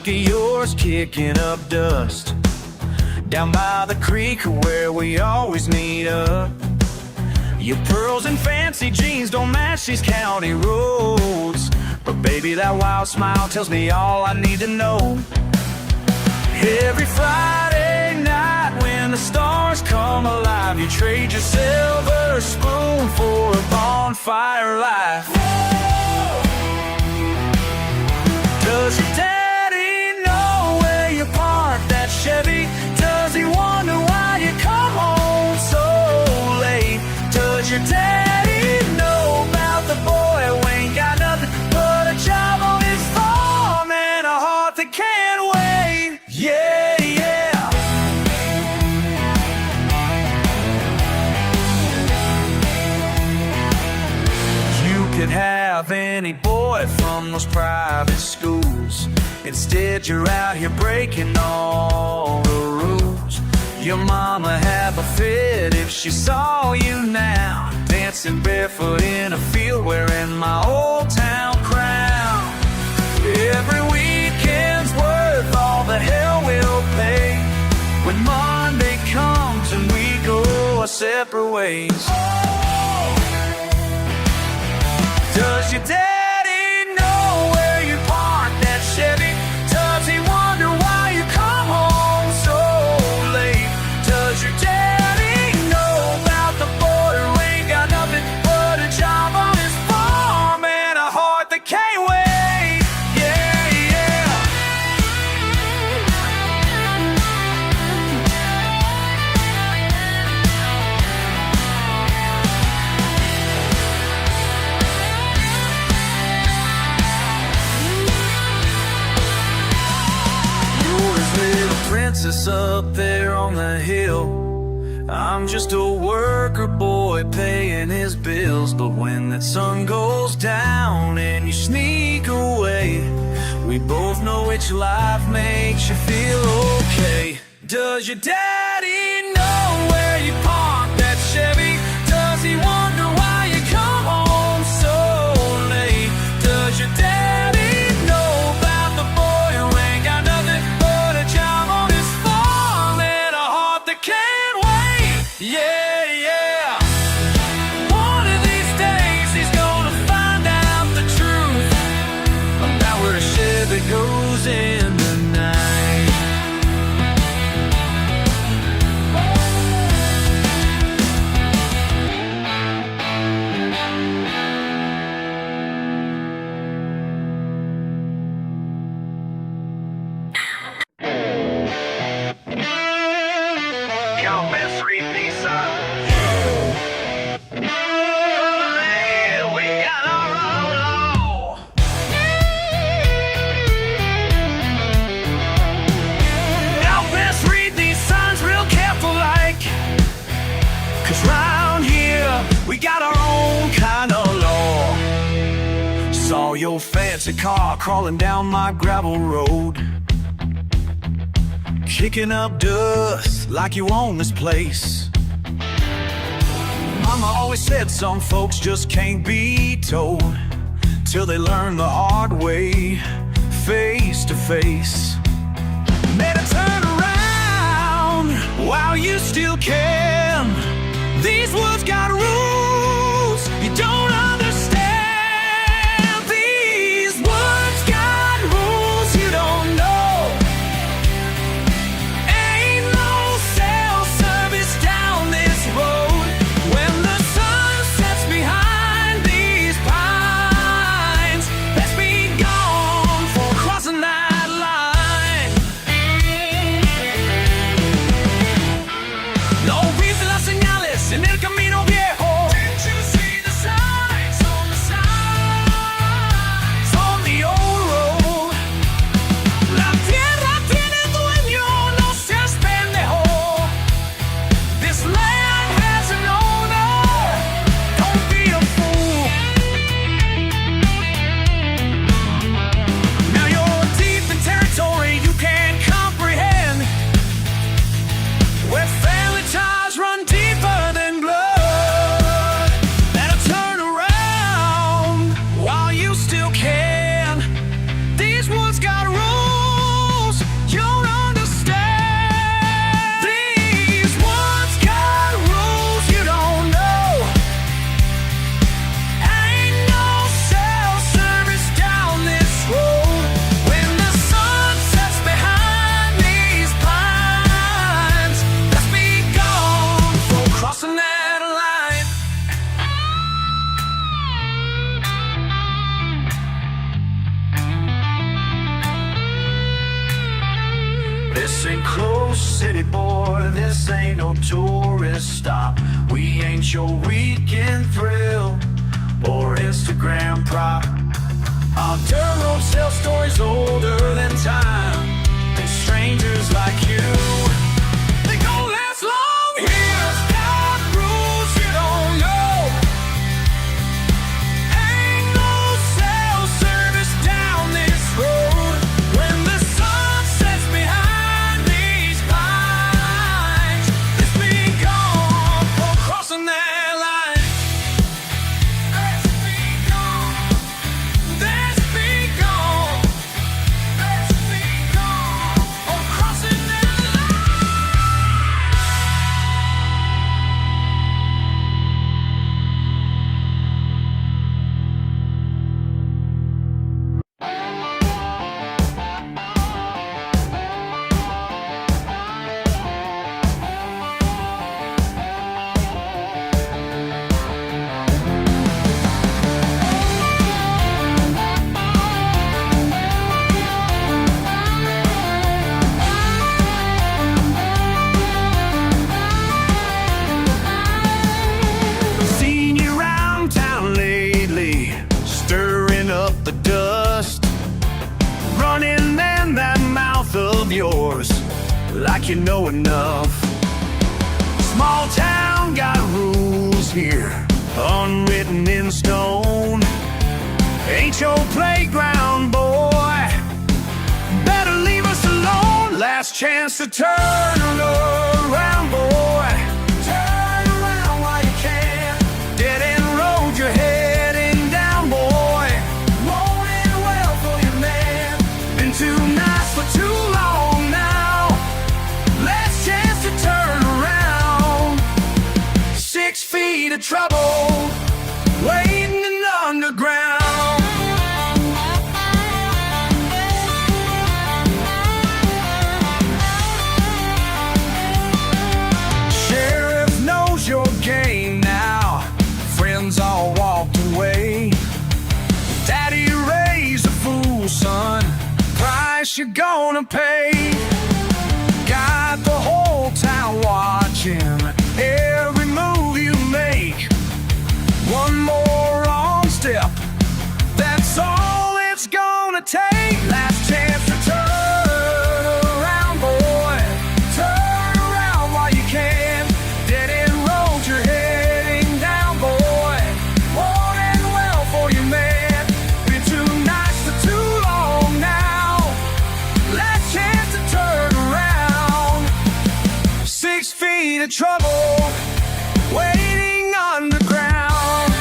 of yours kicking up dust down by the creek where we always meet up. Your pearls and fancy jeans don't match these county roads, but baby, that wild smile tells me all I need to know. Every Friday night when the stars come alive, you trade your silver spoon for a bonfire life. Does your daddy know where you parked that Chevy? Does he wonder why you come home so late? Does your daddy know about the boy who ain't got nothing but a job on his farm and a heart that can't wait? Yeah, yeah. You could have any boy from those private schools. Instead, you're out here breaking all the rules. Your mama have a fit if she saw you now, dancing barefoot in a field wearing my old town crown. Every weekend's worth all the hell we'll pay when Monday comes and we go our separate ways. Does your daddy know where you parked that Chevy? Does he wonder why you come home so late? Does your daddy know about the boy who ain't got nothing but a job on his farm and a heart that can't wait? Yeah, yeah. You're his little princess up there on the hill. I'm just a worker boy paying his bills. But when that sun goes down and you sneak away, we both know which life makes you feel okay. Does your daddy know where you parked that Chevy? Does he wonder why you come home so late? Does your daddy know about the boy who ain't got nothing but a job on his farm and a heart that can't wait? Yeah, yeah. One of these days he's gonna find out the truth about where the Chevy goes in the night. Yo, best read these signs. Yeah, we got our Outlaw. Now, best read these signs real careful like, 'cause round here we got our own kind of law. Saw your fancy car crawling down my gravel road, kicking up dust like you own this place. Mama always said some folks just can't be told till they learn the hard way, face to face. Better turn around while you still can. These woods got rules you don't understand. These woods got rules you don't know. Ain't no cell service down this road. When the sun sets behind these pines, let's be gone for crossing that line. No visa las señales en el camino viejo. This ain't close city, boy, this ain't no tourist stop. We ain't your weekend thrill or Instagram prop. Our dirt roads tell stories older than time, and strangers like you, they gon' last long. Here's God rules you don't know. Ain't no cell service down this road. When the sun sets behind these pines, let's be gone for crossing that line. Let's be gone. Let's be gone. Let's be gone for crossing that Seen you round town lately, stirring up the dust, running in that mouth of yours like you know enough. Small town got rules here, unwritten in stone. Ain't your playground, boy, better leave us alone. Last chance to turn around, boy. Turn around while you can. Dead end road you're heading down, boy. Won't end well for you, man. Been too nice for too long now. Last chance to turn around. 6 feet of trouble waiting in the underground. Sheriff knows your game now. Friends all walked away. Daddy raised a fool, son. Price you're gonna pay. Got the whole town watching every move you make. One more wrong step, that's all it's gonna take. Last chance to turn around, boy. Turn around while you can. Dead end road you're heading down, boy. Won't end well for you, man. Been too nice for too long now. Last chance to turn around. 6 feet of trouble waiting underground.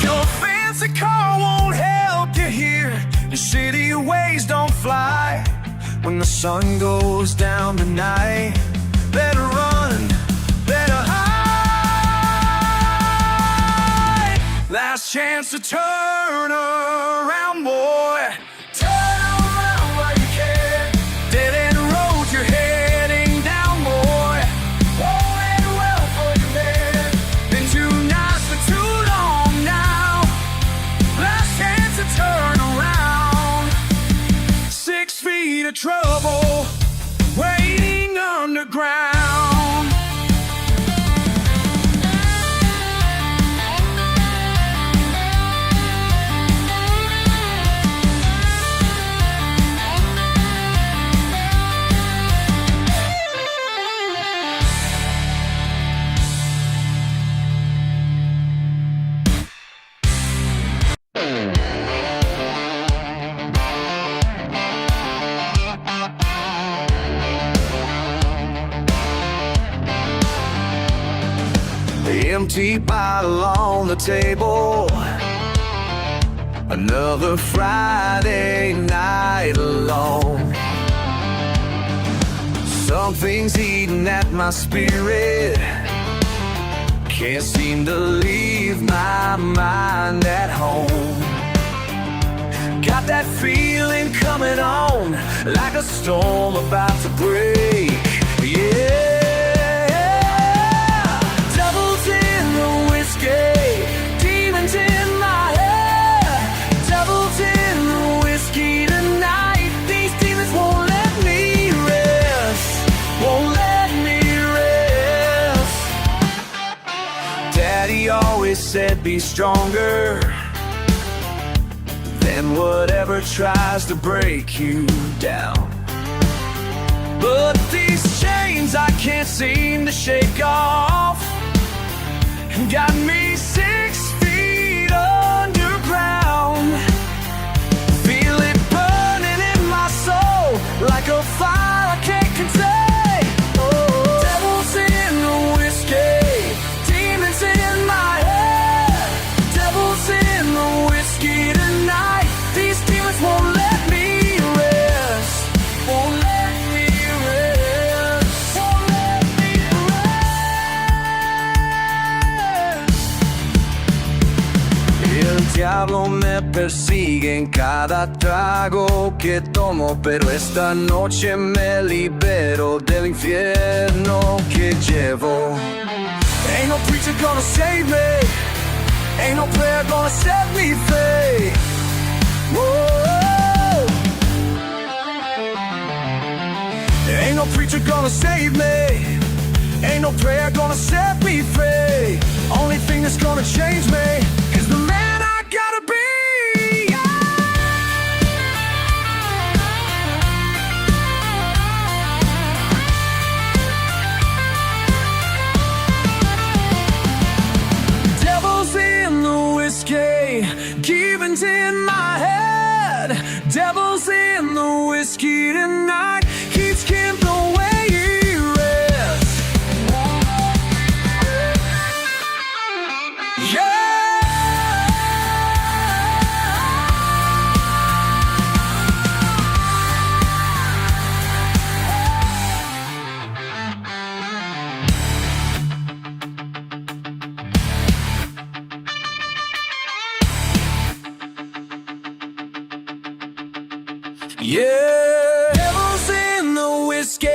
Your fancy car won't help you here. Your city ways don't fly. When the sun goes down tonight, better run, better hide. Last chance to turn around, boy. Turn around while you can. Dead end road you're heading down, boy. Won't end well for you, man. Been too nice for too long now. Last chance to turn around. 6 feet of trouble waiting underground. Empty bottle on the table. Another Friday night alone. Something's eating at my spirit. Can't seem to leave my mind at home. Got that feeling coming on, like a storm about to break. Yeah, devils in the whiskey, demons in my head. Devils in the whiskey tonight. These demons won't let me rest, won't let me rest. Daddy always said be stronger than whatever tries to break you down. But these chains I can't seem to shake off got me 6 feet underground. Feel it burning in my soul like a fire I can't contain. Oh, devils in the whiskey, demons in my head. Devils in the whiskey tonight. These demons won't let me rest, won't let me rest, won't let me rest. El diablo me persigue en cada trago que tomo, pero esta noche me libero del infierno que llevo. Ain't no preacher gonna save me, ain't no prayer gonna set me free. Whoa. Ain't no preacher gonna save me, ain't no prayer gonna set me free. Only thing that's gonna change me is the man I gotta be. Devils in the whiskey, demons in my head. Devils in the whiskey tonight. Keeps keeping away rest. Yeah. Yeah, devils in the whiskey,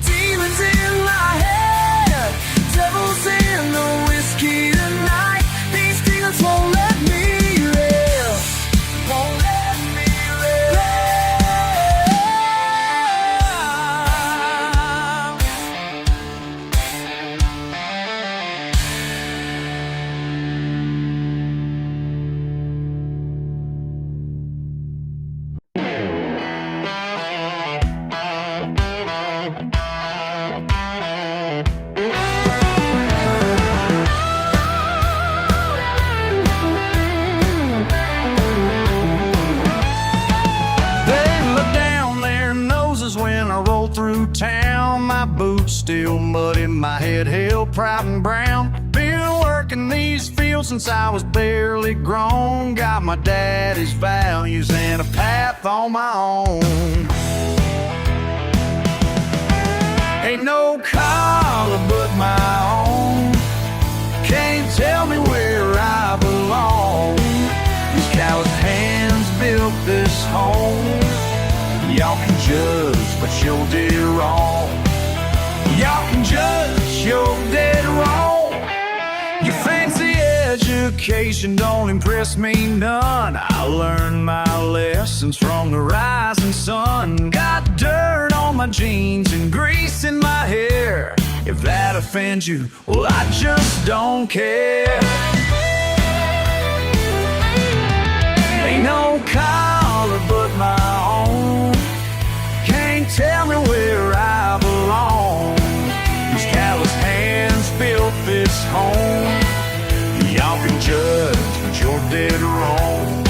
demons in my head. Devils in the whiskey tonight. These demons won't let me rest, won't let me through town. My boots still muddy, my head held proud and brown. Been working these fields since I was barely grown. Got my daddy's values and a path on my own. Ain't no collar but my own. Can't tell me where I belong. These callous hands built this home. Y'all can judge, but you're dead wrong. Y'all can judge, you're dead wrong. Your fancy education don't impress me none. I learned my lessons from the rising sun. Got dirt on my jeans and grease in my hair. If that offends you, well, I just don't care. Ain't no collar but my own. Can't tell me where I belong. These callous hands built this home. Y'all can judge, but you're dead wrong.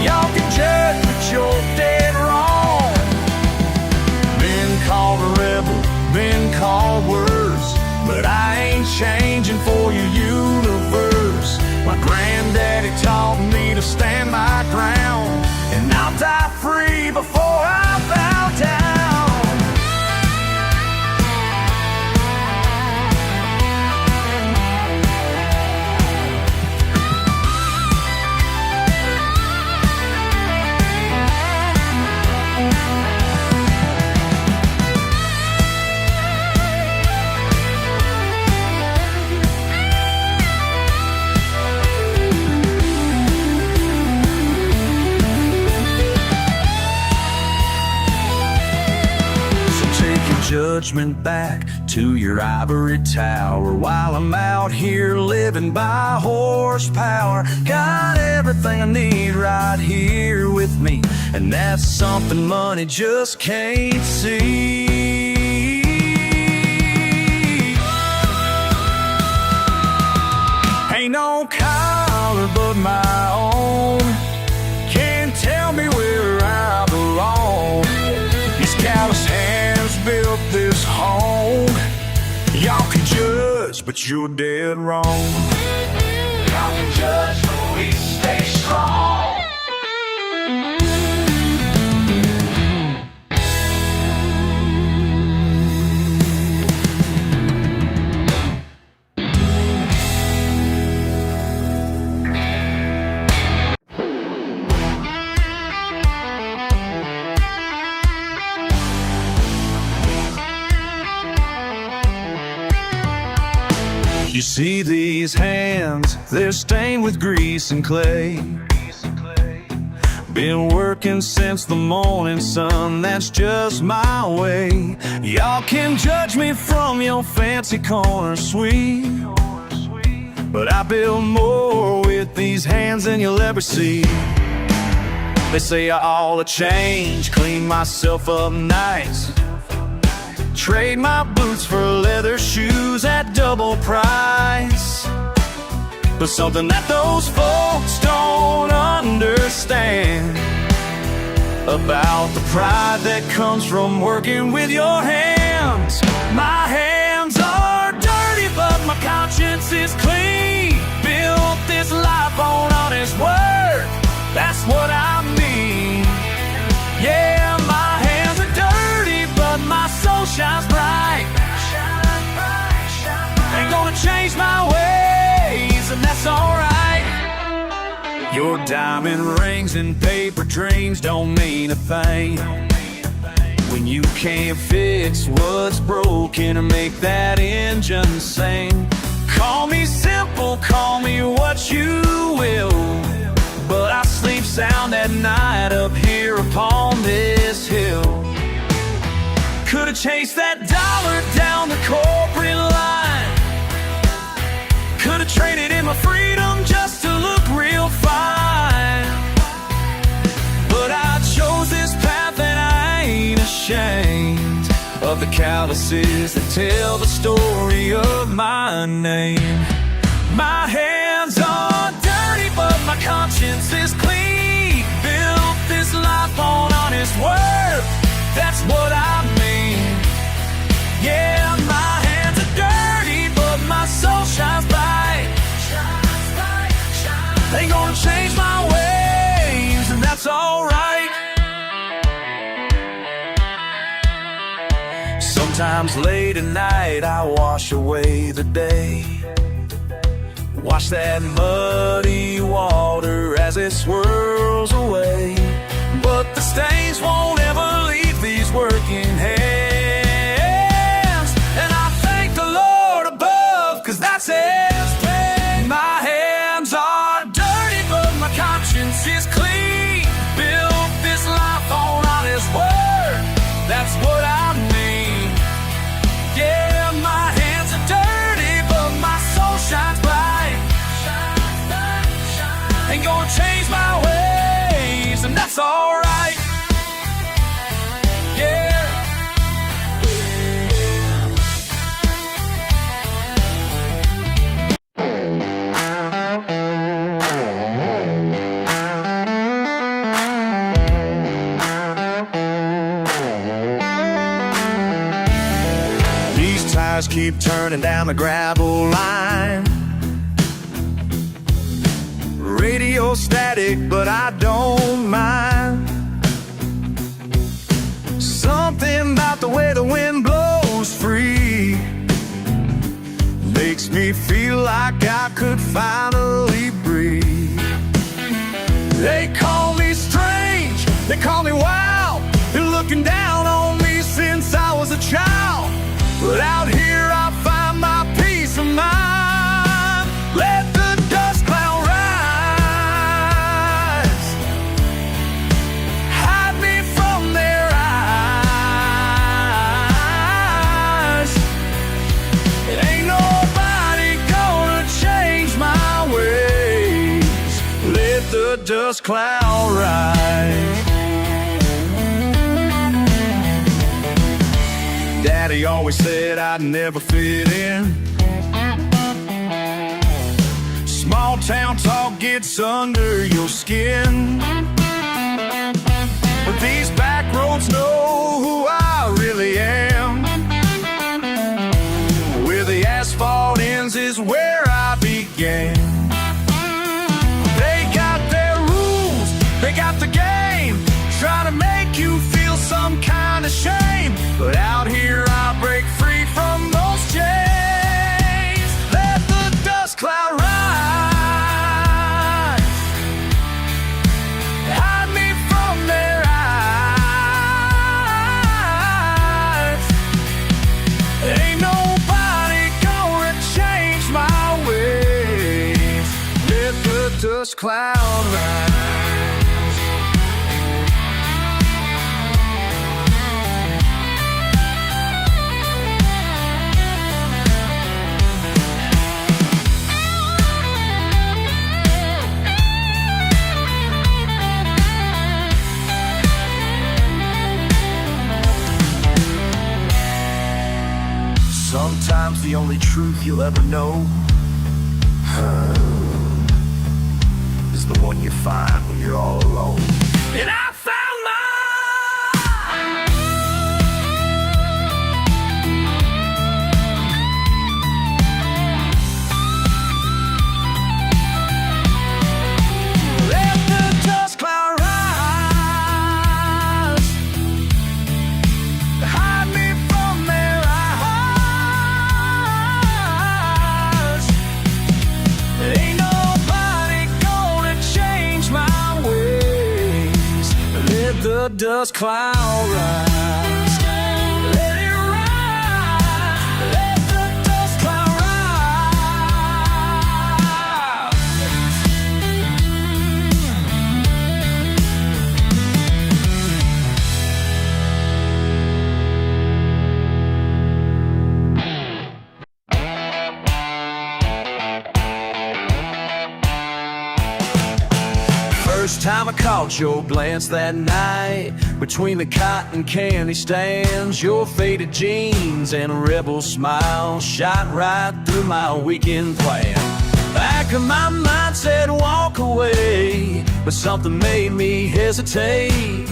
Y'all can judge, but you're dead wrong. Been called a rebel, been called words, but I ain't changing for your universe. judgment back to your ivory tower, while I'm out here living by horsepower. Got everything I need right here with me, and that's something money just can't see. Ain't no collar but my own can tell me where I belong. These callous hands built this home. Y'all can judge, but you're dead wrong. Y'all can judge, but we stay strong. You see these hands, they're stained with grease and clay. Been working since the morning sun, that's just my way. Y'all can judge me from your fancy corner suite, but I build more with these hands than you'll ever see. They say I ought to change, clean myself up nice, trade my boots for leather shoes at double price. But something that those folks don't understand about the pride that comes from working with your hands. My hands are dirty, but my conscience is clean. Built this life on honest work, that's what I mean. Yeah, my hands are dirty, but my soul shines bright. Ain't gonna change my ways, and that's alright. Your diamond rings and paper dreams don't mean a thing when you can't fix what's broken or make that engine sing. Call me simple, call me what you will, but I sleep sound at night up here upon this hill. Could've chased that dollar down the corporate line, could've traded in my freedom just to look real fine, but I chose this path and I ain't ashamed of the calluses that tell the story of my name. My hands are dirty, but my conscience is clean. Built this life on honest work, that's what I mean. Yeah, my hands are dirty, but my soul shines bright. Ain't gonna change my ways, and that's alright. Sometimes late at night I wash away the day, wash that muddy water as it swirls away, but the stains won't ever leave these working hands. And I thank the Lord above, 'cause that's His plan. My hands are dirty, but my conscience is clean. Built this life on honest work, that's what I mean. Yeah, my hands are dirty, but my soul shines bright. Ain't gonna change my ways, and that's alright. Yeah. These tires keep turning down the gravel line. Radio static, but I don't mind. Something about the way the wind blows free makes me feel like I could finally breathe. They call me strange, they call me wild. They're looking down on me since I was a child, but out here I find my peace of mind. Let the dust cloud rise, hide me from their eyes. the dust cloud rise. Daddy always said I'd never fit in. Small town talk gets under your skin, but these back roads know who I really am. Where the asphalt ends is where I began. They got their rules, they got the game, try to make you feel some kind of shame. But out here I break free from those chains. Let the dust cloud rise. Hide me from their eyes. Ain't nobody gonna change my ways. Let the dust cloud rise. Sometimes the only truth you'll ever know is the one you find when you're all alone. And I found mine. Let the dust cloud rise. Hide me from their eyes. Ain't nobody gonna change my ways. Let the dust cloud rise. Let it rise. Let the dust cloud First time I caught your glance that night, between the cotton candy stands, your faded jeans and a rebel smile shot right through my weekend plan. Back of my mind said walk away, but something made me hesitate.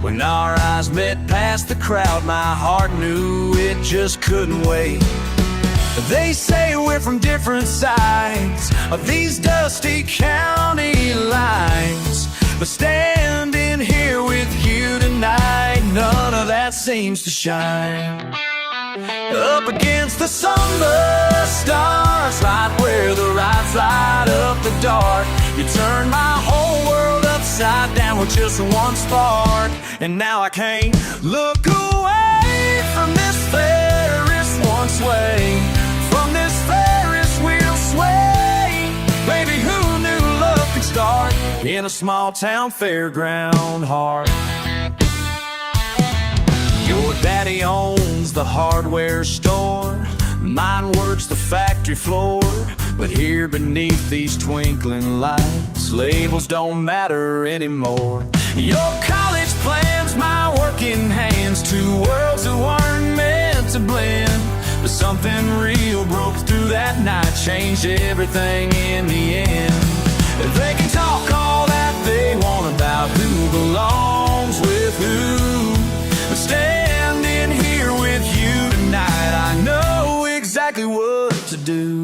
When our eyes met past the crowd, my heart knew it just couldn't wait. They say we're from different sides of these dusty county lines, but standing here with you tonight, none of that seems to shine. Up against the summer stars, right where the lights light up the dark, you turned my whole world upside down with just one spark. And now I can't look away from this Ferris one sway, from this Ferris wheel sway. Baby, who knew love could start in a small town fairground heart? Your daddy owns the hardware store, mine works the factory floor. But here beneath these twinkling lights, labels don't matter anymore. Your college plans, my working hands, two worlds that weren't meant to blend. But something real broke through that night, changed everything in the end. They can talk all that they want about who belongs with who, but standing here with you tonight, I know exactly what to do.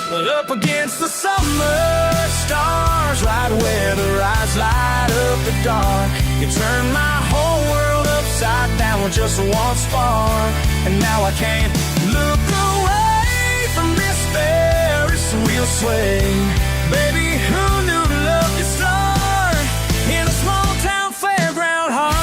But up against the summer stars, right where the eyes light up the dark, you turned my whole world upside down with just one spark. And now I can't look away from this Ferris wheel sway. Baby, who knew love could start in a small town fairground heart?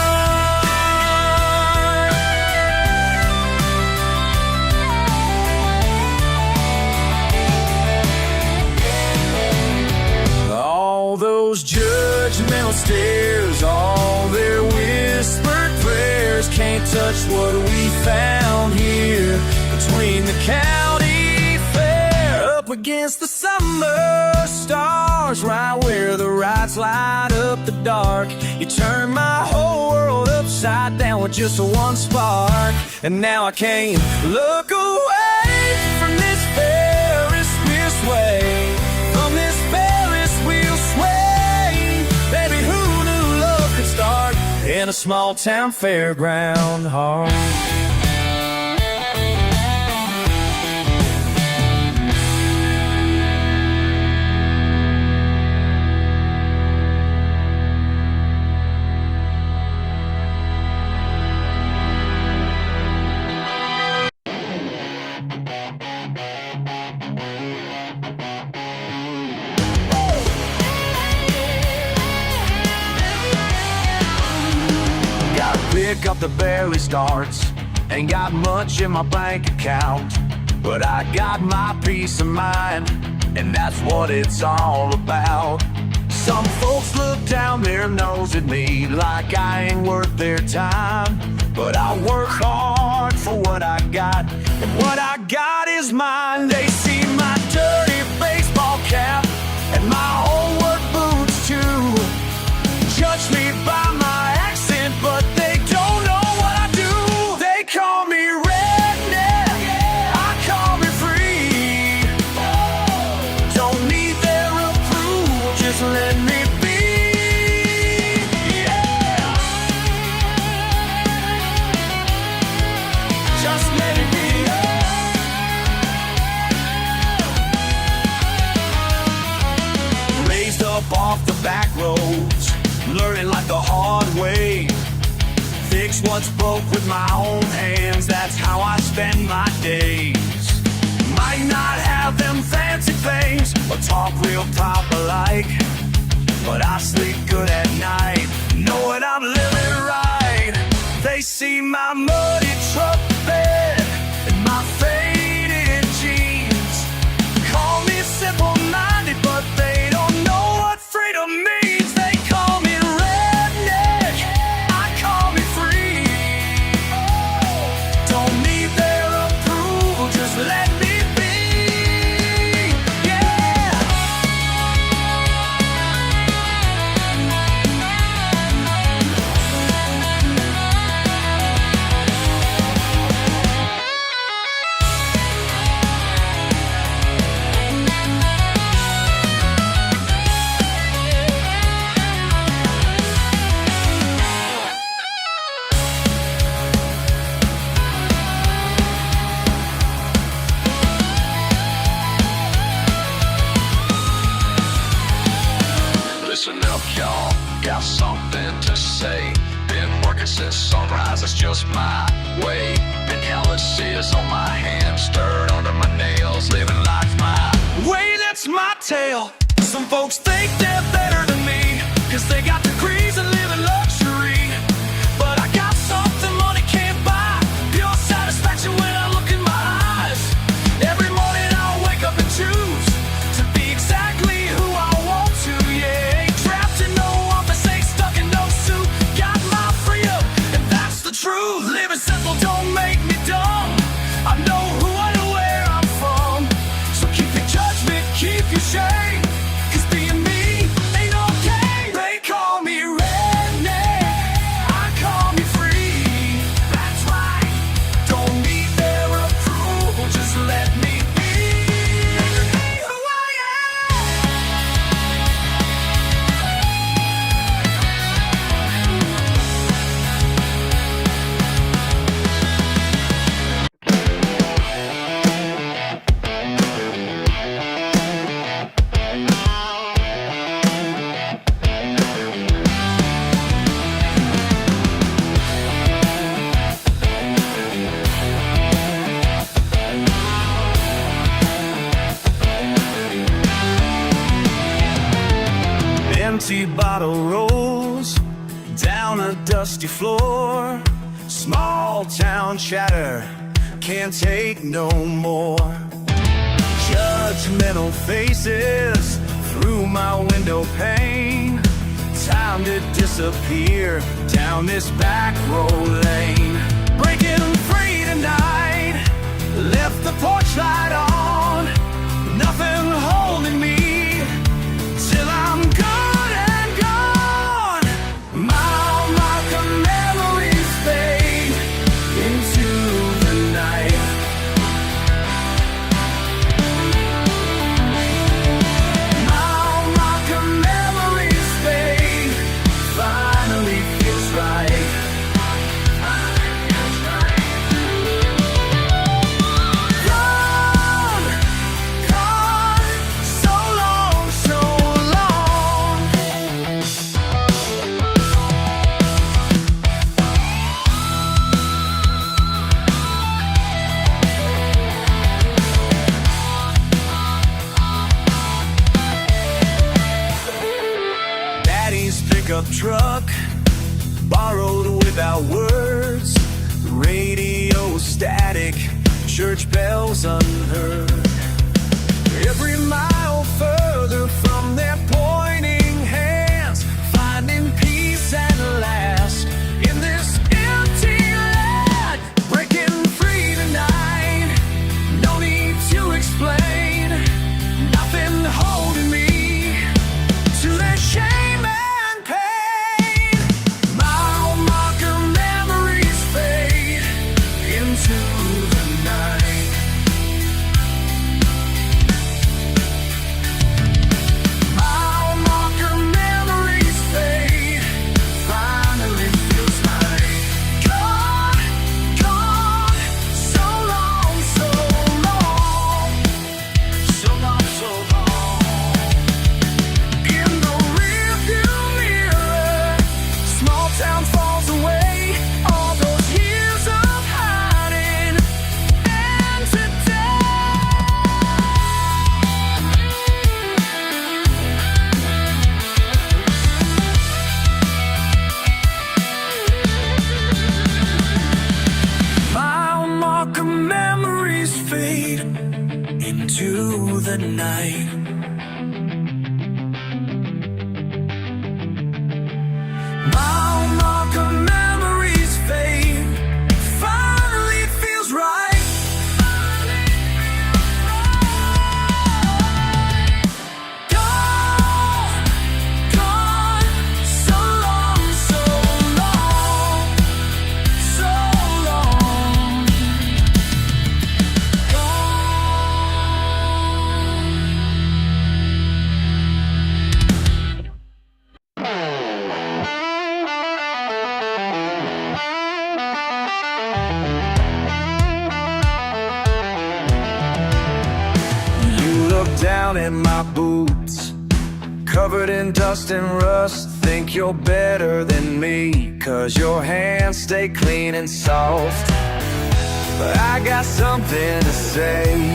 All those judgmental stares, all their whispered prayers can't touch what we found here between the county fair. Up against the summer stars, bars right where the rides light up the dark. You turn my whole world upside down with just one spark. And now I can't look away from this Ferris wheel sway, from this Ferris wheel sway. Baby, who knew love could start in a small town fairground hall? Pick up the barely starts, ain't got much in my bank account, but I got my peace of mind, and that's what it's all about. Some folks look down their nose at me like I ain't worth their time, but I work hard for what I got, and what I got is mine. They see my dirty baseball cap and my old work boots too, judge me by my accent, but they don't know what I do. They call me redneck, I call me free. Don't need their approval, just let me be. Yeah, just let me be. Raised up off the back roads, learning like the hard way. Fix what's broke with my own hands, that's how I spend my days. Might not have them fancy things or talk real proper-like, but I sleep good at night, knowing I'm living right. They see my muddy truck bed and my faded jeans, call me simple-minded, but they don't know what freedom means. They call me redneck, I call me free. Don't need their approval, just let me be. Yeah. Listen up, y'all, got something to say. Been working since sunrise, that's just my way. Been calluses on my hands, stirred under my nails, living life my Way, that's my tale. Some folks think they're better than me, cause they got degrees and live in luxury. But I got something money can't buy, pure satisfaction when I look in my eyes. Every morning I'll wake up and choose to be exactly who I want to, yeah. Ain't trapped in no office, ain't stuck in no suit. Got my freedom, and that's the truth. Living simple don't make me dumb, I know who and where I'm from. So keep your judgment, keep your shame, cause being me ain't okay. They call me redneck, I call me free. That's right, don't need their approval, just let me be who I Empty bottle rolls down a dusty floor. Small town chatter, can't take no more. Judgmental faces through my window pane. Time to disappear down this back road lane. Breaking free tonight, left the porch light on. Nothing holding me till pickup truck, borrowed without words, radio static, church bells unheard. Every mile further from their pointing hands, finding peace at last in this empty land. Breaking free tonight, no need to explain, nothing holding me to their shame and pain. Mile marker memories fade into the night. Mile marker memories fade, finally feels like gone, gone, so long, so long, so long, so long. In the rearview mirror, small town falls away, all those years of hiding, and mile marker memories fade into the night. Mile marker memories fade, finally it feels right. Gone, gone, so long, so long, so long. You look down at my boots, covered in dust and rust. Think you're better than me, 'cause your hands stay clean and soft. But I got something to say.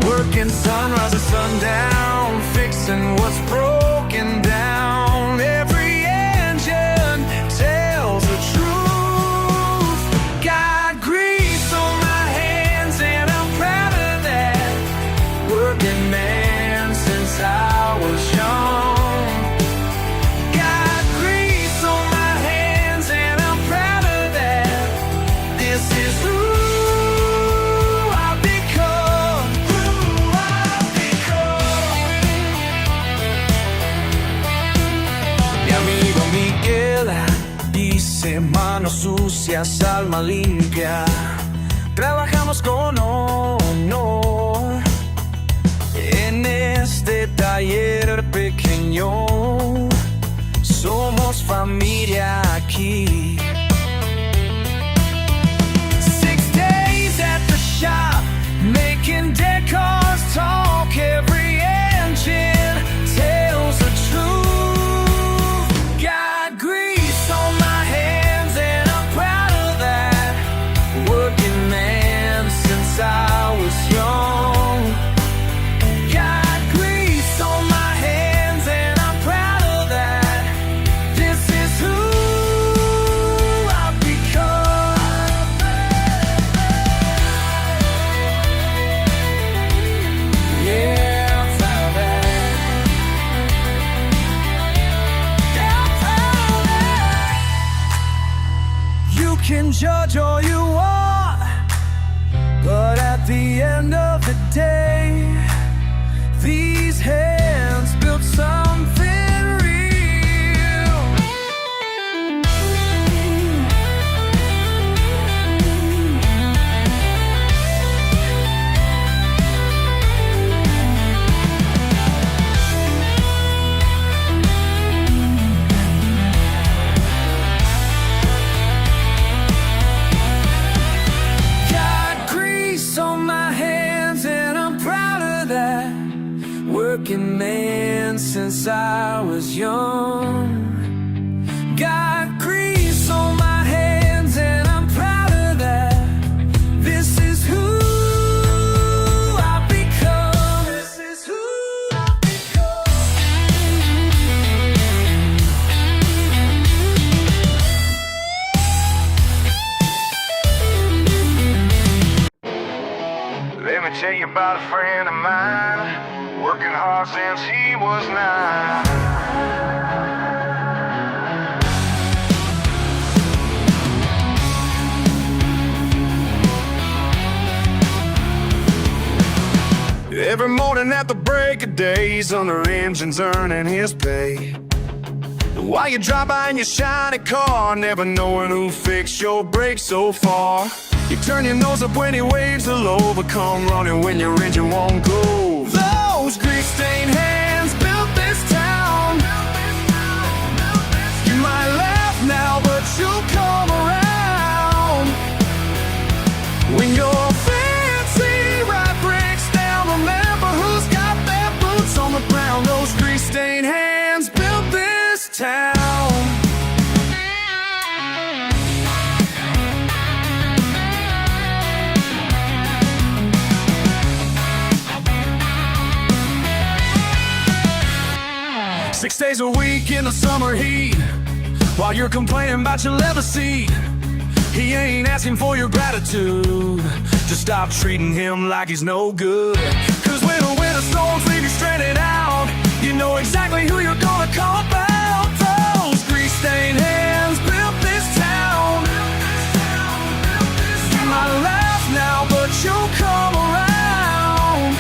Working sunrise to sundown, fixing what's broken down. Every engine tells the truth. Got grease on my hands and I'm proud of that. Working man since I was young. Got grease on my hands and I'm proud of that. This is who I've become. Who I've become. Mi amigo Miguel dice manos sucias, alma limpia. Trabajamos con honor en este taller pequeño. Somos familia aquí. 6 days at the shop, making dead cars talk. Every engine tells the truth. Got grease on my hands and I'm proud of that. Working man since I was young. Got grease on my hands and I'm proud of that. This is who I've become. Yeah, I'm proud of that. Yeah, I'm proud of that. You can judge all you want, but at the end of the day, these hands built something real. Got grease on my hands and I'm proud of that. Working man since I was young. Got grease on my hands and I'm proud of that. This is who I've become. This is who I've become. about a friend of mine, working hard since he was 9. Every morning at the break of day, he's under engines earning his pay. While you drive by in your shiny car, never knowing who fixed your brakes so far. You turn your nose up when he waves hello, but come running when your engine won't go. Those grease-stained hands built this town. You might laugh now, but you'll come around. When your fancy ride breaks down, remember who's got their boots on the ground. Those grease-stained hands built this town. 6 days a week in the summer heat, while you're complaining about your leather seat. He ain't asking for your gratitude, just stop treating him like he's no good. Cause when the winter storms leave you stranded out, you know exactly who you're gonna call about. Those grease-stained hands built this town. You might laugh now, but you'll come around.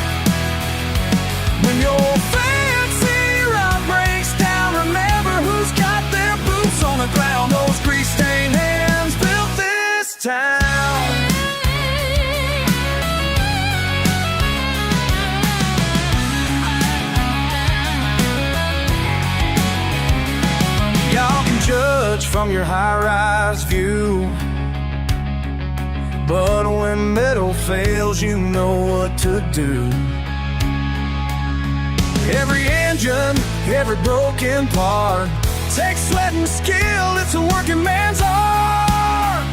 When your fancy ride breaks down, remember who's got their boots on the ground. Those grease-stained hands built this town. Y'all can judge from your high-rise view, but when metal fails, you know what to do. Every engine, every broken part takes sweat and skill, it's a working man's art.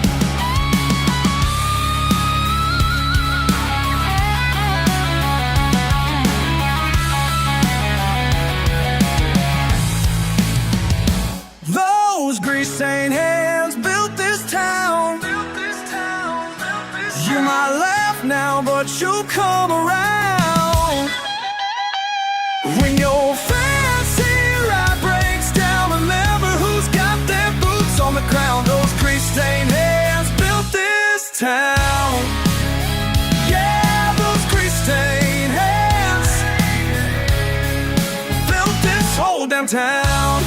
Those grease-stained hands built this town. You might laugh now, but you'll come around. When your fancy ride breaks down, remember who's got their boots on the ground. Those grease-stained hands built this town. Yeah, those grease-stained hands built this whole damn town.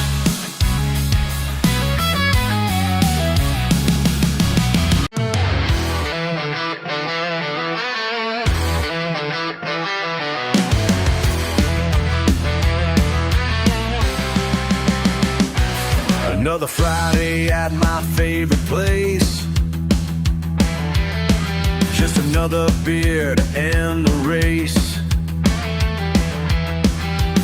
Another Friday at my favorite place, just another beer to end the race.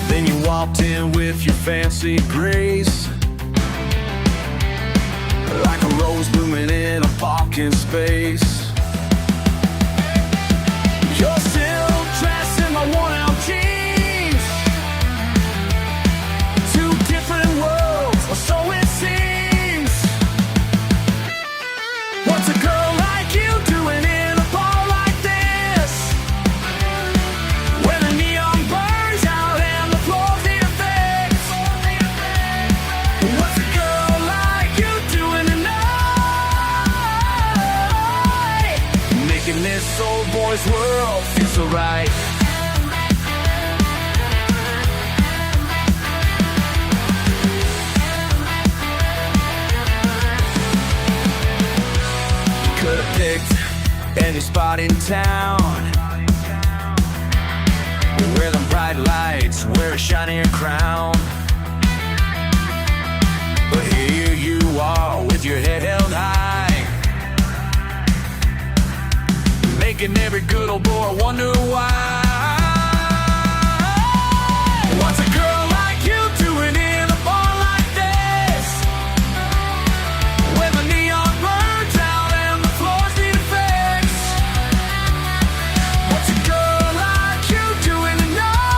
Then you walked in with your fancy grace, like a rose blooming in a parking space. You're still dressed in my worn-out jeans. Two different worlds, or so it seems. What's a girl like you doing in a bar like this, where the neon burns out and the floors need a fix? What's a girl like you doing tonight, making this old boy's world feel so right? Could've picked any spot in town, where the bright lights wear a shinier crown. But here you are with your head held high, making every good old boy wonder why. What's a girl like you doing in a bar like this, where the neon burns out and the floors need a fix? What's a girl like you doing tonight,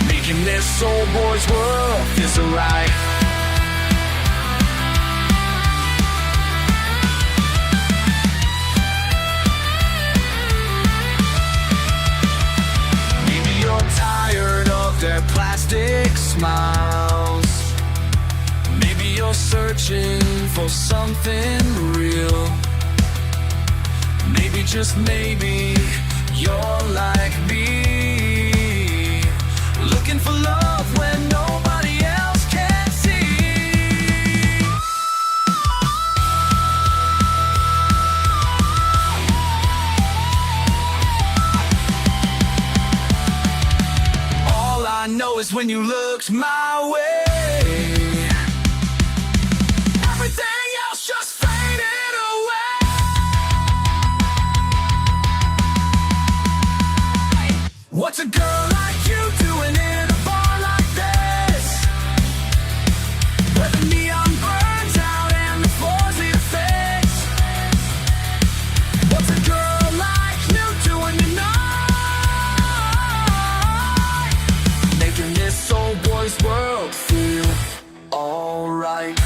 making this old boy's world feel so right? smiles. Maybe you're searching for something real. Maybe, just maybe, you're like me, looking for love when nobody else can see. All I know is when you looked my way, everything else just faded away. What's a girl like you doing in a bar like this, where the neon burns out and the floors need a fix? What's a girl like you doing tonight, making this old boy's world feel alright?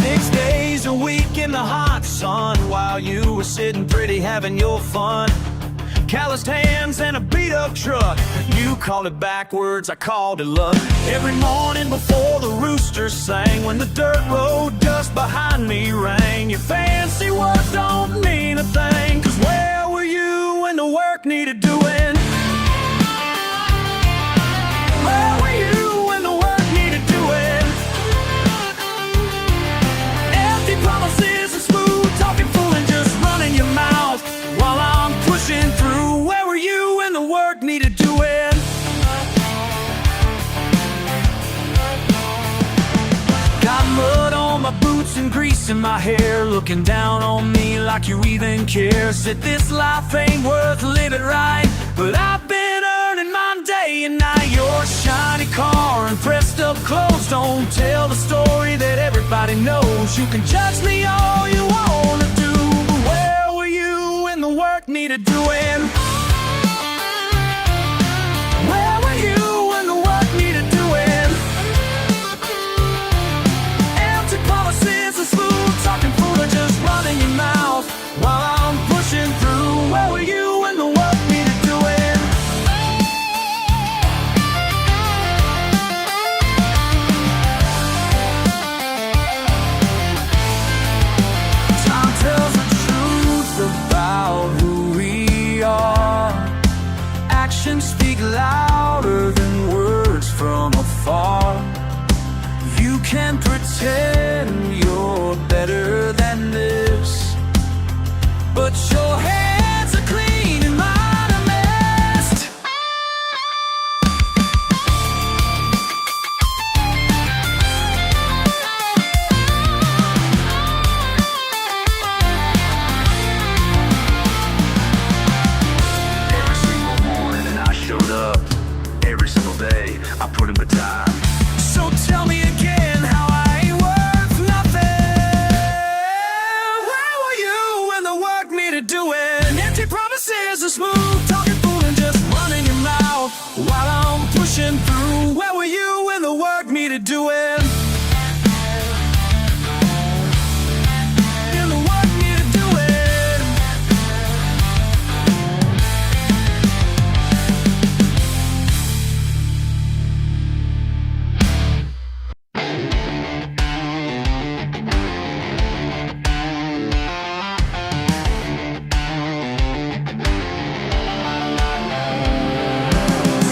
6 days a week in the hot sun, while you were sitting pretty having your fun. Calloused hands and a beat-up truck. You called it backwards, I called it luck. Every morning before the rooster sang, when the dirt road dust behind me rang, your fancy words don't mean a thing, 'cause where were you when the work needed doing? Where were you when the work needed doing? Empty promises and smooth talking, fooling, just running your mouth while I'm pushing through. Where were you when the work needed doing? Got mud on my boots and grease in my hair, looking down on me like you even care. Said this life ain't worth living right, but I've been earning mine day and night. Your shiny car and pressed up clothes don't tell the story that everybody knows. You can judge me all you wanna do, but where were you when the work needed doing? Where were you when the work needed doing? Empty promises and smooth talking, fool, are just running your mouth while I'm pushing through. Where were you when the work needed doing? Time tells the truth about who we are. Actions speak louder than words from afar. You can pretend you're better than this, but your hands are clean and mine are messed. Every single morning I showed up. Every single day I put in my time. So tell me again how I ain't worth nothing. Where were you when the work needed doing? Empty promises and smooth talking, fooling, just running your mouth while I'm pushing through. Where were you when the work needed doing? And the work needed doing.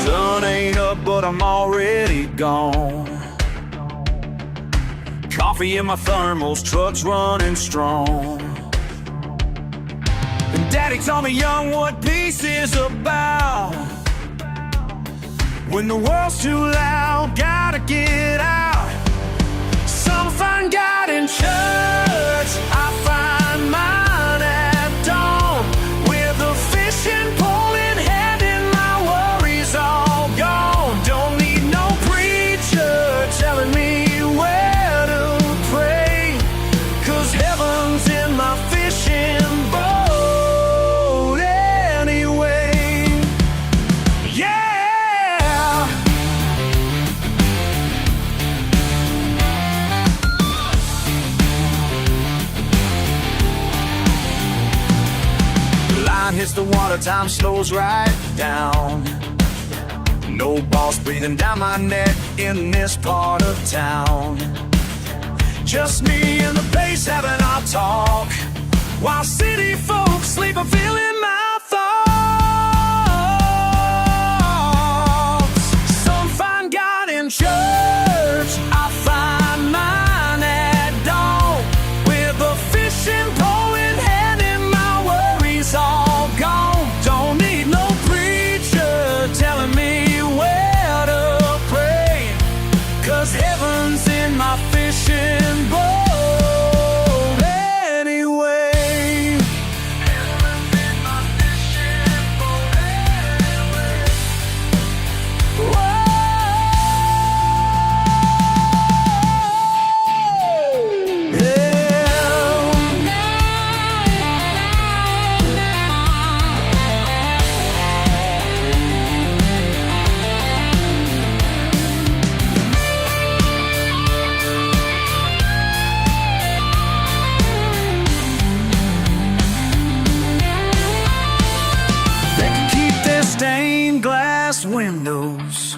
Sun ain't up, but I'm already gone. Coffee in my thermals, trucks running strong. And Daddy taught me young what peace is about. When the world's too loud, gotta get out. Some find God in church, I find mine at dawn, with a fishing pole in hand and my worries all gone. time slows right down. No boss breathing down my neck in this part of town. Just me and the bass having our talk, while city folks sleep, I'm feeling my thoughts. Some find God in church, I find mine at dawn, with a fishing pole in hand and my worries all gone. Don't need no preacher telling me where to pray, 'cause heaven's in my fishing boat anyway. Heaven's in my fishing boat anyway. Whoa. They can keep their stained glass windows,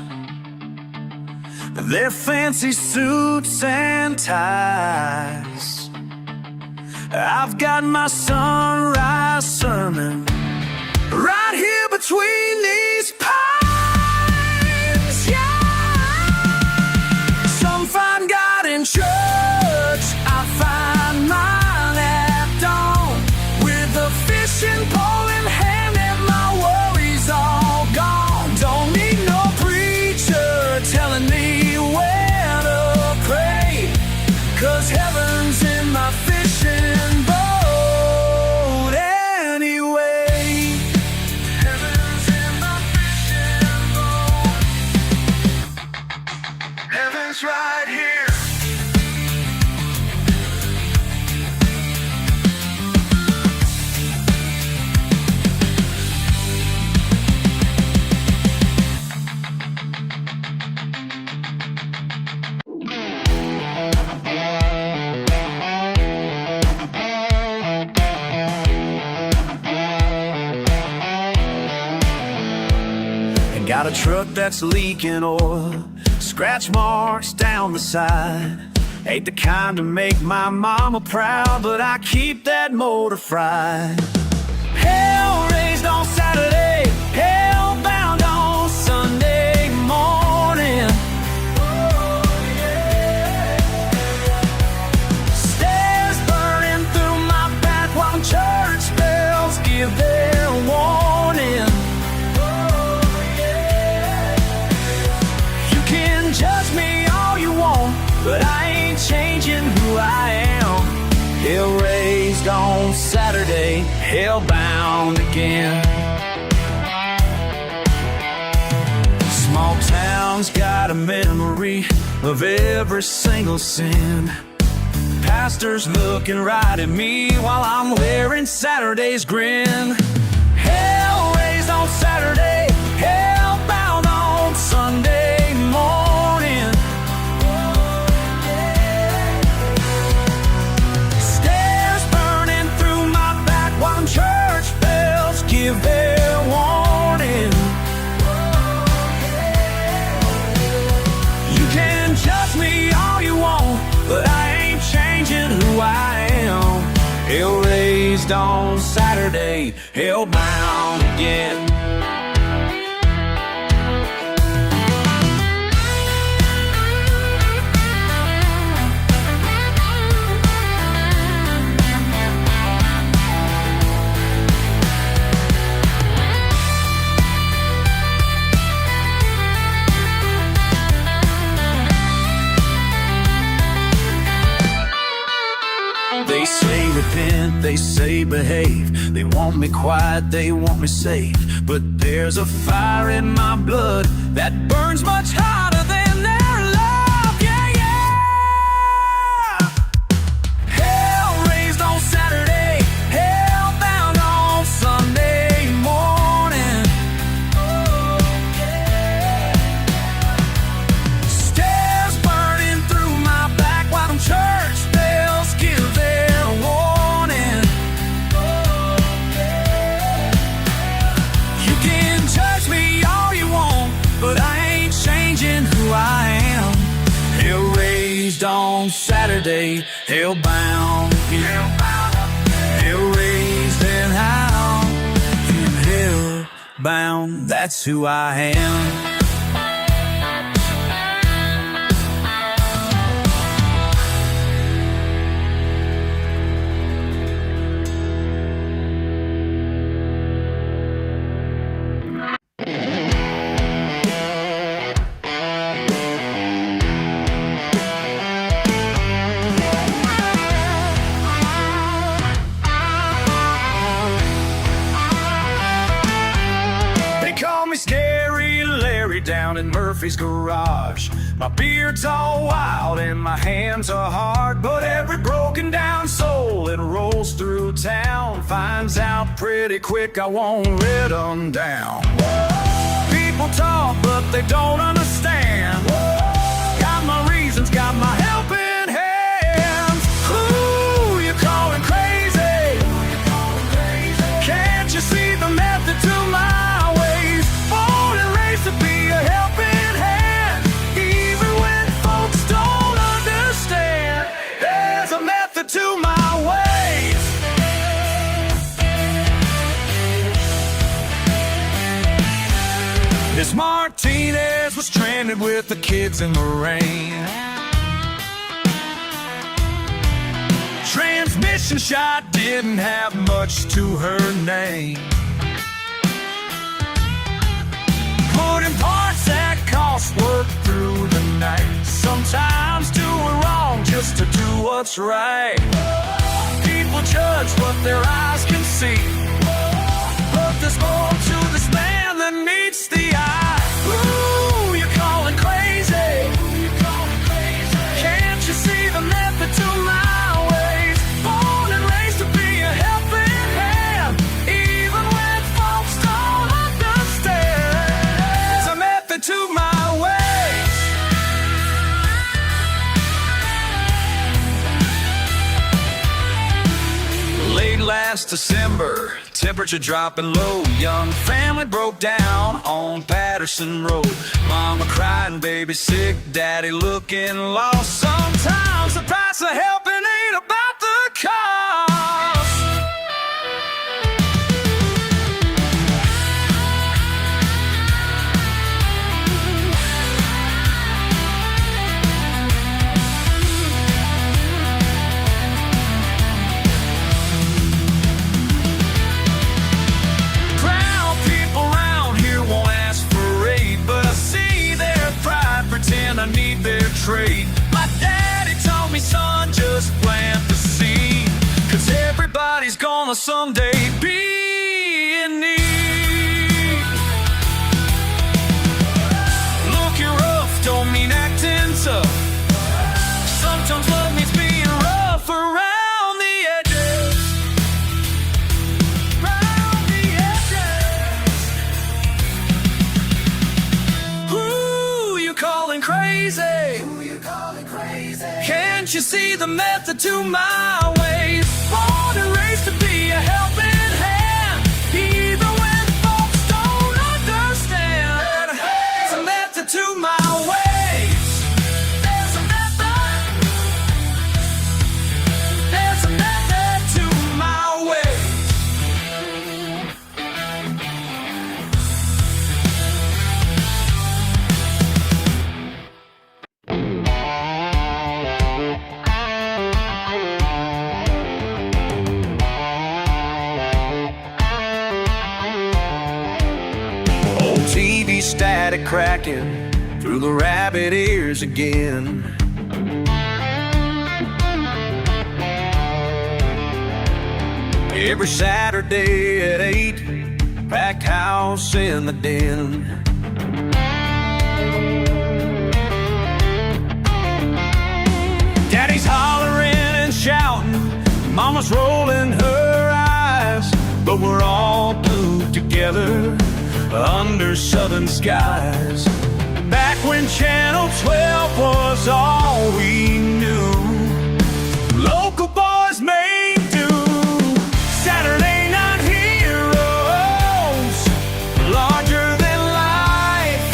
their fancy suits and ties. I've got my sunrise sermon right here between these pines. Yeah. Some find God in church, I find mine at dawn, with a fishing pole in hand and my worries all gone. Don't need no preacher telling me where to pray, 'cause heaven's in my fishing boat anyway. Heaven's in my fishing boat. Heaven's right here. And got a truck that's leaking oil, scratch marks down the side. Ain't the kind to make my mama proud, but I keep that motor fried. Hell raised on Saturday, hell bound on Sunday morning. Stairs burning through my back while church bells give their warning. You can judge me all you want, but I ain't changing who I am. Hell raised on Saturday, hell bound again. Small town's got a memory of every single sin. Pastor's looking right at me while I'm wearing Saturday's grin. Hell raised on Saturday, hell bound on Sunday morning. Stairs burning through my back while church bells give their warning. You can judge me all you want, but I ain't changing who I am. Hell raised on Saturday, hell bound again. They say repent, they say behave. They want me quiet, they want me safe. But there's a fire in my blood that burns much hotter than their love. Yeah, yeah. Hell raised on Saturday, hell bound on Sunday morning. Stairs burning through my back while church bells give their warning. on Saturday, hellbound, hell raised and hound, hellbound, that's who I am. Scary Larry down in Murphy's garage. My beard's all wild and my hands are hard, but every broken down soul that rolls through town finds out pretty quick I won't let them down. People talk but they don't understand. Got my reasons, got my helping hands. Who you calling crazy? Can't you see the method to my to be a helping hand, even when folks don't understand? There's a method to my ways. Miss Martinez was stranded with the kids in the rain. Transmission shot didn't have much to her name. Putting parts that cost work through the night. Sometimes doing wrong just to do what's right. People judge what their eyes can see, but there's more to this man than meets the eye. Ooh, you're calling crazy. Can't you see the method to my ways? Born and raised to be a helping hand, even when folks don't understand. To my ways. Late last December, temperature dropping low. Young family broke down on Patterson Road. Mama crying, baby sick, daddy looking lost. Sometimes the price of helping ain't about the cost. I need their trade. My daddy told me, son, just plant the seed, 'cause everybody's gonna someday be in need. Looking rough don't mean acting tough. Sometimes love means being rough around the edges. Around the edges. Who you calling crazy? Who you calling crazy? Can't you see the method to my ways? Born and raised to be a helping hand, even when folks don't understand. There's a method to my ways. There's a method. There's a method to my ways. TV static cracking through the rabbit ears again. Every Saturday at 8, packed house in the den. Daddy's hollering and shouting, Mama's rolling her eyes, but we're all glued together under southern skies. Back when Channel 12 was all we knew, local boys made do. Saturday night heroes, larger than life.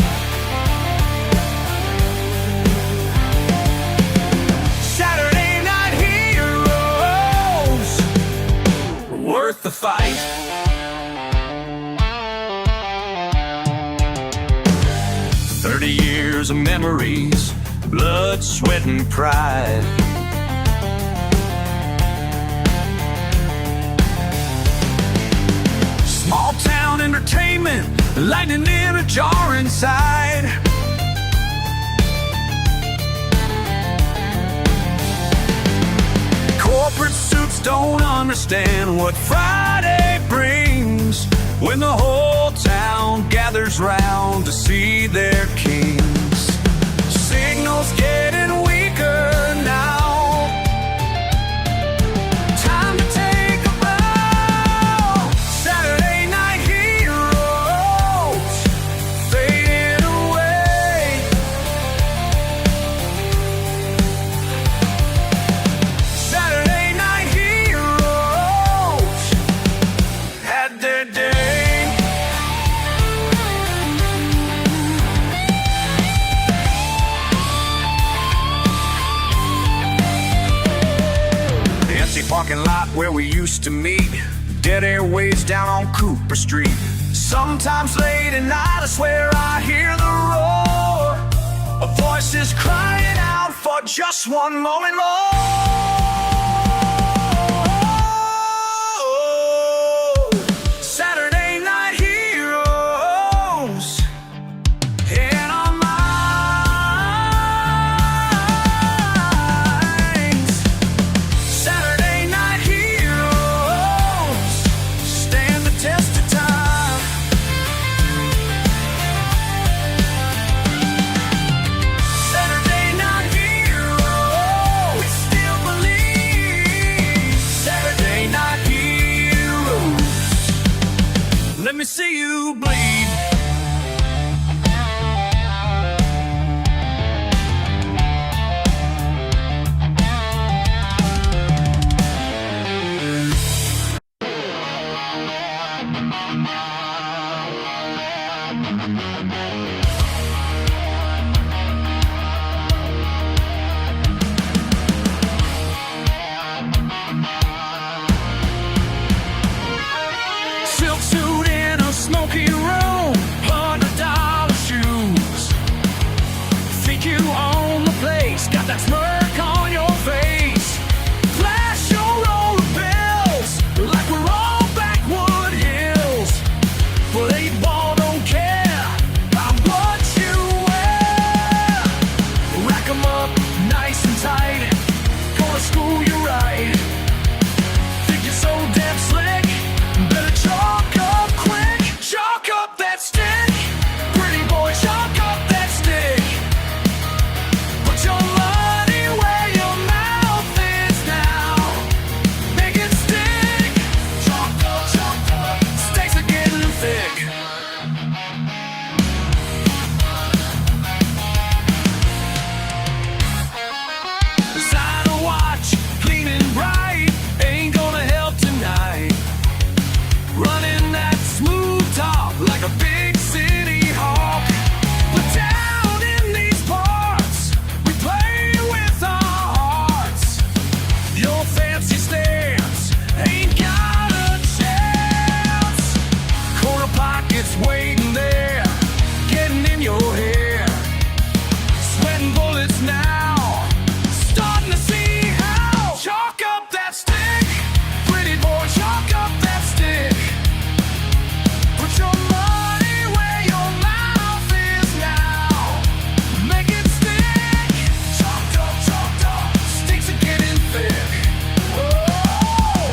30 years of memories, blood, sweat, and pride. Small town entertainment, lightning in a jar inside. Corporate suits don't understand what Friday brings, when the whole town gathers round to see their kings. Signals getting weaker now, time to take a bow. Saturday night heroes fading away. Saturday night heroes had their day. Parking lot where we used to meet, dead airways down on Cooper Street. Sometimes late at night I swear I hear the roar of voices crying out for just one moment more. Saturday night heroes in our minds. Saturday night heroes stand the test of time. Saturday night heroes, we still believe. Saturday night heroes, let me see you bleed. Silk suit in a smoky room, $100 shoes. Think you own the place, got that smirk on your face. Flash your roll of bills like we're all backwood hills. Well, 8-ball don't care about what you wear. Rack 'em up nice and tight, gonna school you right. Think you're so damn slick, better chalk up quick. Chalk up that stick, pretty boy, chalk up that stick. Put your money where your mouth is now. Make it stick. Chalk up, stakes are getting thick. Design a watch, clean and bright, ain't gonna help tonight. Running that smooth talk like a big city hawk. But down in these parts, we play with our hearts. Your fancy stance ain't got a chance. Corner pockets waiting there, getting in your hair. Sweating bullets now, starting to see how. Chalk up that stick, pretty boy, chalk up that stick. Put your money where your mouth is now. Make it stick. Chalked up, sticks are getting thick. Whoa.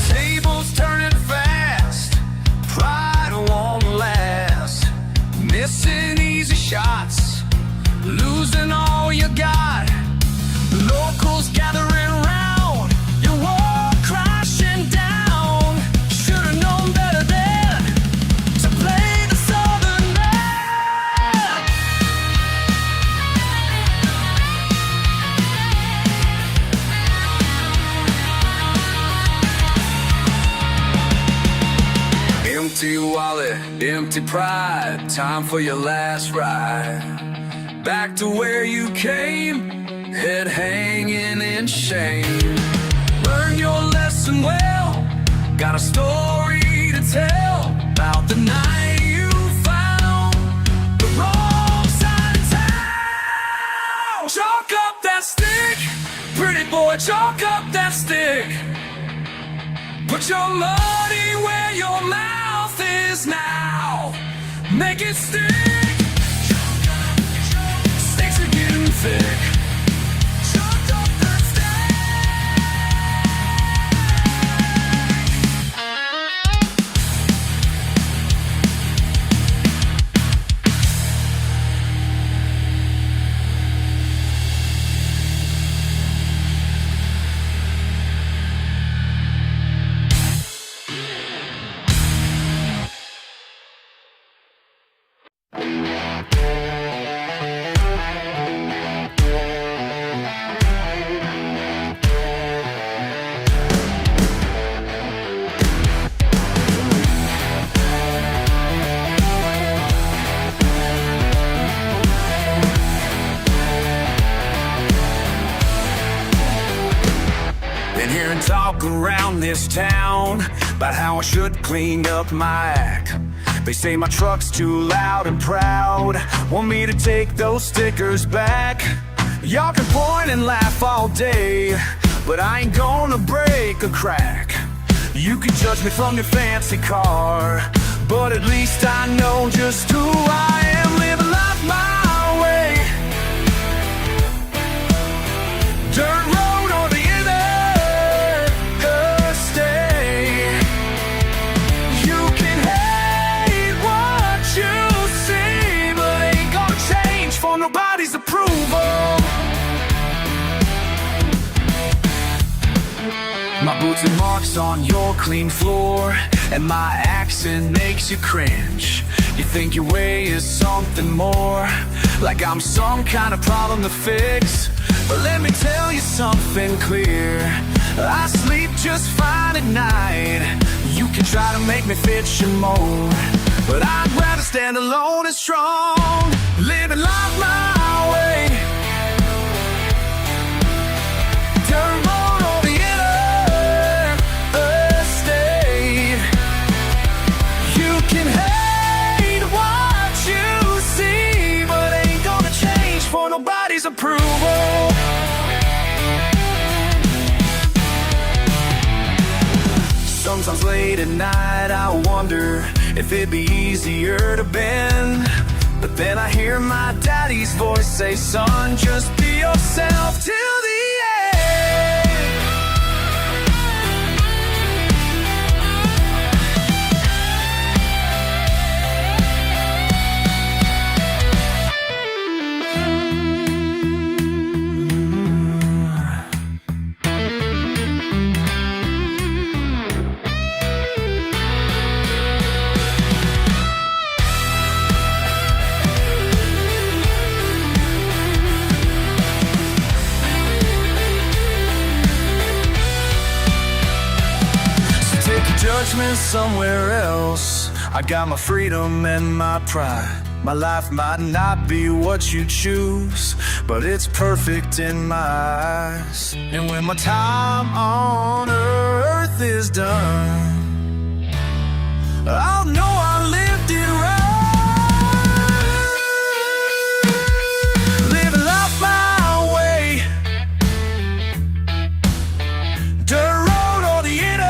Tables turning fast, pride won't last. Missing easy shots, losing all you got. Locals gathering round, your world crashing down. Should've known better then to play the southern man. Empty wallet, empty pride, time for your last ride. Back to where you came, head hanging in shame. Learn your lesson well, got a story to tell about the night you found the wrong side of town. Chalk up that stick, pretty boy, chalk up that stick. Put your money where your mouth is now. Make it stick. Sticks are getting thick. Chalk up that Been hearing talk around this town about how I should clean up my act. They say my truck's too loud and proud, want me to take those stickers back. Y'all can point and laugh all day, but I ain't gonna break a crack. You can judge me from your fancy car, but at least I know just who I am. Living life my way. Dirt road or the interstate. You can hate what you see, but ain't gonna change for nobody's approval. My boots and marks on your clean floor, and my accent makes you cringe. You think your way is something more, like I'm some kind of problem to fix. But let me tell you something clear, I sleep just fine at night. You can try to make me fit your mold, but I'd rather stand alone and strong, living life my way. Dirt road or the interstate. You can hate what you see, but ain't gonna change for nobody's approval. Sometimes late at night I wonder if it'd be easier to bend, but then I hear my daddy's voice say, son, just be yourself till the end. Judgment somewhere else. I got my freedom and my pride. My life might not be what you choose, but it's perfect in my eyes. And when my time on earth is done, I'll know I lived it right. Living life my way. Dirt road or the interstate.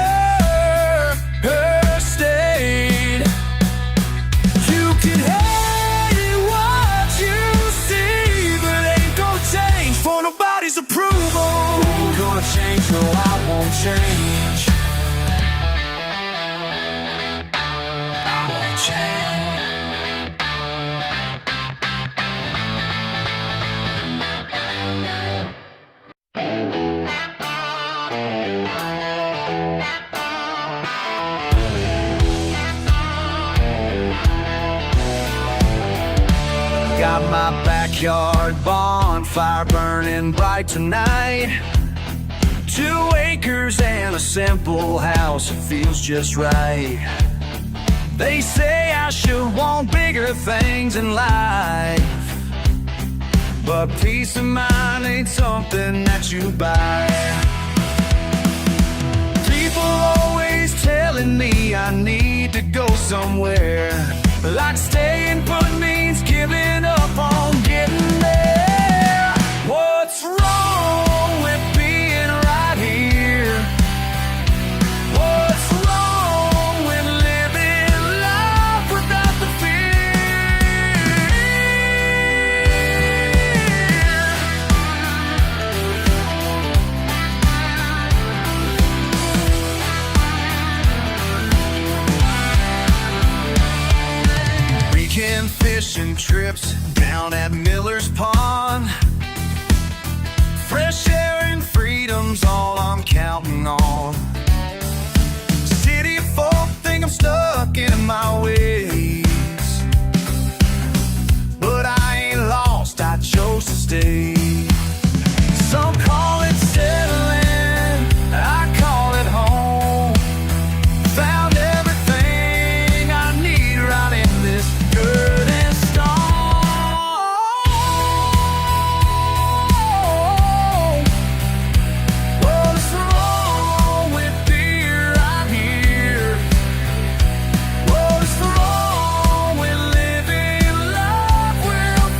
You can hate what you see, but ain't gonna change for nobody's approval. Ain't gonna change, no, I won't change. I won't change. Got my backyard bonfire burning bright tonight. 2 acres and a simple house, it feels just right. They say I should want bigger things in life, but peace of mind ain't something that you buy. People always telling me I need to go somewhere. Like staying put means giving up on getting there. What's wrong with being right here? What's wrong with living life without the Weekend fishing trips down at Miller's Pond. Fresh air and freedom's all I'm counting on. City folk think I'm stuck in my ways, but I ain't lost, I chose to stay. Some call it settling, I call it home. Found everything I need right in this dirt and stone. What's wrong with being right here? What's wrong with living life without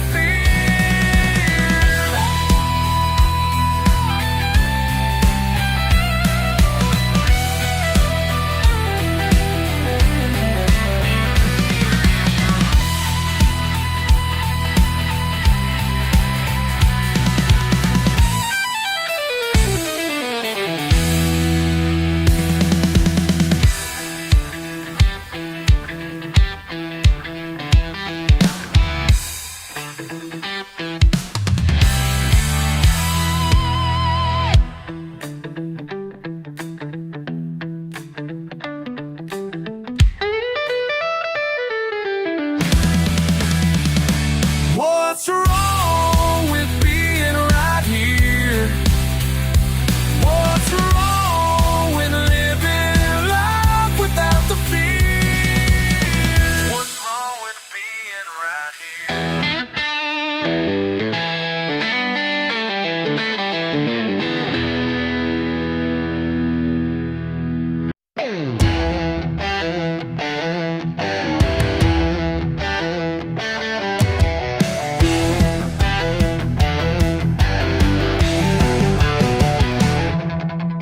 What's wrong with being right here? What's wrong with living life without the fear? What's wrong with being right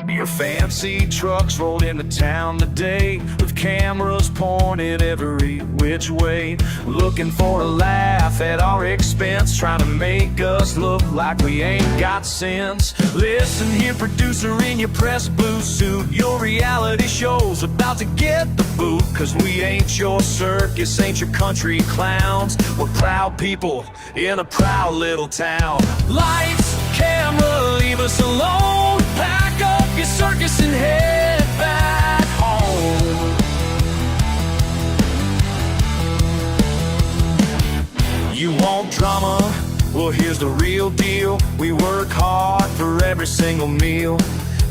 Your fancy trucks rolled into town today with cameras pointed every which way, looking for a laugh at our expense, trying to make us look like we ain't got sense. Listen here, producer in your press blue suit, your reality show's about to get the boot, 'cause we ain't your circus, ain't your country clowns. We're proud people in a proud little town. Lights, camera, leave us alone. Pack up your circus and head back home. You want drama? Well, here's the real deal. We work hard for every single meal.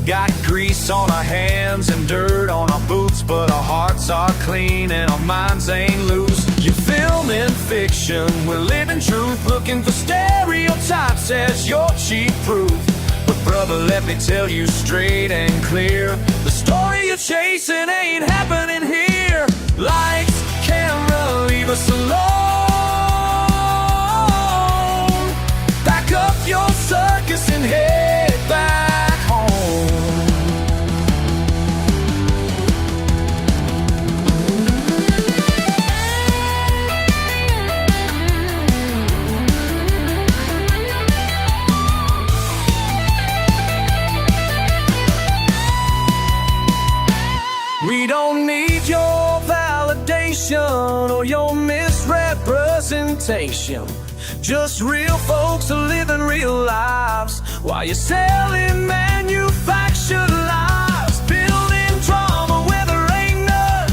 Got grease on our hands and dirt on our boots, but our hearts are clean and our minds ain't loose. You're filming fiction, we're living truth, looking for stereotypes as your cheap proof. But brother, let me tell you straight and clear, the story you're chasing ain't happening here. Lights, camera, leave us alone. Back up your circus and head back home. We don't need your validation or your misrepresentation. Just real folks are living real lives while you're selling manufactured lives. Building drama where there ain't none.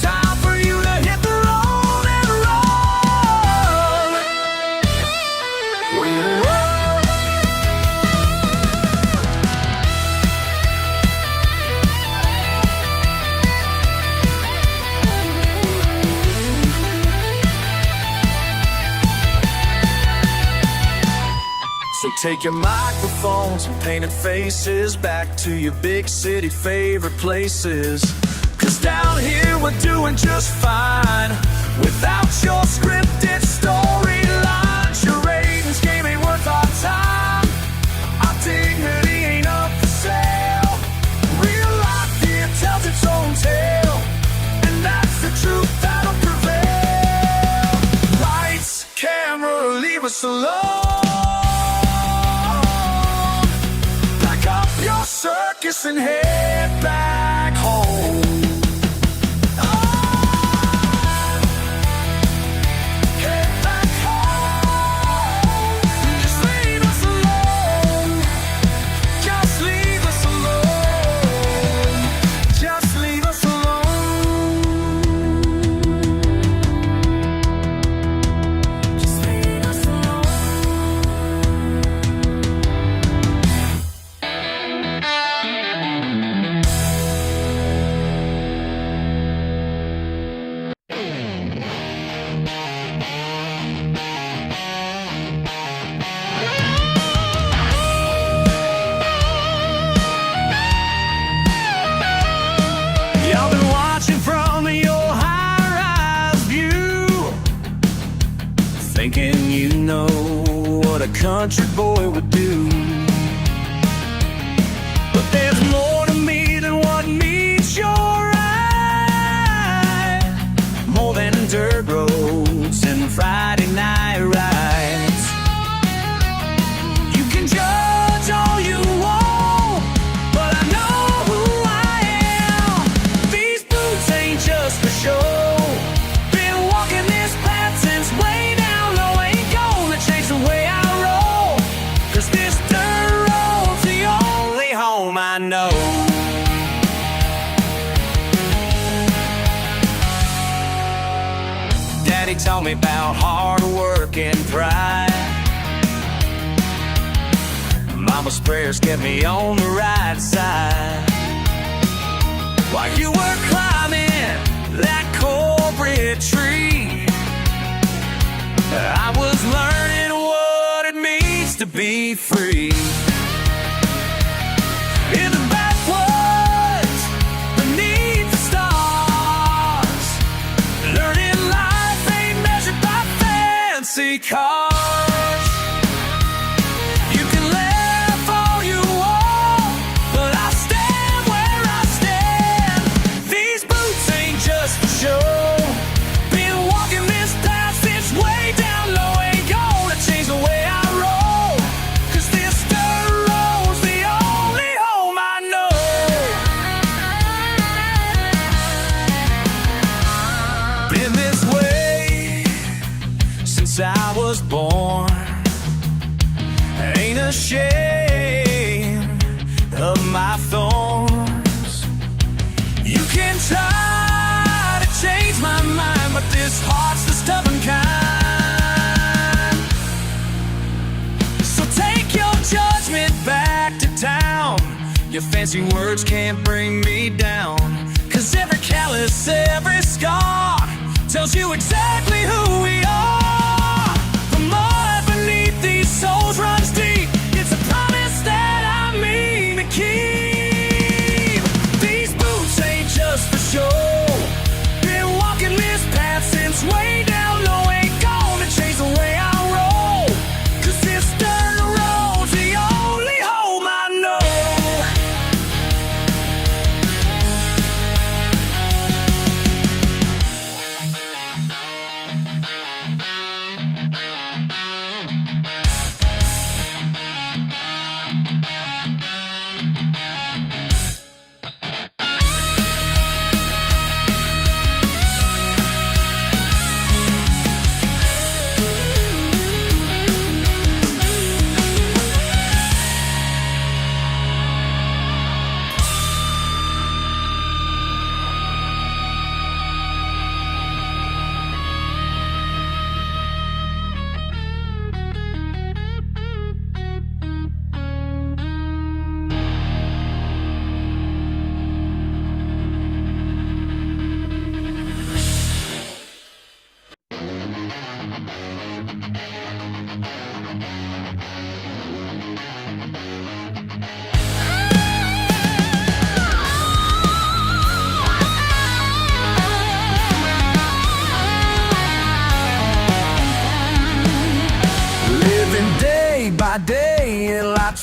Time for you to hit the road and run. We run. So take your microphones and painted faces back to your big city favorite places. 'Cause down here we're doing doing just fine without your scripted storylines. Your ratings game ain't worth our time. Our dignity ain't up for sale. Real life here tells its own tale, and that's the truth that'll prevail. Lights, camera, leave us alone. Pack up your circus and head back home. Y'all been watching from your high-rise view, thinking you know what a country boy would do. But there's more to me than what meets your eye. More than dirt roads and Friday night rides. You can judge all you want, but I know who I am. These boots ain't just for show. Been walking this path since way down low. Ain't gonna change the way I roll, 'cause this dirt road's the only home I know. Daddy taught me about hard work and pride. Mama's prayers kept me on the right side. While you were climbing that corporate tree, I was learning what it means to be free. In the backwoods, beneath the stars, learning life ain't measured by fancy cars. You can laugh all you want, but I stand where I stand. These boots ain't just for show. Been walking this path since way down low. Ain't gonna change the way I roll, 'cause this dirt road's the only home I know. Been this way since I was born. Ain't ashamed of my thorns. You can try to change my mind, but this heart's the stubborn kind. So take your judgment back to town. Your fancy words can't bring me down, 'cause every callous, every scar tells you exactly who we are. The mud beneath these souls runs deep. It's a promise that I mean to keep. These boots ain't just for show. Been walking this path since way down low. Ain't gonna change the way I roll, 'cause this dirt road's the only home I know.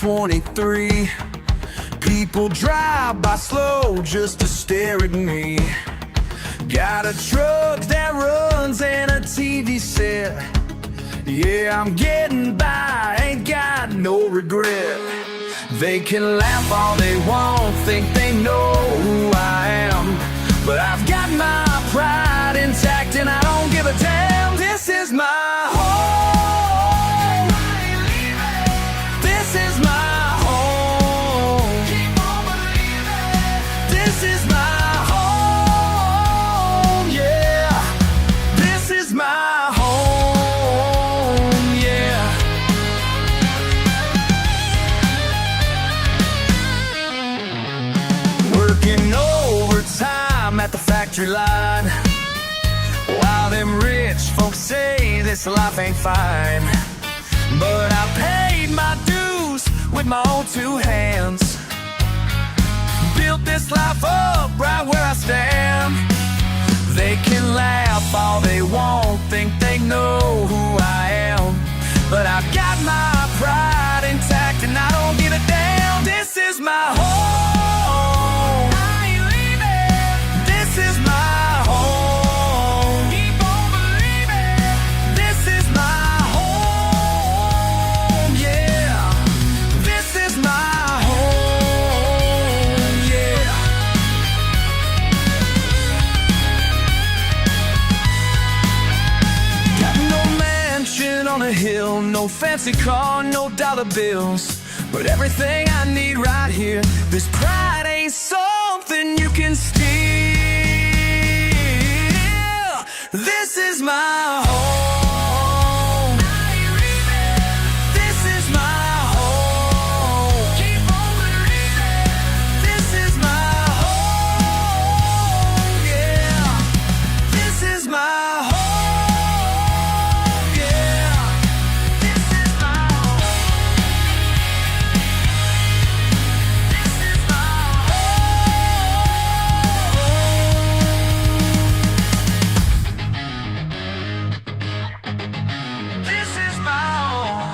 23. People drive by slow just to stare at me. Got a truck that runs and a TV set. Yeah, I'm getting by, ain't got no regret. They can laugh all they want, think they know who I am, but I've got my pride intact and I don't give a damn. This is my home. This is my home. Keep on believing. This is my home, yeah. This is my home, yeah. Working overtime at the factory line, while them rich folks say this life ain't fine. But I paid my dues with my own two hands, built this life up right where I stand. They can laugh all they want, think they know who I am, but I've got my pride intact and I don't give a damn. This is my home. I ain't leaving. This is my home. Keep on believing. This is my home, yeah. This is my home, yeah. Got no mansion on a hill, no fancy car, no dollar bills, but everything I need right here. This pride ain't something you can steal. This is my home. This is my home. Keep on believing. This is my home, yeah. This is my home, yeah. This is my home. This is my home. This is my home.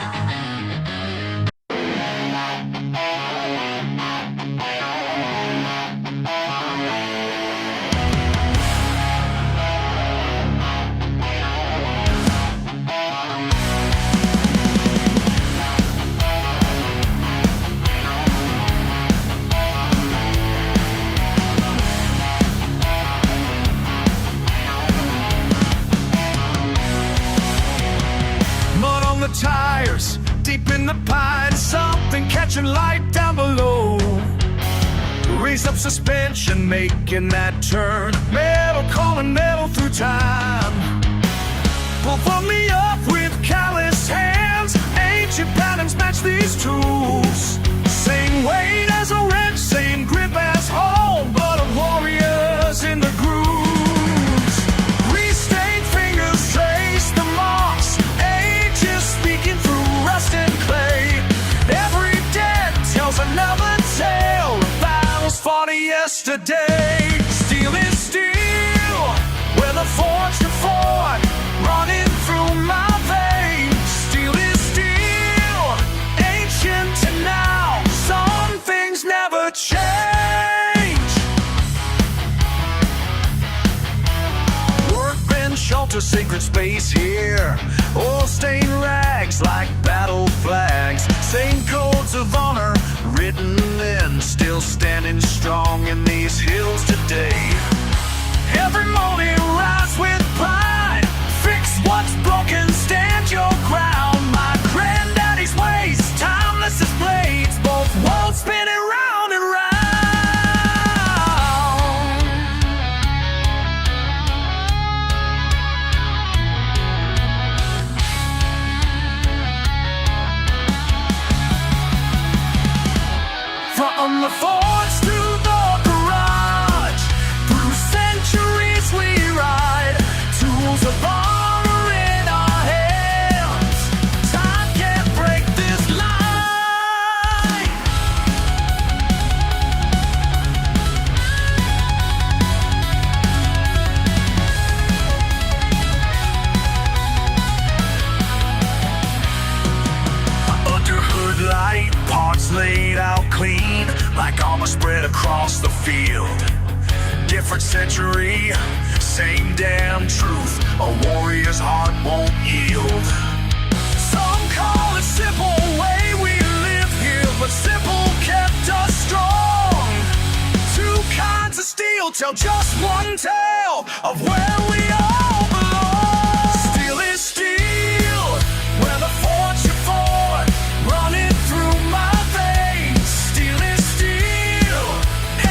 Mud on the tires, deep in the pine, something catching light down below. Raise up suspension, making that turn, metal calling metal through time. Pull me up with callous hands, ancient patterns match these tools. Same weight as a wrench, same grip as home, but a warrior's in the grooves. Restained fingers trace the marks, ages speaking through rust and clay. Every dent tells another tale of battles fought yesterday. Steel is steel, where the forged are fought, running through my veins. Steel is steel, ancient to now. Some things never change. Workbench, shelter, sacred space here. Oil stained rags like battle flags. Same codes of honor written then, still standing strong in these hills today. Every morning rise with pride, fix what's broken, stand your ground. My granddaddy's ways, timeless as blades, both worlds spinning round and round. From the forge to the garage, through different century. Same damn truth, a warrior's heart won't yield. Some call it simple way we live here, but simple kept us strong. Two kinds of steel tell just one tale of where we all belong. Steel is steel, where the forts you fought, running through my veins. Steel is steel,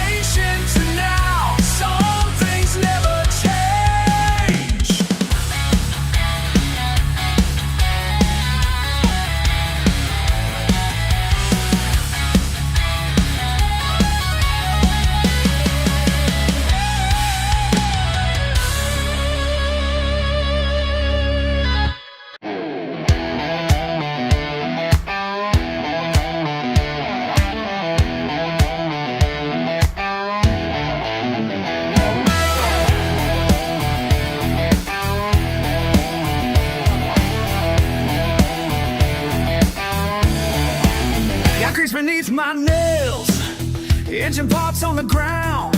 ancient to now, some things never change. Got grease beneath my nails, engine parts on the ground.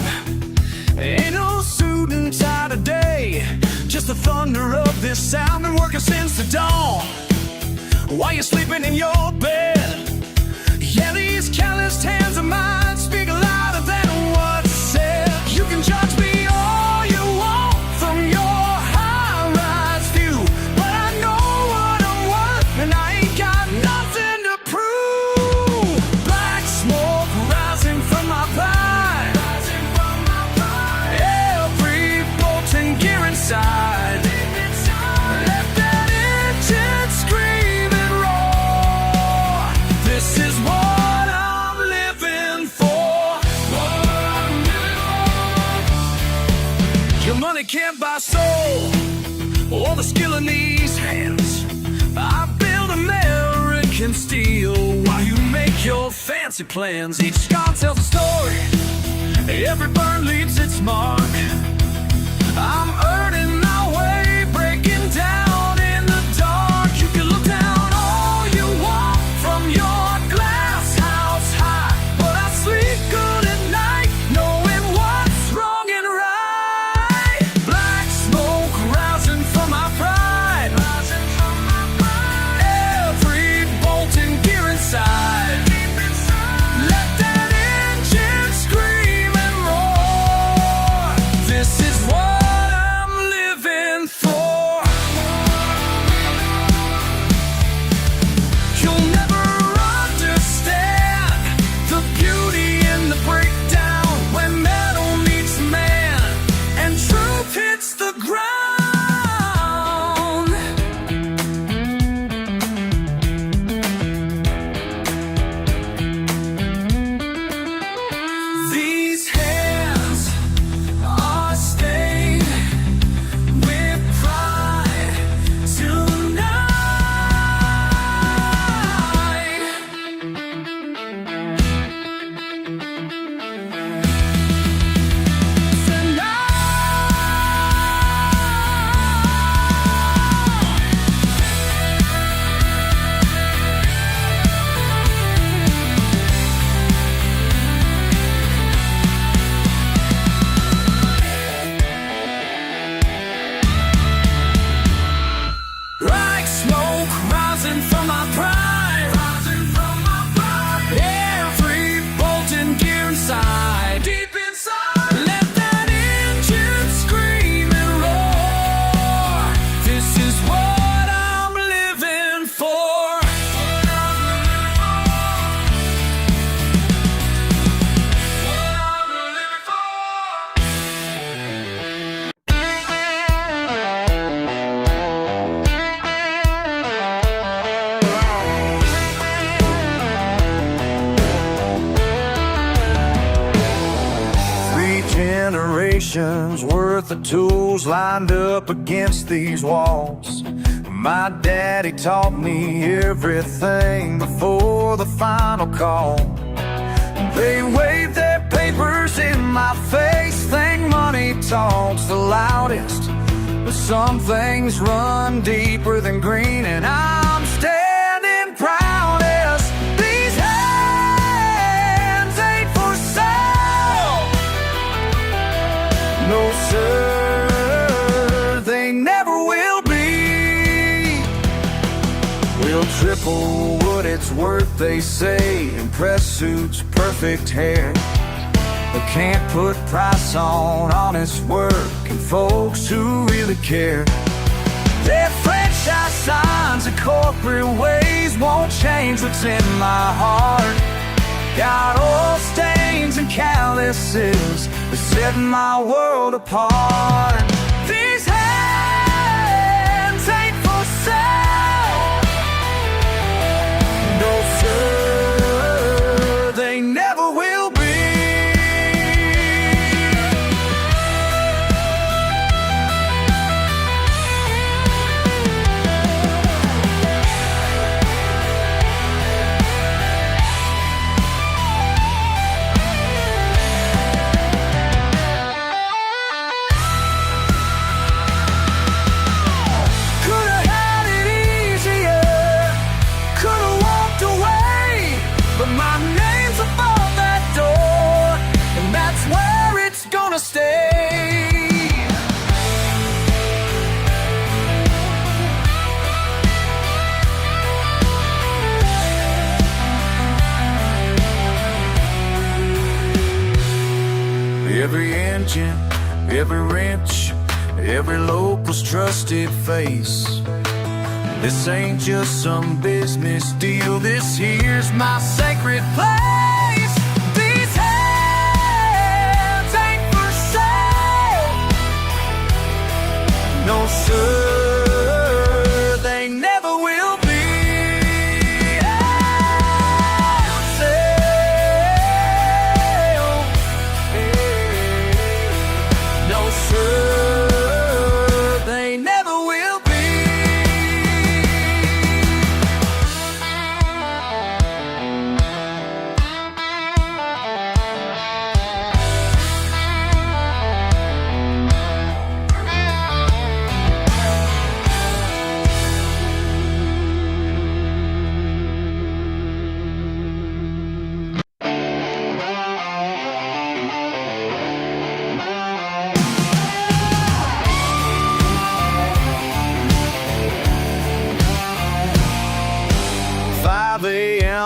Ain't no suit and tie today, just the thunder of this sound. Been working since the dawn, while you're sleeping in your bed. Yeah, these calloused hands of mine speak louder than what's said. You can judge me all you want from your high-rise view, but I know what I'm worth, and I ain't got nothing to prove. Black smoke rising from my pride, every bolt and gear inside. Let that engine scream and roar. This is what I'm living for. Your money can't buy soul or the skill in these hands. I build American steel while you make your fancy plans. Each scar tells a story, every burn leaves its mark. I'm earning my way, breaking down in the dark. You can look down all you want from your glass house high, but I sleep good at night, knowing what's wrong and right. Black smoke rising from my pride, every bolt and gear inside. Let that engine scream and roar. This is what I'm living for. You'll never understand the beauty in the breakdown when metal meets man and truth hits the ground. These hands are stained with pride tonight. Like smoke rising from my pride, every bolt and gear inside, deep inside. Let that engine scream and roar. This is what I'm living for. Three generations worth of tools lined up against these walls. My daddy taught me everything before the final call. They wave their papers in my face, think money talks the loudest, but some things run deeper than green, and I'm standing proudest. These hands ain't for sale. They'll triple what it's worth, they say. Impress suits, perfect hair. They can't put price on honest work and folks who really care. Their franchise signs and corporate ways won't change what's in my heart. Got oil stains and calluses that set my world apart. These hands ain't for sale. No sir, they never will be. Every engine, every wrench, every local's trusted face. This ain't just some business deal, this here's my sacred place. These hands ain't for sale. No sir, they never will be.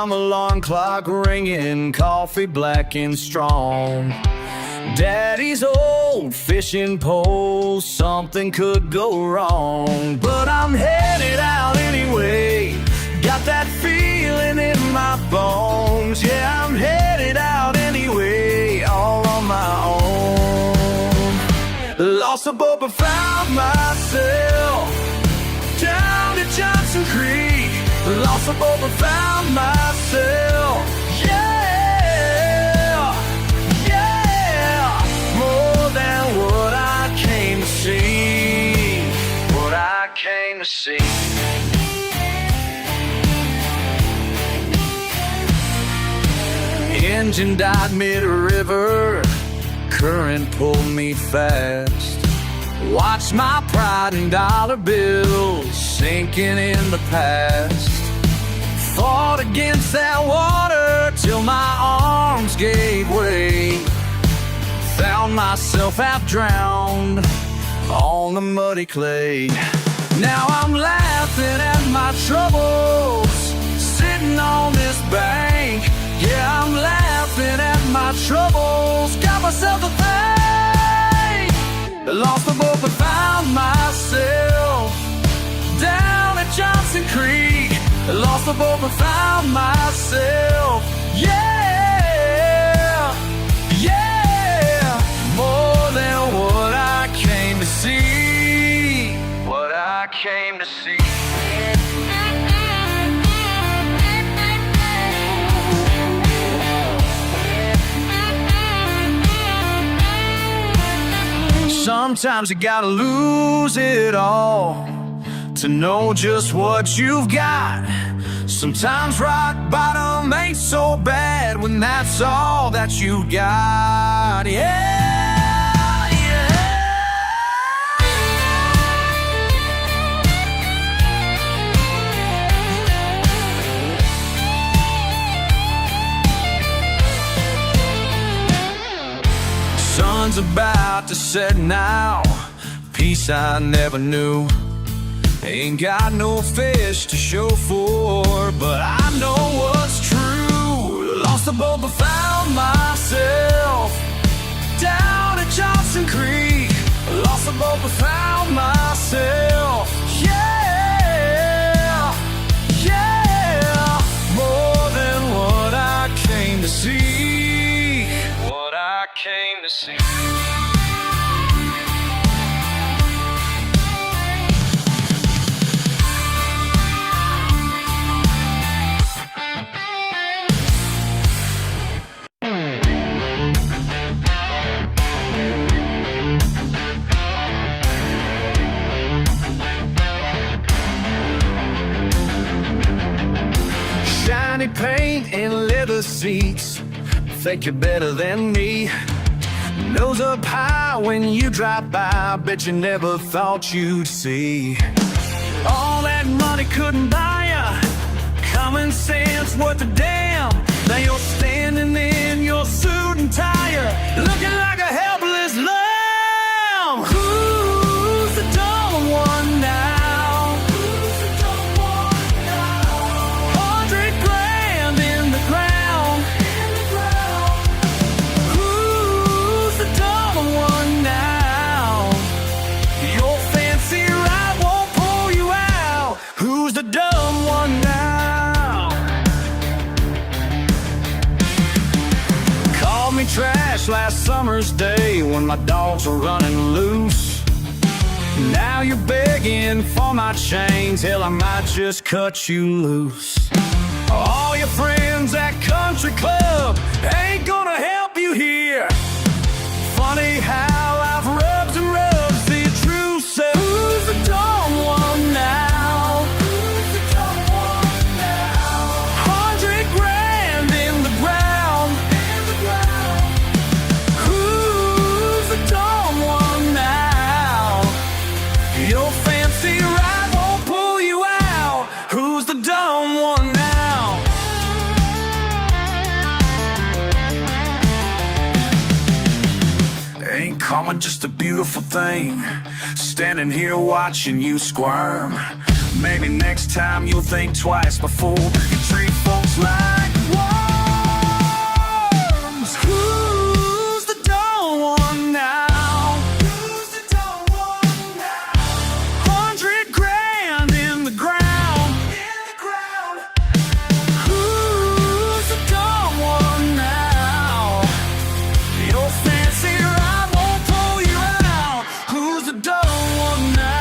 Alarm clock ringing, coffee black and strong. Daddy's old fishing pole, something could go wrong. But I'm headed out anyway, got that feeling in my bones. Yeah, I'm headed out anyway, all on my own. Lost a boat but found myself down at Johnson Creek. Lost a boat but found myself. Yeah, yeah. More than what I came to see. What I came to see. Engine died mid-river, current pulled me fast. Watch my pride and dollar bills sinking in the past. Fought against that water till my arms gave way. Found myself half drowned on the muddy clay. Now I'm laughing at my troubles, sitting on this bank. Yeah, I'm laughing at my troubles, got myself a thank. Lost the boat but found myself down at Johnson Creek. Lost the boat but found myself. Yeah, yeah. More than what I came to see. What I came to see. Sometimes you gotta lose it all to know just what you've got. Sometimes rock bottom ain't so bad when that's all that you got. Yeah, yeah. Sun's about to set now, peace I never knew. Ain't got no fish to show for, but I know what's true. Lost the boat but found myself down at Johnson Creek. Lost the boat but found myself. Yeah, yeah. More than what I came to see. What I came to see. Shiny paint and leather seats, think you're better than me. Nose up high when you drive by, bet you never thought you'd see. All that money couldn't buy ya, common sense worth a damn. Now you're standing in your suit and tie, looking like a helpless lamb. Who's the dumb one now? Trash last summer's day when my dogs were running loose. Now you're begging for my chains, hell I might just cut you loose. All your friends at country club ain't gonna help you here. Funny how I've rubbed and rubbed the true self. Who's the dumb one now? Karma just a beautiful thing, standing here watching you squirm. Maybe next time you'll think twice before you treat folks like worms. Who's the dumb one now? Who's the dumb one now? 100 grand in the ground. Who's the dumb one now? Your fancy ride won't pull you out. Who's the dumb one now?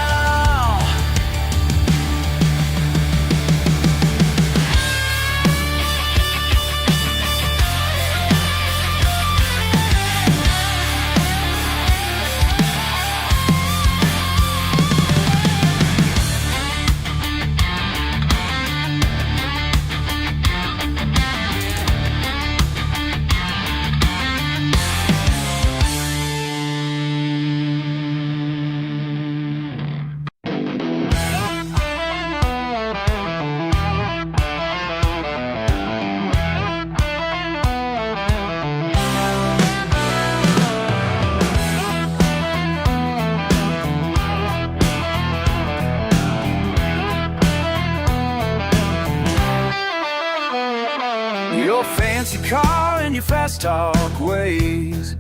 Your fancy car and your fast talk ways,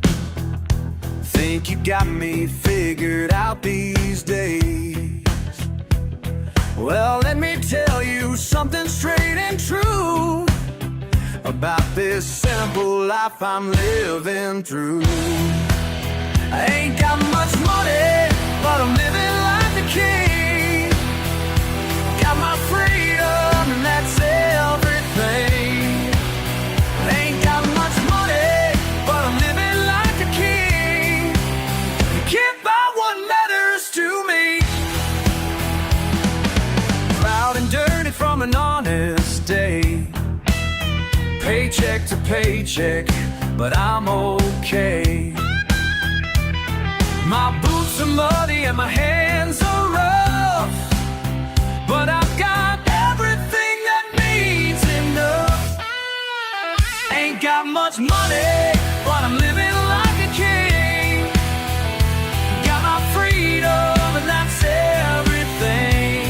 think you got me figured out these days. Well, let me tell you something straight and true about this simple life I'm living through. I ain't got much money, but I'm living like the king. Got my freedom and that's everything. Ain't got much money, but I'm living like a king. Can't buy what matters to me. Proud and dirty from an honest day, paycheck to paycheck, but I'm okay. My boots are muddy and my hands are rough, but I've got everything that means enough. Ain't got much money, but I'm living like a king. Got my freedom and that's everything.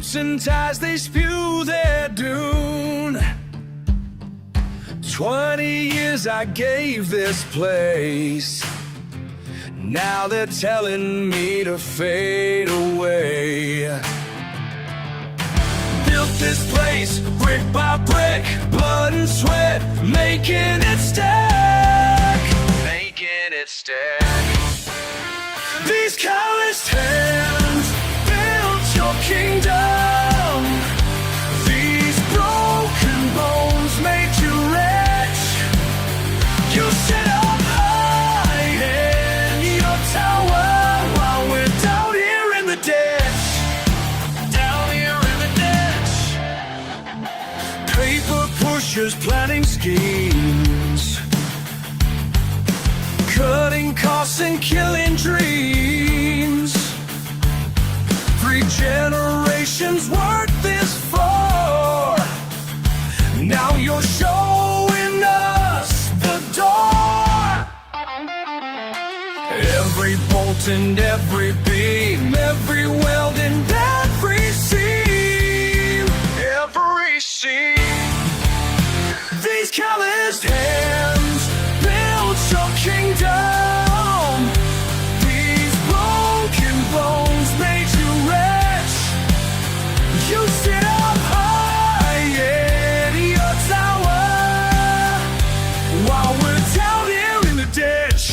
boots and ties, they spew their doom. 20 years I gave this place, now they're telling me to fade away. Built this place brick by brick, blood and sweat, making it stack, making it stack. These calloused hands built your kingdom. These broken bones made you rich. You sit up high in your tower while we're down here in the ditch. Down here in the ditch. Paper pushers planning schemes, cutting costs and killing dreams. 3 generations worked this far, now you're showing us the door. Every bolt and every beam, every weld and every seam, every seam. These calloused hands built your kingdom. These broken bones made you rich. You sit up high in your tower while we're down here in the ditch.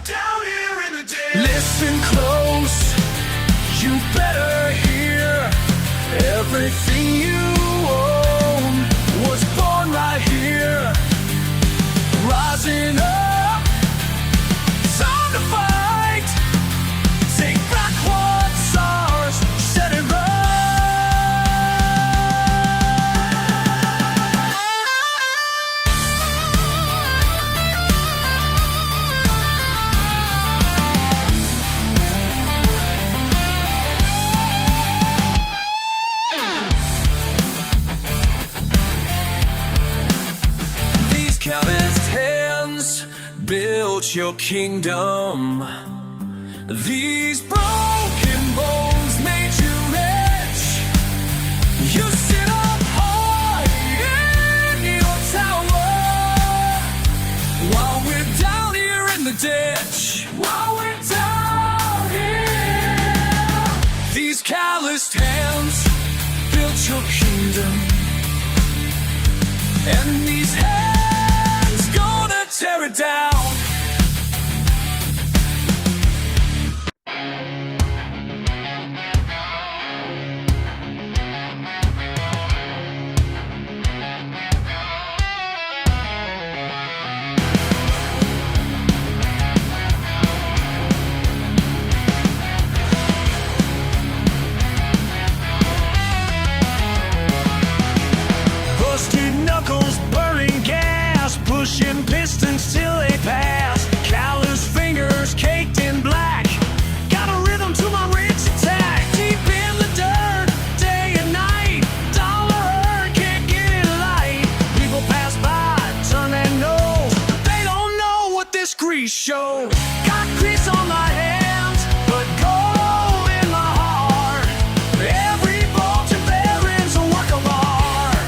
Down here in the ditch. Listen close, you better hear. Everything you own was born right here. Rising up, time to fight. Take back what's ours, set it right. These calloused hands built your kingdom. These broken bones made you rich. You sit up high in your tower while we're down here in the ditch. While we're down here. These calloused hands built your kingdom, and these hands gonna tear it down. Busted knuckles, burning gas, pushing pistons till they pass. Callous fingers caked in black, got a rhythm to my rich attack. Deep in the dirt, day and night, dollar earned, can't get it light. People pass by, turn their nose, but they don't know what this grease shows. Got grease on my hands, but gold in my heart. Every bolt and bearing's a work of art.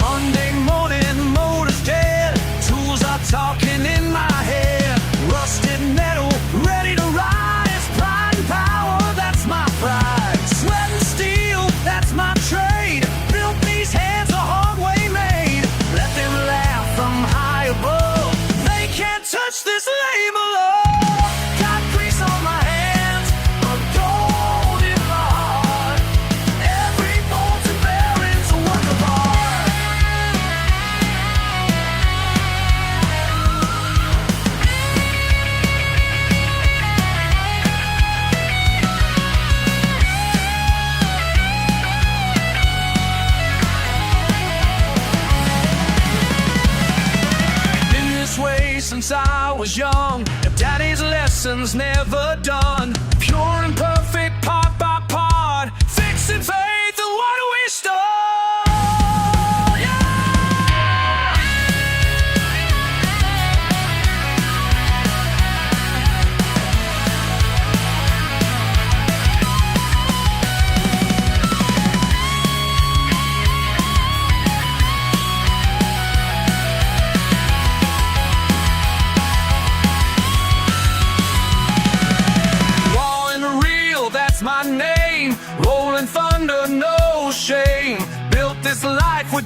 Monday morning, motor's dead. Tools are talking in my head. Rusted metal, ready to rise. Pride and power, that's my pride. Sweat and steel, that's my trade. Built these hands the hard way made. Let them laugh from high above. They can't touch this label up. Got grease on my hands, but gold in my heart. Every bolt and bearing's a work of art. Been this way since I was young. Daddy's lessons never done. Pure and perfect, part by part. Fixing faith and what we stole. Yeah!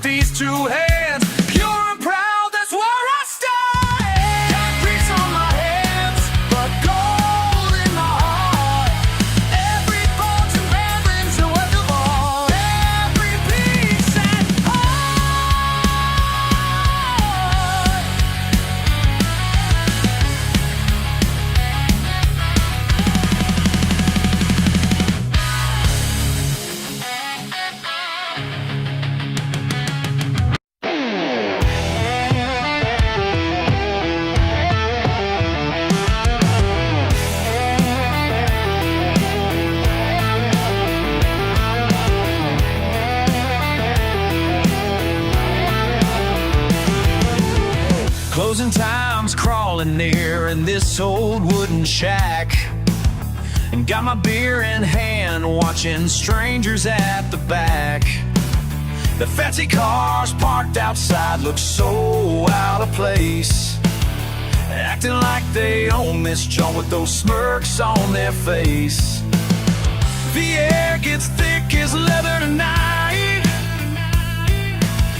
these two hands. Pure and proud, that's where I stand. Got grease on my hands, but gold in my heart. Every bulge and membrane's the work of art. Every piece and closing time's crawling near in this old wooden shack, and got my beer in hand, watching strangers at the back. The fancy cars parked outside look so out of place, acting like they own this joint with those smirks on their face. The air gets thick as leather tonight.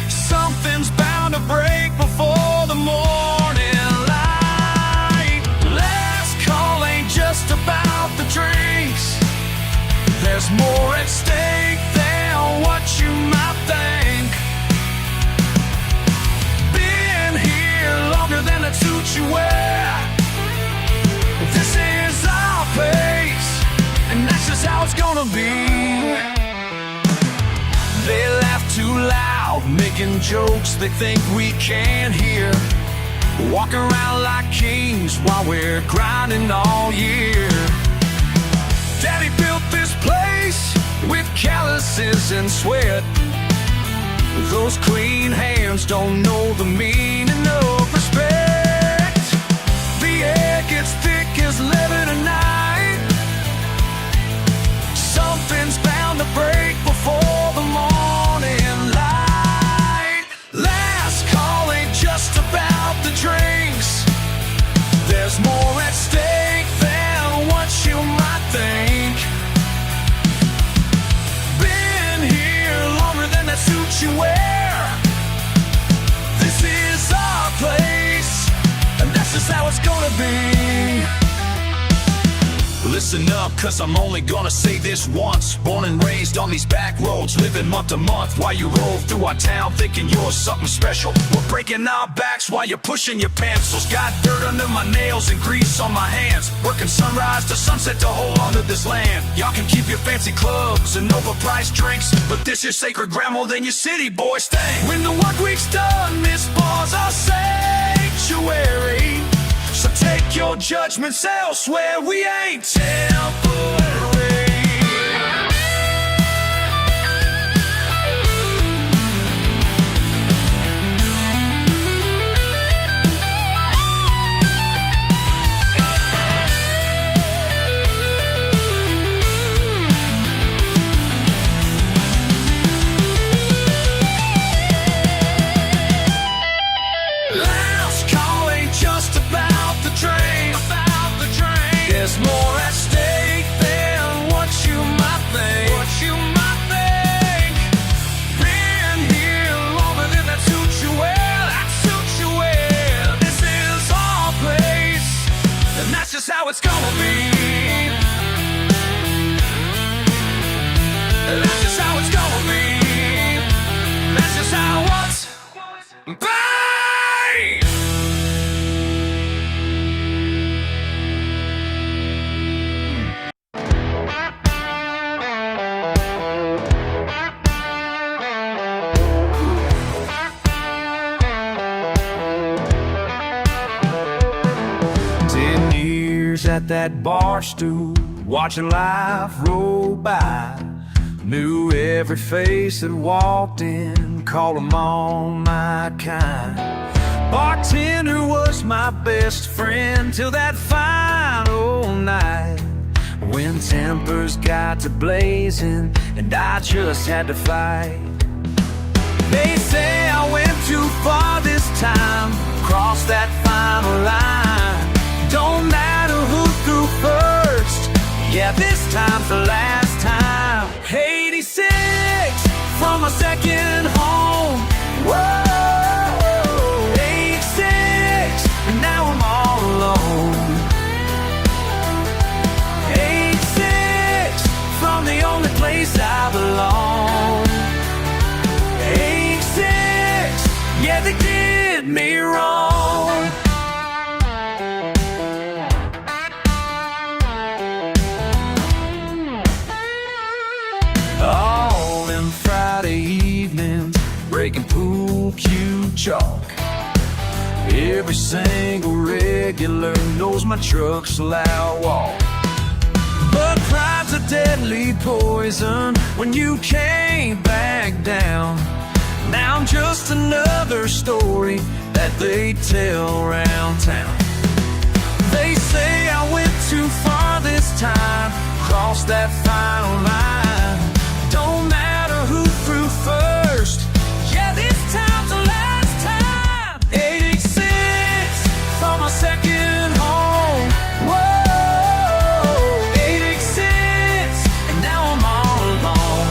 Something's bound to break before the morning light. Last call ain't just about the drinks. There's more at stake than what you might think. Been here longer than the suit you wear. This is our place, and that's just how it's gonna be. They laugh too loud, making jokes they think we can't hear. Walk around like kings while we're grinding all year. Daddy built this place with calluses and sweat. Those clean hands don't know the meaning of respect. The air gets thick as leather tonight. Something's bound to break before the morning light. Last call ain't just about the drinks. There's more at stake than what you might think. Been here longer than that suit you wear. This is our place, and that's just how it's gonna be. Listen up, cause I'm only gonna say this once. Born and raised on these back roads, living month to month while you roll through our town thinking you're something special. We're breaking our backs while you're pushing your pencils. Got dirt under my nails and grease on my hands, working sunrise to sunset to hold on to this land. Y'all can keep your fancy clubs and overpriced drinks, but this is sacred ground more than your city boys think. When the work week's done, this bar's our sanctuary. So take your judgments elsewhere, we ain't temporary. Last call ain't just about the train. There's more at stake than what you might think. Been here longer than that suit you wear. This is our place, and that's just how it's gonna be. That's just how it's gonna be. That's just how what's bang! At that bar stool, watching life roll by. Knew every face that walked in, called them all my kind. Bartender was my best friend till that final night, when tempers got to blazing and I just had to fight. They say I went too far this time, crossed that final line. Don't matter who threw first, yeah, this time's the last time. 86 from my second home, did me wrong. All them Friday evenings, breaking pool cue chalk. Every single regular knows my truck's a loud walk. But pride's a deadly poison when you can't back down. Now I'm just another story that they tell around town. They say I went too far this time, crossed that final line. Don't matter who threw first, yeah, this time's the last time. 86 for my second home. Whoa, 86, and now I'm all alone.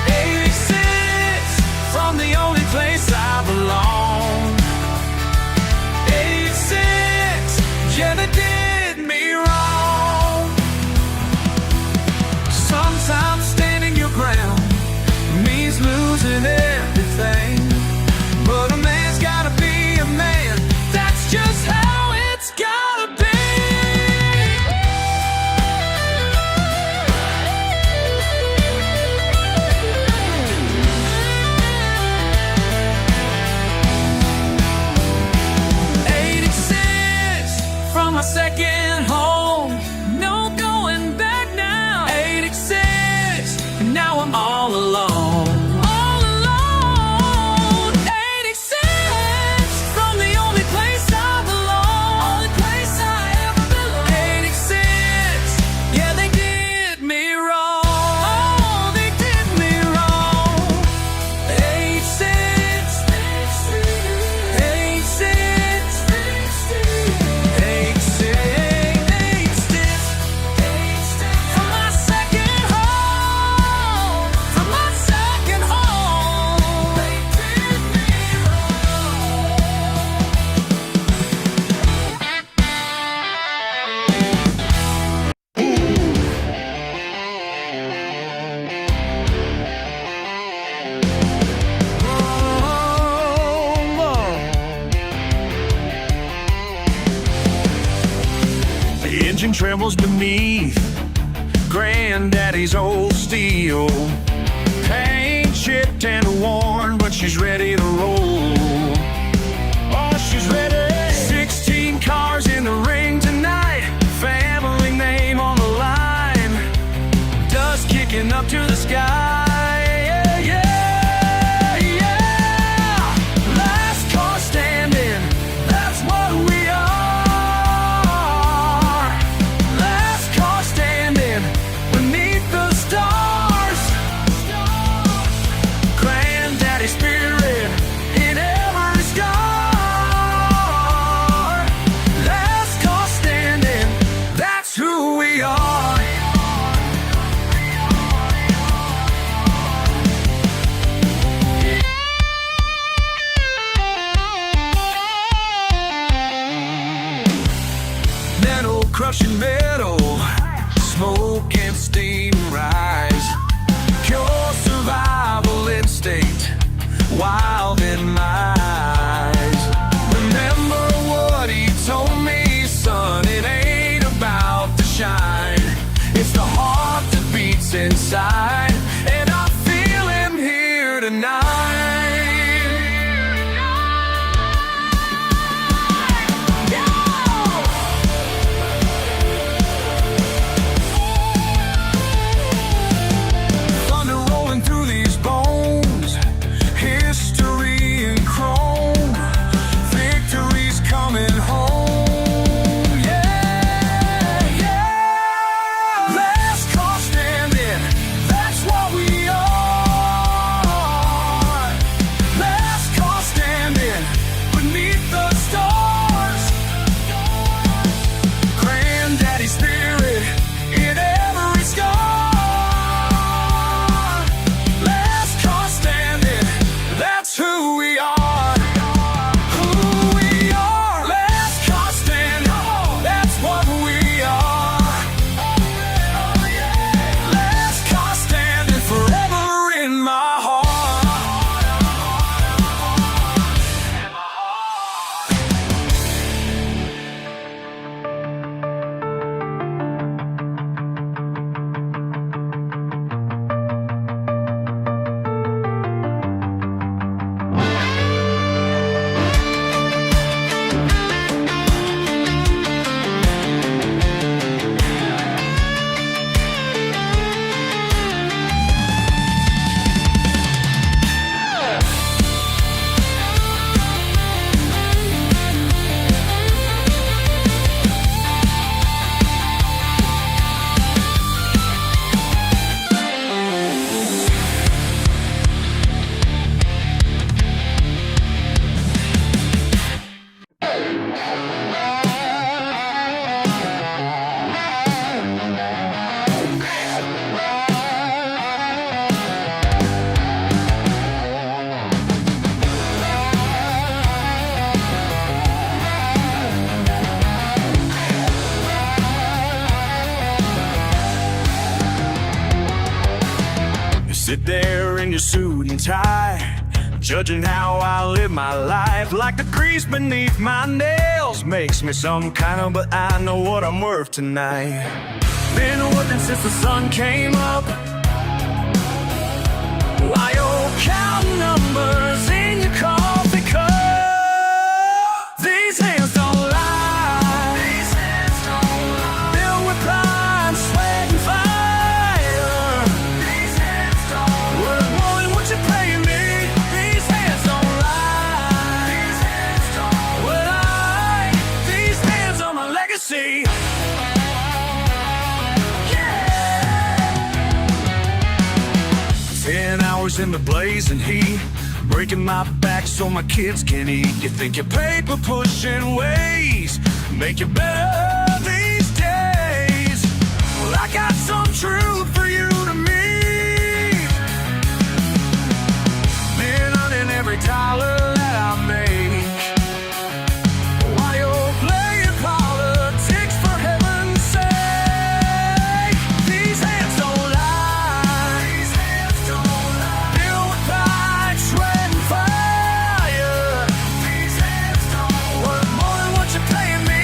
86 from the only place I belong. 86, yeah, they did me wrong. Sometimes standing your ground means losing everything, but a man's gotta be a man. That's just how it's gotta be. From my second home, no going back now. 86, and now I'm all alone. All alone. 86, from the only place I belong. Only place I ever belong. 86, yeah, they did me wrong. Oh, they did me wrong. 86, 86, from my second home, from my second home. They did me wrong. The engine trembles beneath Granddaddy's old steel. Paint chipped and worn, but she's ready to roll. Oh, she's ready. 16 cars in the ring tonight. Family name on the line. Dust kicking up to the sky. Yeah, yeah, yeah. Last car standing, that's what we are. Last car standing beneath the stars. Granddaddy spirit in every scar. Last car standing, that's who we are. Metal crushing metal, smoke and steam rise. Pure survival instinct, wild in my eyes. Remember what he told me, son, it ain't about the shine. It's the heart that beats inside, and I feel him here tonight. Thunder rolling through these bones, history Sit there in your suit and tie, judging how I live my life. Like the grease beneath my nails makes me some kind of, but I know what I'm worth tonight. Been working since the sun came up, while you're counting numbers in your coffee cup. These hands don't lie. These hands don't lie. Filled with pride, sweat, and fire. These hands don't lie. Worth more than what you're paying me. These hands don't lie. These hands don't lie. These hands are my legacy. Yeah. 10 hours in the blazing heat, breaking my back so my kids can eat. You think your paper pushing ways make you better these days? Well, I got some truth for you to meet. Been earning every dollar that I make, while you're playing politics, for heaven's sake. These hands don't lie. These hands don't lie. Filled with pride, sweat, and fire. These hands don't worth more than what you're paying me.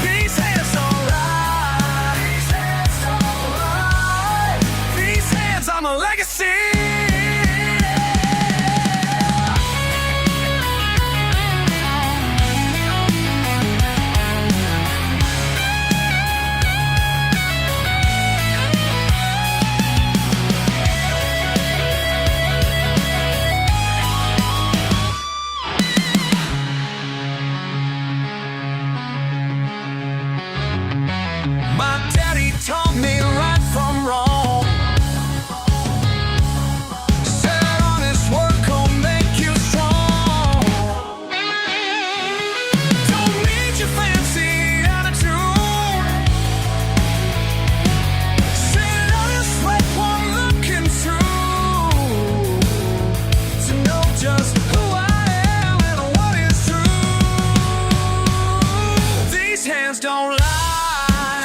These hands don't lie. These hands don't lie. These hands are my legacy. My daddy taught me right from wrong. Said honest work will make you strong. Don't need your fancy attitude. Said honest sweat won't look through, to know just who I am and what is true. These hands don't lie.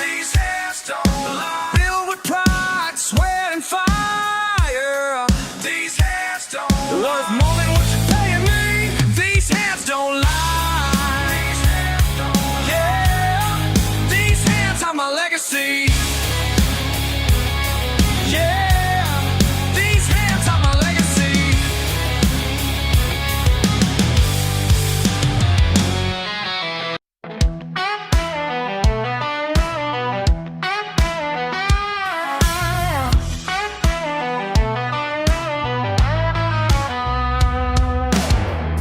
These hands don't lie. Filled with pride, sweat, and fire. These hands don't lie. Worth more than what you're paying me. These hands don't lie. These hands don't lie. Yeah. These hands are my legacy. Yeah. These hands are my legacy.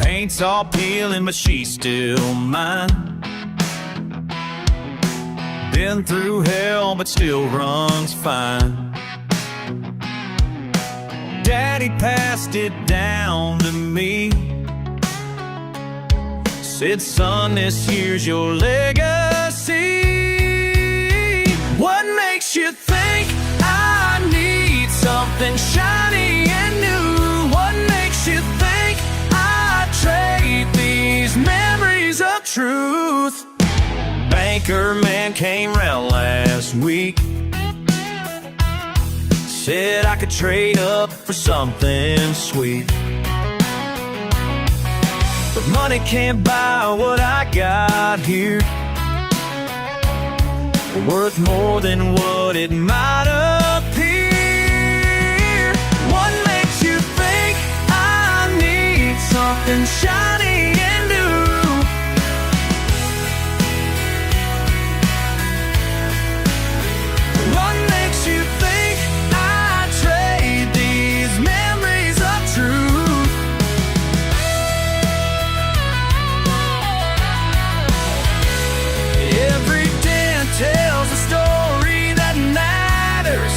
Paint's all peeling, but she's still mine. Been through hell, but still runs fine. Daddy passed it down to me. Said, son, this here's your legacy. What makes you think I need something shiny and new? What makes you think I trade these memories of truth? Banker man came round last week, said I could trade up for something sweet, but money can't buy what I got here. Worth more than what it might appear. What makes you think I need something shiny and new? What makes you think I trade these memories of truth? Every dent tells a story that matters.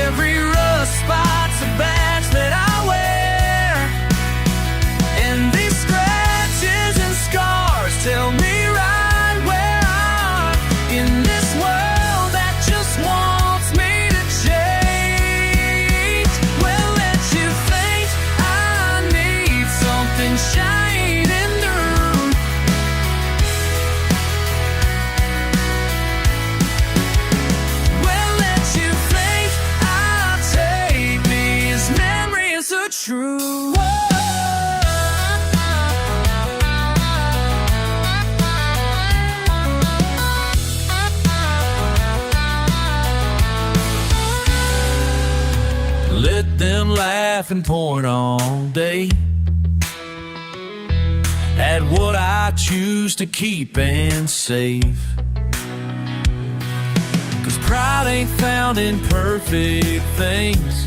Every rust spot's a badge that I wear. laughing, point all day at what I choose to keep and save. 'Cause pride ain't found in perfect things,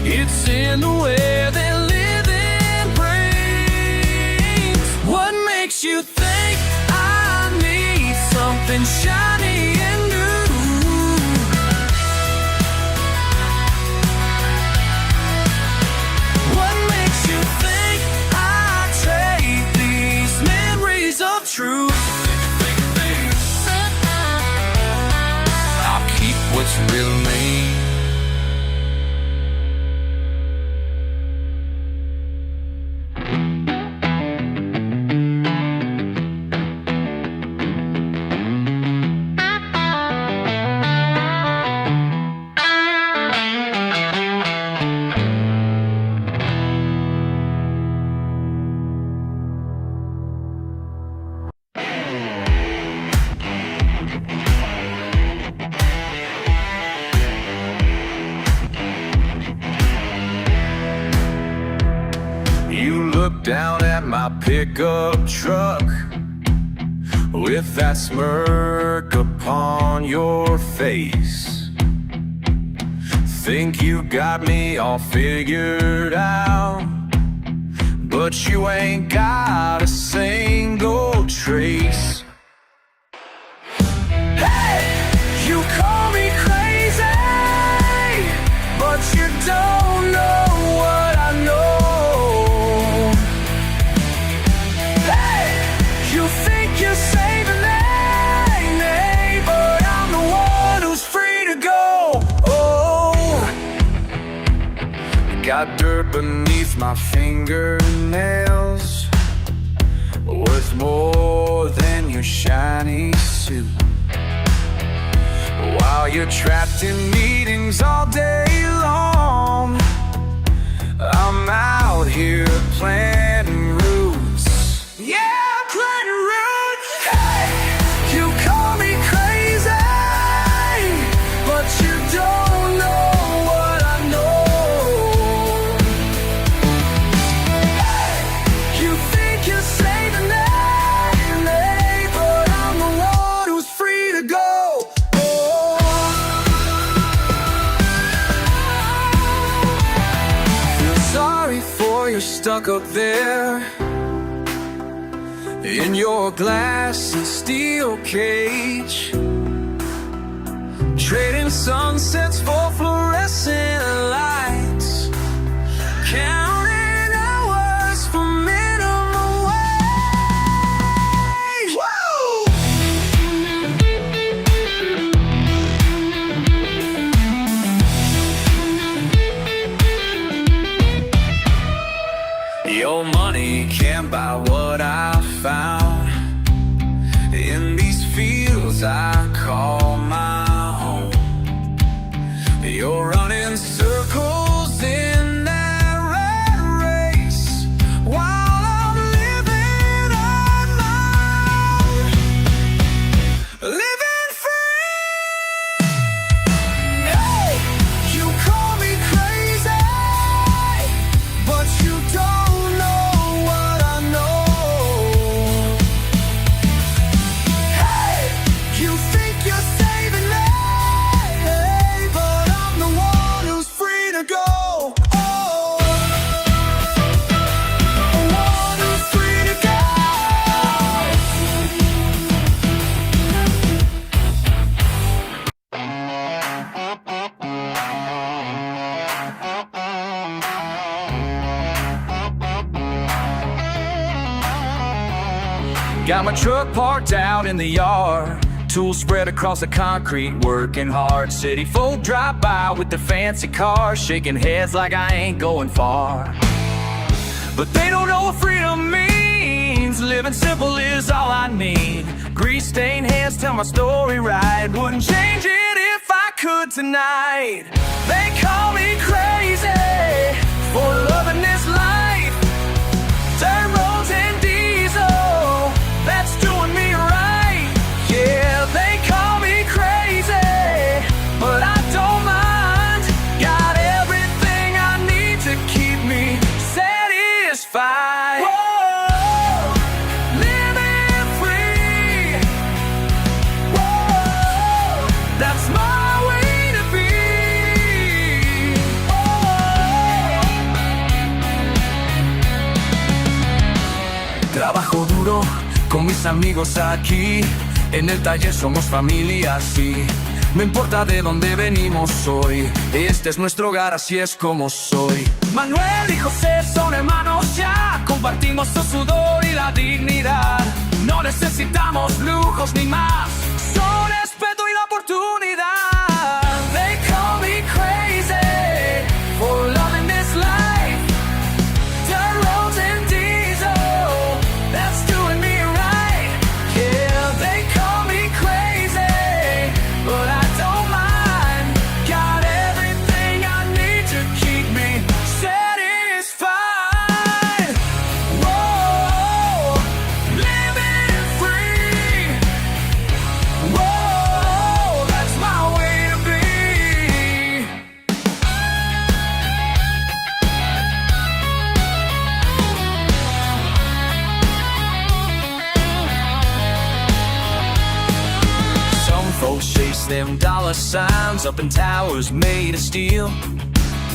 it's in the way that living brings. What makes you think I need something shiny and new? What makes you think I trade these memories of truth? I'll keep what's real me. Look down at my pickup truck with that smirk upon your face. Think you got me all figured out, but you ain't got a single trace. Hey! You call me crazy, but you don't know what I know. You think you're saving me, but I'm the one who's free to go. Oh, got dirt beneath my fingernails, worth more than your shiny suit. While you're trapped in meetings all day long, I'm out here planting roots. Yeah! Hey, you call me crazy, but you don't know what I know. Hey, you think you're saving me, but I'm the one who's free to go. Feel sorry for you're stuck up there in your glass and steel cage, trading sunsets for fluorescent lights, counting hours for minimum wage. Woo! Your money can't buy what I found in these fields I call my home. You're running circles in that rat race while I'm living on mine, living free. Hey, you call me crazy, but you don't know what I know. Hey, you think you're saving me, but I'm the one who's free to go. Oh, the one who's free to go. Got my truck parked out in the yard, tools spread across the concrete, working hard. City folk drive by with their fancy cars, shaking heads like I ain't going far. But they don't know what freedom means. Living simple is all I need. Grease-stained hands tell my story right. Wouldn't change it if I could tonight. They call me crazy for loving this life. Dirt roads and diesel, that's doing me right. Yeah, they call me crazy, but I don't mind. Got everything Trabajo duro con mis amigos aquí. En el taller somos familia, sí. No importa de dónde venimos hoy, este es nuestro hogar, así es como soy. Manuel y José son hermanos ya, compartimos su sudor y la dignidad. No necesitamos lujos ni más, solo respeto y la oportunidad. They call me crazy for loving this life. Dirt roads and diesel, that's doing me right. Yeah, they call me crazy, but I don't mind. Got everything I need to keep me satisfied. Whoa, living free. Whoa, that's my way to be. Some folks chase them dollar signs up in towers made of steel,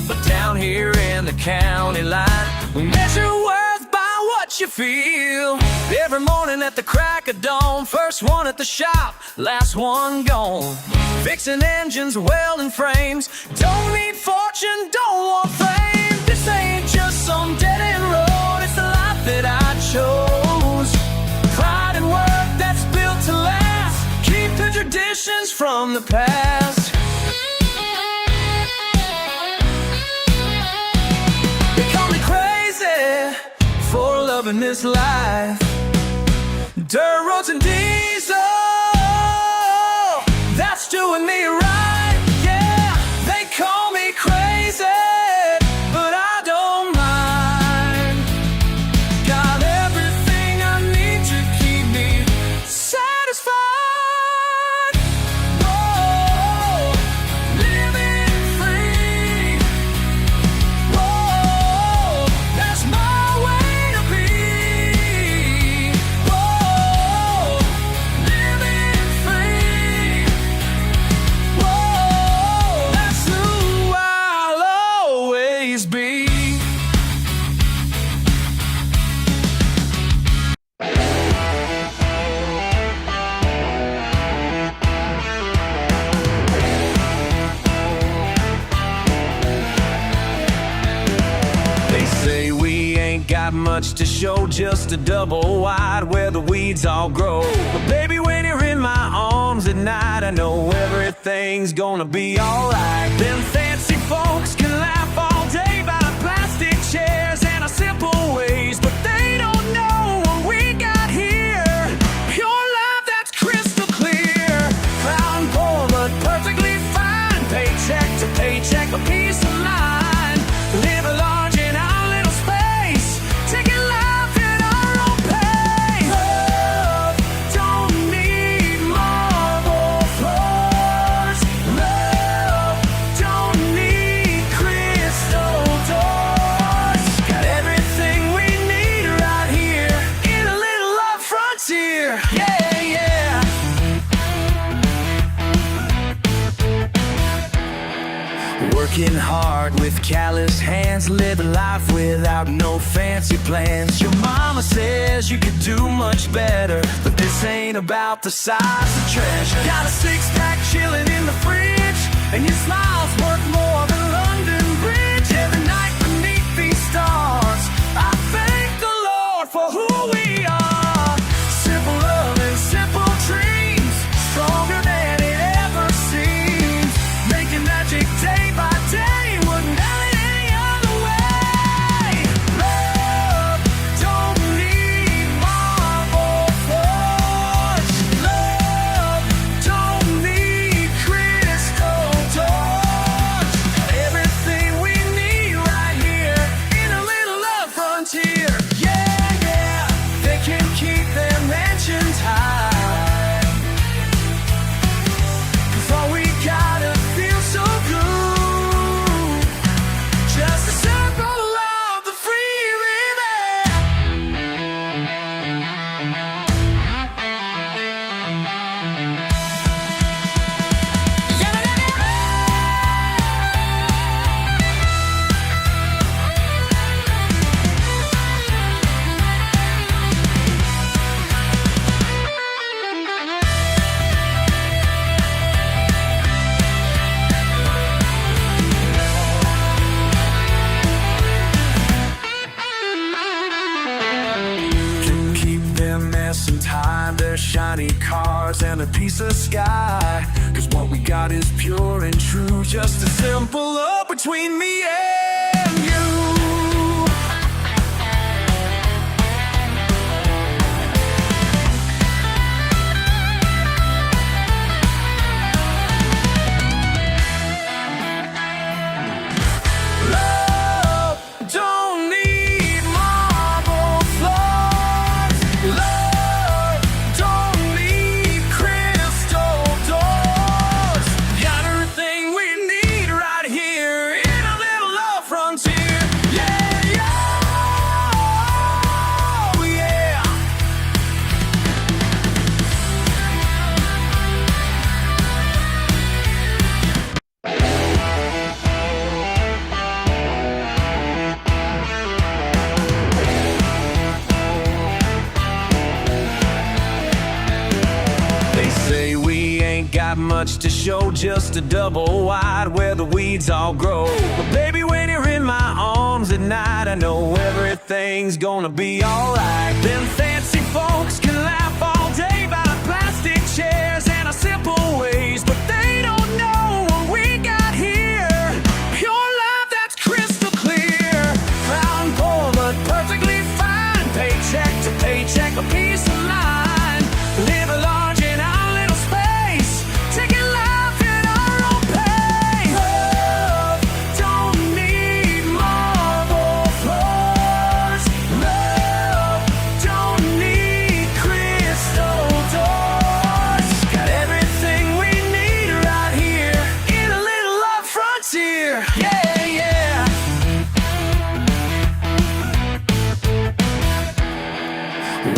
but down here in the county line, we measure worth by what you feel. Every morning at the crack of dawn, first one at the shop, last one gone. Fixing engines, welding frames, don't need fortune, don't want fame. This ain't just some dead-end road, it's the life that I chose. Pride and work that's built to last, keep the traditions from the past. They call me crazy for loving this life. Dirt roads and diesel, that's doing me right. Yeah, they call me crazy, but I don't mind. Got everything I need to keep me satisfied. Whoa, living free. Whoa, that's my way to be. Whoa, living free. Whoa, that's who I'll always be. They say we ain't got much to show, just a double wide where the weeds all grow. But baby, when you're in my arms at night, I know everything's gonna be alright. Them fancy folks can laugh all day about plastic chairs and our simple ways, but they don't know what we got here. Pure love that's crystal clear. Proud and poor, but perfectly fine. Paycheck to paycheck, a peace of mind. Live large in our little space, taking life at our own pace. Love don't need marble floors. Love don't need crystal doors. Got everything we need right here in a little love frontier. Yeah, yeah. Working hard with callous hands, living life without no fancy plans. Your mama says you could do much better, but this ain't about the size of treasure. Got a six-pack chilling in the fridge, and your smile's worth more than London Bridge. Every night beneath these stars, I thank the Lord for who we are. Simple love and simple dreams, stronger than it ever seems. Making magic day by day, wouldn't have it any other way. Love don't need marble floors. Love don't need crystal doors. cars and a piece of sky. Cause what we got is pure and true, just a simple love between me and you. Got much to show, just a double wide where the weeds all grow. But baby, when you're in my arms at night, I know everything's gonna be alright. Them fancy folks can laugh all day about plastic chairs and our simple ways, but they don't know what we got here. Pure love that's crystal clear. Round poor but perfectly fine. Paycheck to paycheck, a peace of mind. Live a large in our little space. Taking life in our own pace. Love don't need marble floors. Love don't need crystal doors. Got everything we need right here in a little love frontier. Yeah, yeah.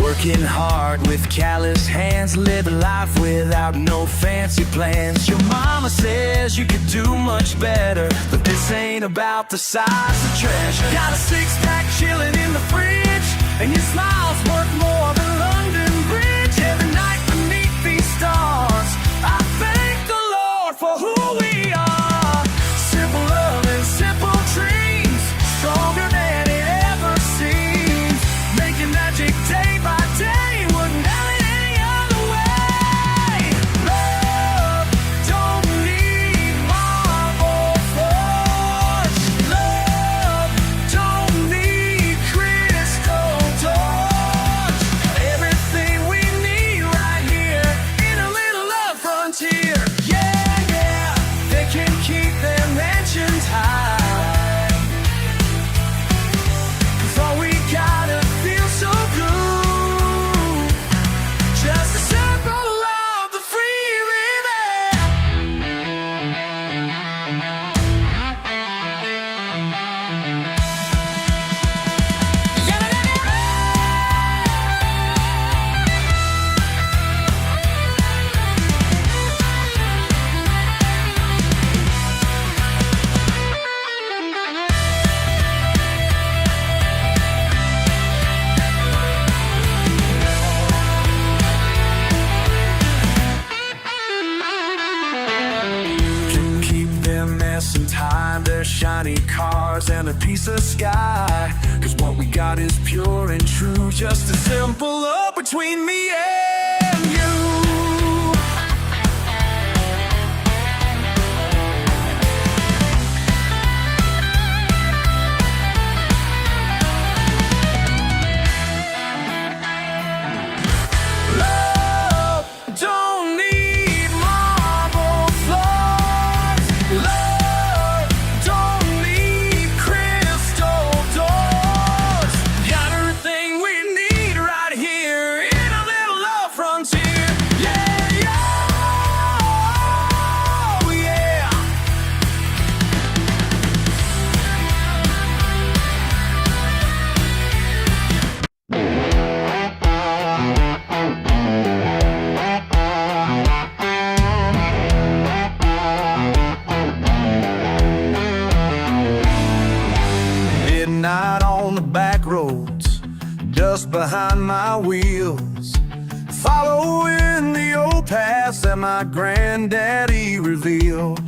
Working hard with callous hands, living life without no fancy plans. Your mama says you could do much better, but this ain't about the size of treasure. Got a six-pack chilling in the fridge, and your smile's worth more than London Bridge. Every night beneath these stars, I thank the Lord for who we are. Simple love and simple dreams, stronger than it ever seems. Making magic day by day, wouldn't have it any other way. Love don't need marble floors. Love don't need crystal doors. Everything we need right here in a little love frontier. Yeah, yeah, they can keep their mansions high. 'Cause all we gotta feel so good, just a simple love, the free living. Can keep their mess in time, their shiny cars and a piece of sky. 'Cause what we got is pure and true, just a simple love between me and you. Love don't need marble floors. Love don't need crystal doors. Got everything we need right here in a little love frontier. Yeah, yeah, oh, yeah. Midnight on the back roads, dust behind my wheels, following the old paths that my granddaddy revealed.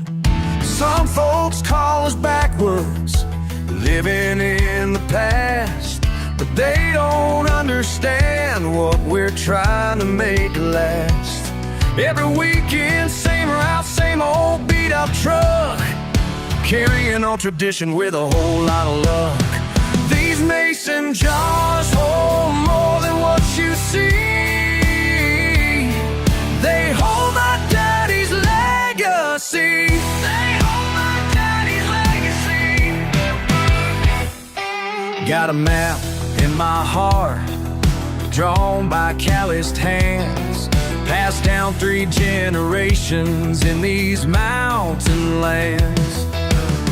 Some folks call us backwards, living in the past. but they don't understand what we're trying to make last. Every weekend, same route, same old beat-up truck, carrying on tradition with a whole lot of luck. These mason jars hold more than what you see. They hold my daddy's legacy. They hold my daddy's legacy. Got a map in my heart, drawn by calloused hands, passed down 3 generations in these mountain lands.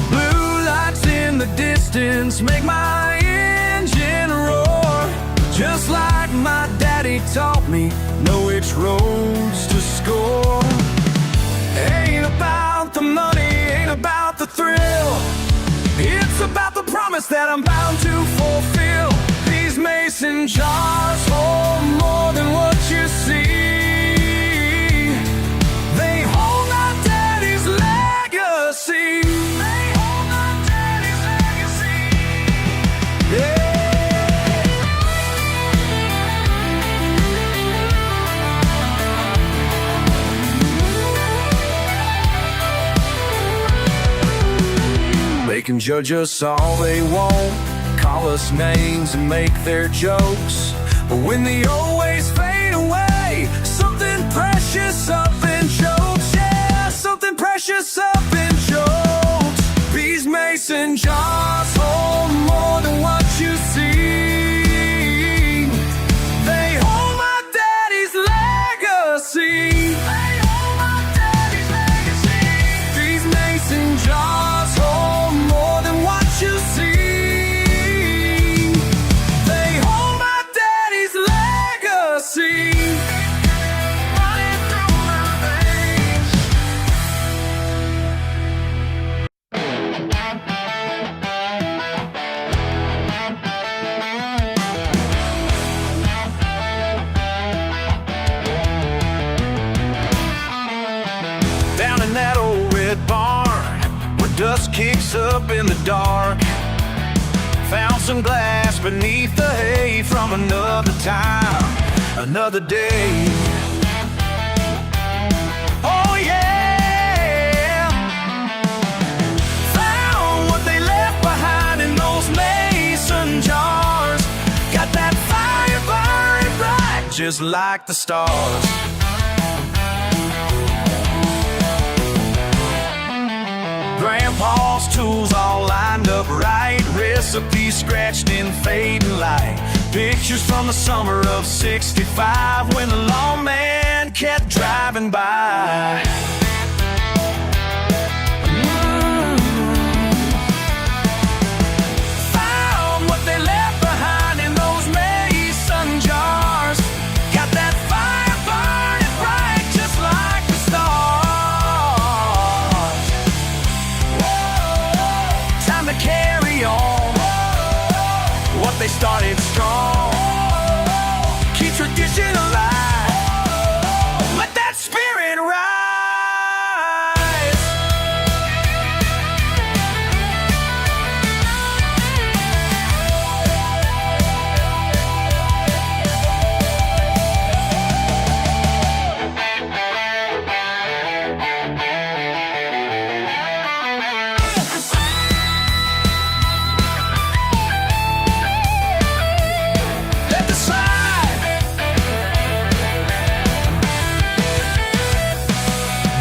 Blue lights in the distance make my engine roar, just like my daddy taught me, know which roads to score. Ain't about the money, ain't about the thrill, it's about the promise that I'm bound to fulfill. These mason jars hold more than what you see. They hold my daddy's legacy. They hold my daddy's legacy. Yeah. They can judge us all they want, call us names and make their jokes, but when the old ways fade away, something precious up in jokes. Yeah, something precious up in jokes. These mason jars hold more than what you see. They hold my daddy's legacy. They hold my daddy's legacy. These mason jars hold more than what you see. Down in that old red barn, where dust kicks up in the dark, found some glass beneath the hay from another time, another day. Oh yeah, found what they left behind in those mason jars. Got that fire burning bright, just like the stars. Grandpa's tools all lined up right, recipes scratched in fading light, pictures from the summer of '65 when the lawman kept driving by. Found what they left behind in those mason jars. Got that fire burning bright, just like the stars. Time to carry on what they started strong. Keep tradition alive. Let that spirit rise. Let the slide.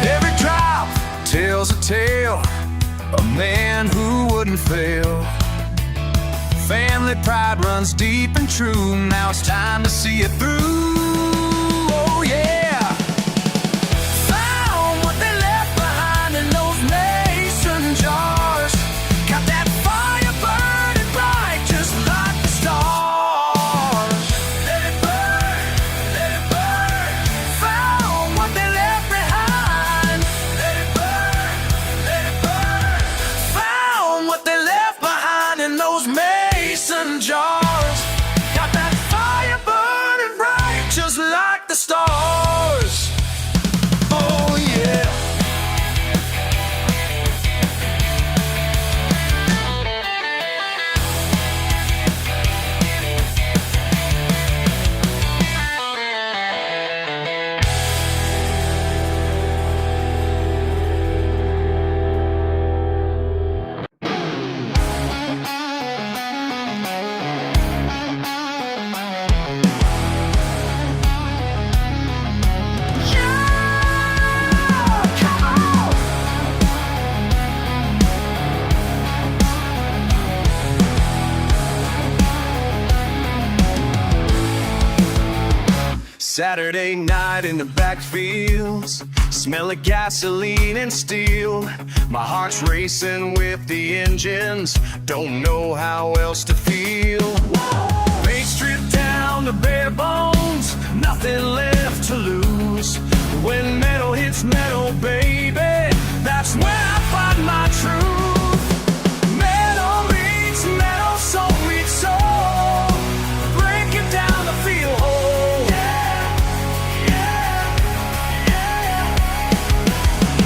Every drop tells a tale, a man who wouldn't fail. Family pride runs deep and true, now it's time to see it through. Oh yeah. Found what they left behind in those mason jars. Got that fire burning bright, just like the stars. Let it burn, let it burn. Found what they left behind. Let it burn, let it burn. Found what they left behind in those mason jars. Got that fire burning bright. Saturday night in the backfields, smell of gasoline and steel. My heart's racing with the engines, don't know how else to feel. Bass stripped down to bare bones, nothing left to lose. When metal hits metal, baby, that's when I find my truth. Metal meets metal, soul meets soul, breaking down the field hole. Yeah, yeah, yeah.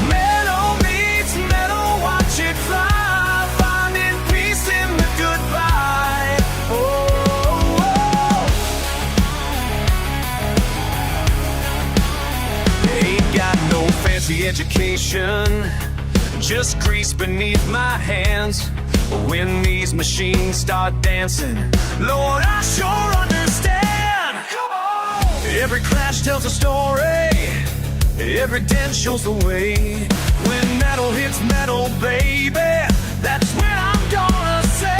Metal meets metal, watch it fly, finding peace in the goodbye. Oh, ain't got no fancy education, just grease beneath my hands. When these machines start dancing, Lord, I sure understand. Come on! Every crash tells a story, every dent shows the way. When metal hits metal, baby, that's when I'm gonna say,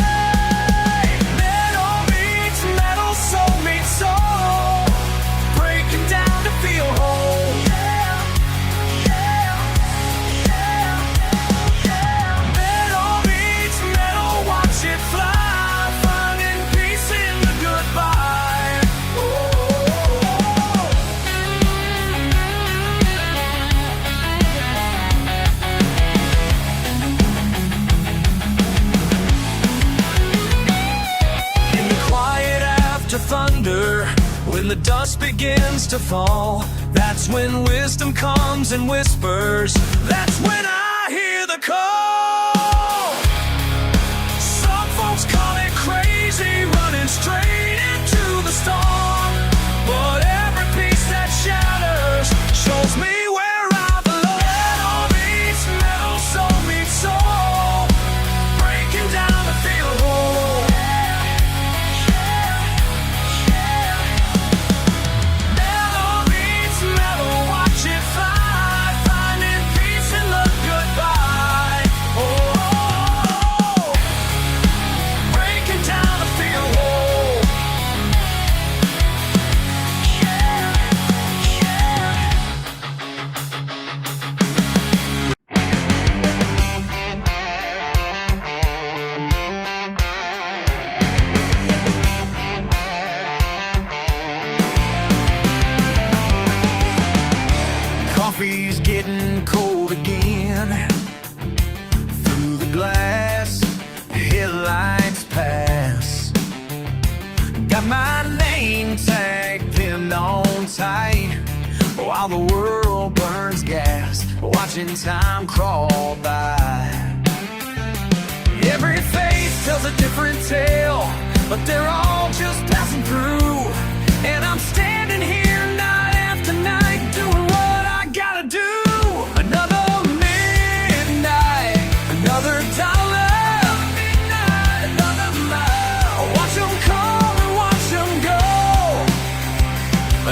metal meets metal, soul meets soul, breaking down to feel whole. Thunder, when the dust begins to fall, that's when wisdom comes and whispers. That's when I hear the call. Some folks call it crazy, running straight into the storm, but every piece that shatters shows me where I belong. Metal meets metal, soul meets soul, breaking down the field hole. Coffee's getting cold again. Through the glass, headlights pass. Got my name tag pinned on tight, while the world burns gas, watching time crawl by. Every face tells a different tale, but they're all just passing through. And I'm standing here night after night, doing what I gotta do. Another midnight, another dollar, midnight, another mile. Watch them come and watch them go.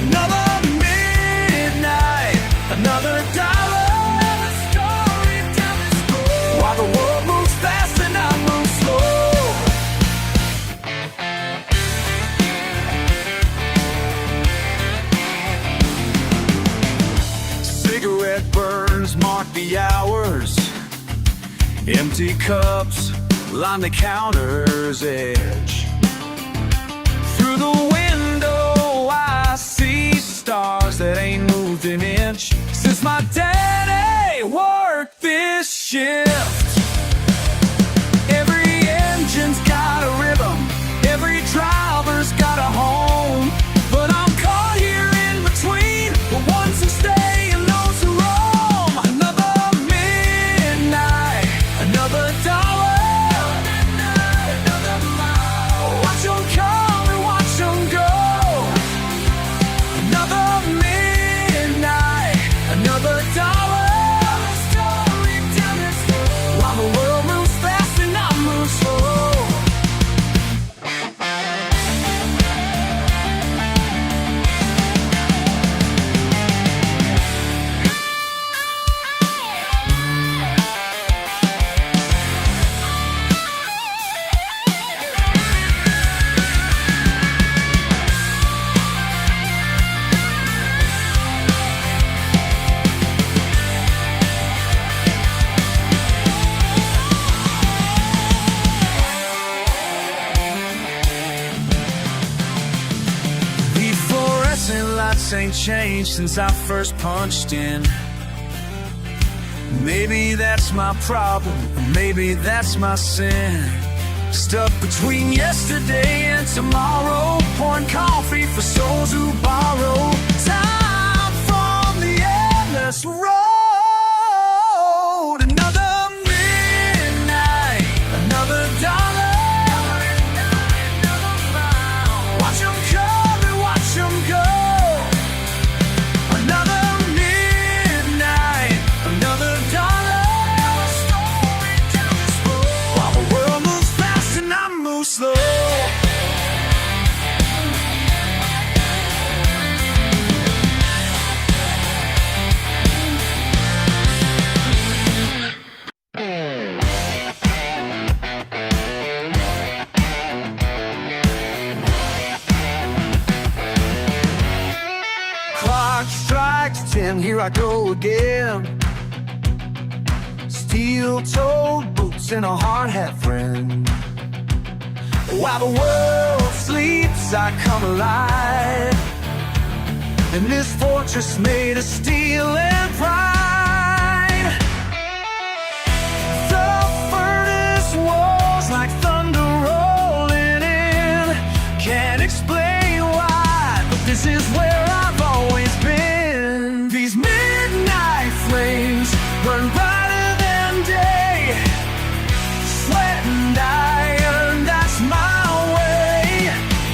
Another midnight, another dollar, another story, tell me slow. While the world moves fast and I move slow. Cigarette burns mark the hours. Empty cups line the counter's edge. Through the window I see stars that ain't moved an inch since my daddy worked this shift. Every engine's got a rhythm, every driver's got a home, but I'm caught here in between the ones who stay and those who roam. Another midnight, another dollar, another mile. Watch them come and watch them go. Another midnight, another dollar, story, tell me slow. nights ain't changed since I first punched in. Maybe that's my problem, or maybe that's my sin. Stuck between yesterday and tomorrow, pouring coffee for souls who borrow time from the endless road. Another midnight, another dollar. Watch them come and watch them go. Another midnight, another dollar. While the world moves fast and I move slow. Clock strikes 10, here I go again. Steel-toed boots and a hard hat friend. While the world sleeps, I come alive in this fortress made of steel and pride. The furnace walls like thunder rolling in. Can't explain why, but this is where I've always been. These midnight flames burn brighter than day. Sweat and iron, that's my way.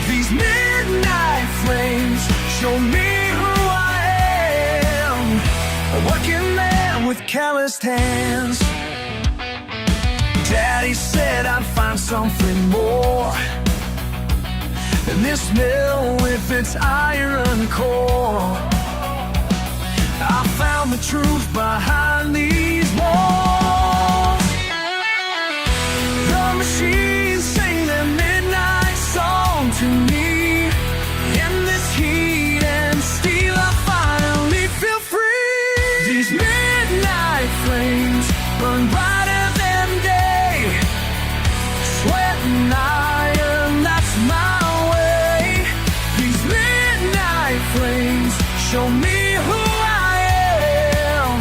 These midnight flames show me who I am. A working man with calloused hands. Daddy said I'd find something more than this mill with its iron core. I found the truth behind these walls. The machines sing their midnight song to me. In this heat and steel I finally feel free. These midnight flames burn brighter than day. Sweat and iron, that's my way. These midnight flames show me who I am.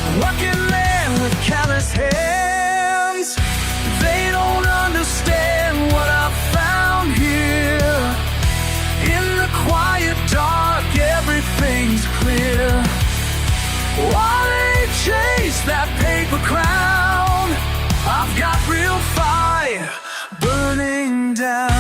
A working man with callous hands. They don't understand what I've found here. In the quiet dark, everything's clear. While they chase that paper crown, I've got real fire burning down.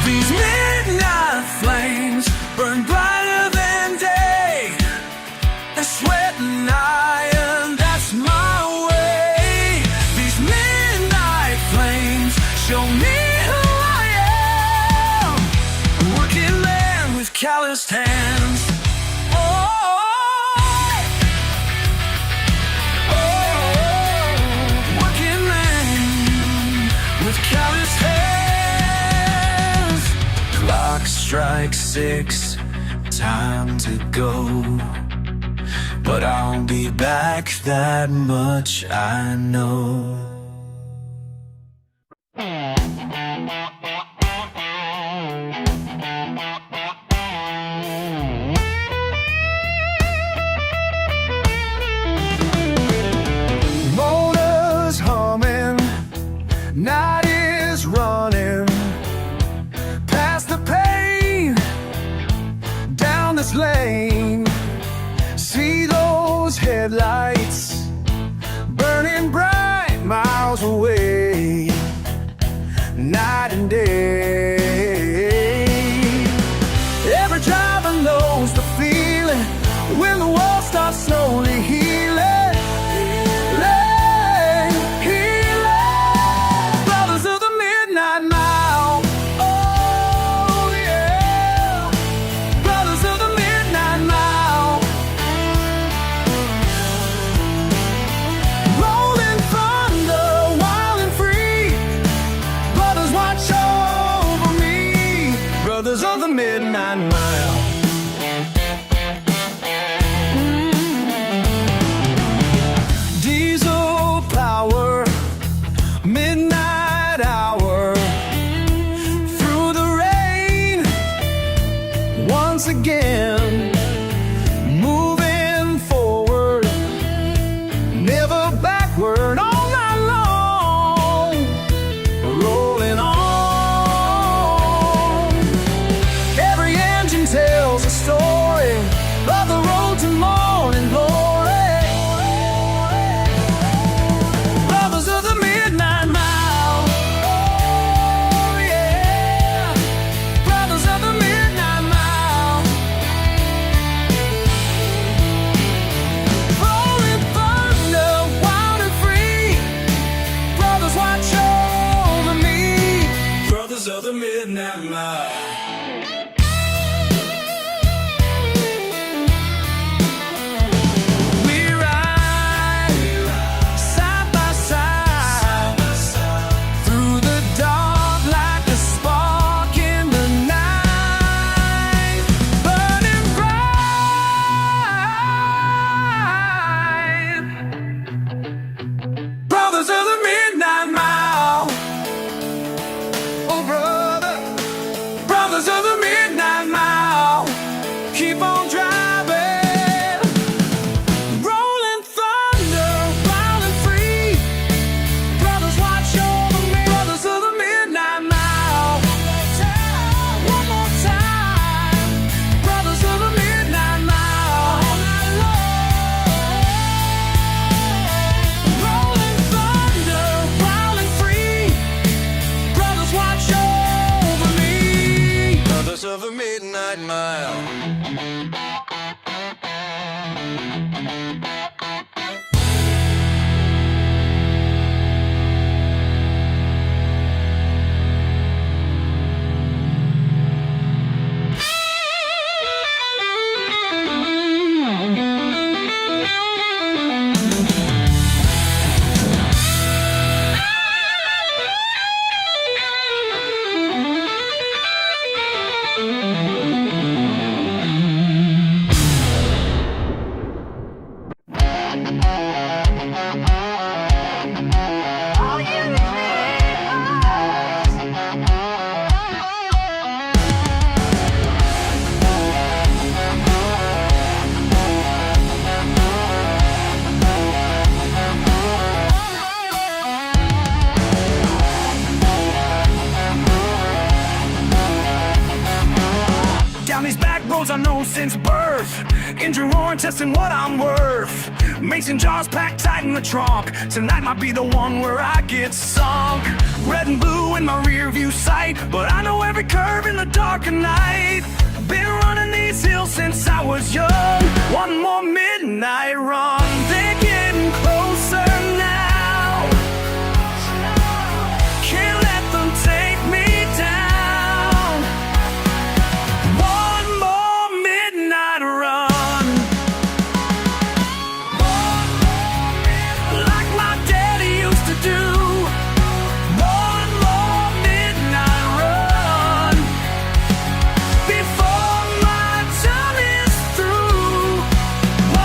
These midnight flames burn brighter than day. The sweat and iron, that's my way. These midnight flames show me who I am. A working man with calloused hands. Oh, working man with calloused hands. Clock strikes 6, time to go. But I'll be back, that much I know. Motors humming, night is running. Past the pain, down this lane. See those headlights burning bright miles away, night and day. Every driver knows the feeling when the wall starts slowly healing. Brothers of the Midnight Mile. Oh yeah, Brothers of the Midnight Mile. Engine roaring, testing what I'm worth. Mason jars packed tight in the trunk. Tonight might be the one where I get sunk. Red and blue in my rear view sight, but I know every curve in the dark of night. Been running these hills since I was young. One more midnight run. They're getting closer now. Can't let them take me down. One more midnight run. Like my daddy used to do. One more midnight run. Before my time is through.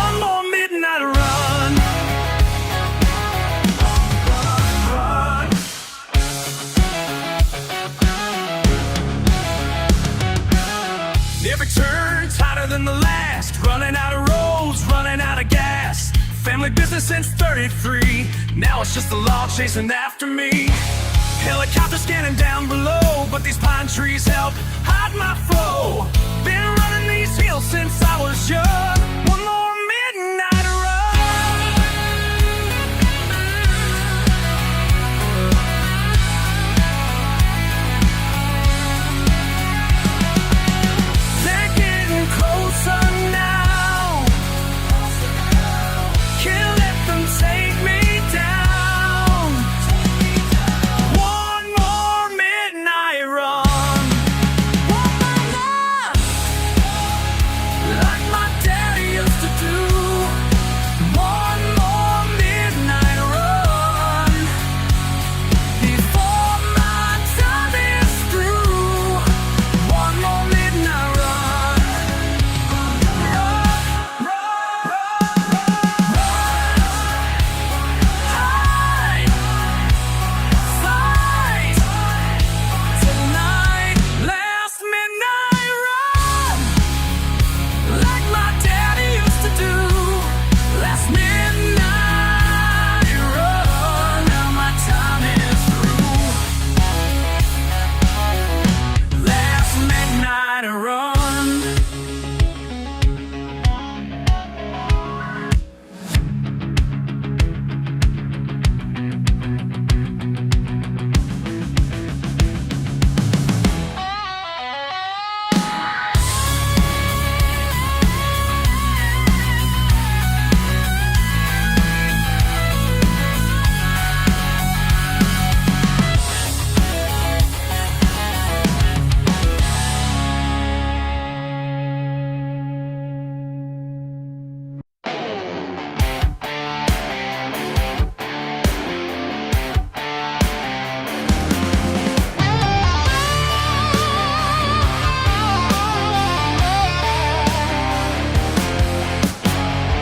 One more midnight run. Run. Every turn's hotter than the last. Running out of roads, running out of gas. Family business since 33. Now it's just the law chasing after me. Helicopter scanning down below, but these pine trees help hide my flow. Been running these hills since I was young. One more midnight run. They're getting closer now. Can't let them take me down. One more midnight run. One more. Like my daddy used to do. One more midnight run. Before my time is through. One more midnight run. Run, run, run, hide, fight, tonight, last midnight run. Like my daddy used to do. Last midnight run. Now my time is through. Last midnight run.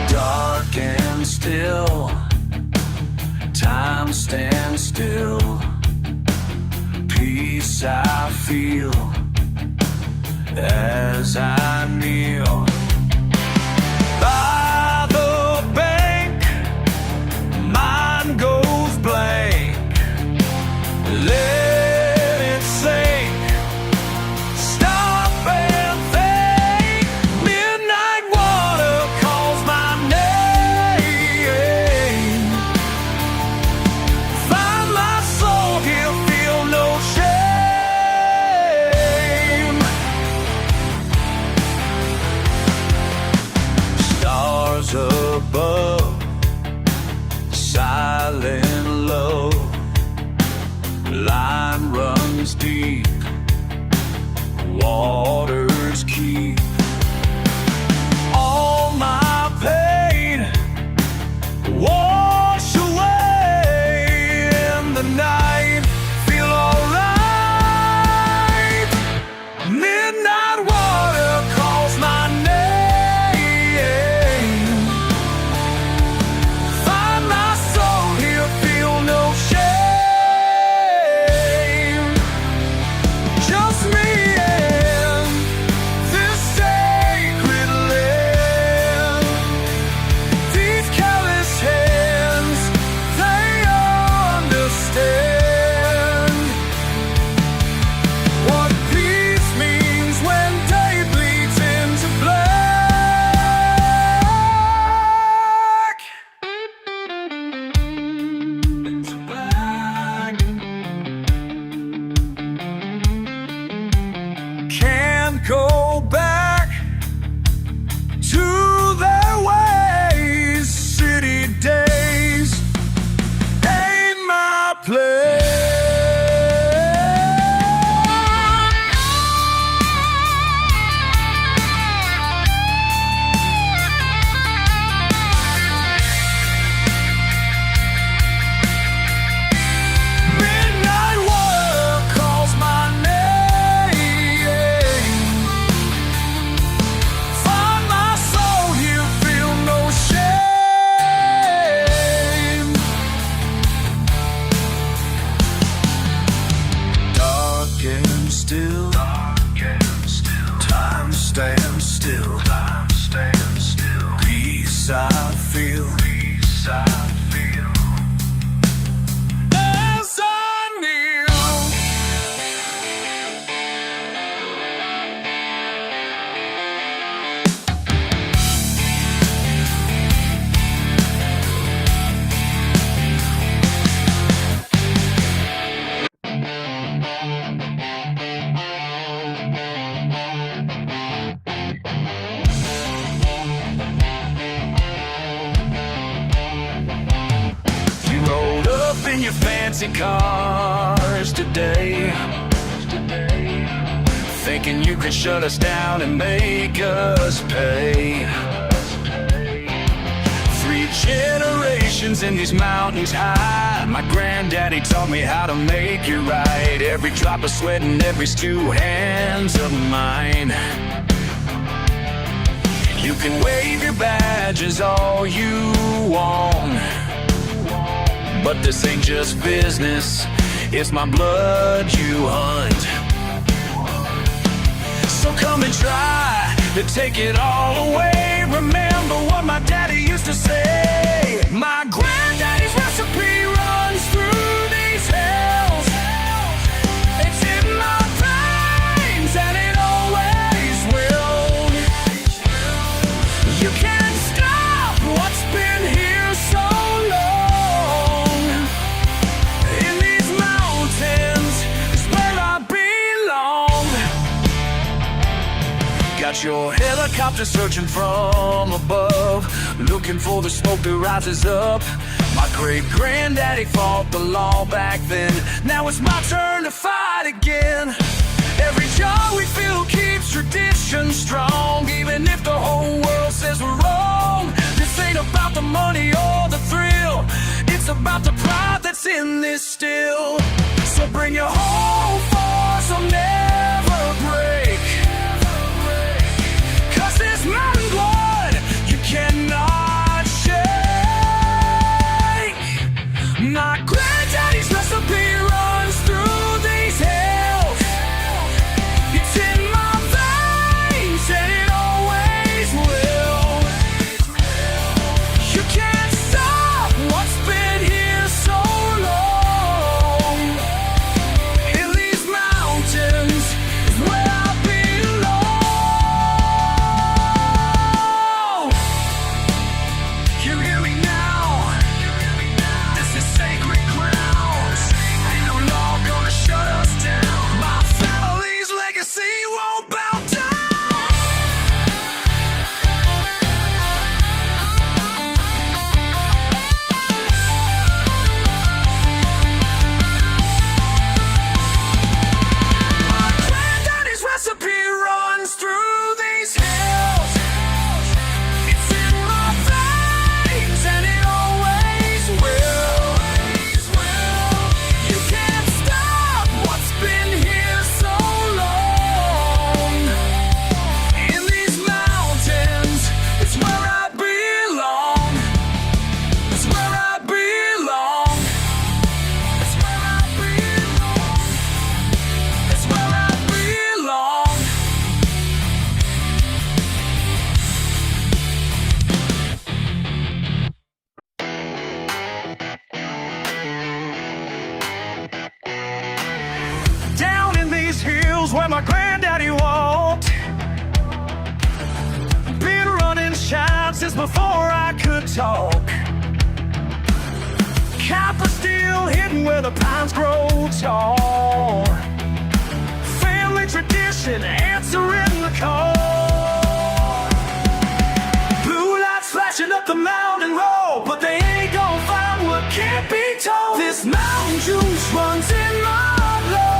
Dark and still, time stands still. Peace I feel as I kneel by the bank. Mind goes blank. Let it sink. Stop and think. Midnight water calls my name. Find my soul here, feel no shame. Stars above, silent love. Line runs deep, waters keep all my pain. Wash away in the night, feel alright. Midnight water calls my name. Find my soul here, feel no shame. Just me and this fancy cars today, thinking you can shut us down and make us pay. 3 generations in these mountains high. My granddaddy taught me how to make it right. Every drop of sweat and every 2 hands of mine. You can wave your badges all you want, but this ain't just business, it's my blood you hunt. So come and try to take it all away. Remember what my daddy used to say. My granddaddy's recipe runs through these hills. It's in my veins and it always will. You can't stop what's been here so long. In these mountains is where I belong. Got your helicopter searching from above, looking for the smoke that rises up. My great-granddaddy fought the law back then. Now it's my turn to fight again. Every jar we fill keeps tradition strong, even if the whole world says we're wrong. This ain't about the money or the thrill, it's about the pride that's in this still. So bring your whole force, I'll never break. 'Cause this mountain blood you cannot shake. My granddaddy's recipe runs through these hills. It's in my veins and it always will. You can't stop what's been here so long. In these mountains is where I belong. You hear me now? This is sacred ground. Ain't no law gonna shut us down. My family's legacy won't bow down. My granddaddy's recipe runs through these hills. It's in my veins and it always will. You can't stop what's been here so long. In these mountains, it's where I belong. It's where I belong. It's where I belong. It's where I belong. Down in these hills where my granddaddy walked, been running shine since before I could talk. Copper steel hidden where the pines grow tall. Family tradition answering the call. Blue lights flashing up the mountain road, but they ain't gonna find what can't be told. This mountain juice runs in my blood.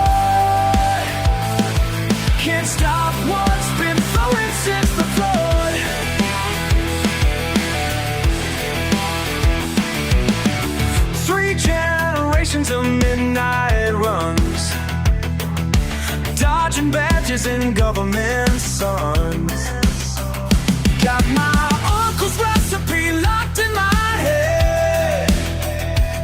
Can't stop what's been flowing since the flood. 3 generations of midnight runs, dodging badges and government sons. Got my uncle's recipe locked in my head.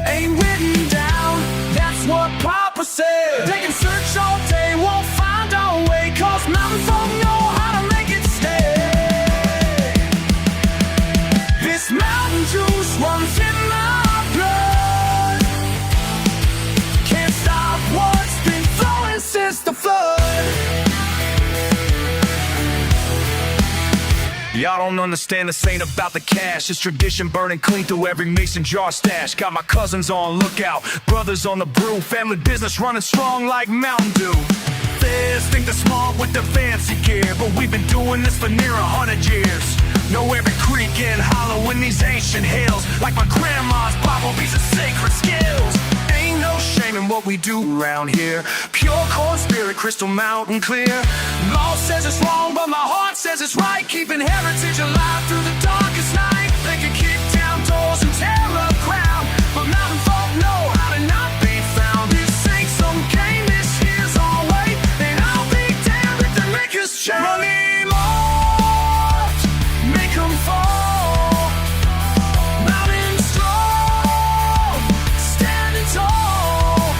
Ain't written down, that's what Papa said. They can search all day, won't find our way, 'cause mountain folk know how to make it stay. This mountain juice runs in my blood. Can't stop what's been flowing since the flood. Y'all don't understand, this ain't about the cash. It's tradition burning clean through every mason jar stash. Got my cousins on lookout, brothers on the brew. Family business running strong like Mountain Dew. This think they're smart with the fancy gear, but we've been doing this for near 100 years. Know every creek and hollow in these ancient hills, like my grandma's Bible, these are sacred skills. Ain't ain't no shame in what we do around here. Pure corn spirit, crystal mountain clear. Law says it's wrong, but my heart says it's right. Keeping heritage alive through the darkest night. They can kick down doors and tear up ground, but mountain folk know how to not be found. This ain't some game, this here's our way, and I'll be damned if they make us change. Money marked, make 'em fall. Mountain strong, standing tall.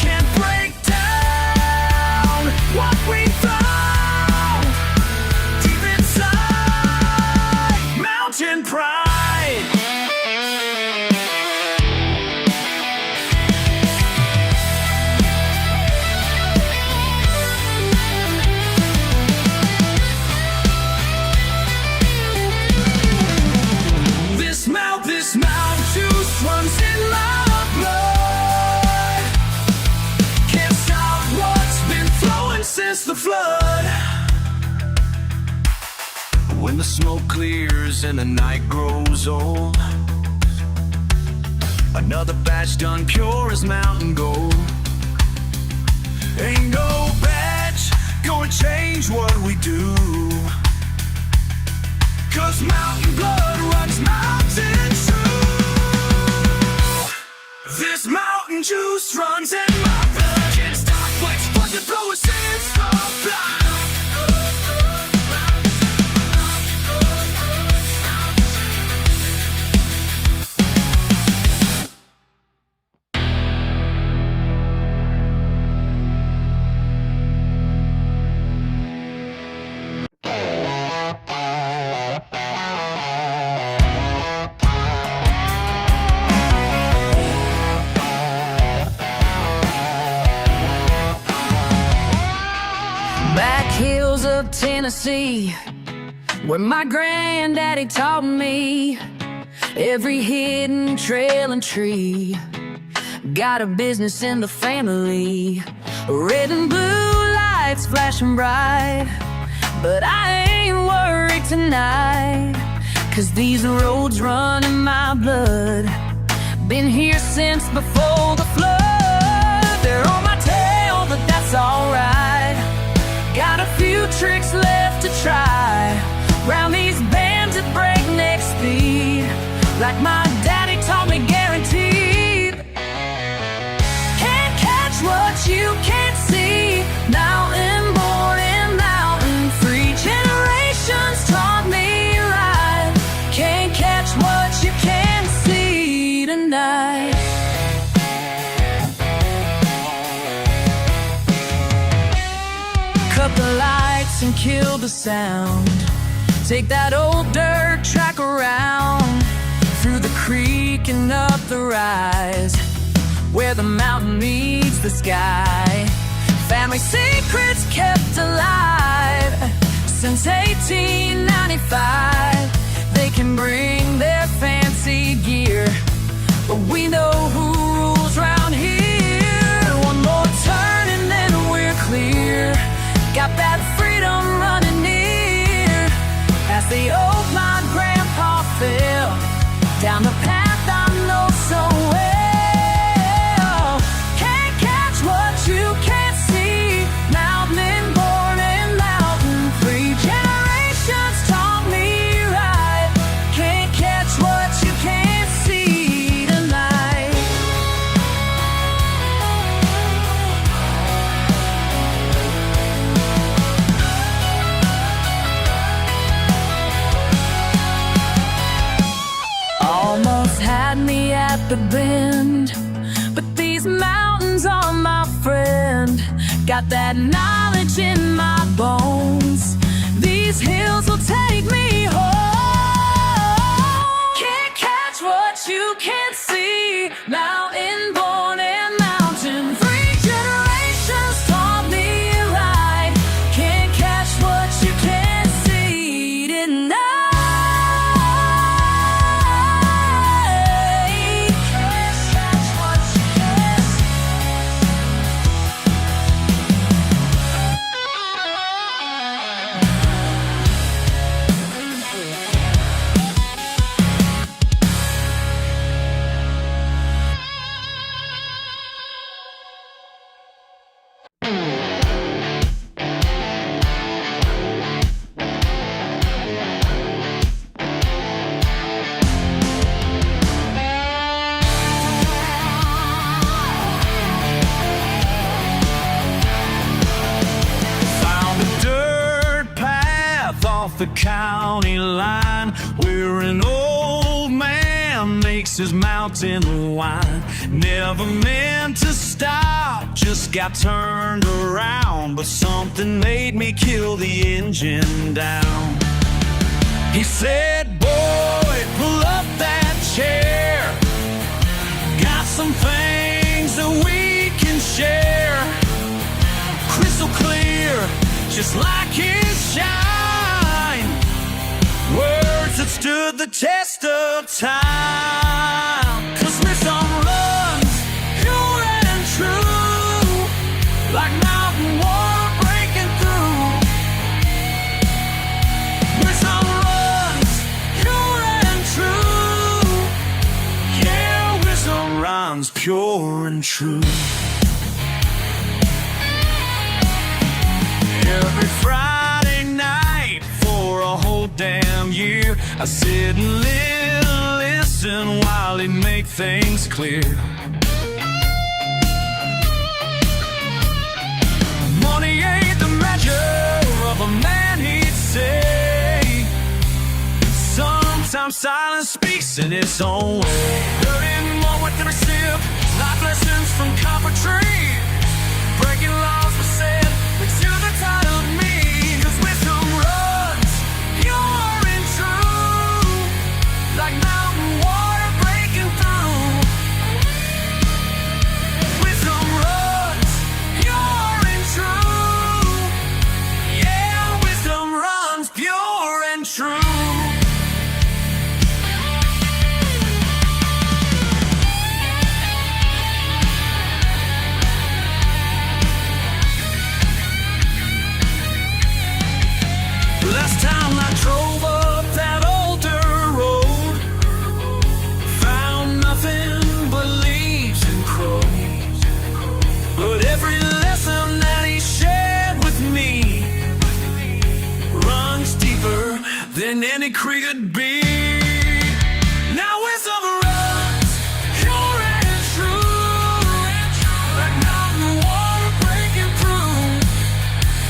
Can't break down what we found deep inside. Mountain pride. This mountain juice runs in my blood. Can't stop what's been flowing since the flood. When the smoke clears and the night grows old, another batch done pure as mountain gold. Ain't no batch gonna change what we do, 'cause mountain blood runs mountain true. This mountain juice runs in my blood. Can't stop what's fucking flowing since the blood. Back hills of Tennessee, where my granddaddy taught me every hidden trail and tree. Got a business in the family, red and blue lights flashing bright. But I ain't worried tonight, 'cause these roads run in my blood. Been here since before the flood. They're on my tail, but that's alright. Got a few tricks left to try round these bends at breakneck speed, like my daddy taught me, guaranteed. Can't catch what you can't see. Mountain born and mountain free. Generations taught me right. Can't catch what you can't see tonight. Cut the lights and kill the sound. Take that old dirt track around, through the creek and up the rise, where the mountain meets the sky. Family secrets kept alive since 1895. They can bring their fancy gear, but we know who rules round here. One more turn and then we're clear. Got that freedom running near, as the oak my grandpa fell down the path I know so well. Can't catch what you can't see. Mountain born and mountain free. Generations taught me right. Can't catch what you can't see tonight. Almost had me at the bend, but these mountains are my friend. Got that knowledge in my bones. These hills will take me home. Can't catch what you can't see. Mountain born and mountain free. Generations taught me right. Can't catch what you can't see tonight. time, where an old man makes his mountain wine. Never meant to stop, just got turned around, but something made me kill the engine down. He said, boy, pull up that chair, got some things that we can share. Crystal clear, just like his shine, words that stood the test of time. 'Cause wisdom runs pure and true, like mountain water breaking through. Wisdom runs pure and true, yeah, wisdom runs pure and true. Every Friday night for a whole damn year, I sit and listen while he'd make things clear. Money ain't the measure of a man, he'd say. Sometimes silence speaks in its own way. Learning more with every sip, life lessons from copper tree. Breaking laws were said, but to the tide of me. 'Cause wisdom runs pure and true, like mountain water breaking through. Wisdom runs pure and true, yeah, wisdom runs pure and true. Last time I drove up that older road, found nothing but leaves and crows. But every lesson that he shared with me runs deeper than any creek could be. Now wisdom runs pure and true, like mountain water breaking through.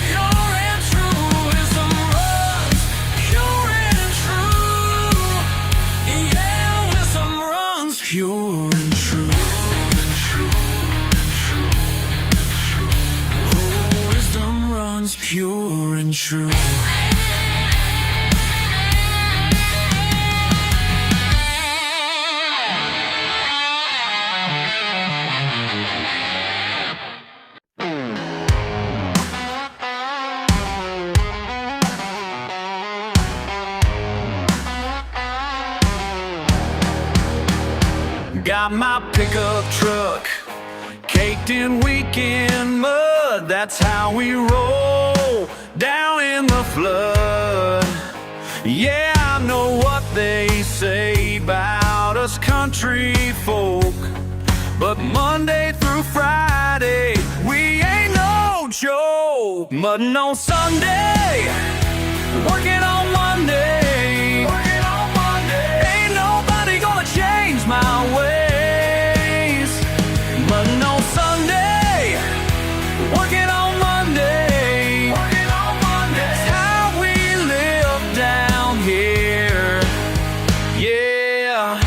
Pure and true, wisdom runs pure and true, yeah, wisdom runs pure and true. Oh, wisdom runs pure and true. Got my pickup truck caked in weekend mud. That's how we roll down in the flood. Yeah, I know what they say about us country folk, but Monday through Friday we ain't no joke. Mudding on Sunday, working on Monday. Ain't nobody gonna change my ways. Mudding on Sunday, working on Monday. That's how we live down here, yeah.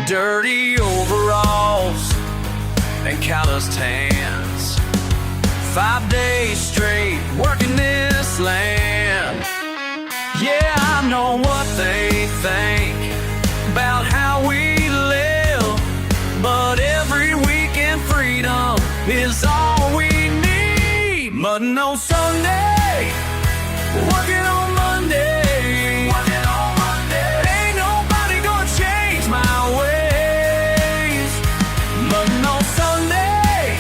Dirty overalls and calloused hands, 5 days straight working this land. Yeah, I know what they think about how we live, but every weekend freedom is all we need. Mudding on Sunday, working on Monday. Ain't nobody gonna change my ways. Mudding on Sunday,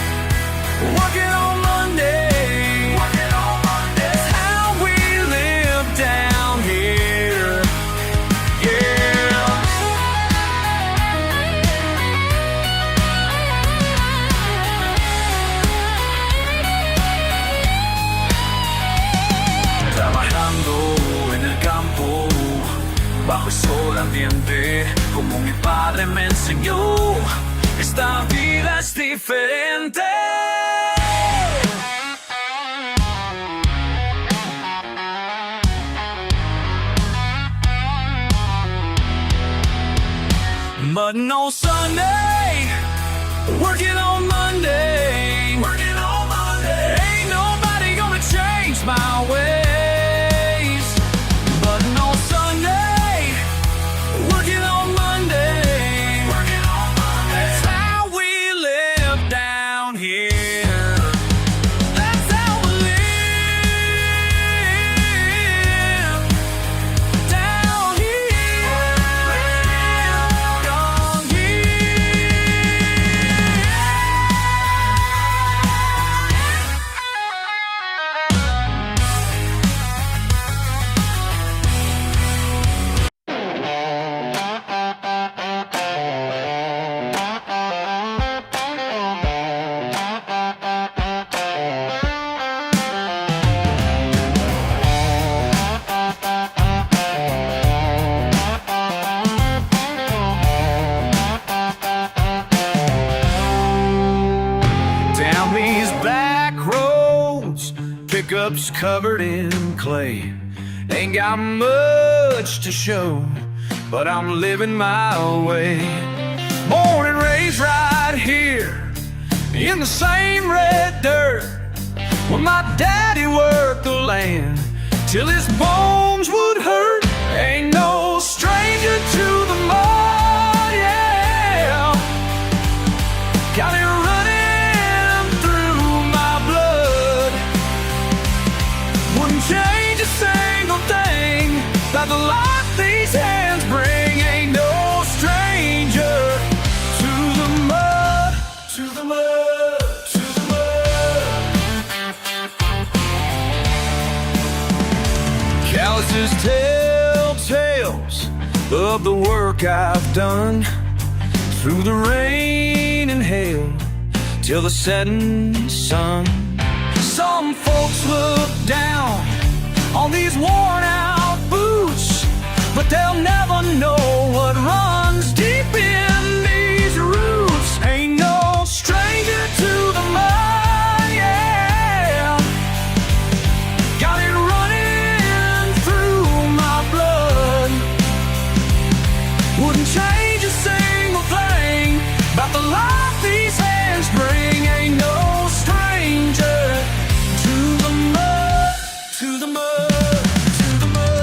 working on Monday. That's how we live down here, yeah. Trabajando en el campo, bajo el sol ardiente, como mi padre me enseñó, esta vida es diferente. But no Sunday, working on Monday. Working on Monday. Ain't nobody gonna change my ways. But no Sunday, working on Monday. Working on Monday. That's how we live down here. That's how we live down here. Down Down these back roads, pickups covered in clay. Ain't got much to show, but I'm living my way. Born and raised right here in the same red dirt where my daddy worked the land till his bones would hurt. Ain't no stranger to the mud, yeah. Got it running through my blood. Wouldn't change a single thing that the life these hands bring. Ain't no stranger to the mud, to the mud, to the mud. Calluses tell tales of the work I've done through the rain and hail till the setting sun. Some folks look down on these worn out boots, but they'll never know what runs deep in these roots. Ain't no stranger to the mud, yeah. Got it running through my blood. Wouldn't change a single thing about the life these hands bring. Ain't no stranger to the mud, to the mud, to the mud.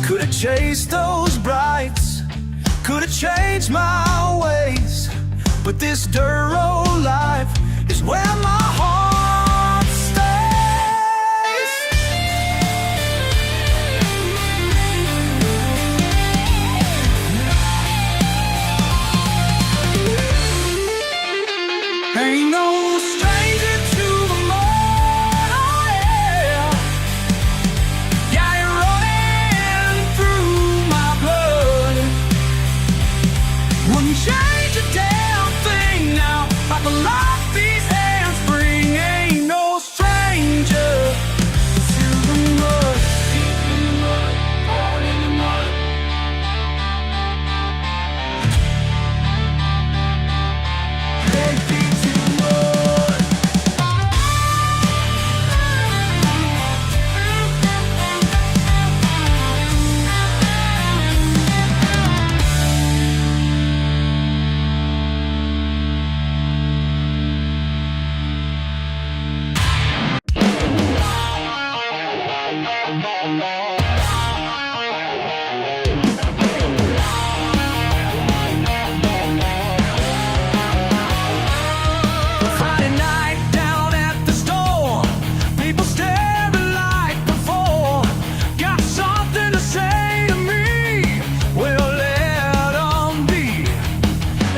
Could've chased those brights, could've changed my ways, but this dirt road life is where my heart stays. Ain't no stranger to the mud, oh yeah. Got it running through my blood. Wouldn't change a damn thing now about the life these hands bring. Ain't no stranger to the mud. Deep in the mud, born in the mud. Big feet to the mud. Friday night down at the store, people staring like before. Got something to say to me, well let 'em be.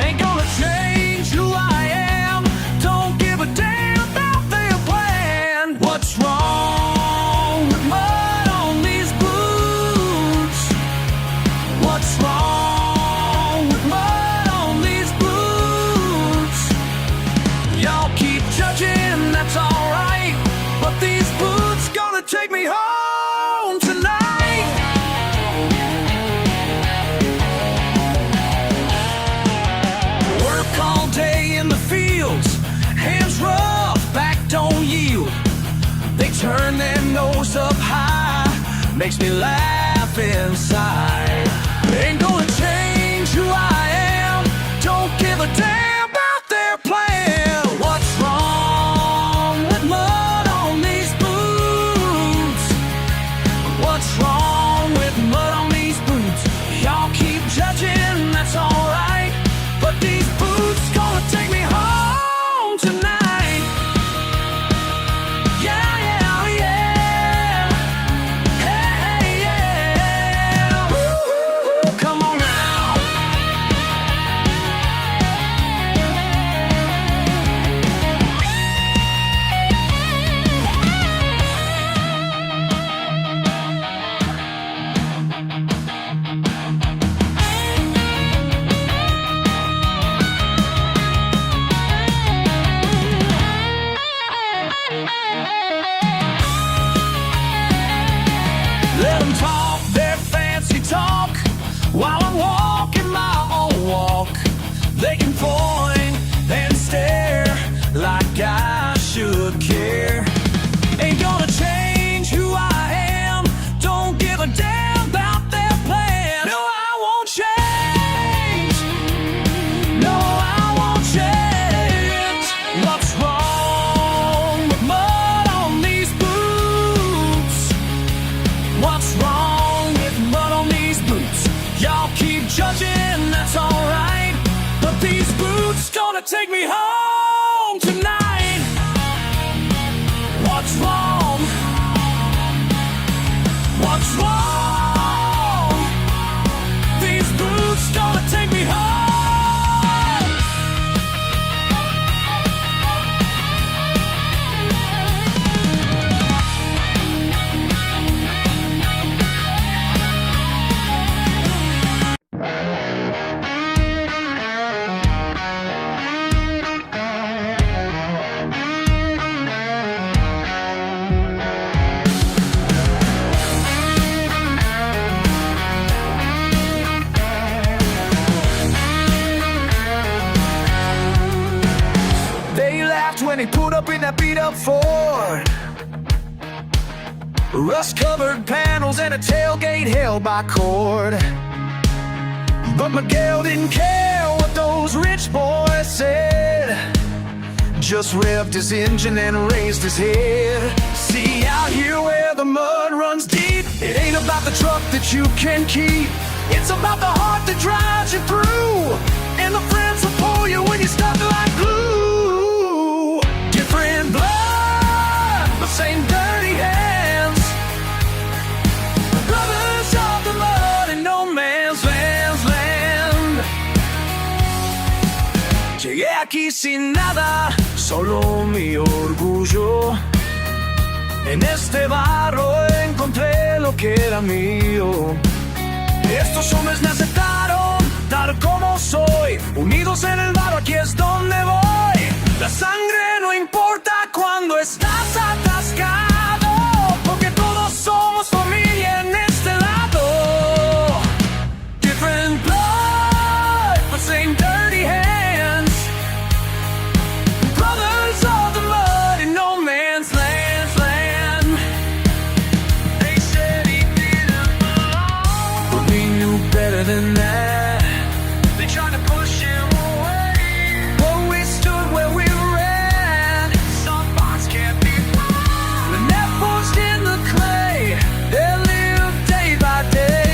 Ain't gonna change who I am, don't give a damn about their plan. What's wrong with mud on these boots? What's wrong with mud on these boots? Y'all keep judging, that's alright, but these boots gonna take me home. nose up high makes me laugh inside. Ain't gonna change who I am, don't give a damn about their plan. What's wrong with mud on these boots? What's wrong with mud on these boots? Y'all keep judging, that's alright, but these boots gonna take me home tonight. Yeah, yeah, yeah. Hey, hey, yeah. Woo, come on now. Let them talk their fancy talk while I'm walking my own walk. They can point and stare like I should care. Ain't gonna change who I am, don't give a damn about their plan. No, I won't change. No, I won't change. What's wrong with mud on these boots? What's wrong with mud on these boots? Y'all keep judging, that's alright, but these boots gonna take me home tonight. What's wrong? What's wrong? These boots gonna take me home. They laughed when he pulled up in that beat-up Ford. Rust-covered panels and a tailgate held by cord. But Miguel didn't care what those rich boys said. Just revved his engine and raised his head. See, out here where the mud runs deep, it ain't about the truck that you can keep. It's about the heart that drives you through, and the friends will pull you when you're stuck like glue. Different blood, but same dirty hands. Brothers of the mud in no man's land. Llegué aquí sin nada, solo mi orgullo. En este barro encontré lo que era mío. Estos hombres me aceptaron tal como soy. Unidos en el barro, aquí es donde voy. La sangre no importa cuando estás atascado, porque todos somos familia en este lado. Different blood, but same dirty hands. Brothers of the mud in no man's land. They said he didn't belong, but we knew better than that. They tried to push him away, but we stood where we ran. Some bonds can't be broken. The net forged in the clay, they live day by day.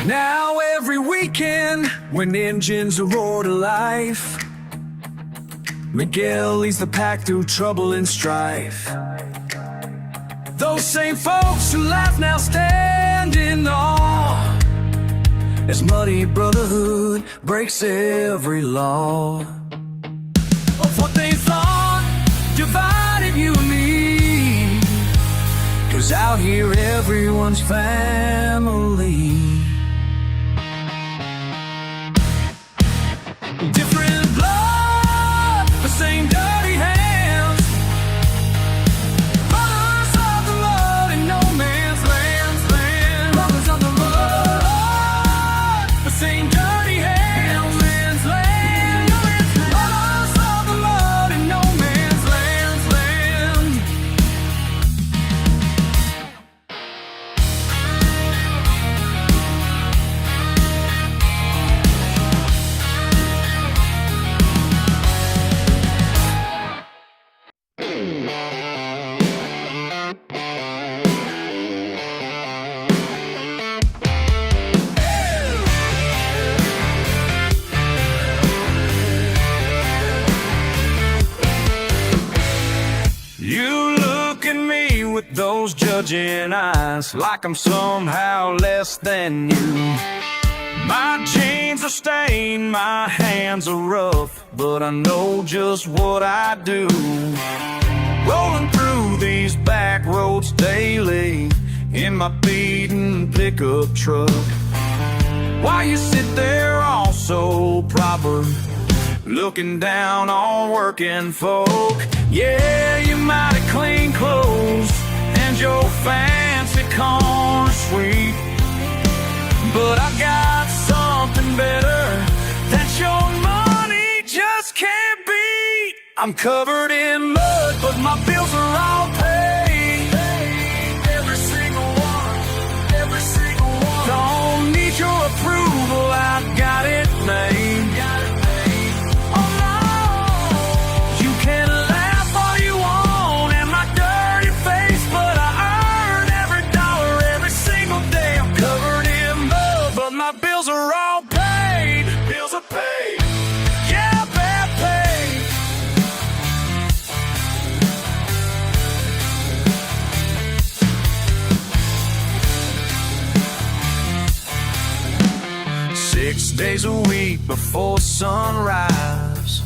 Now every weekend, when engines roar to life, Miguel leads the pack through trouble and strife. Those same folks who laugh now stand in awe, as muddy brotherhood breaks every law of what they thought divided you and me. 'Cause out here everyone's family. bulging eyes, like I'm somehow less than you. My jeans are stained, my hands are rough, but I know just what I do. Rolling through these back roads daily in my beaten pickup truck. While you sit there all so proper, looking down on working folk. Yeah, you might have clean clothes and your fancy corner sweet, but I got something better that your money just can't beat. I'm covered in mud, but my bills are all paid. Every single one, every single one. Don't need your approval, I got it made. Oh no, you can laugh all you want at my dirty face, but I earn every dollar every single day. I'm covered in mud, but my bills are all paid. Bills are paid. Yeah, bad paid. Six days a week before sunrise,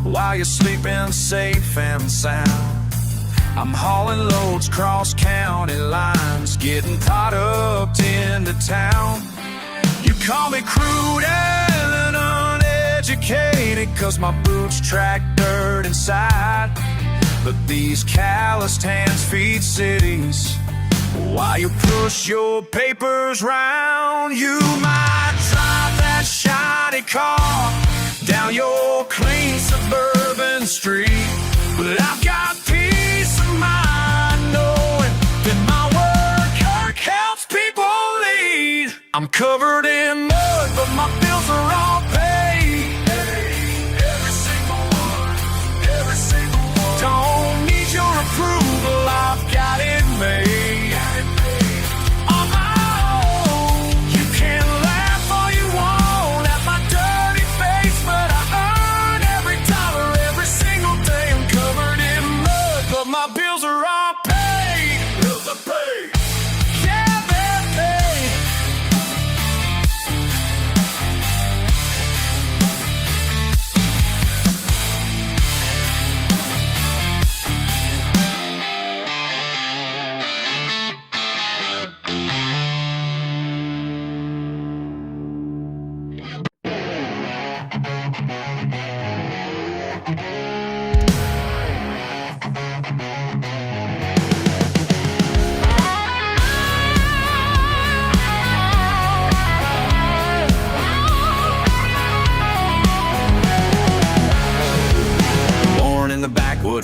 while you're sleeping safe and sound, I'm hauling loads cross county lines, getting caught up into town. You call me crude and uneducated, 'cause my boots track dirt inside, but these calloused hands feed cities while you push your papers round. You might drive that shiny car down your clean suburban street, but I've got peace of mind knowing that my work helps people lead. I'm covered in mud, but my bills are all paid. Every single one, every single one. Don't need your approval, I've got it made.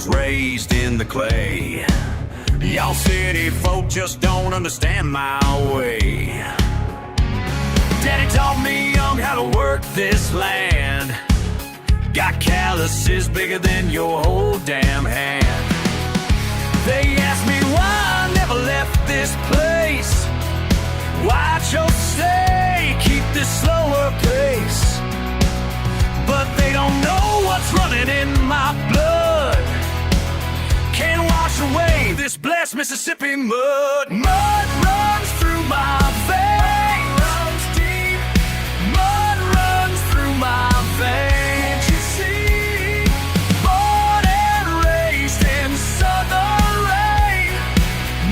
Raised in the clay, y'all city folk just don't understand my way. Daddy taught me young how to work this land, got calluses bigger than your whole damn hand. They asked me why I never left this place, why I chose to stay, keep this slower pace, but they don't know what's running in my blood. Can't wash away this blessed Mississippi mud. Mud runs through my veins, runs deep. Mud runs through my veins. Can't you see? Born and raised in southern rain.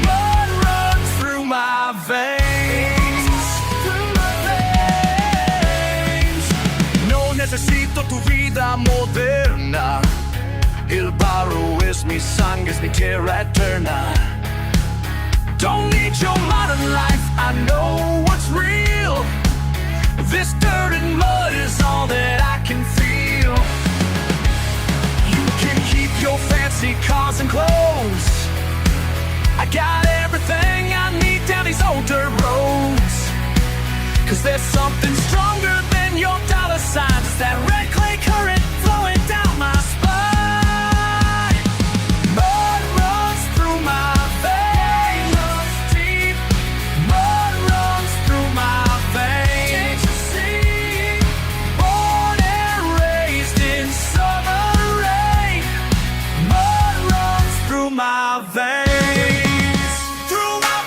Mud runs through my veins, through my veins. No necesito tu vida moderna. El barro es mi sangre, es mi tierra eterna. Don't need your modern life, I know what's real. This dirt and mud is all that I can feel. You can keep your fancy cars and clothes, I got everything I need down these old dirt roads. 'Cause there's something stronger than your dollar signs, it's that red clay current flowing down my spine. My veins, through my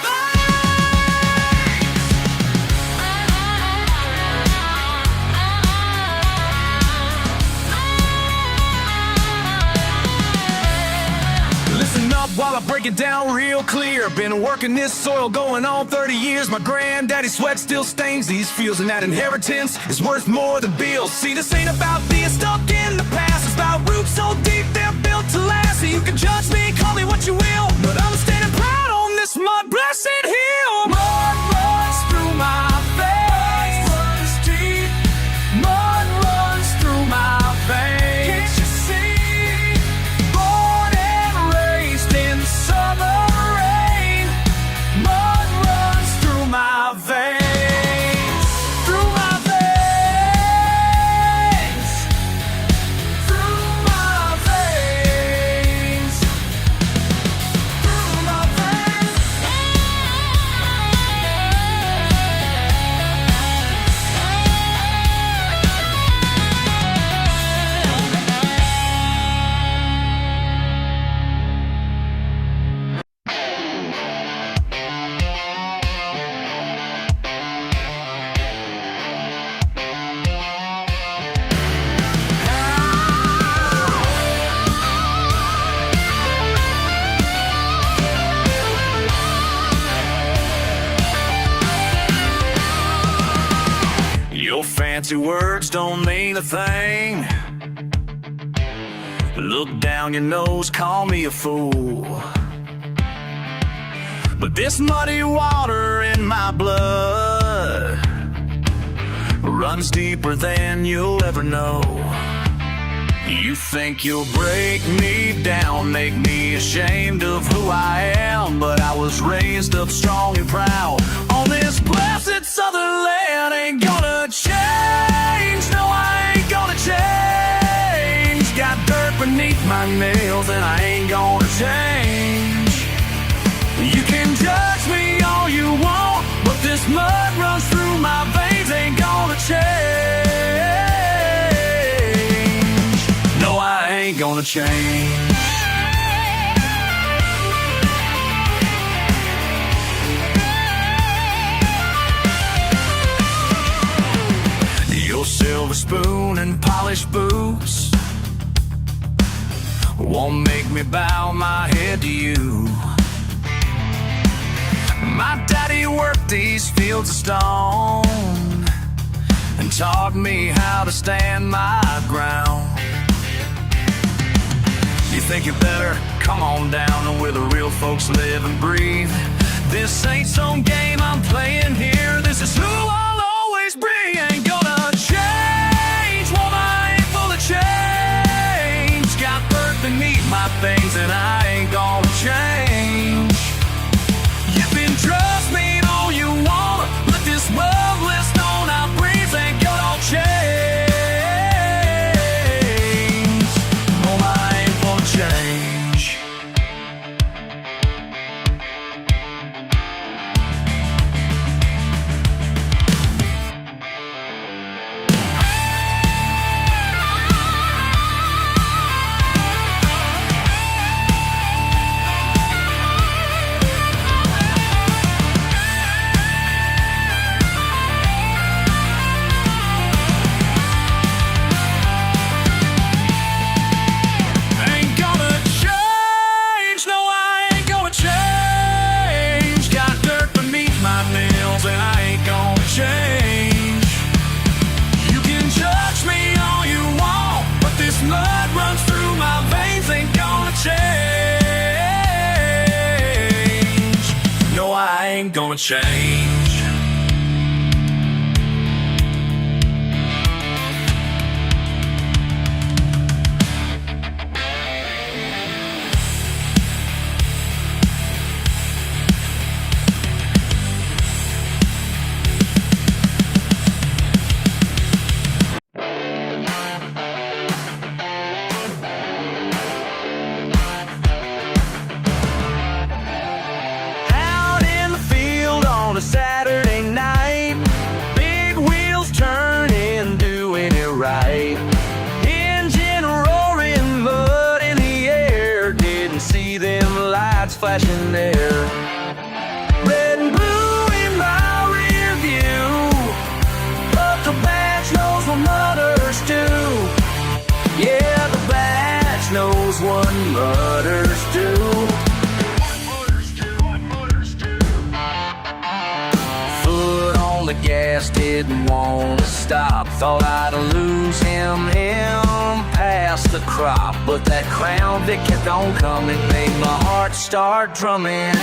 break it down real clear. Been working this soil going on 30 years. My granddaddy's sweat still stains these fields, and that inheritance is worth more than bills. See, this ain't about being stuck in the past. It's about roots so deep they're built to last. So you can judge me, call me what you will, but I'm standing proud on this mud-blessed hill. Mud runs through my veins. Mud runs deep. Mud runs through my veins. Can't you see? Born and raised in the summer rain. Mud runs through my veins. Through my veins. Through my veins. Through my veins. Your fancy words don't mean a thing. Look down your nose, call me a fool. But this muddy water in my blood runs deeper than you'll ever know. You think you'll break me down, make me ashamed of who I am, but I was raised up strong and proud on this blessed southern land. Ain't gonna change, no, I ain't gonna change. Got dirt beneath my nails and I ain't gonna change. You can judge me all you want, but this mud runs through my veins. Ain't gonna change. No, I ain't gonna change. Your silver spoon and polished boots won't make me bow my head to you. My daddy worked these fields of stone and taught me how to stand my ground. You think you're better? Come on down to where the real folks live and breathe. This ain't some game I'm playing here. This is who I'll always be. Ain't gonna change, woman, I ain't full of change. Got birth beneath my veins and I ain't gonna change. You can trust me all you want, but this mud-bless stone I breathe ain't gonna change. Oh, I ain't gonna change. Gonna change. on the gas, didn't want to stop. Thought I'd lose him past the crop. But that Crown Vic kept on coming, made my heart start drumming.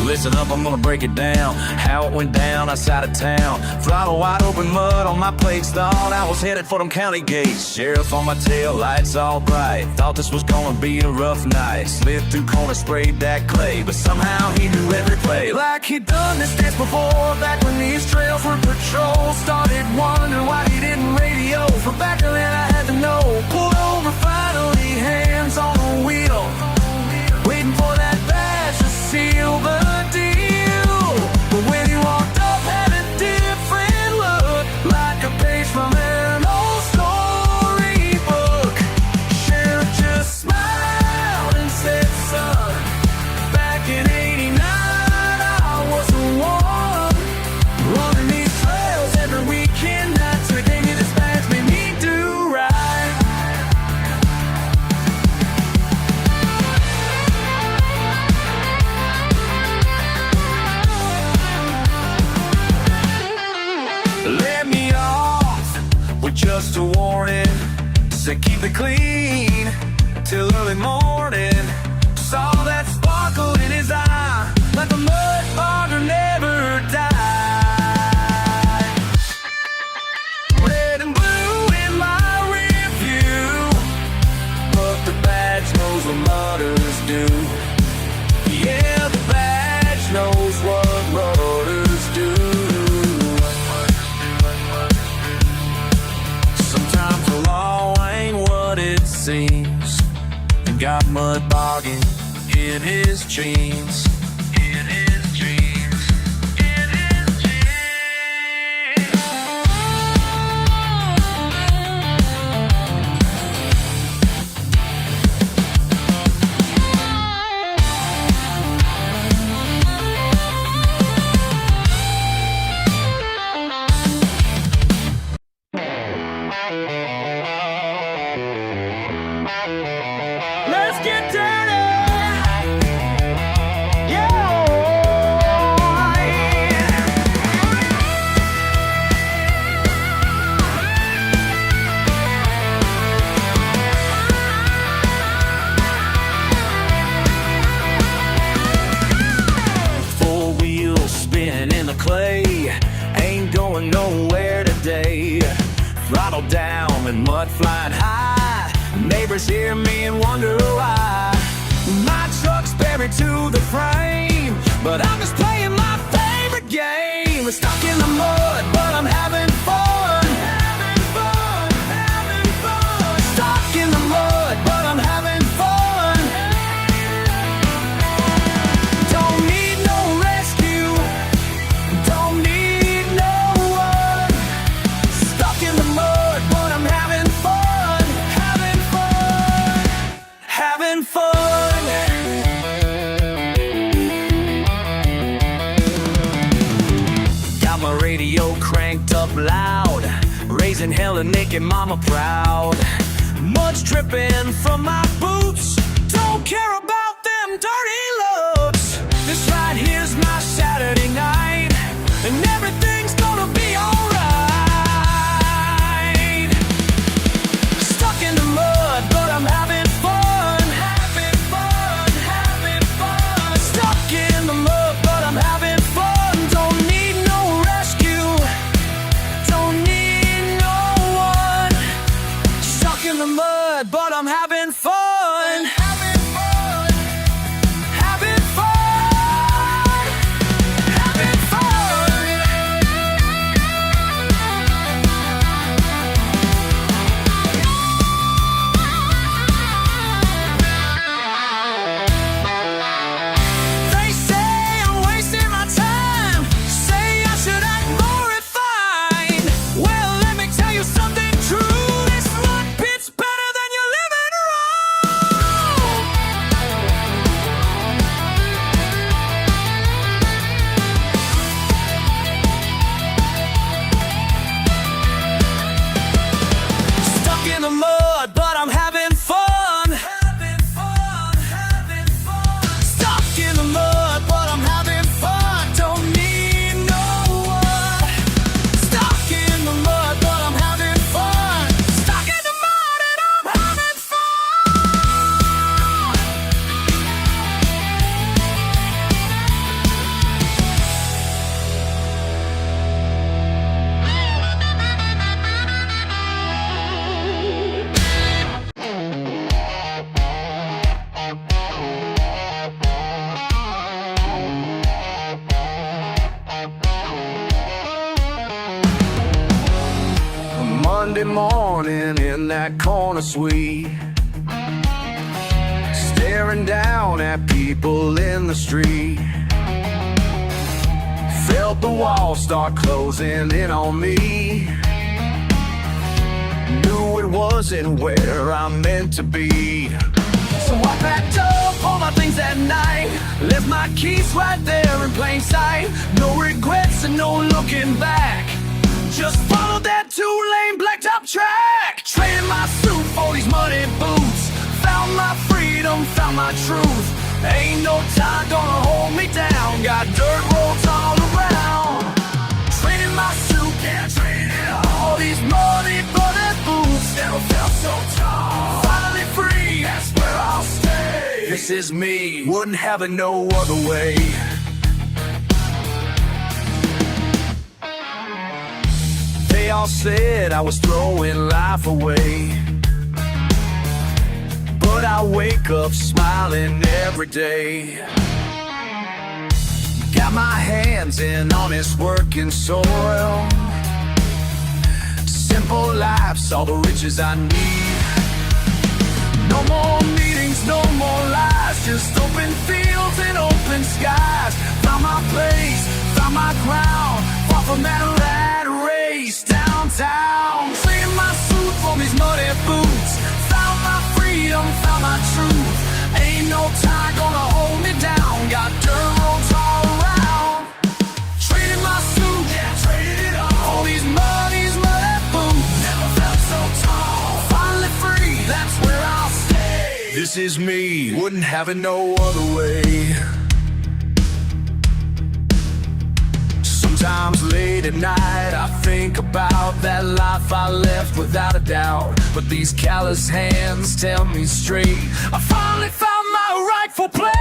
Listen up, I'm gonna break it down. How it went down outside of town. Throttle wide open, mud on my plates. Thought I was headed for them county gates. Sheriff on my tail, lights all bright. Thought this was gonna be a rough night. Slid through corners, sprayed that clay, but somehow he knew every play. Like he'd done this dance before, back when these trails were patrolled. Started wondering why he didn't radio. From back then I had to know. Pulled over finally, hands on the wheel, waiting for that badge to seal the deal. But when he walked up, had a different look, like a page from an old storybook. Sheriff just smiled and said, son, back in '89 I was the one running these trails every weekend. Nights a day, this badge made me do right. Let me off with just a warning. Said keep it clean till early morning. Saw that sparkle in his eye, like a mud fogger never died. Red and blue in my review, but the badge knows what mutters do. Yeah, the badge knows what mutters do. Sometimes the law ain't what it seems. And got mud bogging in his jeans. In his jeans. In his jeans. Let's get dirty. Yeah. 4 wheels spinning in the clay, ain't going nowhere today. Throttle down and mud flying high. Neighbors hear me and wonder why. My truck's buried to the frame, but I'm just playing my favorite game. Stuck in the mud, but I'm having fun. Having fun, having fun. Stuck in the mud, but I'm having fun. Don't need no rescue, don't need no one. Stuck in the mud, but I'm having fun. Having fun, having fun. Got my radio cranked up loud, raising hell and making mama proud. Mud's dripping from my boots, don't care about them dirty looks. This right here's my Saturday night, and everything's gonna be alright. Stuck in the mud, but I'm having fun. Having fun, having fun. Stuck in the mud, but I'm having fun. Don't need no rescue, don't need no one. Stuck in the mud, but I'm having fun. Having fun, Monday morning in that corner suite, staring down at people in the street. Felt the walls start closing in on me. Knew it wasn't where I'm meant to be. So I packed up all my things that night, left my keys right there in plain sight. No regrets and no looking back, just followed that two-lane blacktop track. Traded my suit for these muddy boots, found my freedom, found my truth. Ain't no time gonna hold me down, got dirt roads all around. Traded my suit, can't trade it all. These muddy boots never felt so tall. Finally free, that's where I'll stay. This is me, wouldn't have it no other way. They all said I was throwing life away, but I wake up smiling every day. Got my hands in honest working soil. Simple life's all the riches I need. No more meetings, no more lies, just open fields and open skies. Found my place, found my ground, fought from that rat race downtown. Cleaned my suit for these muddy boots, found my freedom, found my truth. Ain't no time gonna hold me down, got dirt roads all around. Traded my suit, yeah, traded it all. All these muddy boots never felt so tall. Finally free, that's where I'll stay. This is me, wouldn't have it no other way. Sometimes late at night I think about that life I left without a doubt. But these callous hands tell me straight, I finally found my rightful place.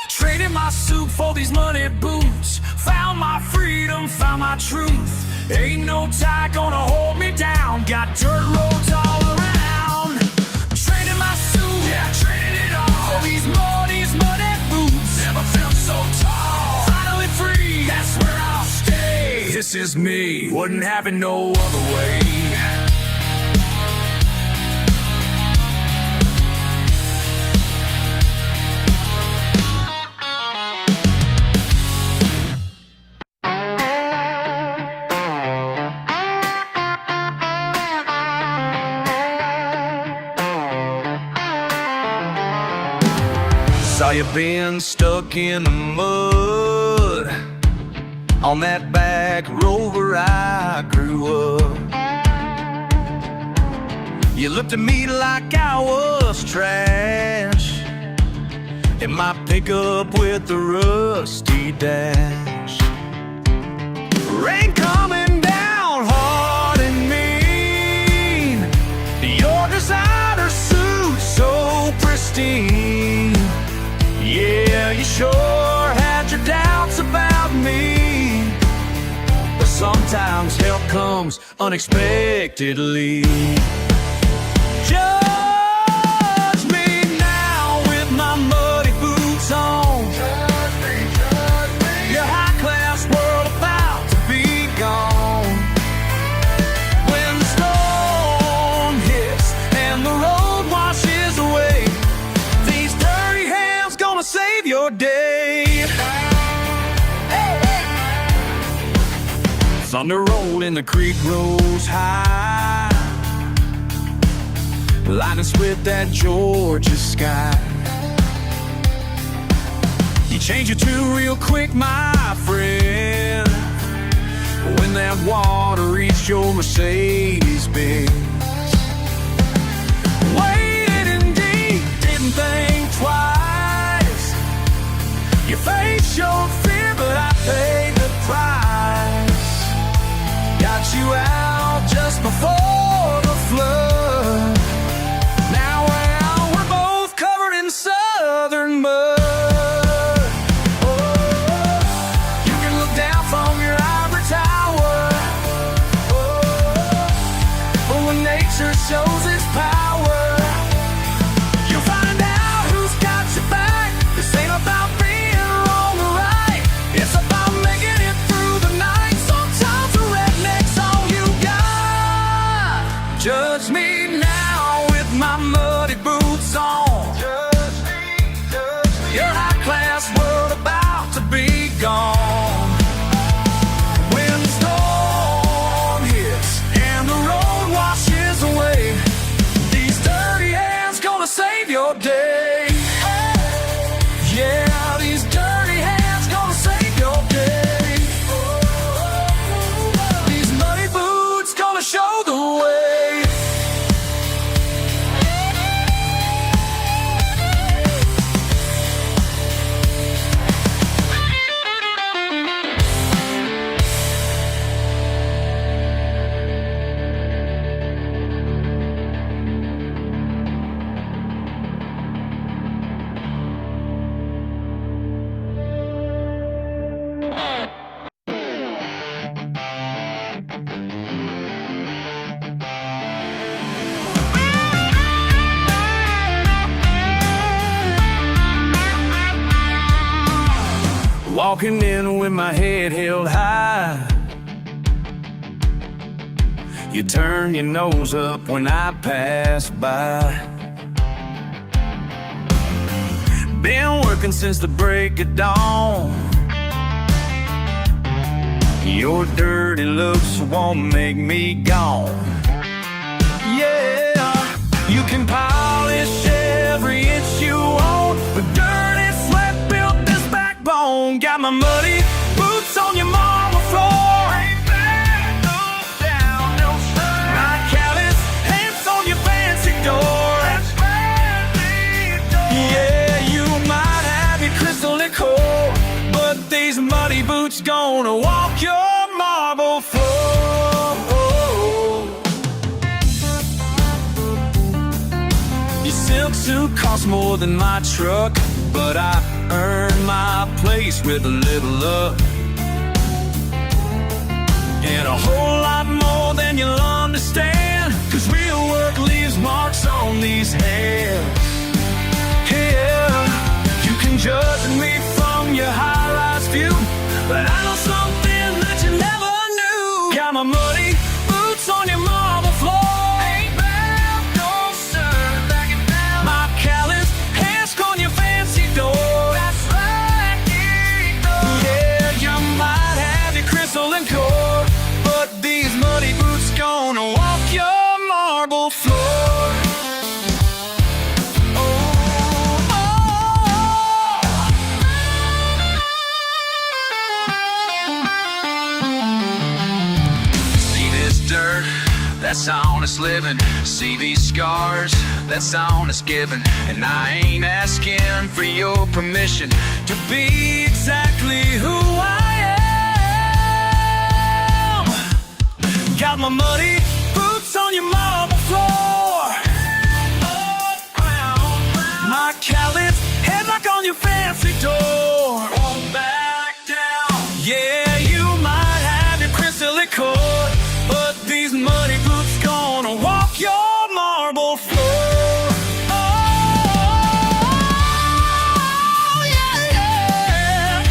Traded my suit for these muddy boots, found my freedom, found my truth. Ain't no tie gonna hold me down, got dirt roads all around. Traded my suit, yeah, traded it all. For these muddy boots, never felt so tall. Finally free, that's where I'll stay. This is me, wouldn't have it no other way. Saw you been stuck in the mud on that back road where I grew up. You looked at me like I was trash in my pickup with the rusty dash. Rain coming down hard and mean, your designer suit so pristine. Yeah, you sure had your doubts about me, but sometimes help comes unexpectedly. Judge me now with my muddy boots on. Judge me, judge me. Your high-class world about to be gone. When the storm hits and the road washes away, these dirty hands gonna save your day. Hey, hey. Thunder rolling, the creek rose high, lightning split that Georgia sky. You change your tune real quick, my friend, when that water reached your Mercedes-Benz. Wading deep, didn't think twice. Your face showed fear, but I paid the price. Got you day. Yeah, these dirty hands gonna save your day. These muddy boots gonna show the way. Walking in with my head held high. You turn your nose up when I pass by. Been working since the break of dawn. Your dirty looks won't make me gone. Yeah, you can polish every inch you own, but dirty sweat built this backbone. Got my muddy boots on your marble floor. Ain't bad, no down, no sir. My callous hands on your fancy door. That's yeah, you might have your crystal liquor, but these muddy boots gonna walk your marble floor. Your silk suit costs more than my truck, but I earned my place with a little luck. And a whole lot more than you'll understand, 'cause real work leaves marks on these hands. Yeah, you can judge me from your high-rise view, but I know something that you never knew. Got my muddy boots on your marble floor. Ain't bad, no sir, back it down. My callous hands on your fancy door. That's right, yeah, you might have your crystal and core, but these muddy boots gonna walk your marble floor. That's honest living. See these scars, that's honest giving. And I ain't asking for your permission to be exactly who I am. Got my muddy boots on your marble floor. My callous headlock on your fancy door. Won't back down. Yeah, you might have your crystal liquor, but these muddy boots gonna walk your marble floor. Oh, yeah, yeah.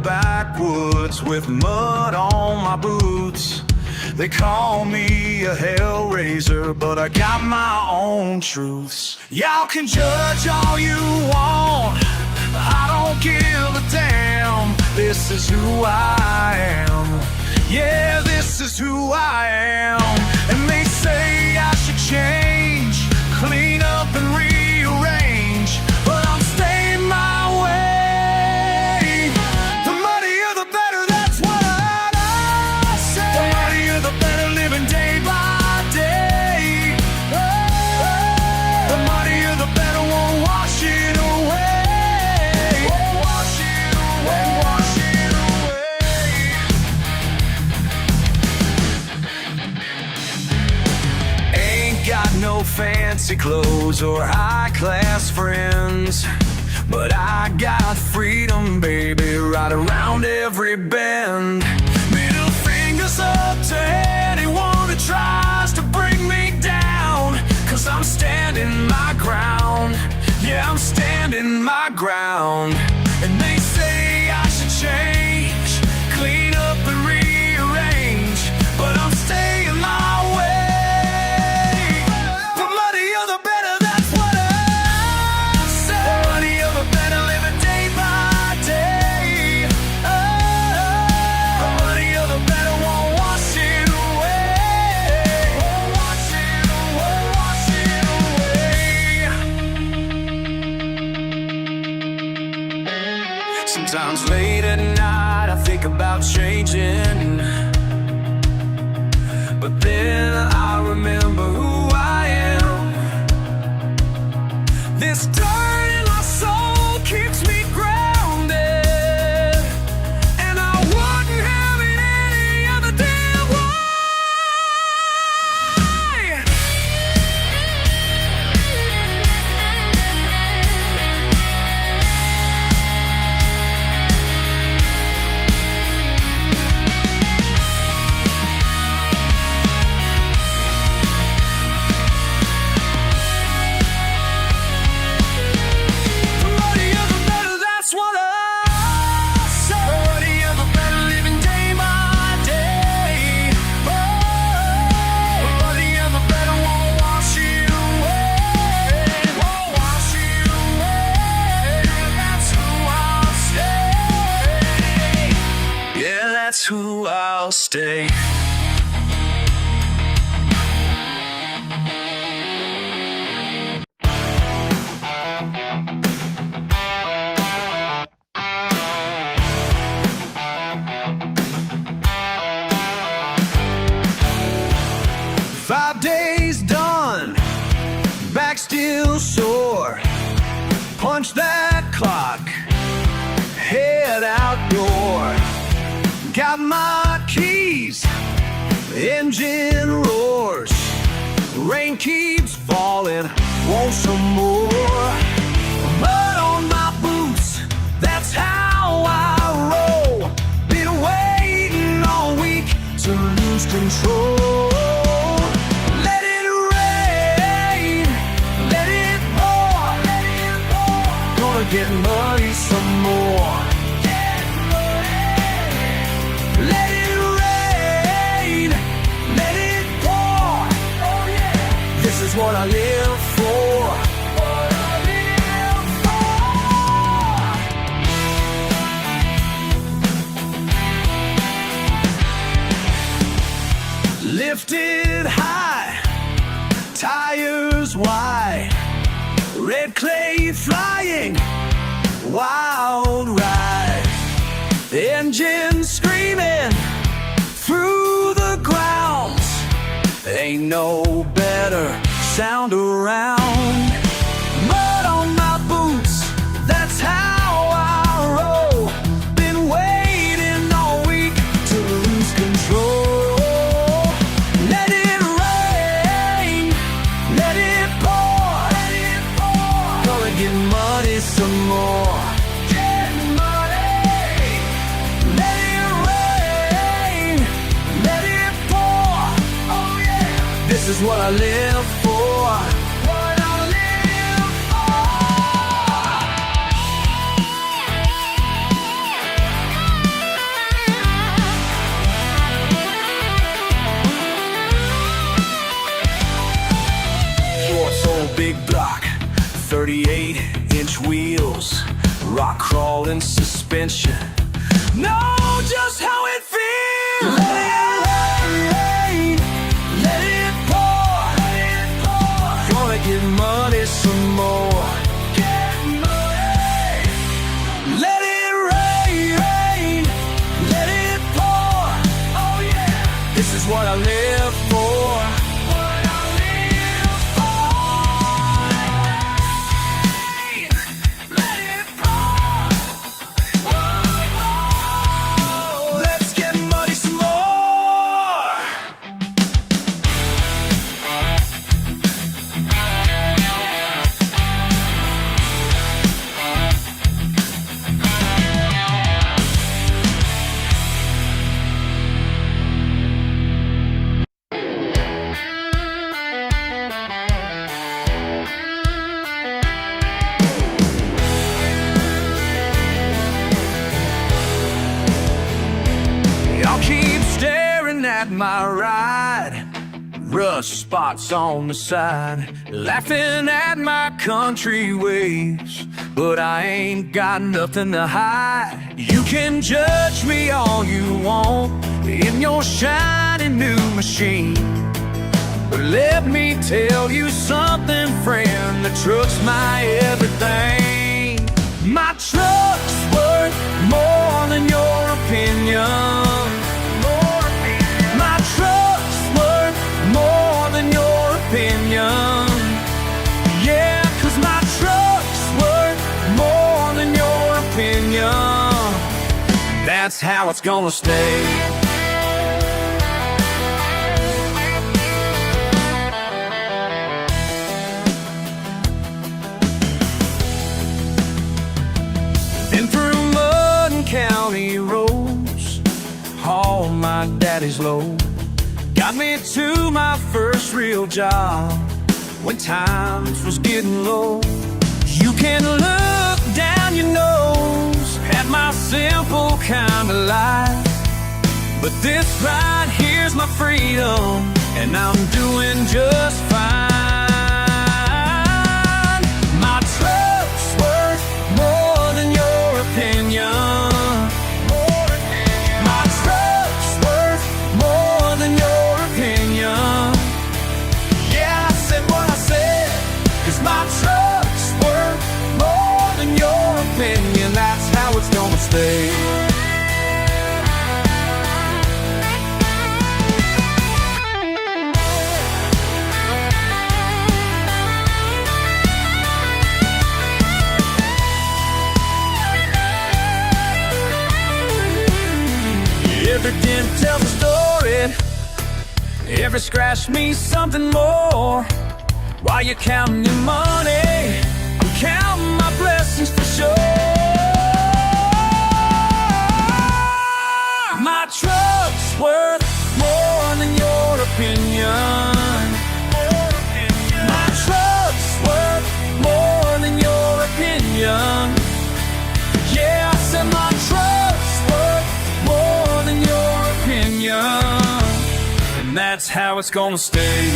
Backwoods with mud on my boots. They call me a hellraiser, but I got my own truths. Y'all can judge all you want, I don't give a damn. This is who I am. Yeah, this is who I am. And they say I should change, clean up and rearrange, but I'm staying my way. Fancy clothes or high-class friends, But I got freedom, baby, right around every bend. Middle fingers up to anyone who tries to bring me down, 'cause I'm standing my ground. Yeah, I'm standing my ground. And they say I should change, clean up and rearrange, but I'm staying my way. The muddier the better, that's what I say. The muddier the better, living day by day. Oh, the muddier the better, won't wash it away. Won't wash it away, wash it away. Sometimes late at night I think about changing, but then I remember who I am. This dirt in my soul keeps me grounded, and I wouldn't have it any other damn way. The muddier the better, that's what I say. The muddier the better, living day by day. Oh, the muddier the better, won't wash it away. Won't wash it away. That's who I'll stay. Yeah, that's who I'll stay. Five days done, back still sore. Punch that clock, head outdoor. Got my keys, engine roars. Rain keeps falling, want some more. Mud on my boots, that's how I roll. Been waiting all week to lose control. Let it rain, let it pour, let it pour. Gonna get muddy some more. Get muddy. Let it rain, let it pour. Oh yeah, this is what I live for. What I live for. Lifted high, tires wide, red clay flying, wild ride. Engine screaming through the grounds, ain't no better sound around. Mud on my boots, that's how I roll. Been waiting all week to lose control. Let it rain, let it pour, let it pour. Gonna get muddy some more. Get muddy. Let it rain, let it pour. Oh yeah, this is what I live for. What I live for. Short soul, big block, 38-inch wheels, rock crawling suspension. Know just how it feels. Let it rain, let it pour, let it pour. Gonna get muddy some more. Get muddy. Let it rain, let it pour. Oh yeah, this is what I live for. What I live for. Let it pour. Whoa. Let's get muddy some more. my ride. Rust spots on the side, laughing at my country ways, but I ain't got nothing to hide. You can judge me all you want in your shiny new machine, but let me tell you something, friend, the truck's my everything. My truck's worth more than your opinion. My truck's worth more than your opinion. Yeah, 'cause my truck's worth more than your opinion. That's how it's gonna stay. Been through mud and county roads, hauled my daddy's load. Got me to my first real job when times was getting low. You can look down your nose at my simple kind of life, but this right here's my freedom, and I'm doing just fine. My truck's worth more than your opinion. My truck's worth more than your opinion. Yeah, I said what I said, 'cause my truck's worth more than your opinion. That's how it's gonna stay. Every dent tells a story, every scratch means something more. While you're counting your money, I'm counting my blessings for sure. My truck's worth more than your opinion. My truck's worth more than your opinion. Yeah, I said my truck's worth more than your opinion, and that's how it's gonna stay.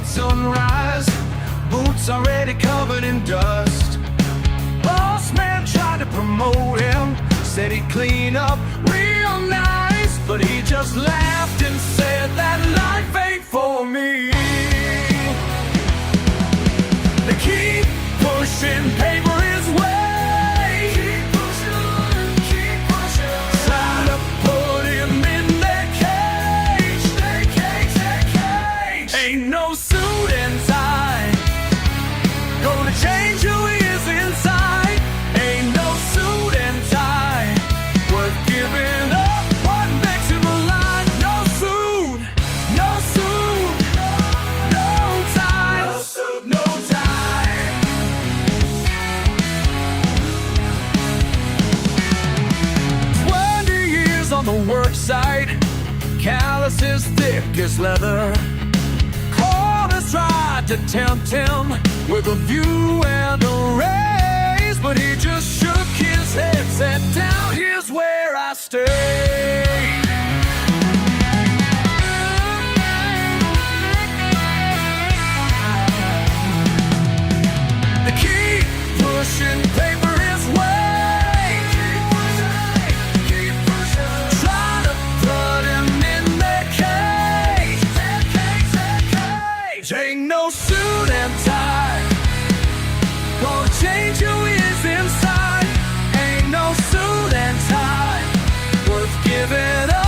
Sunrise, boots already covered in dust. Boss man tried to promote him, said he'd clean up real nice, but he just laughed and said that life ain't for me. They keep pushing paper his way, keep pushing, trying to put him in their cage, Ain't no suit and tie gonna change who he is inside. Ain't no suit and tie worth giving up what makes him alive. No suit, no tie, no suit, no tie. 20 years on the work site, callous as thick as leather. Tried to tempt him with a view and a raise, but he just shook his head, said, "Down here's where I stay." They keep pushing paper his way, keep pushing, trying to put him in their cage. Ain't no suit and tie gonna change who he is inside. Ain't no suit and tie worth giving up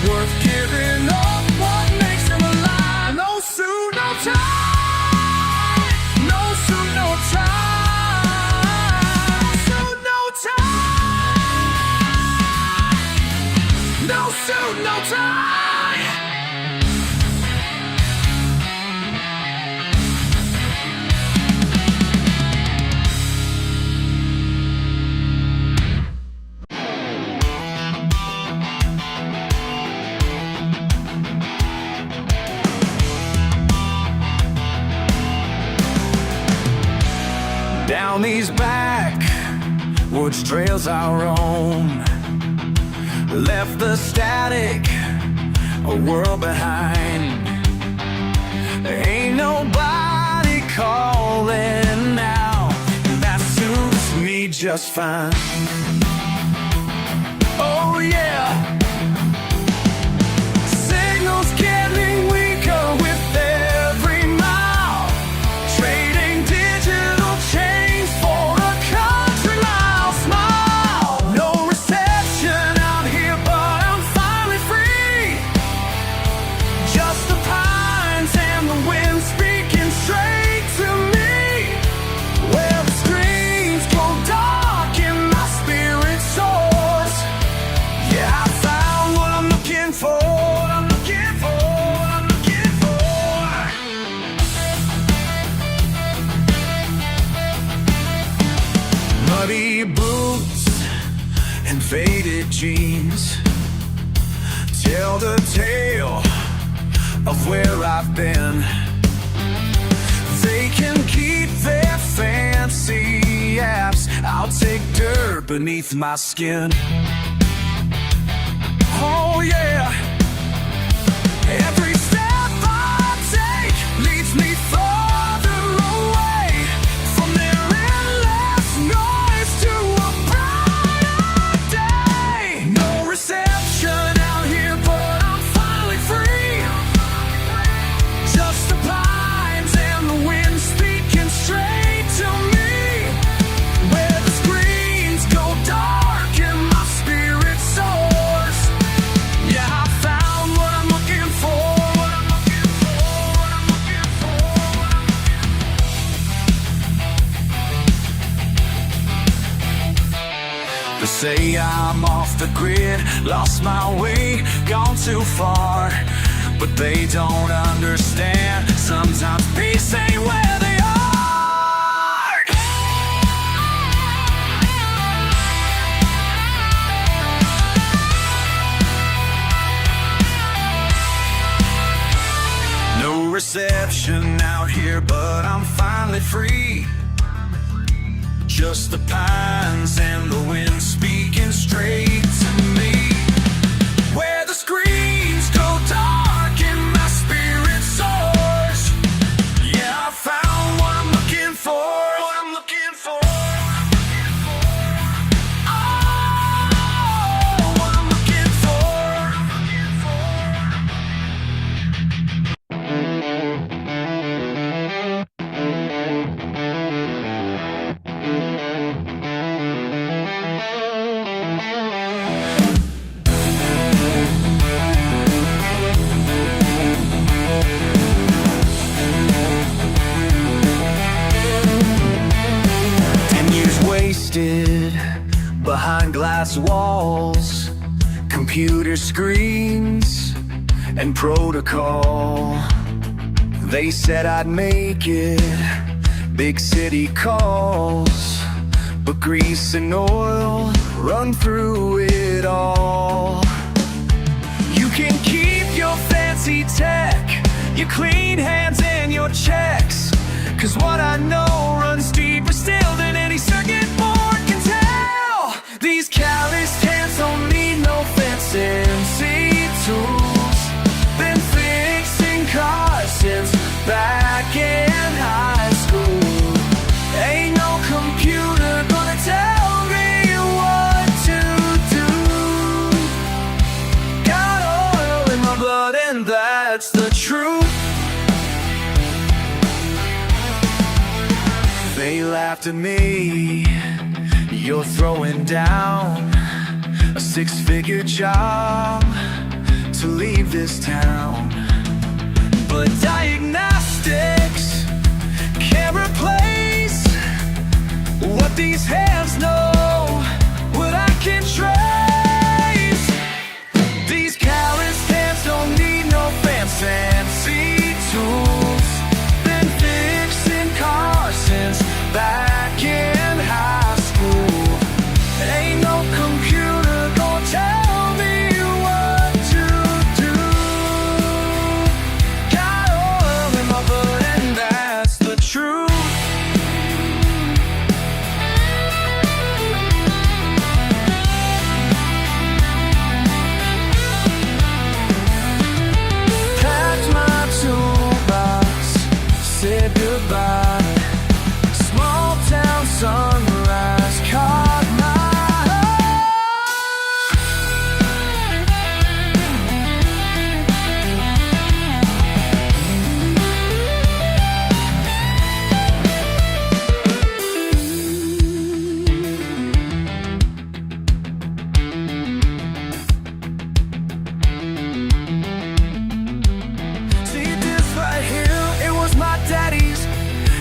worth giving up what makes them alive. No suit, no tie. No suit, no tie. No suit, no tie. No suit, no tie. Down these backwoods trails I roam, left the static a world behind. There ain't nobody calling now, and that suits me just fine. Oh yeah, signals getting weaker with every mile, trading digital change for a country mile. Smile, no reception out here, but I'm finally free. Just the pines and the wind speaking straight to me. Where the screens go dark and my spirit soars. Yeah, I found what I'm looking for. I'm looking for, I'm looking for. Muddy boots and faded jeans tell the tale of where I've been. They can keep their fancy apps, I'll take dirt beneath my skin. Oh yeah, every step I take leads me farther away from their endless noise to a brighter day. No reception out here, but I'm finally free. Just the pines and the wind speaking straight to me. Where the screens go dark and my spirit soars. Yeah, I found what I'm looking for. What I'm looking for. What I'm looking for. They say I'm off the grid, lost my way, gone too far. But they don't understand, sometimes peace ain't where they are. No reception out here, but I'm finally free. Just the pines and the wind speaking straight to me. Where the screens go dark and my spirit soars. Yeah, I found what I'm looking for. What I'm looking for. Oh, what I'm looking for. Wasted behind glass walls, computer screens, and protocol. They said I'd make it, big city calls, but grease and oil run through it all. You can keep your fancy tech, your clean hands and your checks, 'cause what I know runs deeper still than any circuit board can tell. These callous hands don't need no fancy tools. Been fixing cars since back in high school. Ain't no computer gonna tell me what to do. Got oil in my blood and that's the truth. They laughed at me, you're throwing down a six-figure job to leave this town. But diagnostics can't replace what these hands know, what I can trace. These calloused hands don't need no fancy tools. Been fixing cars since back in high school. Ain't no computer gonna tell me what to do. Got oil in my blood and that's the truth. Said goodbye. Small town sunrise caught my See this right here, it was my daddy's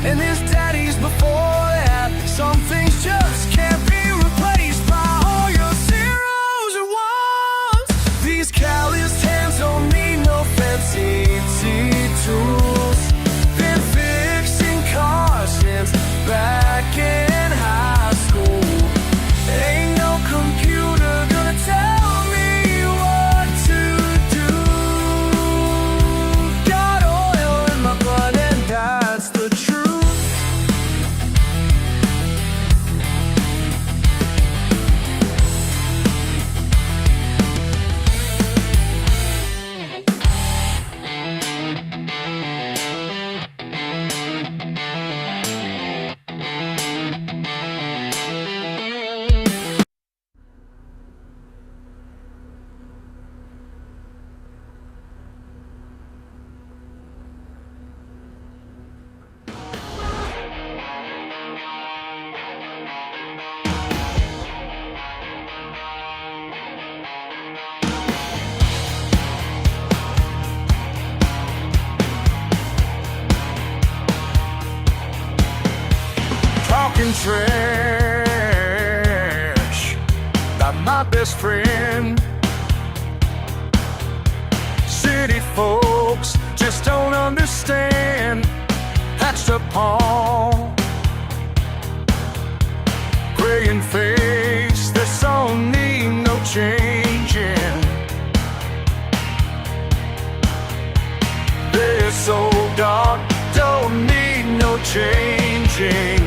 and his daddy's before that. Some things just can't be replaced by all your zeros and ones. These calloused hands don't need no fancy tools. Been fixing cars since back in high school. Ain't no computer gonna tell me what to do. Got oil in my blood and that's the truth. Talking trash about my best friend. City folks just don't understand. Hatched upon gray in face, this don't need no changing. They're so dark, don't need no changing.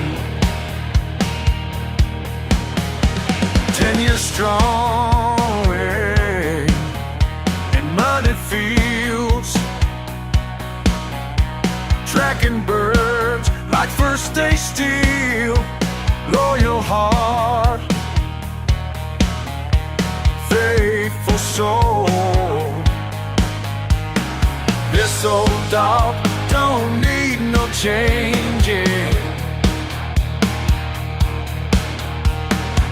10 years strong, in muddy fields, tracking birds like first day steel. Loyal heart, faithful soul. This old dog don't need no changing.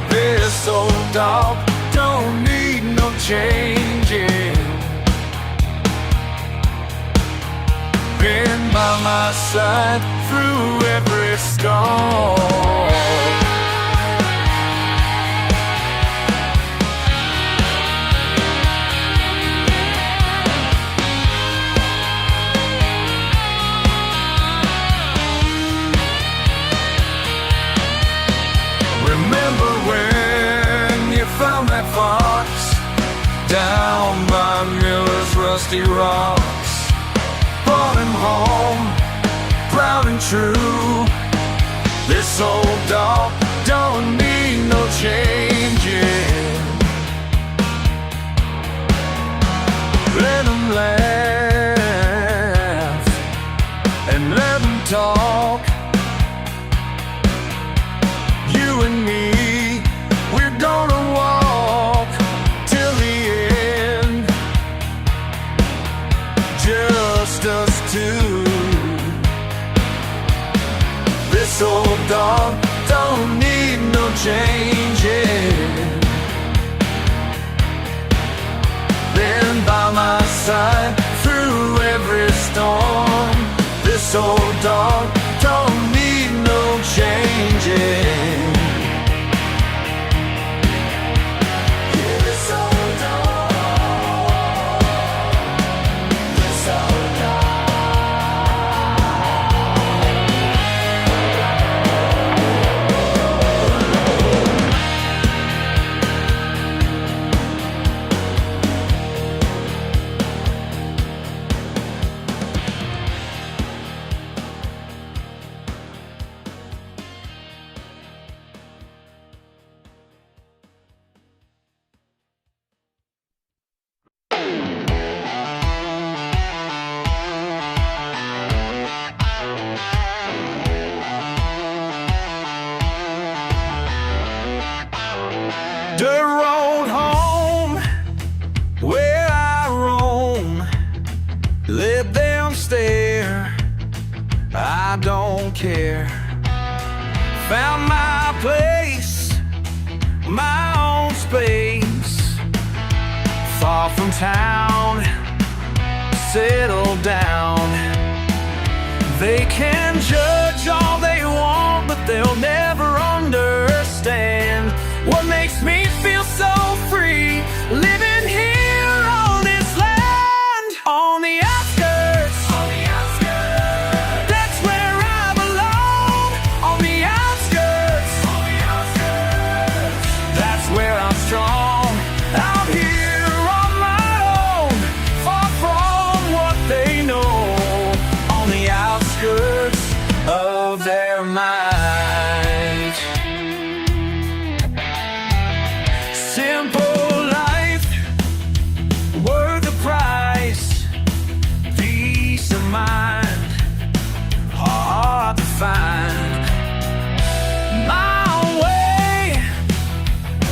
This old dog don't need no changing. Been by my side through every storm. Remember when you found that fox down by Miller's rusty rocks? Brought him home, proud and true. This old dog don't need no changing. Let him laugh and let him talk. You and me, we're gonna walk till the end. Just us two. This old dog don't need no changing. Been by my side through every storm. This old dog don't need no changing. Yeah, this old dog, this old dog. Dirt road home, where I roam. Live downstairs, I don't care. Found my place, my own space. Far from town, settled down. They can judge all they want, but they'll never understand what makes me feel so free, living here on this land. On the outskirts, that's where I belong. On the outskirts, that's where I'm strong. Out here on my own, far from what they know. On the outskirts of their mind. Simple life, worth the price. Peace of mind, hard to find. My way,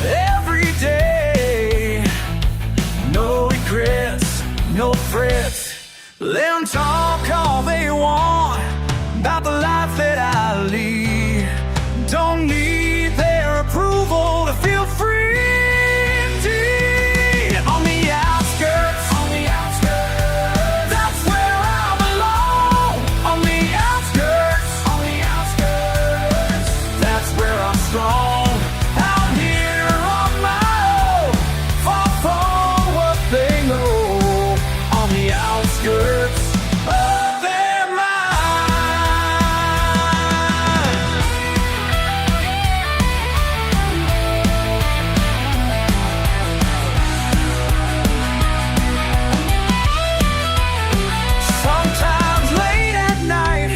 every day. No regrets, no frets. Let them talk all they want about the life that I lead. Don't need their approval to feel free. On the outskirts, that's where I belong. On the outskirts, that's where I'm strong. Out here on my own, far from what they know. On the outskirts of their mind. Sometimes late at night,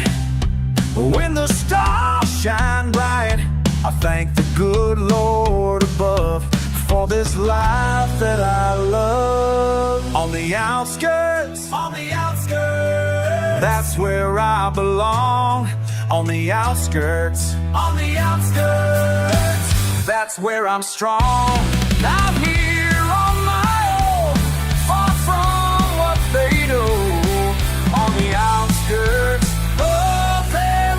when the stars shine bright, I thank the good Lord above for this life that I love. On the outskirts, that's where I belong. On the outskirts, that's where I'm strong. Out here on my own, far from what they do. On the outskirts of their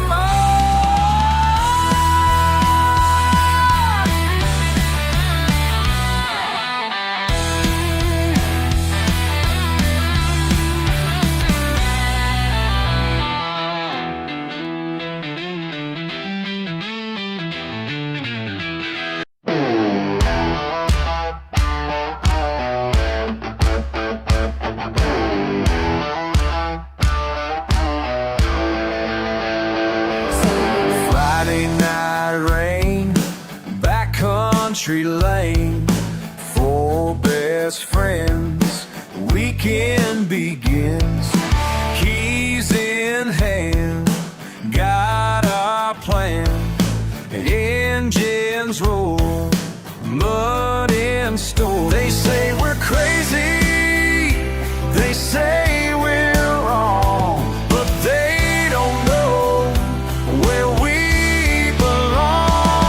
Friday night rain, backcountry lane, four best friends, weekend begins. Keys in hand, got our plan. Engines roll, mud in store. They say we're crazy, they say we're wrong, but they don't know where we belong.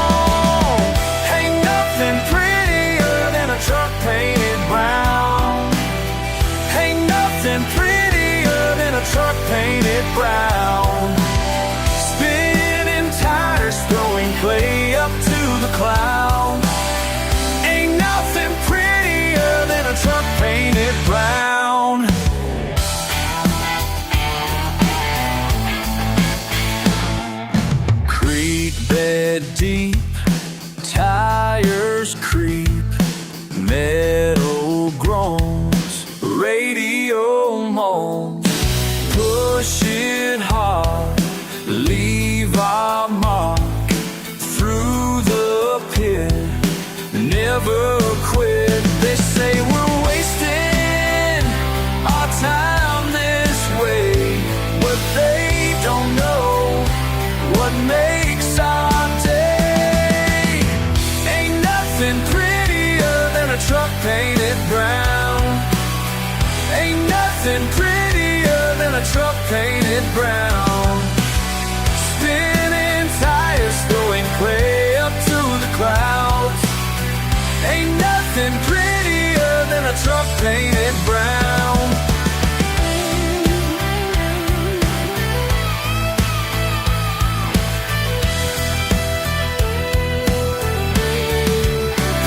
Ain't nothing prettier than a truck painted brown. Ain't nothing prettier than a truck painted brown. Spinning tires, throwing clay up to the clouds. Ain't nothing prettier than a truck painted brown. push it hard, leave our mark through the pit, never quit. They say we're wasting our time this way, but they don't know what makes our day. Ain't nothing prettier than a truck painted brown. Ain't nothing prettier than a truck painted brown. Spinning tires, throwing clay up to the clouds. Ain't nothing prettier than a truck painted brown.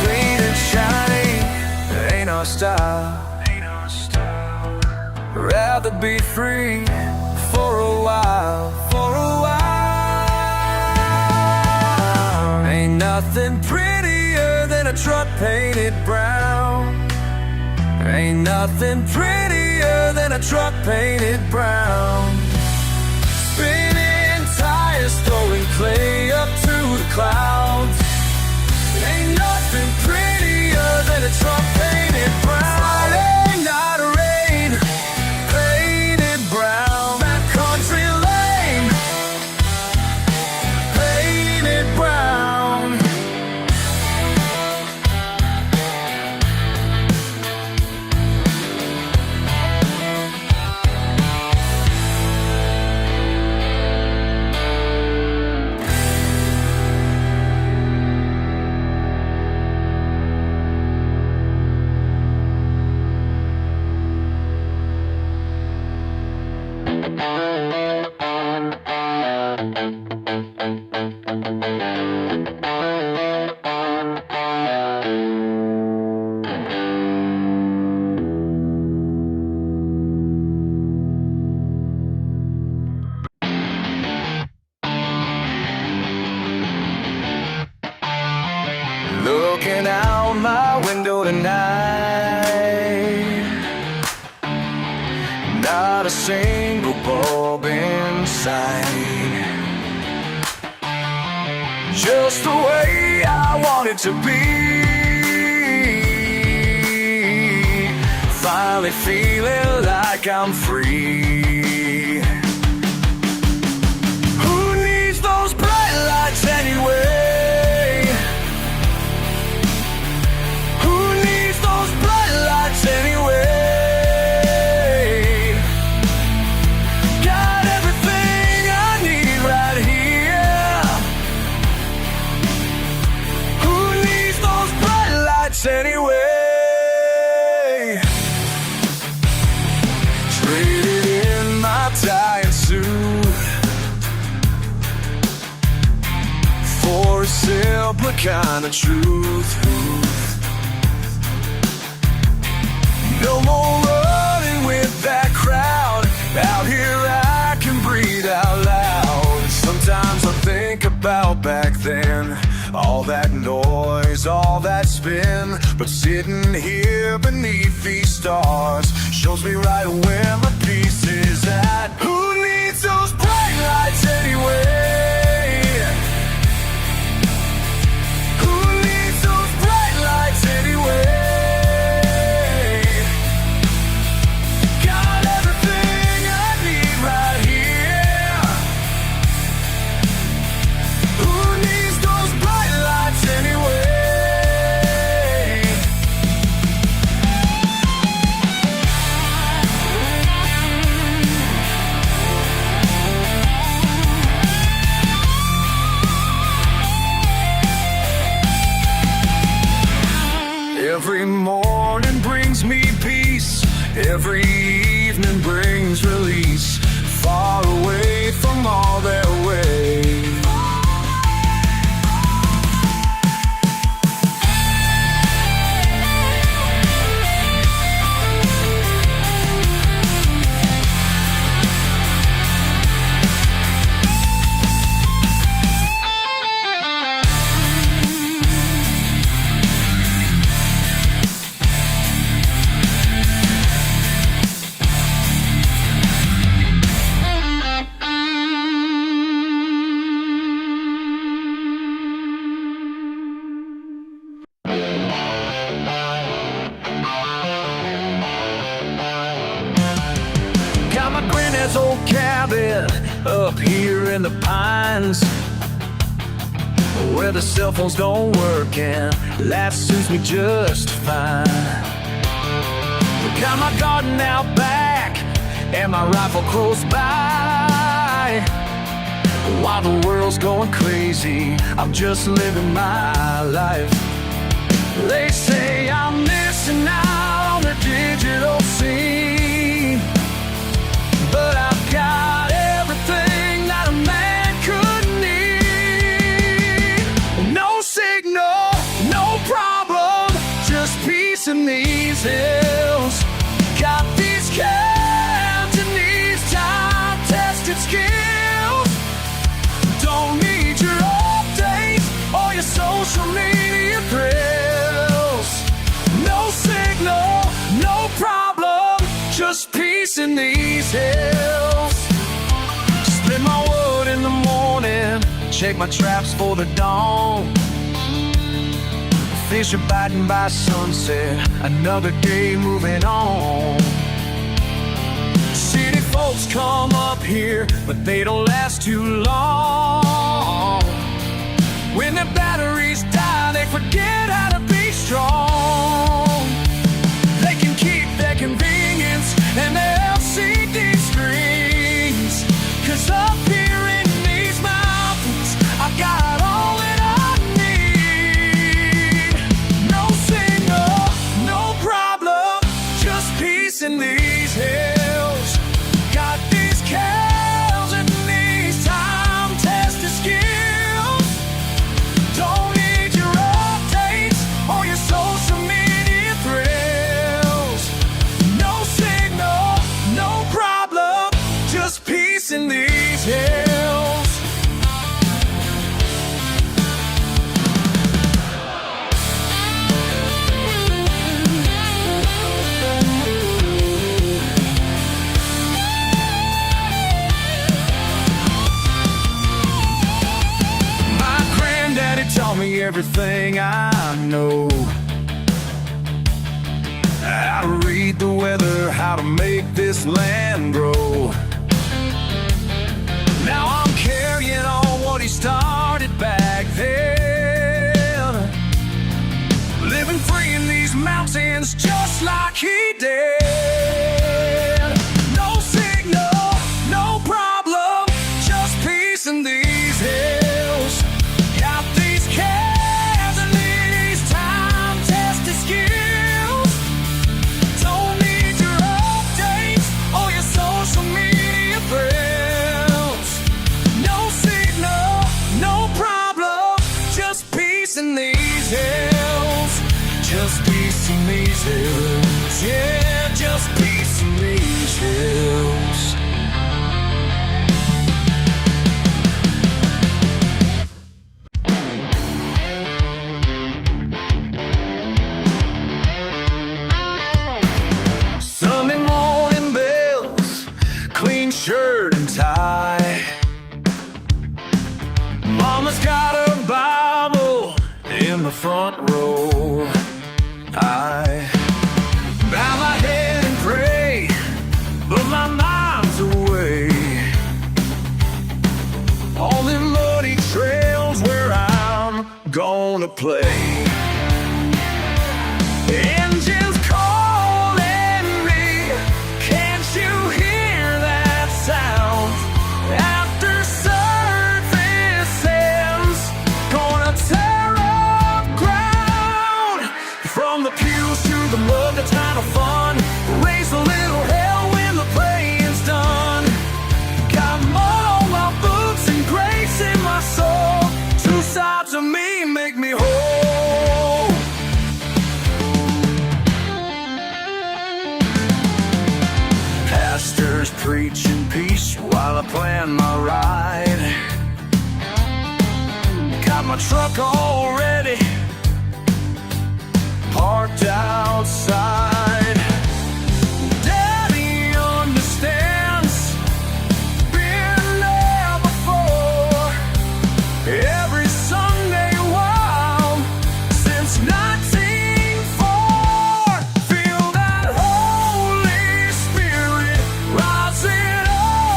Clean and shiny, ain't our style. Rather be free for a while, for a while. Ain't nothing prettier than a truck painted brown. Ain't nothing prettier than a truck painted brown. Spinning tires, throwing clay up to the clouds. Ain't nothing prettier than a truck painted brown. Friday night rain, painted brown. That country lane, painted brown. Looking out my window tonight, not a single bulb in sight. Just the way I want it to be. Finally feeling like I'm free. Who needs those bright lights anyway? Anyway, got everything I need right here. Who needs those bright lights anyway? Traded in my tie and suit for a simpler kind of truth. No more running with that crowd. Out here I can breathe out loud. Sometimes I think about back then, all that noise, all that spin. But sitting here beneath these stars shows me right where my peace is at. Who needs those bright lights anyway? Who needs those bright lights anyway? Every morning brings me peace. Every evening brings release. Far away from all their ways. nice old cabin up here in the pines, where the cell phones don't work and life suits me just fine. Got my garden out back and my rifle close by. While the world's going crazy, I'm just living my life. They say I'm missing out on the digital scene, but I've got everything that a man could need. No signal, no problem, just peace in these hills. Got these Cantonese time-tested skills. Don't need your updates or your social media thrills. No signal, no problem, just peace in these hills. Split my wood in the morning, check my traps for the dawn. Fish are biting by sunset, another day moving on. City folks come up here, but they don't last too long. When their batteries die, they forget how to be strong. They can keep their convenience and their LCD screens, 'cause up here in these mountains, I got all that I need. No signal, no problem, just peace in these hills. Got these cows and these time-tested skills. Don't need your updates or your social media thrills. No signal, no problem, just peace in these hills. My granddaddy taught me everything I know. How to read the weather, how to make this land grow. Now I'm carrying on what he started back then, living free in these mountains just like he did. No signal, no problem, just peace in these hills. Got these calves and these time-tested skills. Don't need your updates or your social media thrills. No signal, no problem, just peace in these hills. Just peace in these hills. Yeah, just peace in these hills. Sunday morning bells, clean shirt and tie. Mama's got a Bible in the front row. I bow my head and pray, but my mind's away on them muddy trails where I'm gonna play. Engines calling me, can't you hear that sound? After surface ends, gonna tear up ground. From the pews to the mud, the time of fun. Raise a little hell when the playing's done. Got mud on my boots and grace in my soul. Two sides of me make me whole. Pastors preaching peace while I plan my ride. Got my truck all ready, parked outside. Daddy understands, been there before. Every Sunday wild since 1904. Feel that Holy Spirit rising up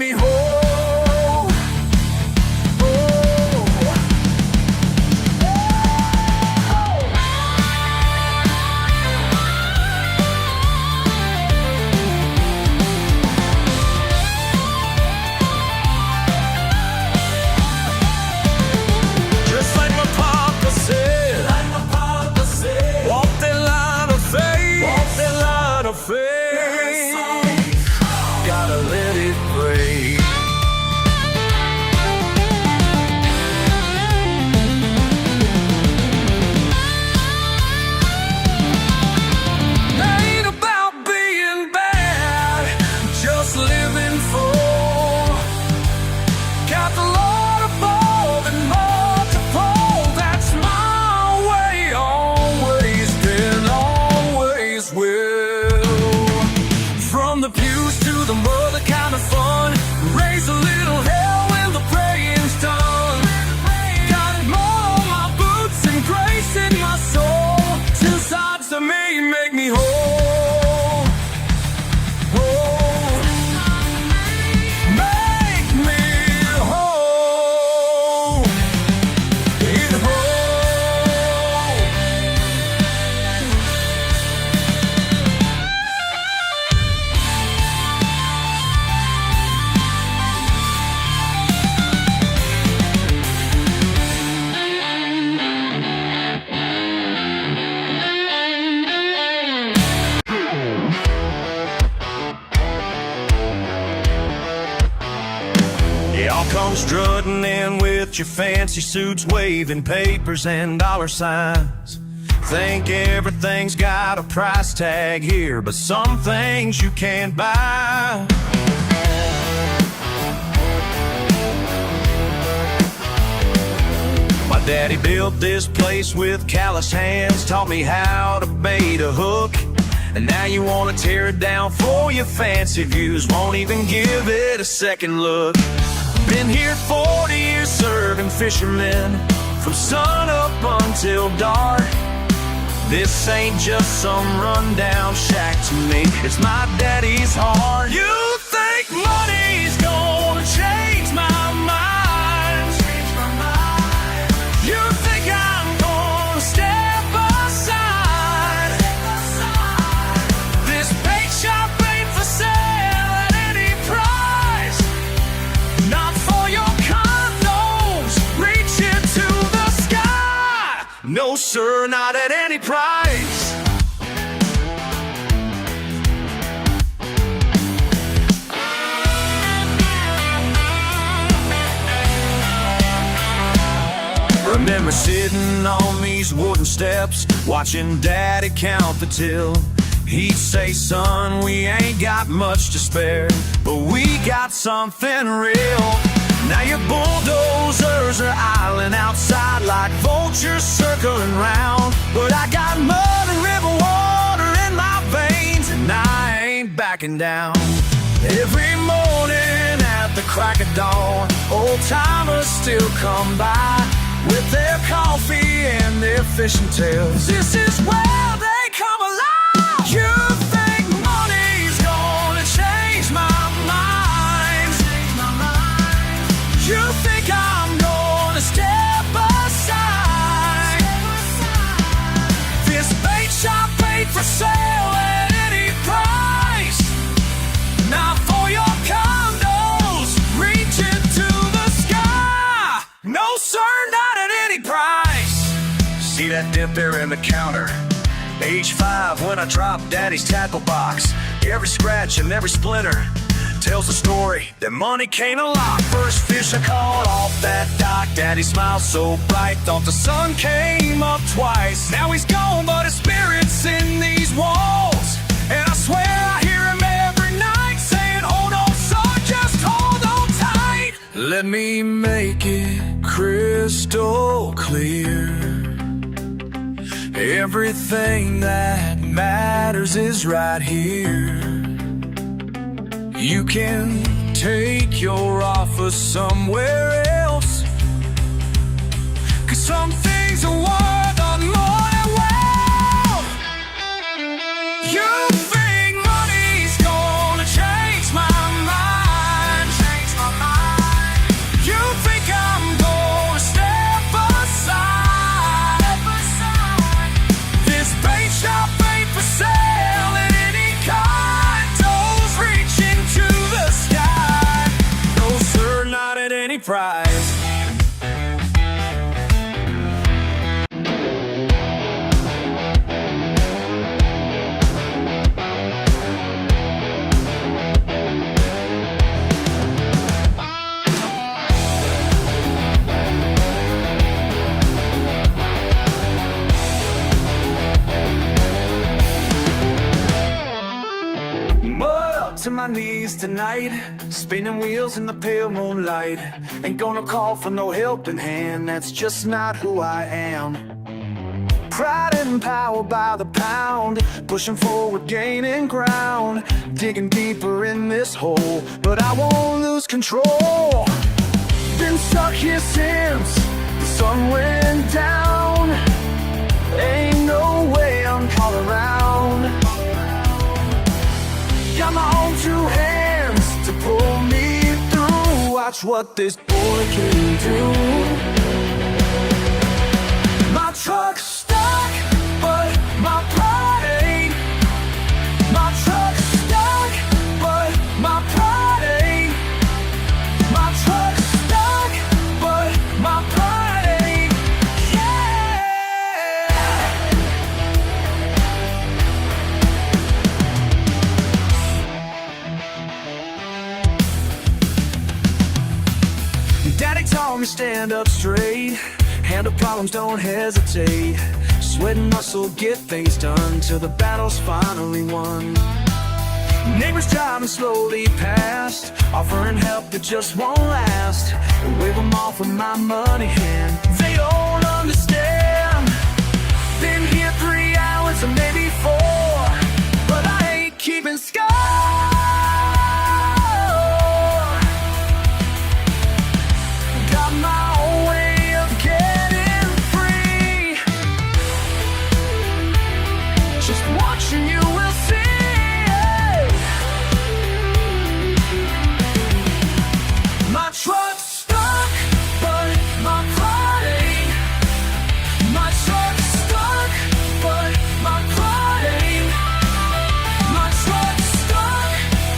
me whole. Just like my papa said, walk that line of faith, gotta let it break. Ain't about being bad, just living full. Got the Lord above and multiple. That's my way, always been, always will. From the pews to the mother, kind of fun. Raise a little hell when the praying's done. Got more on my boots and grace in my soul. Two sides to me make me whole. Whole. Make me whole. In whole. Y'all come strutting in with your fancy suits, waving papers and dollar signs. Think everything's got a price tag here, but some things you can't buy. My daddy built this place with callous hands, taught me how to bait a hook. And now you wanna tear it down for your fancy views, won't even give it a second look. Been here 40 years serving fishermen, from sun up until dark. This ain't just some rundown shack to me, it's my daddy's heart. You think money's gonna change my mind? You think I'm gonna step aside? This bait shop ain't for sale at any price. Not for your condos, reaching to the sky. No sir, not at any price. Remember sitting on these wooden steps, watching daddy count the till. He'd say, son, we ain't got much to spare, but we got something real. Now your bulldozers are idling outside like vultures circling round, but I got mud and river water in my veins, and I ain't backing down. Every morning at the crack of dawn, old timers still come by with their coffee and their fishing tails. This is where they come alive. You think money's gonna change my mind? You think I'm gonna step aside? This bait shop ain't for sale at any price. Not for your condos, reaching to the sky. No sir, not at any price. See that dip there in the counter? Age 5 when I dropped daddy's tackle box. Every scratch and every splinter tells a story that money can't unlock. First fish I caught off that dock, daddy smiled so bright, thought the sun came up twice. Now he's gone, but his spirit's in these walls, and I swear I hear him every night saying, hold on son, just hold on tight. Let me make it crystal clear, everything that matters is right here. You can take your offer somewhere else, 'cause some things are worth a more than wealth. You think money's gonna change my mind? fries. To my knees tonight, spinning wheels in the pale moonlight. Ain't gonna call for no helping hand, that's just not who I am. Pride and power by the pound, pushing forward, gaining ground. Digging deeper in this hole, but I won't lose control. Been stuck here since the sun went down. Ain't no way I'm all around. Got my own two hands to pull me through. Watch what this boy can do. My truck's stuck, but my pride ain't. My truck's stuck, but my pride ain't. My truck's stuck, but my pride ain't. Yeah. Daddy taught me stand up straight, handle problems, don't hesitate. Sweat and muscle, get things done till the battle's finally won. Neighbors driving slowly past, offering help that just won't last. Wave them off with my money hand, they don't understand. Been here 3 hours or maybe 4, but I ain't keeping score. Got my own way of getting free. Just watching you will see. My truck's stuck, but my pride ain't. My truck's stuck, but my pride ain't. My truck's stuck,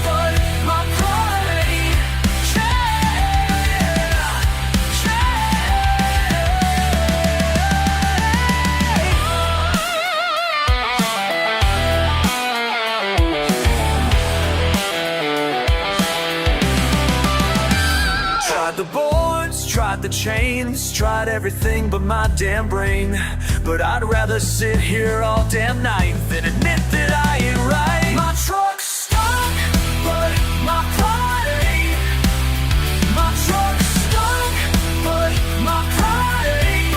but my pride ain't. Tried the boards, tried the chains, tried everything but my damn brain. But I'd rather sit here all damn night than admit that I ain't right. My truck's stuck, but my pride ain't. My truck's stuck, but my pride ain't.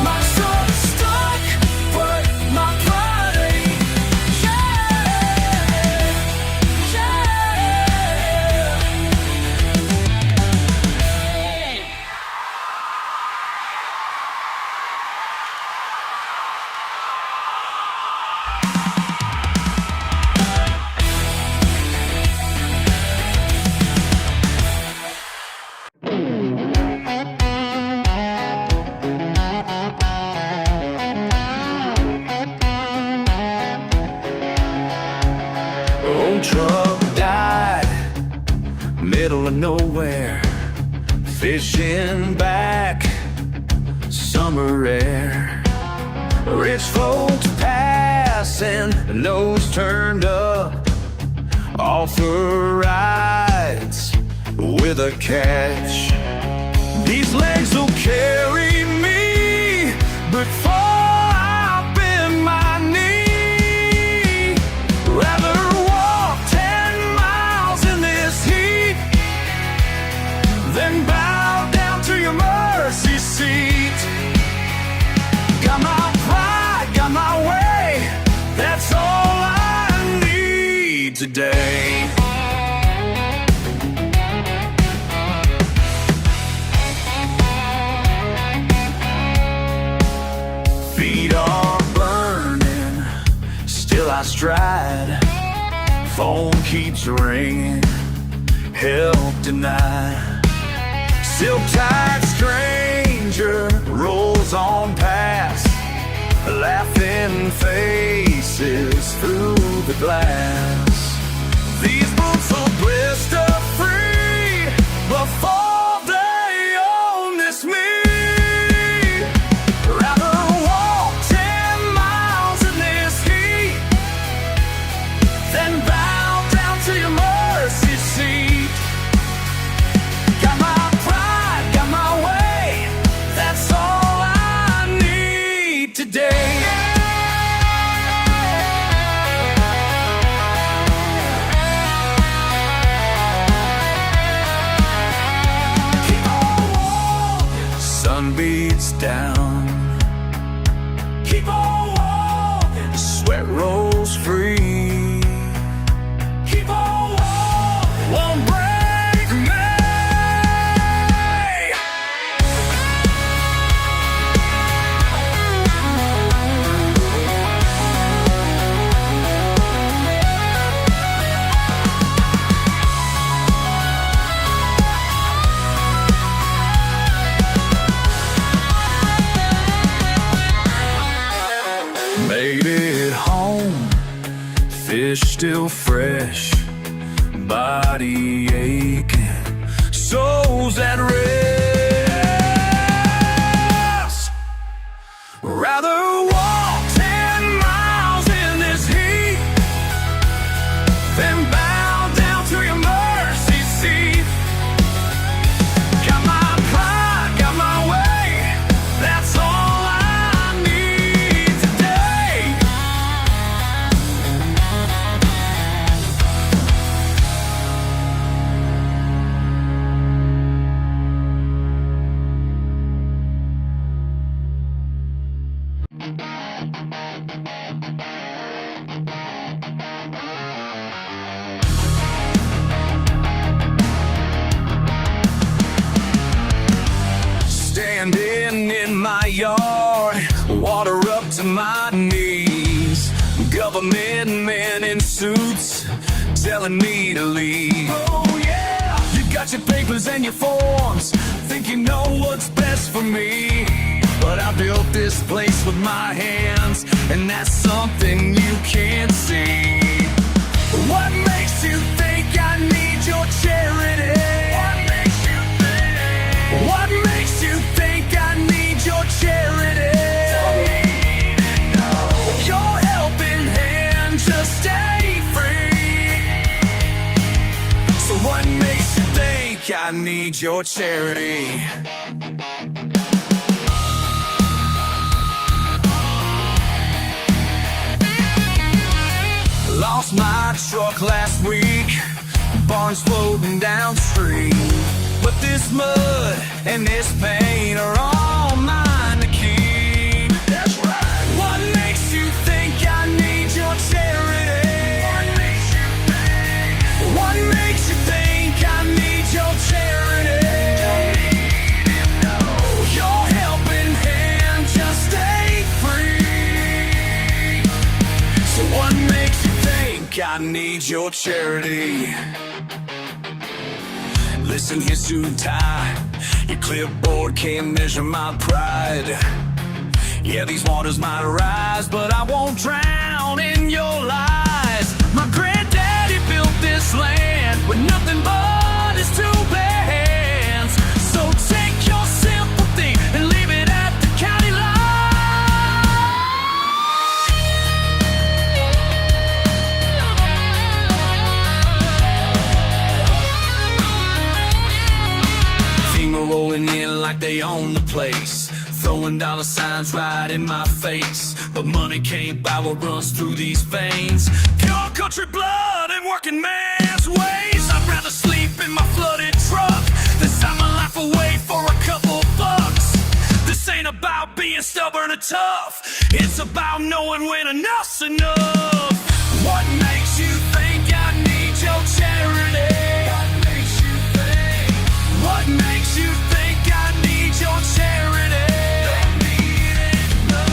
My truck's stuck, but my pride ain't. Yeah, yeah. Old truck died, middle of nowhere. Fishing back, summer air. Rich folks passing, nose turned up. Offer rides with a catch. These legs will carry me, but far up in my knee. Rather walk 10 miles in this heat than bow down to your mercy seat. Got my pride, got my way, that's all I need today. Feet are burning, still I stride. Phone keeps ringing, help denied. Silk-tied stranger rolls on past, laughing faces through the glass. These boots will blister free before the Made it home, fish still fresh, body aching, souls at rest. Rather walk 10 miles in this heat than bow down to your mercy seat. Got my pride, got my way, that's all I need today. Standing in my yard, water up to my knees. Government men in suits telling me to leave. Oh yeah, you got your papers and your forms, think you know what's best for me. But I built this place with my hands, and that's something you can't see. What makes you think I need your charity? What makes you think I need your charity? Your helping hand, just stay free. So what makes you think I need your charity? Lost my truck last week, barn's floating downstream. But this mud and this pain are all mine to keep. That's right. What makes you think I need your charity? What makes you think? What makes you think I need your charity? Don't need him, no. Your helping hand, just stay free. So what makes you think I need your charity? Listen here, suit and tie, your clipboard can't measure my pride. Yeah, these waters might rise, but I won't drown in your lies. My granddaddy built this land with nothing but his two hands. So take your sympathy and leave it at the county line. Rolling in like they own the place, throwing dollar signs right in my face. But money can't buy what runs through these veins. Pure country blood and working man's ways. I'd rather sleep in my flooded truck than sign my life away for a couple bucks. This ain't about being stubborn or tough, it's about knowing when enough's enough. What makes you think I need your charity? What makes you think I need your charity? Don't need it, no.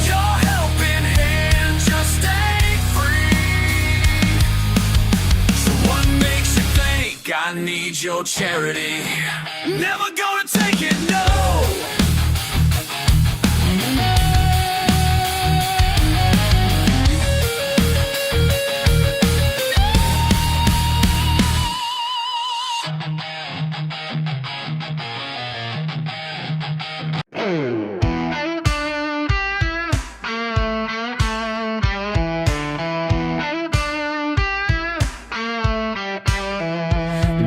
Your helping hand, just stay free. So what makes you think I need your charity? Never gonna take it, no.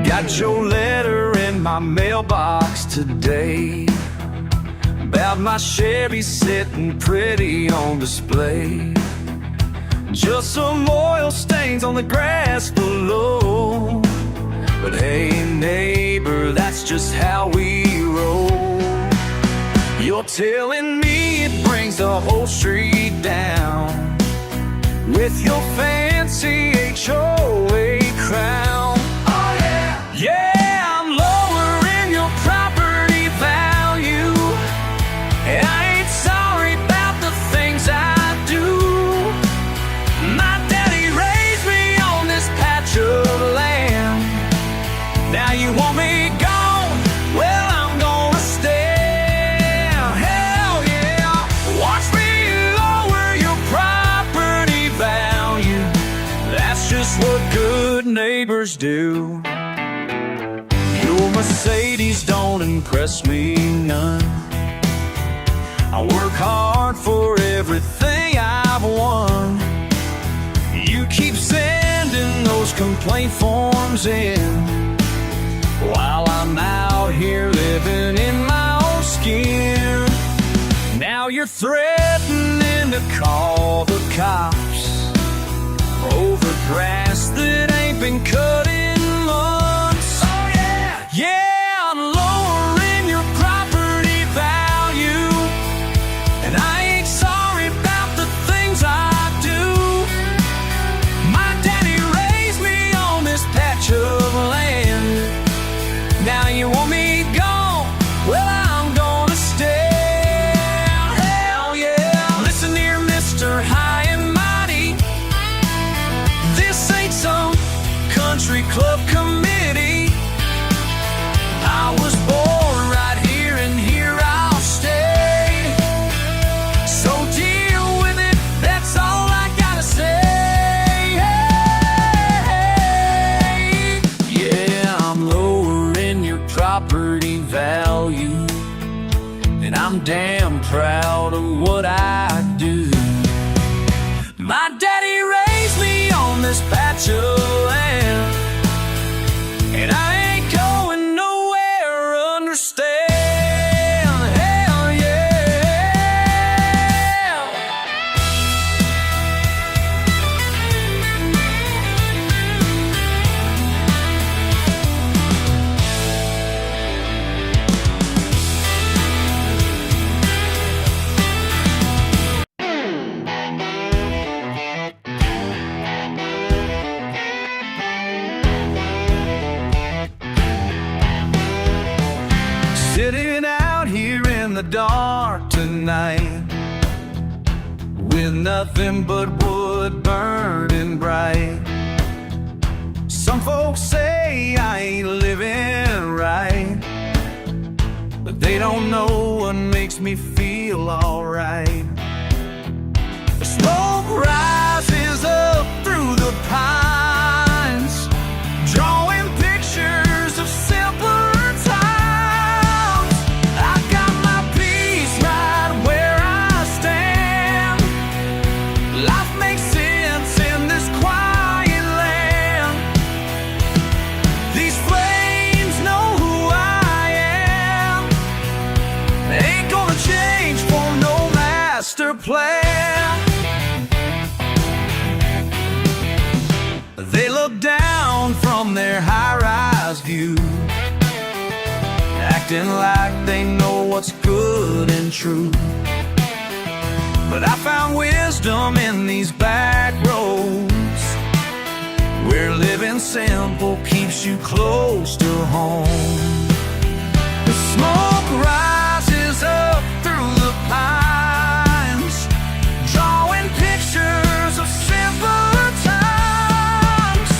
Got your letter in my mailbox today, about my Chevy sitting pretty on display. Just some oil stains on the grass below, but hey neighbor, that's just how we roll. You're telling me it brings the whole street down with your fancy HOA crown. Oh yeah, yeah, I'm lowering your property value, and I ain't sorry about the things I do. My daddy raised me on this patch of land. Now you want me gone? Well, I'm gonna stay. Hell yeah, watch me lower your neighbors do. Your Mercedes don't impress me none. I work hard for everything I've won. You keep sending those complaint forms in, while I'm out here living in my own skin. Now you're threatening to call the cops over grass that ain't been cut in months. Oh yeah! Yeah, I'm lowering your property value, and I ain't sorry about the things I do. My daddy raised me on this patch of land. Now you want me gone? Well, I'm gonna stay. Hell yeah! Listen here, Mr. High and Mighty, this ain't some country club committee. I was born right here and here I'll stay. So deal with it, that's all I gotta say. Hey, yeah, I'm lowering your property value, and I'm damn proud of what I do. My daddy raised me on this patch of land, and I ain't going nowhere, understand? Hell yeah! Sitting out here in the dark tonight, with nothing but wood burning bright. Some folks say I ain't living right, but they don't know what makes me feel alright. The smoke rises up through the pines, drawing pictures of simpler times. I got my peace right where I stand. Life makes sense in this quiet land. These flames know who I am. They ain't gonna change for no master plan. They look down from their high-rise view, acting like they know what's good and true. But I found wisdom in these back roads, where living simple keeps you close to home. The smoke rises up through the pines, drawing pictures of simpler times.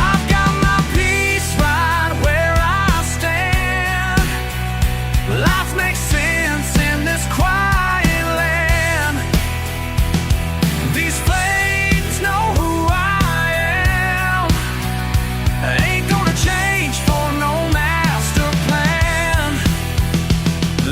I've got my peace right where I stand. Life makes sense in this quiet land. These flames know who I am. I ain't gonna change for no master plan.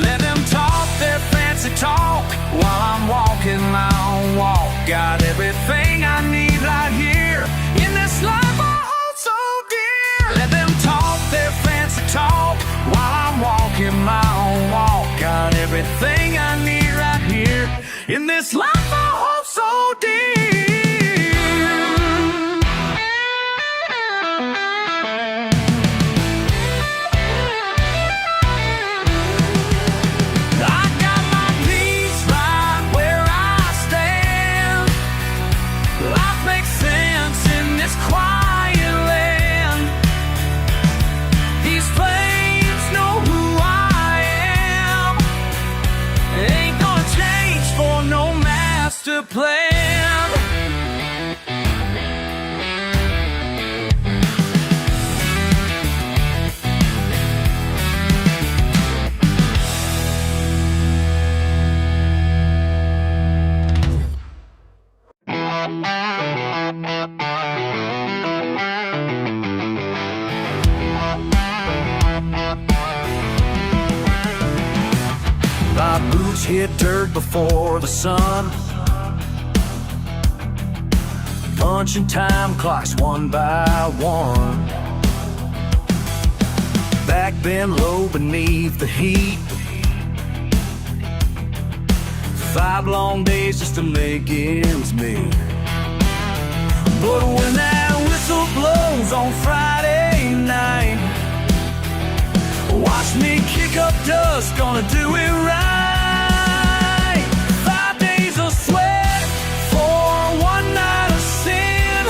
Let them talk their fancy talk while I'm walking my own walk. Got everything I need right here in this life I hold so dear. Let them talk their fancy talk while I'm walking my own walk. Got everything I need right here in this life I hold so dear. I got my peace right where I stand. Life makes sense in this quiet land. These flames know who I am. Ain't gonna change for no master plan. hit dirt before the sun, punching time clocks one by one. Back bend low beneath the heat, 5 long days just to make ends meet. But when that whistle blows on Friday night, watch me kick up dust, gonna do it right. 5 days of sweat for one night of sin,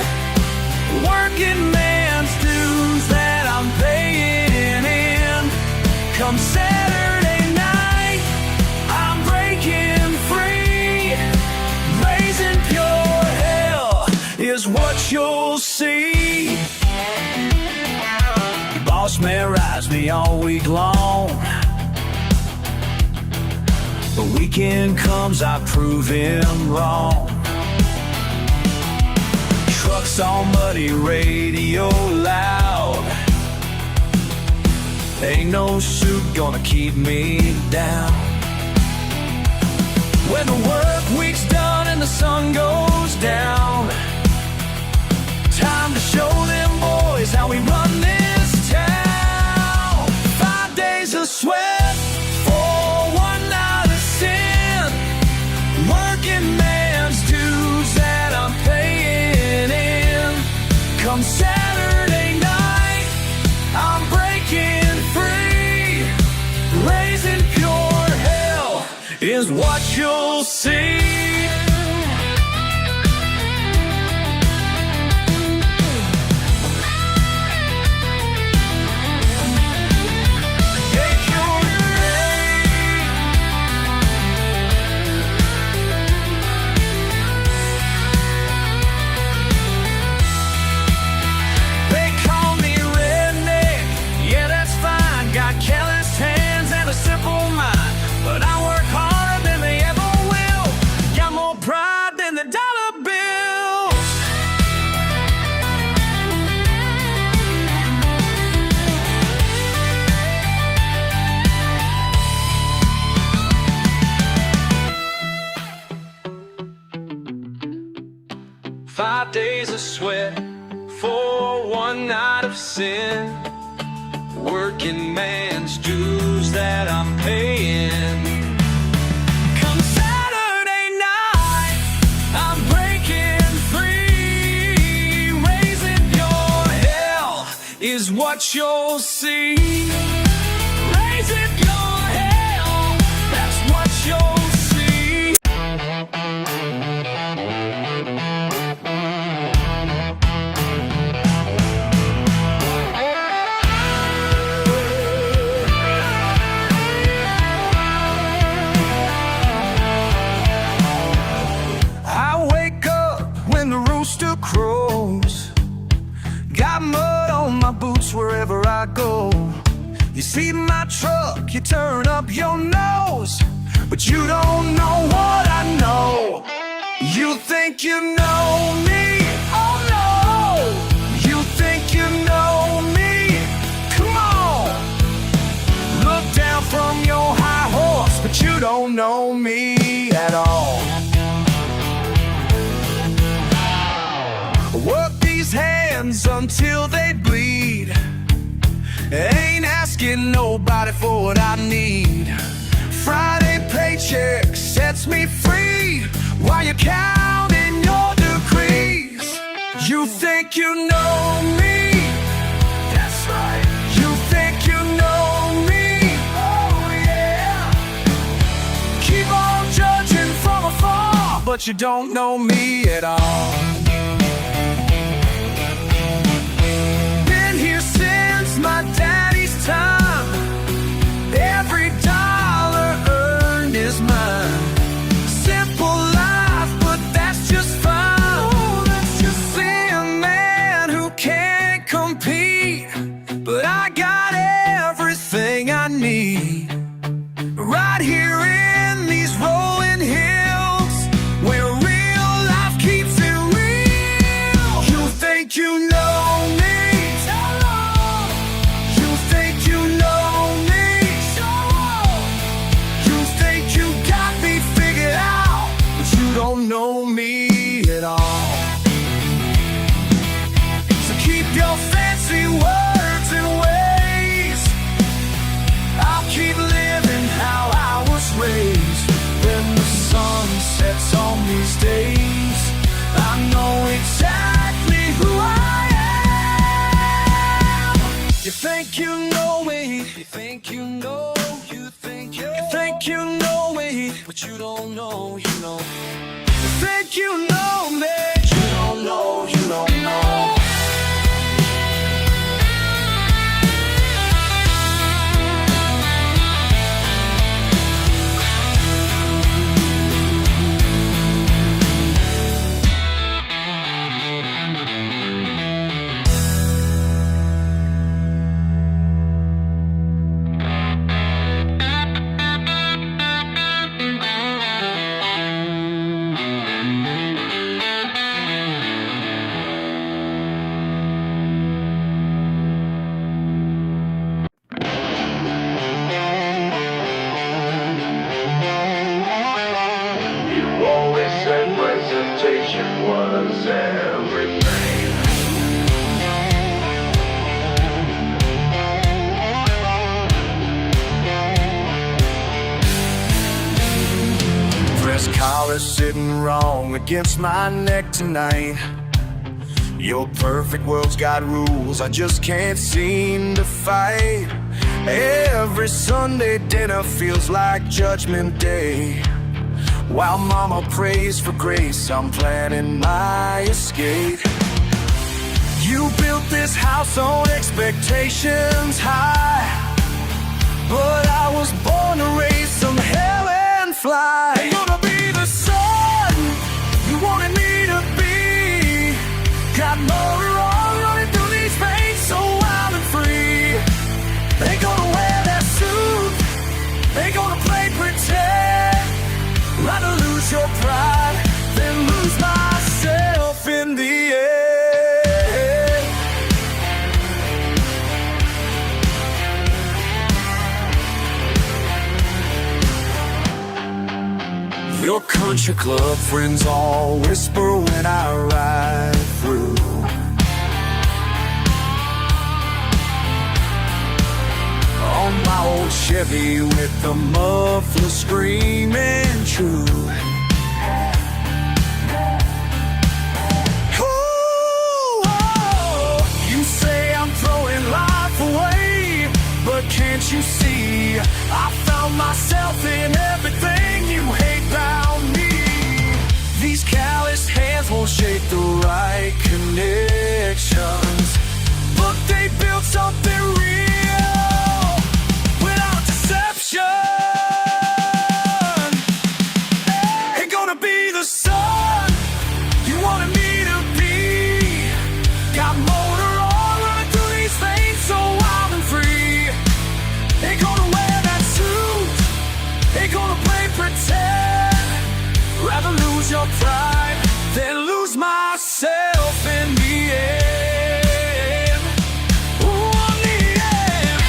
working man's dues that I'm paying in. Come Saturday night, I'm breaking free. Raising pure hell is what you'll see. Boss man rides me all week long. The weekend comes, I prove him wrong. Trucks all muddy, radio loud. Ain't no suit gonna keep me down. When the work week's done and the sun goes down, time to show them boys how we run this town. 5 days of sweat for one night of sin, working man's dues that I'm paying in. Come Saturday night, I'm breaking free. Raising pure hell is what you'll see. They call me Redneck, yeah that's fine. Got careless hands and a simple mind, but I work harder than they ever will. Got more pride than the dollar bills. Five days of sweat for one night of sin, working man's dues that I'm paying. Come Saturday night, I'm breaking free. Raising your hell is what you'll see. Raising your hell, that's what you'll see. I wake up when the rooster crows. Got mud on my boots wherever I go. You see my truck, you turn up your nose, but you don't know what I know. You think you know me, oh no. You think you know me, come on. Look down from your high horse, but you don't know me at all. Work these hands until they bleed. Ain't asking nobody for what I need. Friday paycheck sets me free while you're counting your degrees. You think you know me, that's right. You think you know me, oh yeah. Keep on judging from afar, but you don't know me at all. My daddy's time, every dollar earned is mine. Simple life, but that's just fine. Oh, that's just seeing man who can't compete. But I got everything I need right here in these rolling hills, where real life keeps it real. all. So keep your fancy words and ways. I'll keep living how I was raised. When the sun sets on these days, I know exactly who I am. You think you know me, you think you know, you think you know me, but you don't know, you know. You think you know me, you don't know, you don't know. Was everything. Dress collar sitting wrong against my neck tonight. Your perfect world's got rules I just can't seem to fight. Every Sunday dinner feels like Judgment Day. While mama prays for grace, I'm planning my escape. You built this house on expectations high, but I was born to raise some hell and fly. Ain't gonna be the son you wanted me to be. Got motor on running through these veins, so wild and free. Ain't gonna wear that suit, ain't gonna play pretend. Rather lose your pride than lose myself in the end. Your country club friends all whisper when I ride through. On my old Chevy with the muffler screaming true. Oh, you say I'm throwing life away, but can't you see I found myself in everything you hate about me. These callous hands won't shape the right connections, but they built something real. Ain't gonna be the son you wanted me to be. Got motor on running through these veins, so wild and free. Ain't gonna wear that suit, ain't gonna play pretend. Rather lose your pride than lose myself in the end. Ooh, in the end.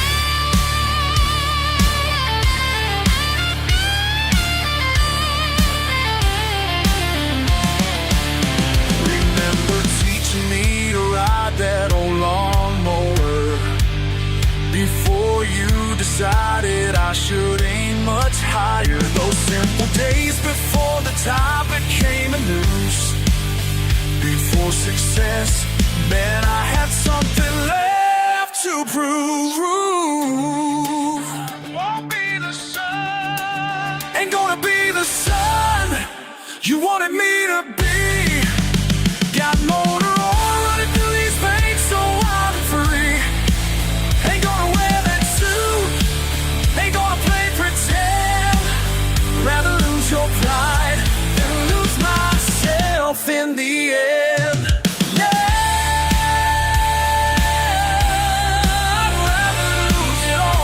Remember teaching me to ride that old lawnmower before you decided I should aim much higher. Those simple days before the tie became a noose. Before success, man, I had something left to prove. Won't be the sun, ain't gonna be the sun you wanted me to be. Got motor on running through these veins, so wild and free. Ain't gonna wear that suit, ain't gonna play pretend. Rather lose your pride than lose myself in the end. I'd rather lose it all.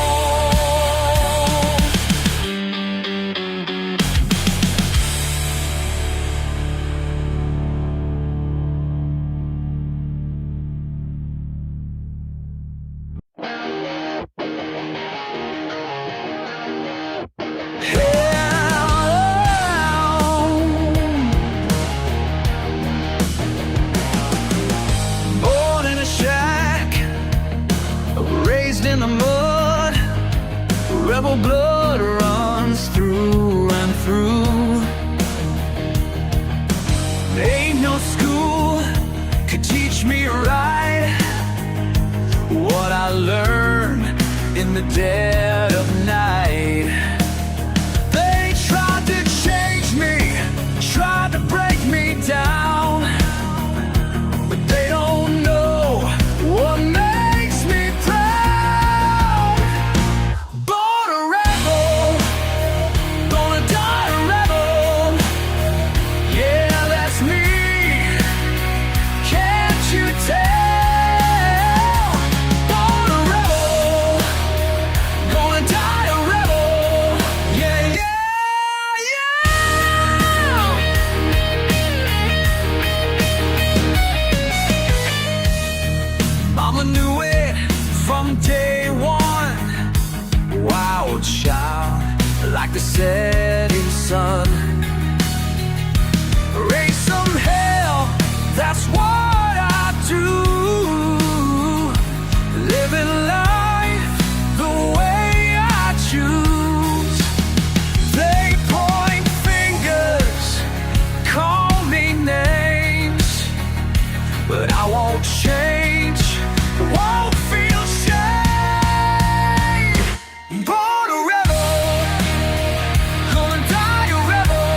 Ain't no school could teach me right what I learned in the dead of night. They tried to change me, tried to break me down, but they don't know what makes me proud. Born a rebel, gonna die a rebel. Yeah, that's me. Can't you tell? Born a rebel, gonna die a rebel. Yeah, yeah, yeah. Mama knew it from day one. Wild child, like the setting sun. Raise some hell, that's what I do. Living life the way I choose. They point fingers, call me names, but I won't change, won't feel shame. Born a rebel, gonna die a rebel.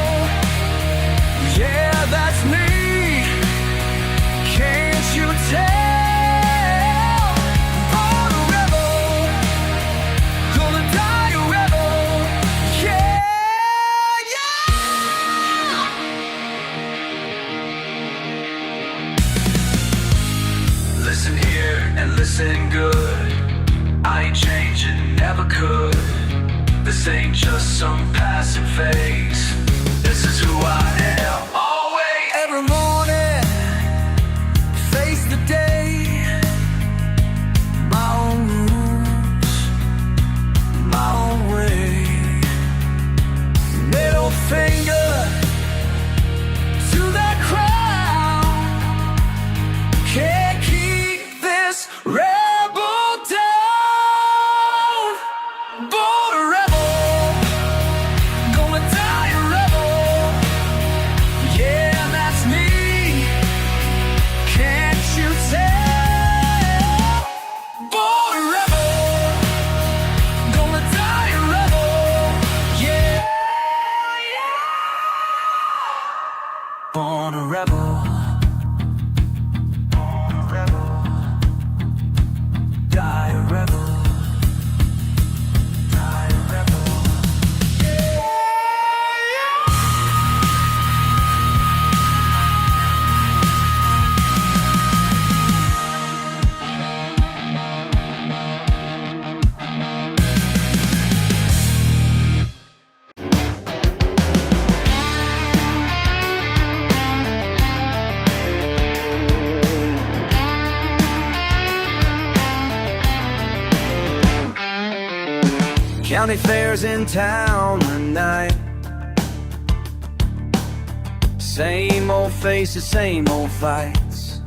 Yeah, that's me. Can't you tell? Born a rebel, gonna die a rebel. Yeah, yeah. Listen here and listen good. I ain't changing, never could. This ain't just some passing phase. This is who I am, always. Every morning, face the day. My own rules, my own way. Middle finger to the crowd. Can't keep this rebel down. Born a rebel, gonna die a rebel. Yeah, that's me. Can't you tell? Born a rebel, gonna die a rebel. Yeah, yeah. Born a rebel. Born a rebel. Die a rebel. Die a rebel. County fairs in town tonight. Same old faces, same old fights.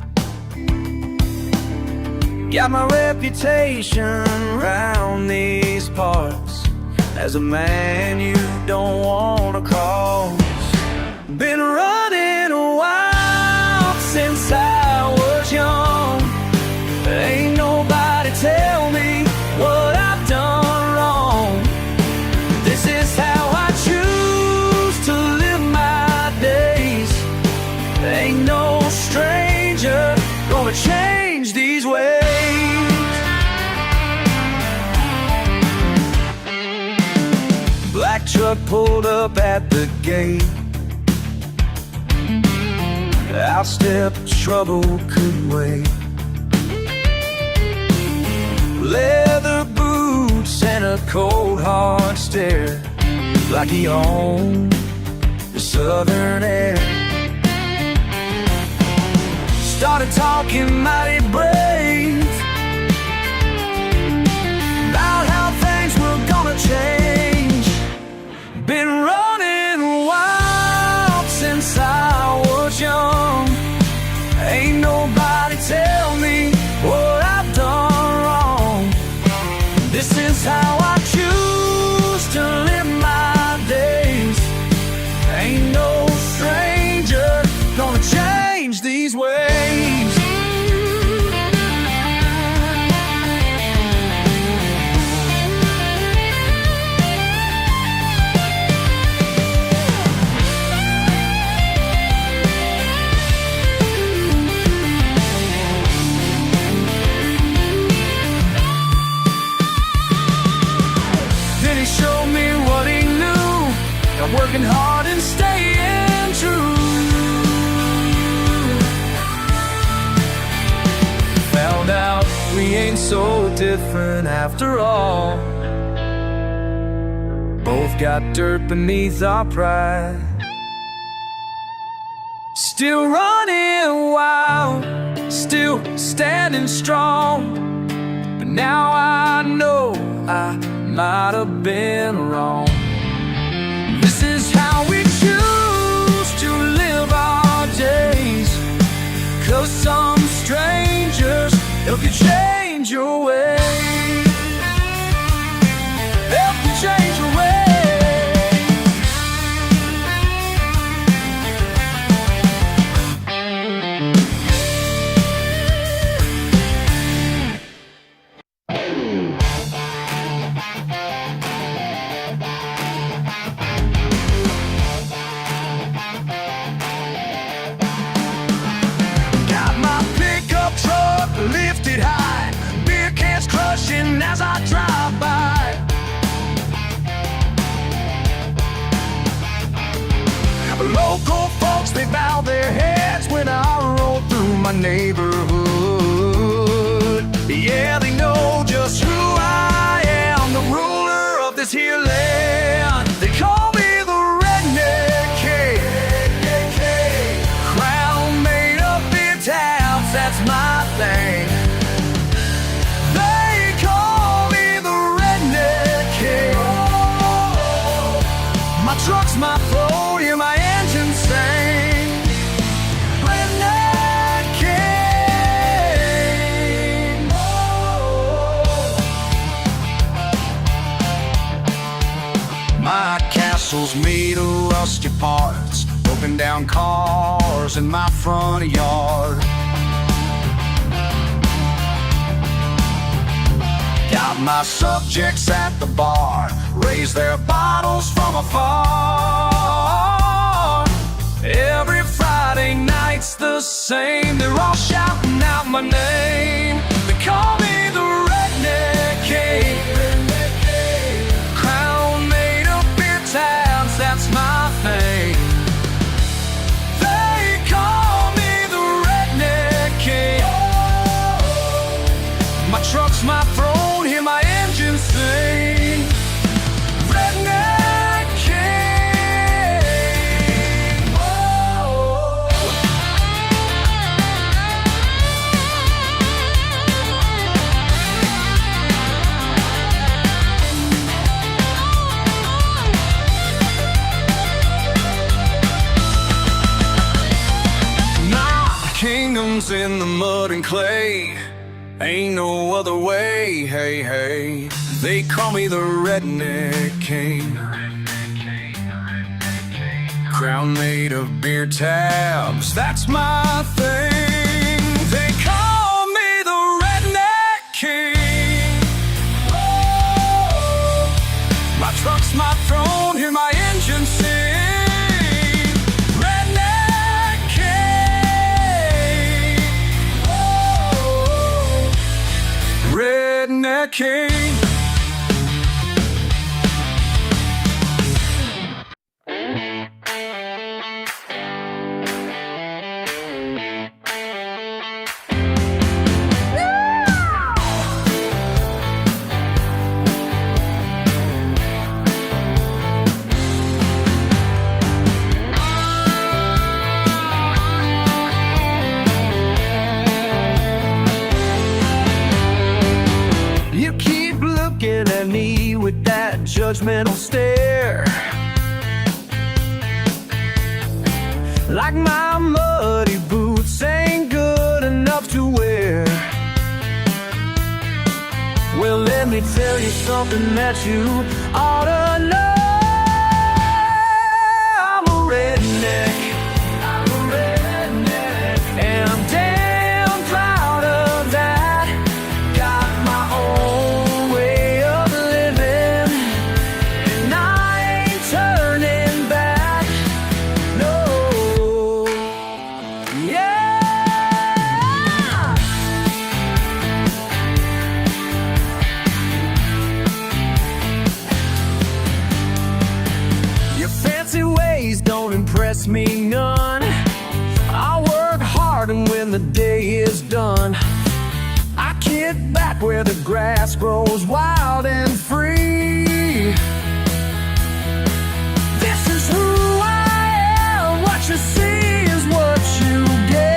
Got my reputation round these parts as a man you don't wanna cross. Been running a while since I was young. Ain't nobody tell me what I've done wrong. This is how I choose to live my days. Ain't no stranger gonna change these ways. Black truck pulled up at the gate. Out stepped trouble, couldn't wait. Leather boots and a cold hard stare, like he owned the southern air. Started talking mighty brave about how things were gonna change. Been running wild since I was young. Ain't nobody tell me what I've done wrong. This is how I choose to live my days. Ain't no stranger gonna so different after all. Both got dirt beneath our pride, still running wild, still standing strong. But now I know I might have been wrong. This is how we choose to live our days, 'cause some strangers help you change your way, help you change your way. Lifted high, beer cans crushing as I drive by. Local folks, they bow their heads when I roll through my neighborhood. Yeah, they know just who I am, the ruler of this here land. They call me the Redneck King. Crown made up in towns, that's my thing. They call me the Redneck King. My truck's my float, hear my engine sing. Redneck King. My castle's made of rusty parts, broken down cars in my front yard. Got my subjects at the bar, raise their bottles from afar. Every Friday night's the same, they're all shouting out my name. They call me the Redneck King. Crown made up beer towns, that's my thing. They call me the Redneck King. My truck's my throne, hear my engine sing. Redneck King. Whoa. My kingdom's in the mud and clay, ain't no other way, hey, hey. They call me the Redneck King. Crown made of beer tabs, that's my thing. They call me the Redneck King. Oh, my truck's my throne, hear my engine sing. Redneck King. Redneck King. You keep looking at me with that judgmental stare, like my muddy boots ain't good enough to wear. Well, let me tell you something that you ought to know. I'm a redneck. I'm a redneck. And I'm damn proud of that. Got my own way of living, and I ain't turning back. No. Yeah. Your fancy ways don't impress me where the grass grows wild and free. This is who I am. What you see is what you get.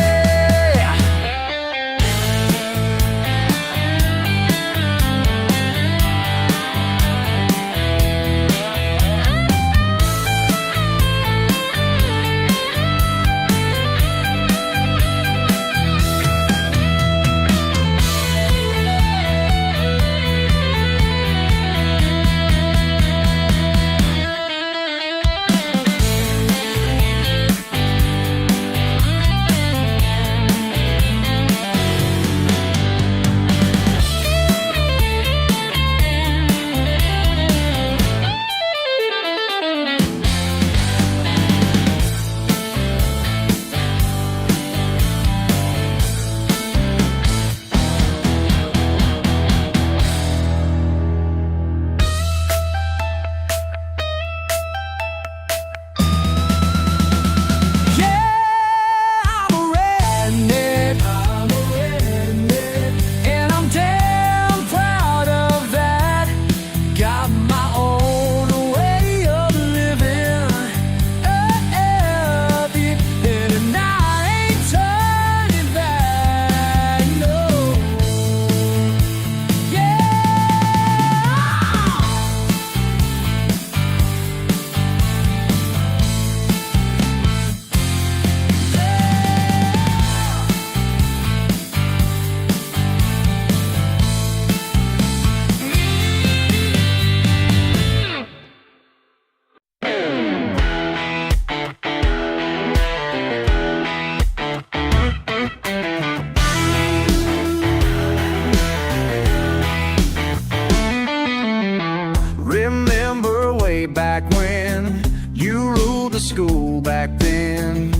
Remember way back when you ruled the school back then.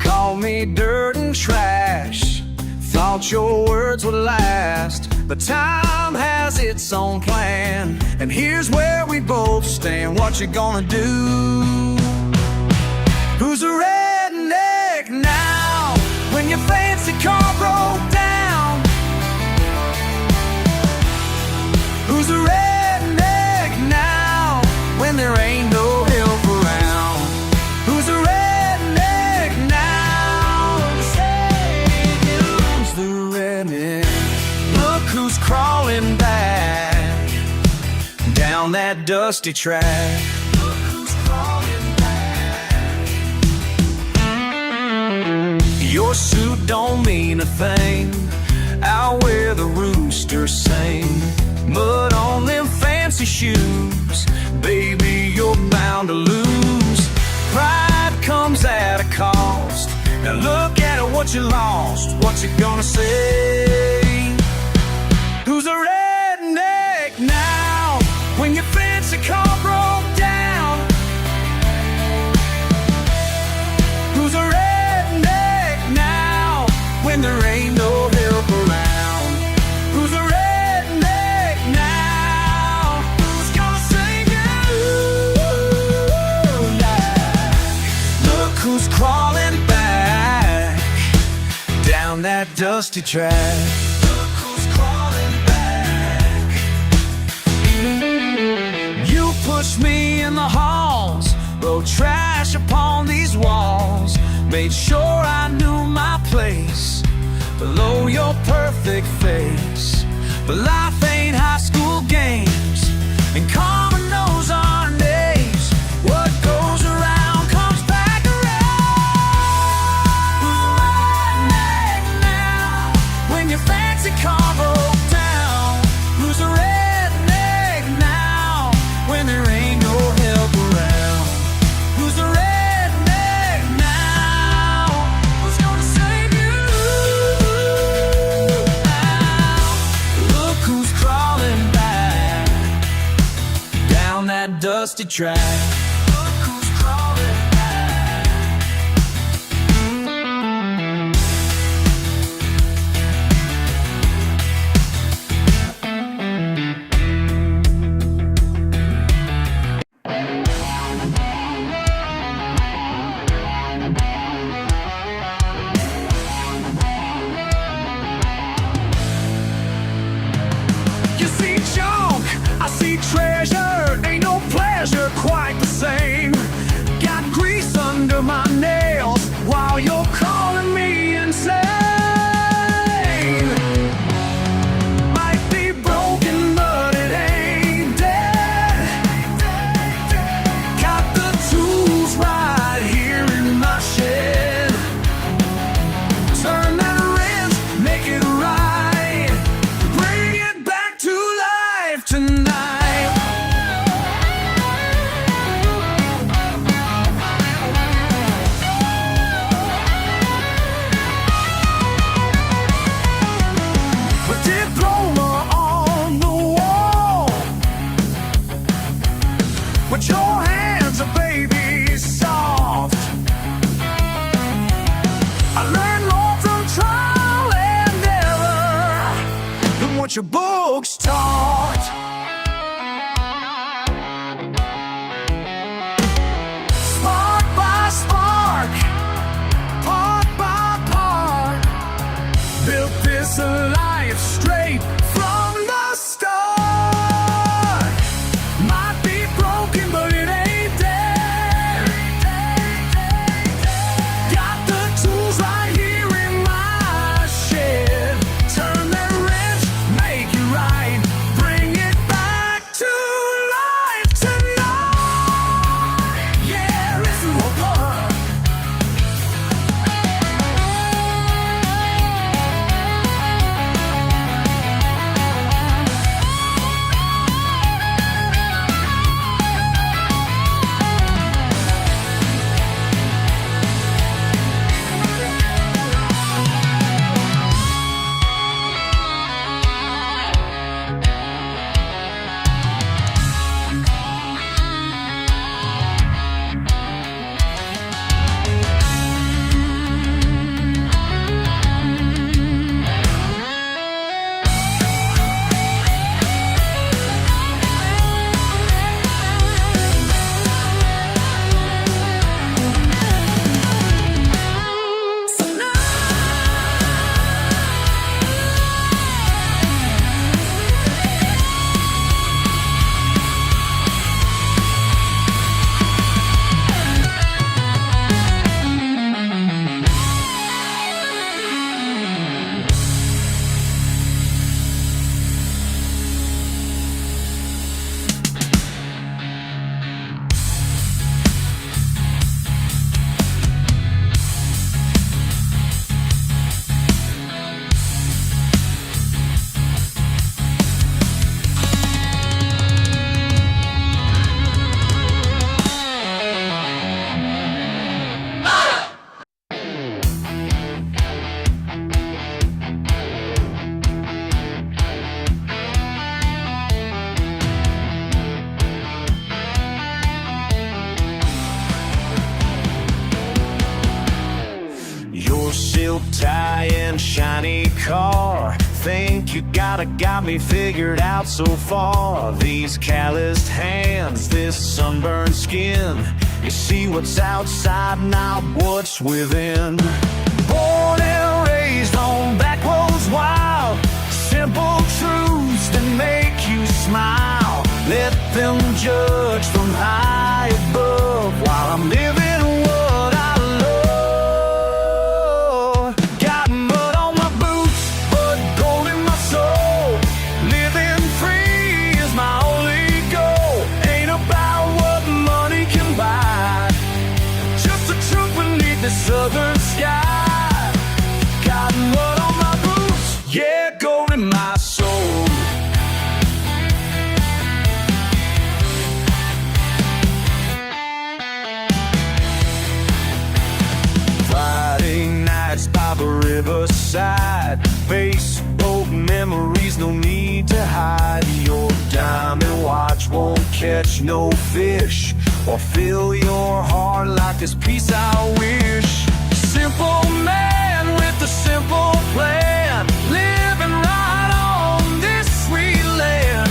Called me dirt and trash, thought your words would last. But time has its own plan, and here's where we both stand. What you gonna do? Who's a redneck now when your fancy car broke down? Who's a redneck now when there ain't no help around? Who's a redneck now? Say, who's the redneck? Look who's crawling back down that dusty track. Look who's crawling back. Your suit don't mean a thing out where the roosters sing. Mud on them fancy shoes, baby, you're bound to lose. Pride comes at a cost. Now look at what you lost. What you gonna say? Who's a redneck now when your fancy car broke down? Who's a redneck now when there ain't no help around? Who's a redneck now? Who's gonna save you now? Look who's crawling back down that dusty track. Look who's crawling back. You pushed me in the halls, wrote trash upon these walls, made sure I knew my place below your perfect face. But life ain't high school games, and karma knows our names. What goes around comes back around. Who's a redneck now when your fancy car broke down? Who's a redneck now when there ain't no help around? Who's a redneck now? Who's gonna save you now? Look who's crawling back down that dusty track. Look who's crawling back. what your books taught. Spark by spark, part by part, built this life straight from the start. Might be broken, but it ain't dead. Got the tools right here in my shed. Turn that wrench, make it right, bring it back to life tonight. Yeah, it's a war. Your silk tie and shiny car, think you got me figured out so far. These calloused hands, this sunburned skin, you see what's outside, not what's within. Born and raised on back roads wild, simple truths that make you smile. Let them judge from high above while I'm living what I love. Got mud on my boots, but gold in my soul. Living free is my only goal. Ain't about what money can buy, just the truth beneath the southern sky. Got mud on my boots, yeah, gold in my soul. Friday nights by the riverside, Facebook memories, no need to hide. Your diamond watch won't catch no fish or fill your heart like this piece I wish. Simple man with a simple plan, living right on this sweet land.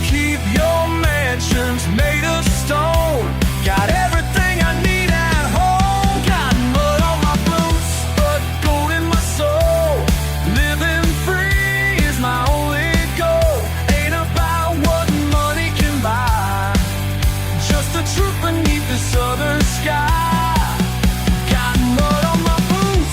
Keep your mansions made of stone, got everything I need at home. Got mud on my boots, but gold in my soul. Living free is my only goal. Ain't about what money can buy, just the truth beneath the southern sky. Got mud on my boots.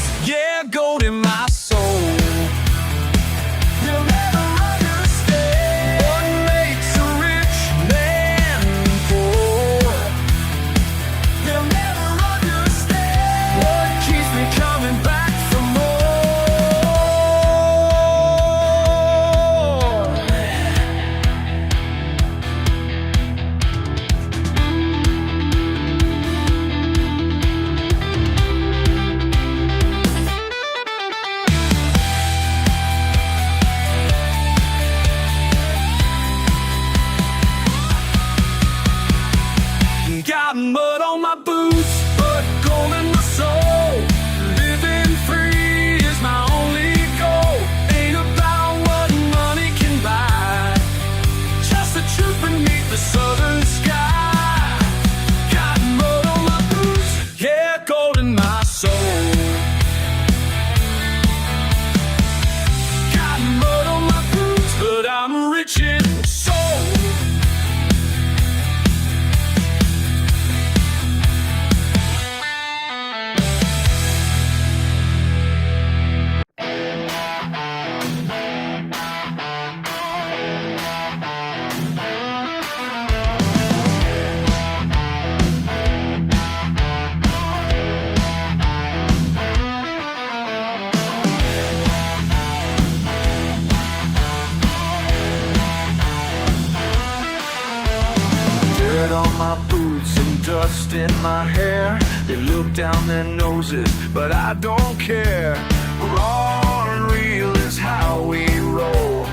dust in my hair. They look down their noses, but I don't care. Raw and real is how we roll,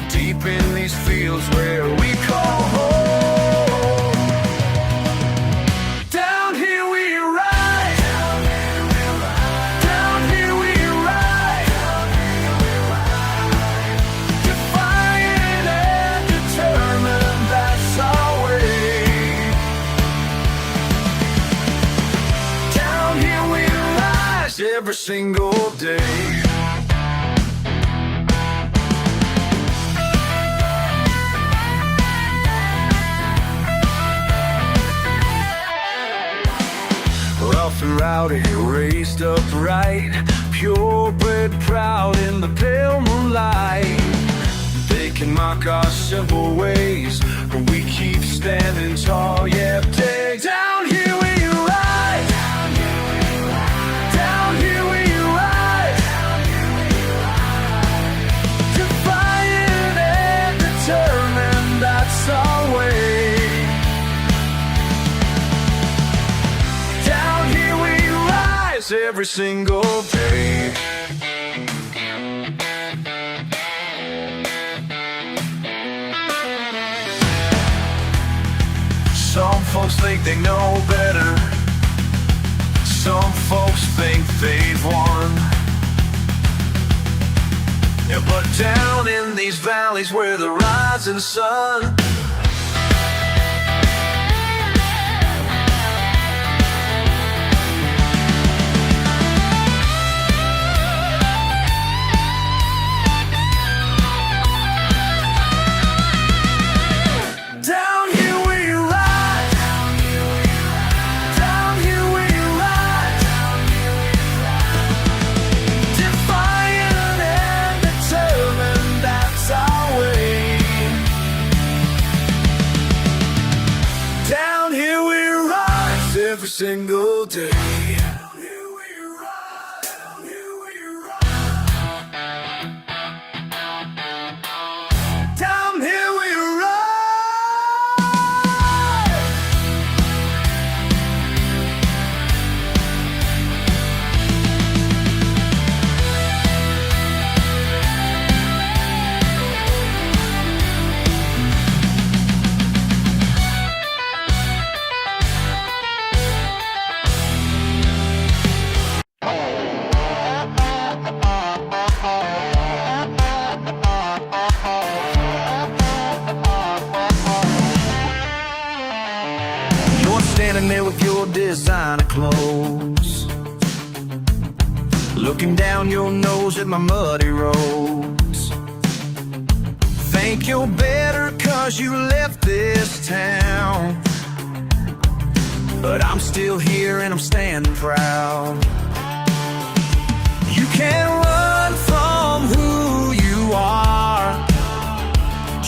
deep in these fields where we call home. Down here we ride, down here we ride, defiant and determined, that's our way. Down here we rise every single day. Rough and rowdy, raised upright, purebred, proud in the pale moonlight. They can mock our simple ways, but we keep standing tall. Yeah, dig down here we ride, down here we ride, defiant and determined, that's our way. Every single day. Some folks think they know better, some folks think they've won. Yeah, but down in these valleys where the rising sun every single day. Down here we ride, down here we ride, down here we ride. Standing there with your designer clothes, looking down your nose at my muddy roads. Think you're better 'cause you left this town, but I'm still here and I'm standing proud. You can't run from who you are,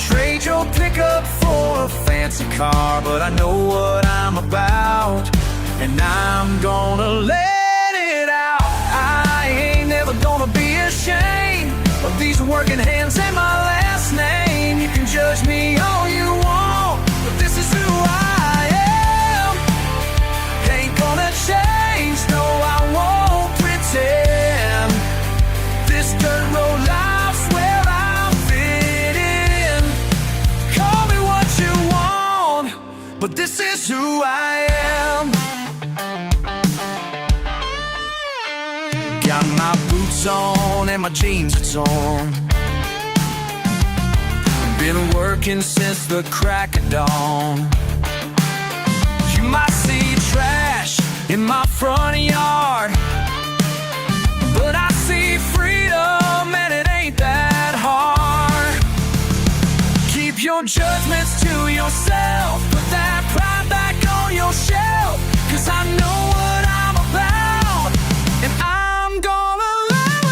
trade your pickup for a fancy car, but I know what I'm about, and I'm gonna let it out. I ain't never gonna be ashamed of these working hands and my last name. You can judge me all you want, but this is who I am. Ain't gonna change, no I won't pretend. This dirt road life's where I'm fitting. Call me what you want, but this is who I am. Got my boots on and my jeans are torn. Been working since the crack of dawn. You might see trash in my front yard, but I see freedom and it ain't that hard. Keep your judgments to yourself, put that pride back on your shelf, 'cause I know what I'm about, and I'm gonna let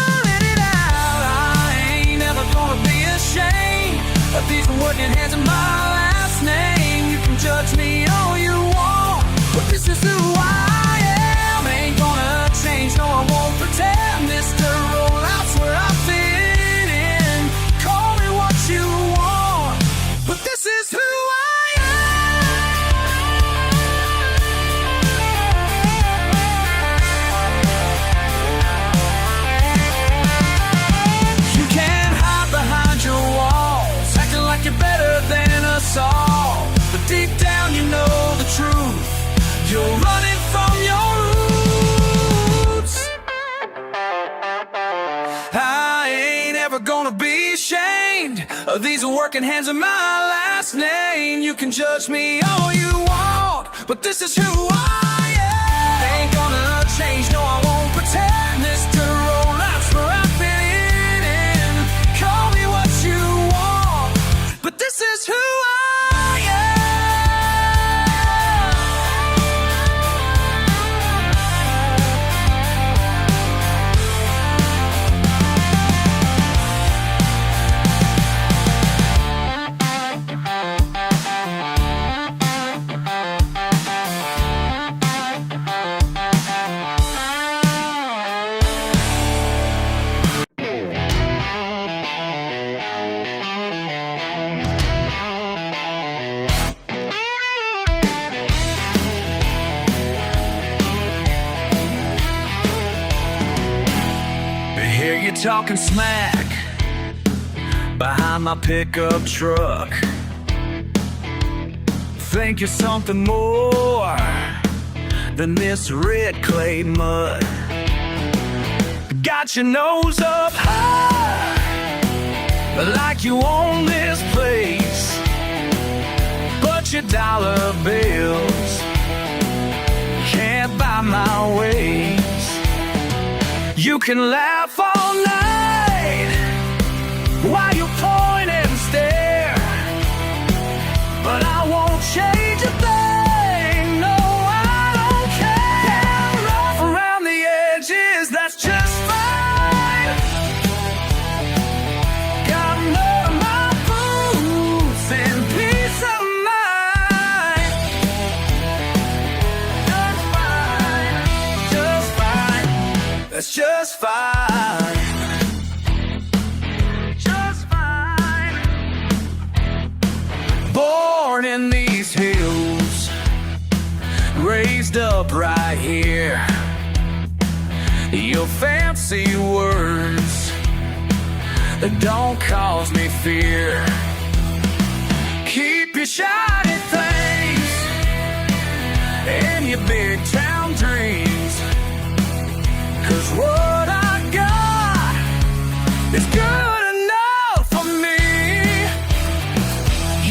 it out. I ain't never gonna be ashamed of these working hands and my last name. You can judge me all you want, but this is who I am. Ain't gonna change, no I won't pretend. This dirt road out's where I fit in. Call me what you want, but this is who I am. never gonna be ashamed of these working hands and my last name. You can judge me all you want, but this is who I am. Ain't gonna change, no I won't pretend. This road life's where I've been in. Call me what you want, but this is who I am. Hear you talking smack behind my pickup truck. Think you're something more than this red clay mud. Got your nose up high, like you own this place, but your dollar bills can't buy my ways. You can laugh all night while you point and stare, but I won't change a thing. No, I don't care. Rough around the edges, that's just fine. Got mud on my boots and peace of mind. Just fine, just fine. That's just fine. Just fine. Born in these hills, raised up right here. Your fancy words that don't cause me fear. Keep your shiny things and your big town dreams, 'cause what I got is good enough for me.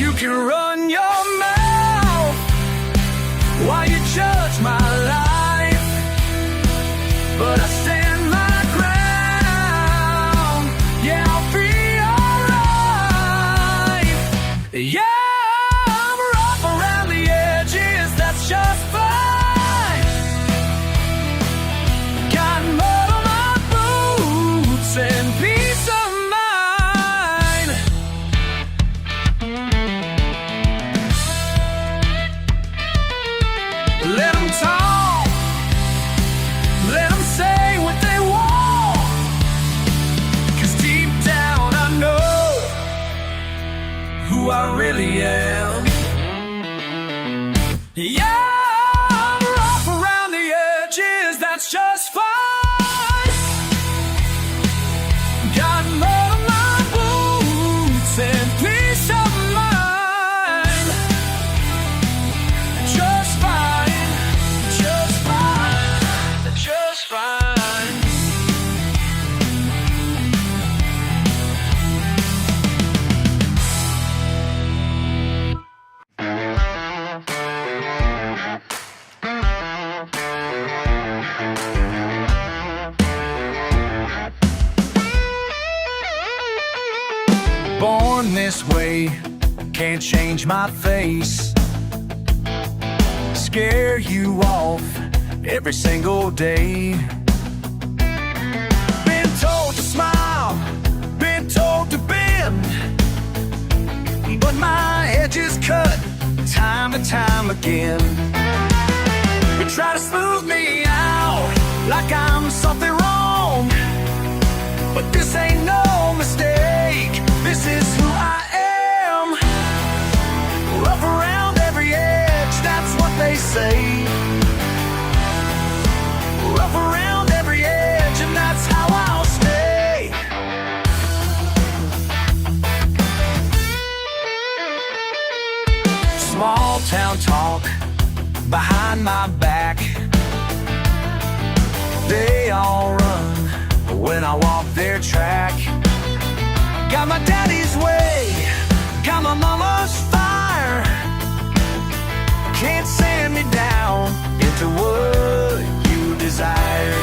You can run your mouth while you judge my life, but I stand my ground. Yeah, I'll be alright. Yeah, I'm rough around the edges, that's just fine. Got mud on my boots and peace of mind. Let them talk, let them say what they want, 'cause deep down I know who I really am. Yeah, I'm rough around the edges, that's just fine. Got mud on my boots and peace of mind. Just fine, just fine, just fine. Born this way, can't change my face. Scare you off every single day. Been told to smile, been told to bend, but my edge is cut time and time again. You try to smooth me out like I'm something wrong, but this ain't no mistake. This is who I am. Rough around every edge, that's what they say. Rough around every edge, and that's how I'll stay. Small town talk behind my back. They all run when I walk their track. Got my daddy's way, got my mama's fire. Can't sand me down into what you desire.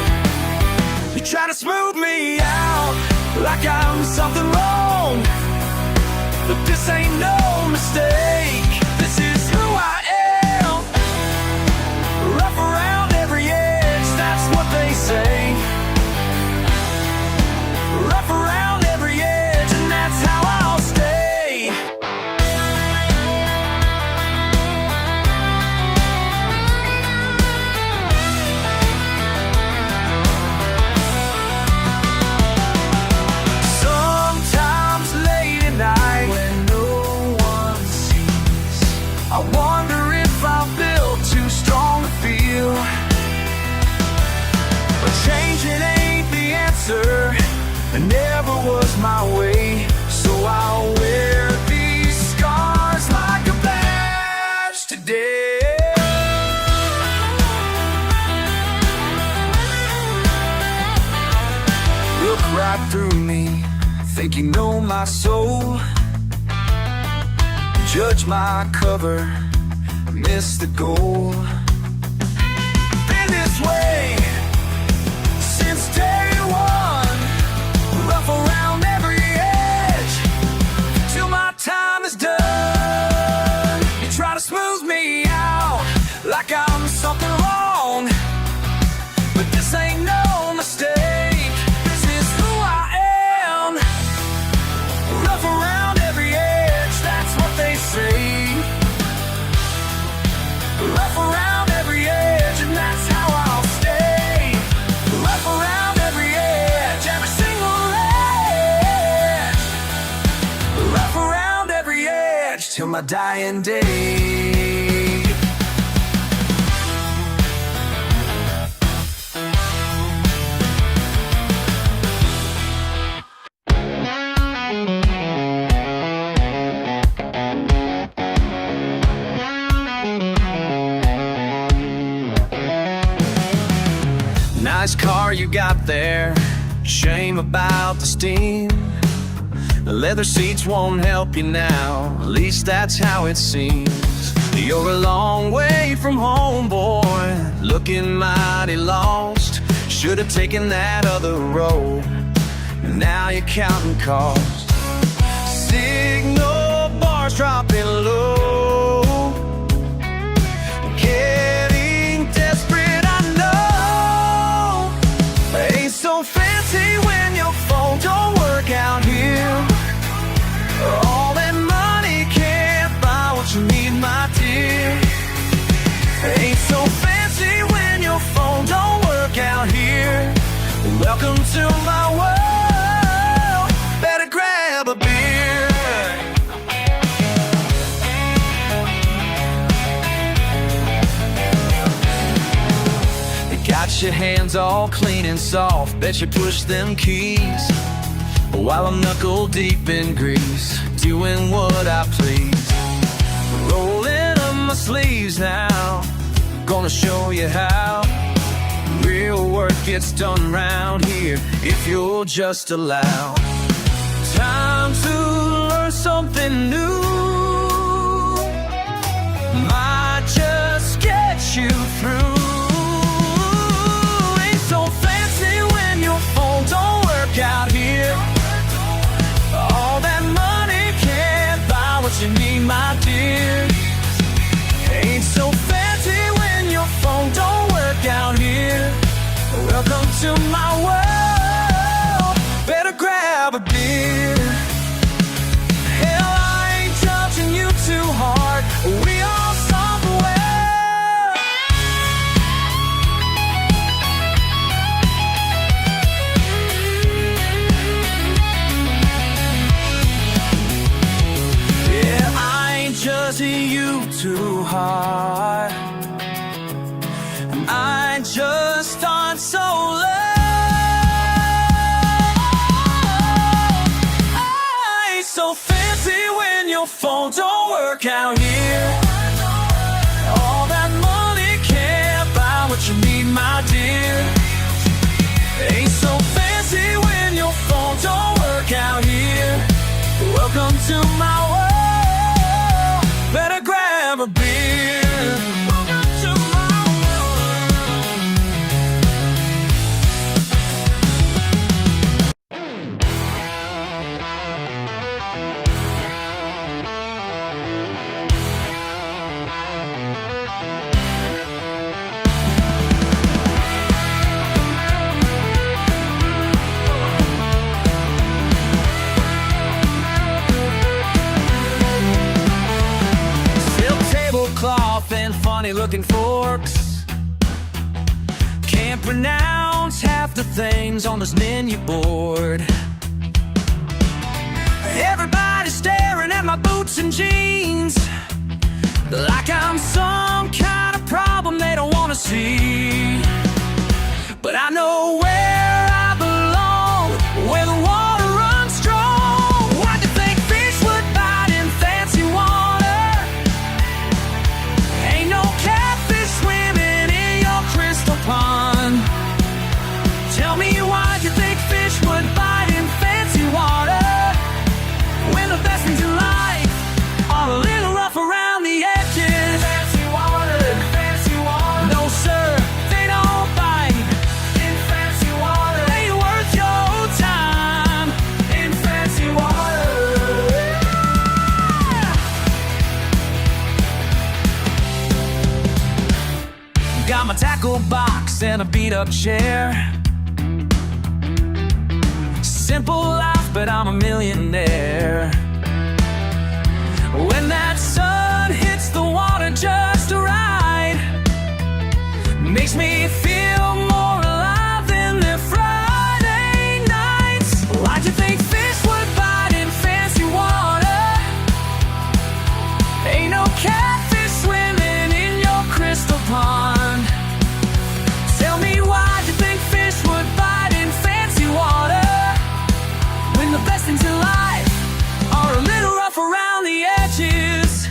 You try to smooth me out like I'm something wrong, but this ain't no mistake. This is who I am. Rough around every edge, that's what they say. Rough around every edge, and that's how I'll stay. Sometimes late at night when no one sees, I wonder if I'm built too strong to feel. But changing ain't the answer, it never was my way. So I'll wear these scars like a badge today. Look right through me, think you know my soul. Judge my cover, miss the goal. Been this way since day one, rough around every edge till my time is done. You try to smooth me out like I'm something wrong, but this ain't no mistake. This is who I am. Rough around every edge, that's what they say. Rough around every edge, and that's how I'll stay. Rough around every edge, every single edge. Rough around every edge till my dying day. Nice car you got there, shame about the steam. The leather seats won't help you now, at least that's how it seems. You're a long way from home, boy, looking mighty lost. Should have taken that other road, now you're counting costs. Signal bars dropping low, getting desperate, I know. Ain't so fancy when your phone don't work out here. All that money can't buy what you need, my dear. Ain't so fancy when your phone don't work out here. Welcome to my world, better grab a beer. You got your hands all clean and soft, bet you push them keys while I'm knuckle deep in grease, doing what I please. Rolling up my sleeves now, gonna show you how real work gets done round here, if you'll just allow. Time to learn something new, might just get you through. Ain't so fancy when your phone don't work out here. All that money can't buy what you need, my dear. Ain't so fancy when your phone don't work out here. Welcome to my world, better grab a beer. Hell, I ain't judging you too hard, we all somewhere. Yeah, I ain't judging you too hard, I just aren't so low. I ain't so fancy when your phone don't work out here. All that money can't buy what you need, my dear. Ain't so fancy when your phone don't work out here. funny looking forks. Can't pronounce half the things on this menu board. Everybody's staring at my boots and jeans like I'm some kind of problem they don't want to see. But I know where I belong, where the water runs strong. Why'd you think fish would bite in fancy water? Ain't no catfish swimming in your crystal pond. Tell me, why'd you think fish would bite in fancy water, when the best things in life are a little rough around the edges? Fancy water, fancy water. No sir, they don't bite in fancy water. Ain't worth your time in fancy water. Got my tackle box and a beat up chair. Simple life, but I'm a millionaire. When that sun hits the water just right, makes me feel more alive than the Friday nights. Why'd you think fish would bite in fancy water? Ain't no catfish swimming in your crystal pond. Tell me, why'd you think fish would bite in fancy water, when the best things in life are a little rough around the edges?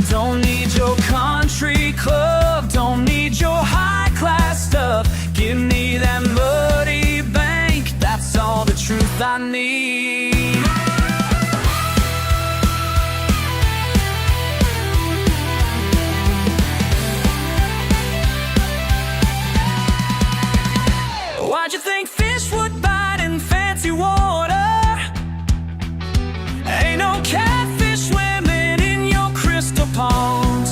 Don't need your country club, don't need your high-class stuff. Give me that muddy bank, that's all the truth I need. Why'd you think fish would bite in fancy water? Ain't no catfish swimming in your crystal pond.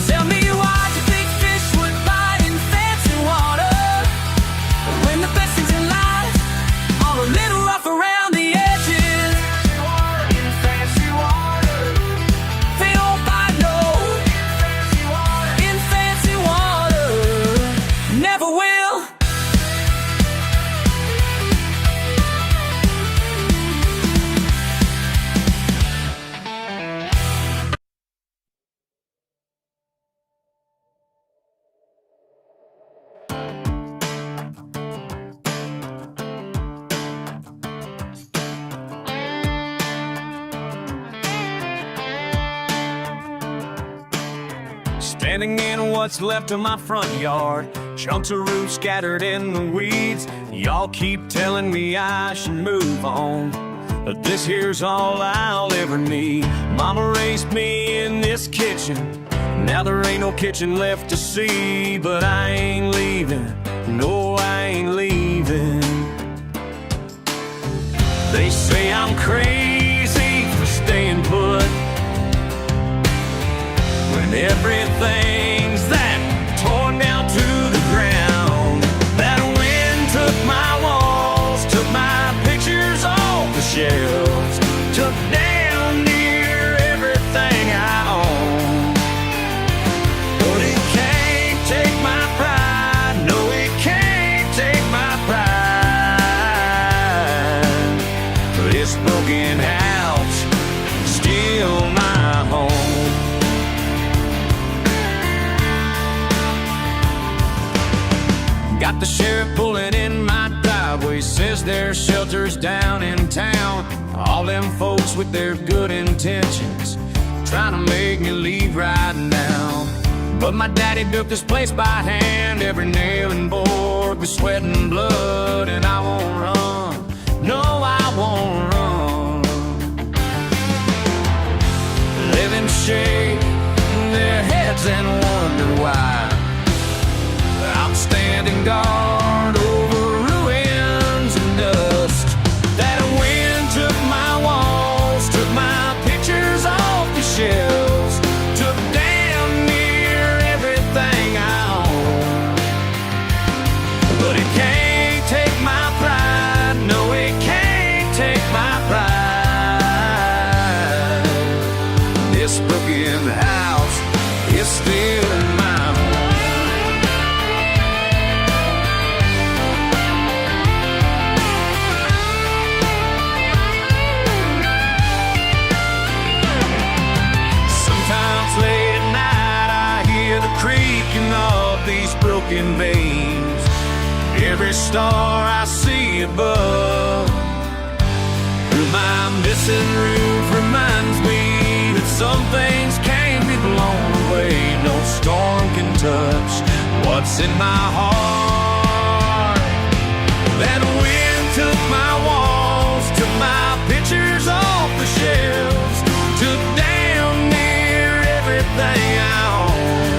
Tell me, why'd you think fish would bite in fancy water, when the best things in life are a little rough around the edges? In fancy water, they don't bite, no. In fancy water, never will. Standing in what's left of my front yard, chunks of roots scattered in the weeds. Y'all keep telling me I should move on, but this here's all I'll ever need. Mama raised me in this kitchen, now there ain't no kitchen left to see. But I ain't leaving, no I ain't leaving. They say I'm crazy for staying put, when everything's that torn down to the ground. That wind took my walls, took my pictures off the shelves, took down near everything I own. But it can't take my pride, no it can't take my pride. This broken house is still my home. Got the sheriff pulling in my driveway, says there's shelters down in town. All them folks with their good intentions, trying to make me leave right now. But my daddy built this place by hand, every nail and board with sweat and blood. And I won't run, no I won't run. Live in shade, their heads and wonder why. I'm standing guard over ruins and dust. That wind took my walls, took my pictures off the shelves, took down near everything I own. But it can't take my pride, no it can't take my pride. This broken house is still star I see above. My missing roof reminds me that some things can't be blown away. No storm can touch what's in my heart. That wind took my walls, took my pictures off the shelves, took damn near everything I own.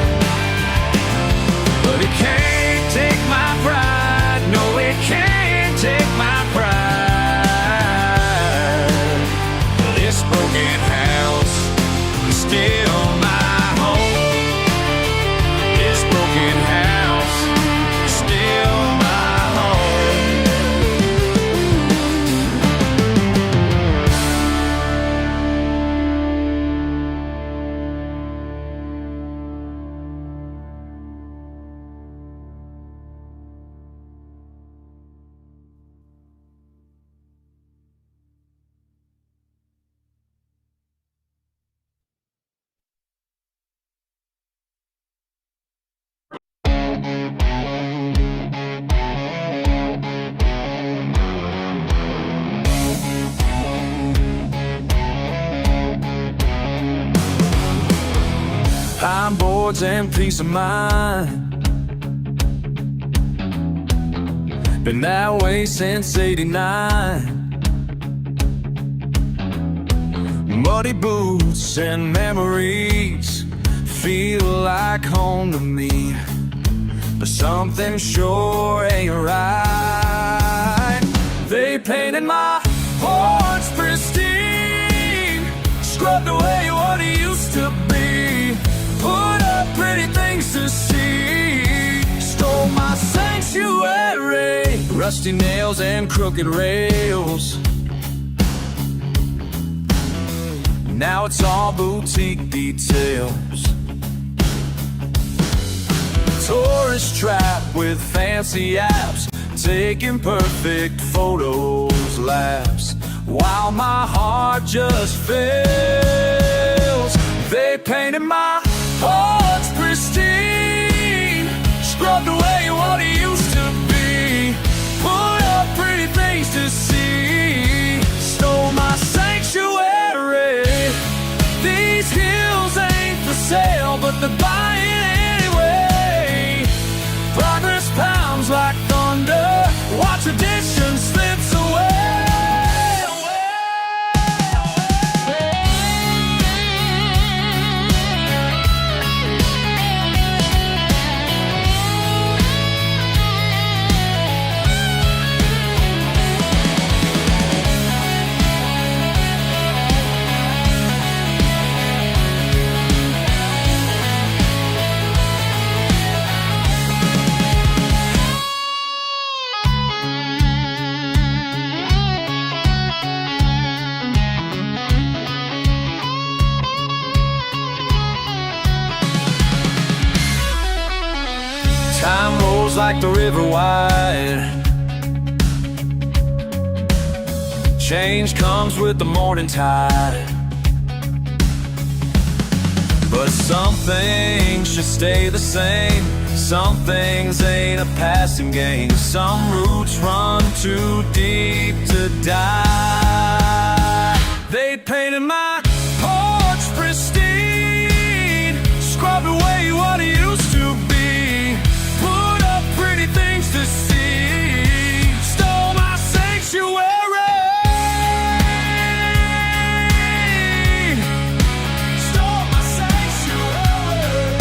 But it can't take my pride, no it can't take my pride. This broken house is still my home. This broken house is still my home. Pine boards and peace of mind. Been that way since '89. Muddy boots and memories feel like home to me, but something sure ain't right. They painted my porch pristine, scrubbed away what it used to be, put up pretty things to see, stole my sanctuary, rusty nails and crooked rails. Now it's all boutique details. Tourist trap with fancy apps, taking perfect photos, laughs, while my heart just fails. They painted my porch pristine, scrubbed away what it used to be, put up pretty things to see, stole my sanctuary. These hills ain't for sale, but they're buying anyway. Progress pounds like thunder, watch tradition slips away. Time rolls like the river wide. Change comes with the morning tide. But some things should stay the same. Some things ain't a passing game. Some roots run too deep to die. They painted my porch pristine, scrubbed away what it used to be, put up pretty things to see, stole my sanctuary. Stole my sanctuary.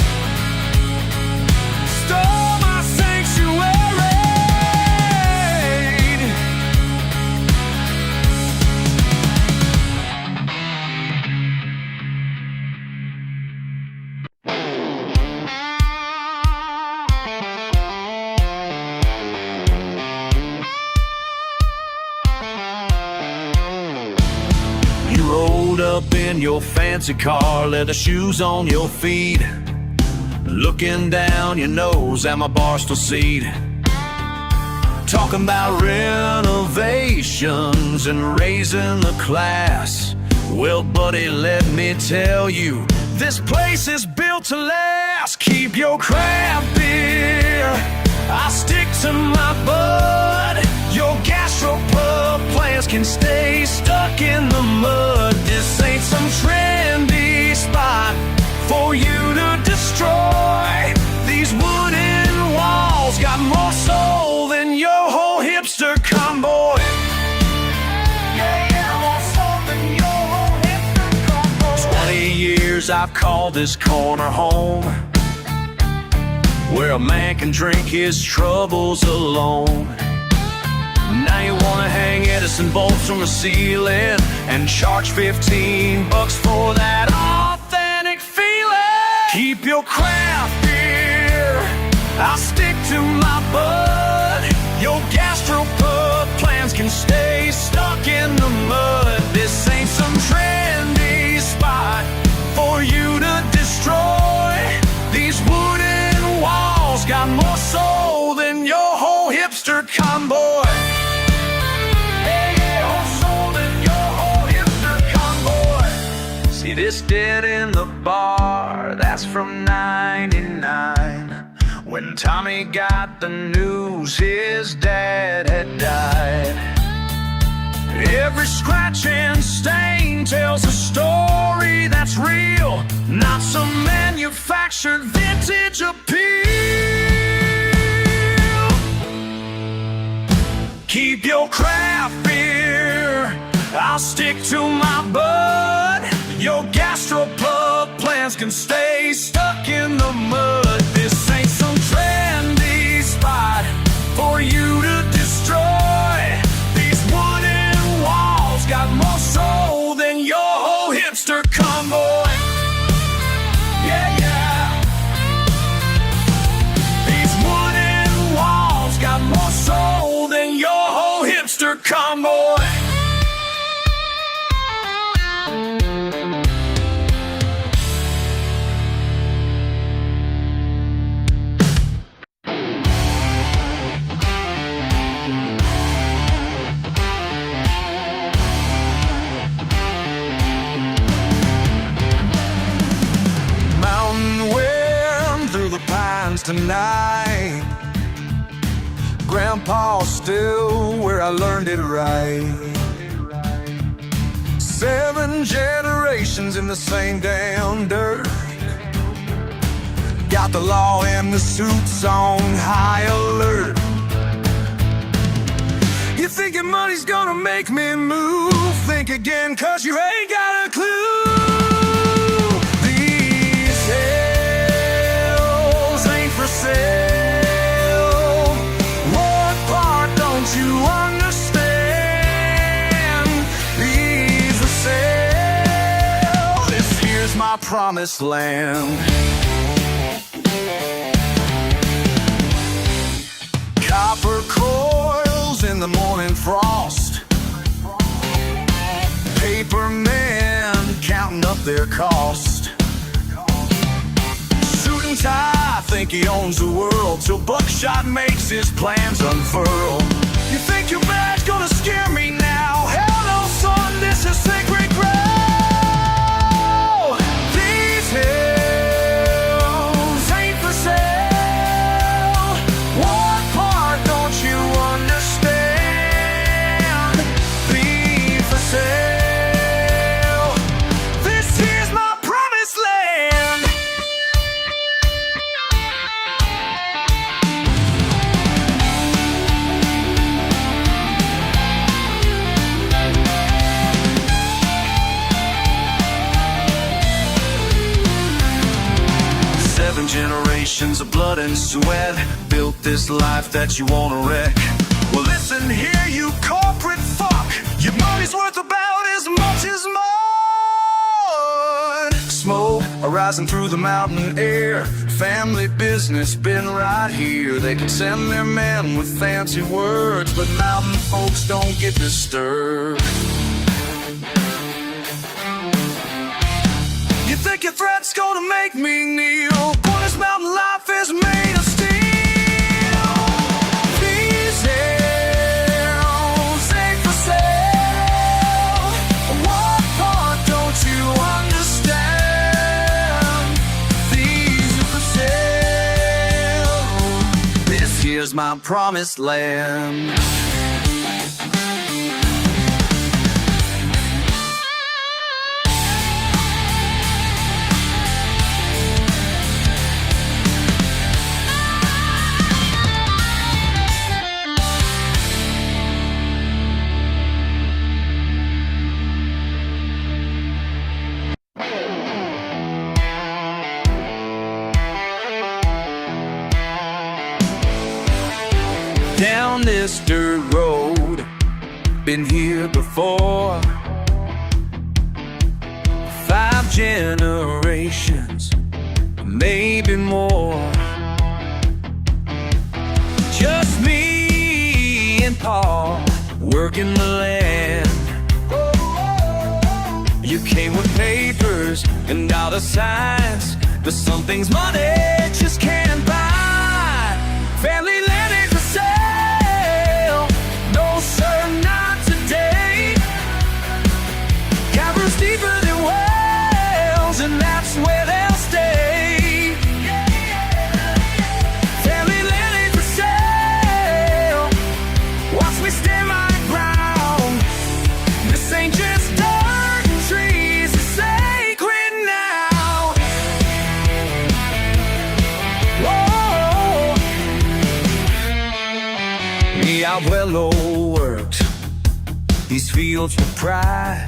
Stole my sanctuary. Rolled up in your fancy car, leather shoes on your feet, looking down your nose at my barstool seat, talking about renovations and raising the class. Well, buddy, let me tell you, this place is built to last. Keep your craft beer I stick to my bud. Your gastropub plans can stay stuck in the mud. This ain't some trendy spot for you to destroy. These wooden walls got more soul than your whole hipster convoy. Yeah, more soul than your whole hipster convoy. 20 years I've called this corner home, where a man can drink his troubles alone. Now you wanna hang Edison bolts from the ceiling and charge 15 bucks for that authentic feeling. Keep your craft beer, I'll stick to my bud. Your gastropub plans can stay stuck in the mud. This ain't some trendy spot for you to destroy. These wooden walls got more soul than your whole hipster convoy. See this dead in the bar, that's from '99, when Tommy got the news his dad had died. Every scratch and stain tells a story that's real, not some manufactured vintage appeal. Keep your craft beer, I'll stick to my bud. Your gastropub plans can stay stuck in the mud. This ain't some trendy spot for you to destroy. These wooden walls got more soul than your whole hipster convoy. Yeah. These wooden walls got more soul than your whole hipster convoy. Tonight, Grandpa's still where I learned it right. 7 generations in the same damn dirt. Got the law and the suits on high alert. You thinking money's gonna make me move? Think again, 'cause you ain't got a clue. Sale. What part don't you understand? Leave the sale. This here's my promised land. Copper coils in the morning frost. Paper men counting up their cost. I think he owns the world till Buckshot makes his plans unfurl. You think your bad's gonna scare me now? Hell no, son, this is sacred ground. These hills ain't for sale. What part don't you understand? Leave for sale. This here's my promised land. 7 generations of blood and sweat built this life that you wanna wreck. Well, listen here, you corporate fuck. Your money's worth about as much as mud. Smoke arising through the mountain air. Family business been right here. They can send their men with fancy words, but mountain folks don't get disturbed. You think your threat's gonna make me kneel? Boy, this mountain life is made of steel. These hills ain't for sale. What part don't you understand? These are for sale. This here's my promised land. Down this dirt road, been here before. 5 generations, maybe more. Just me and Paul, working the land. You came with papers and dollar signs, but some things money just can't buy. Family land ain't for sale, no sir, not today. Caverns deeper than wells, and that's where they'll stay. Family land ain't for sale, watch me stand my ground. This ain't just dirt and trees, it's sacred now. Whoa. Me, I well worked these fields with pride.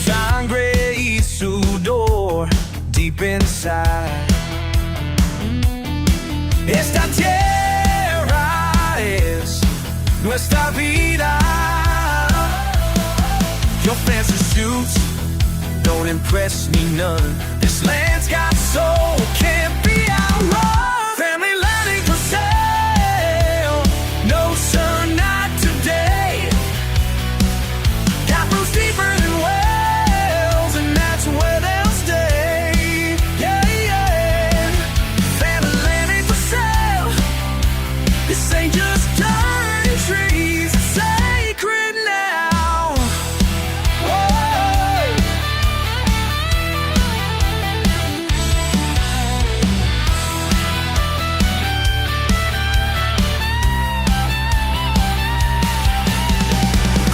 Sangre y sudor deep inside. Esta tierra es nuestra vida. Your fancy suits don't impress me none. This land's got soul, can't be outrun. Family land ain't for sale, no sir, not today. Got roots deeper than wells, and that's where they'll stay. Yeah, yeah. Family land ain't for sale, this ain't just dirt and trees, it's sacred now. Whoa.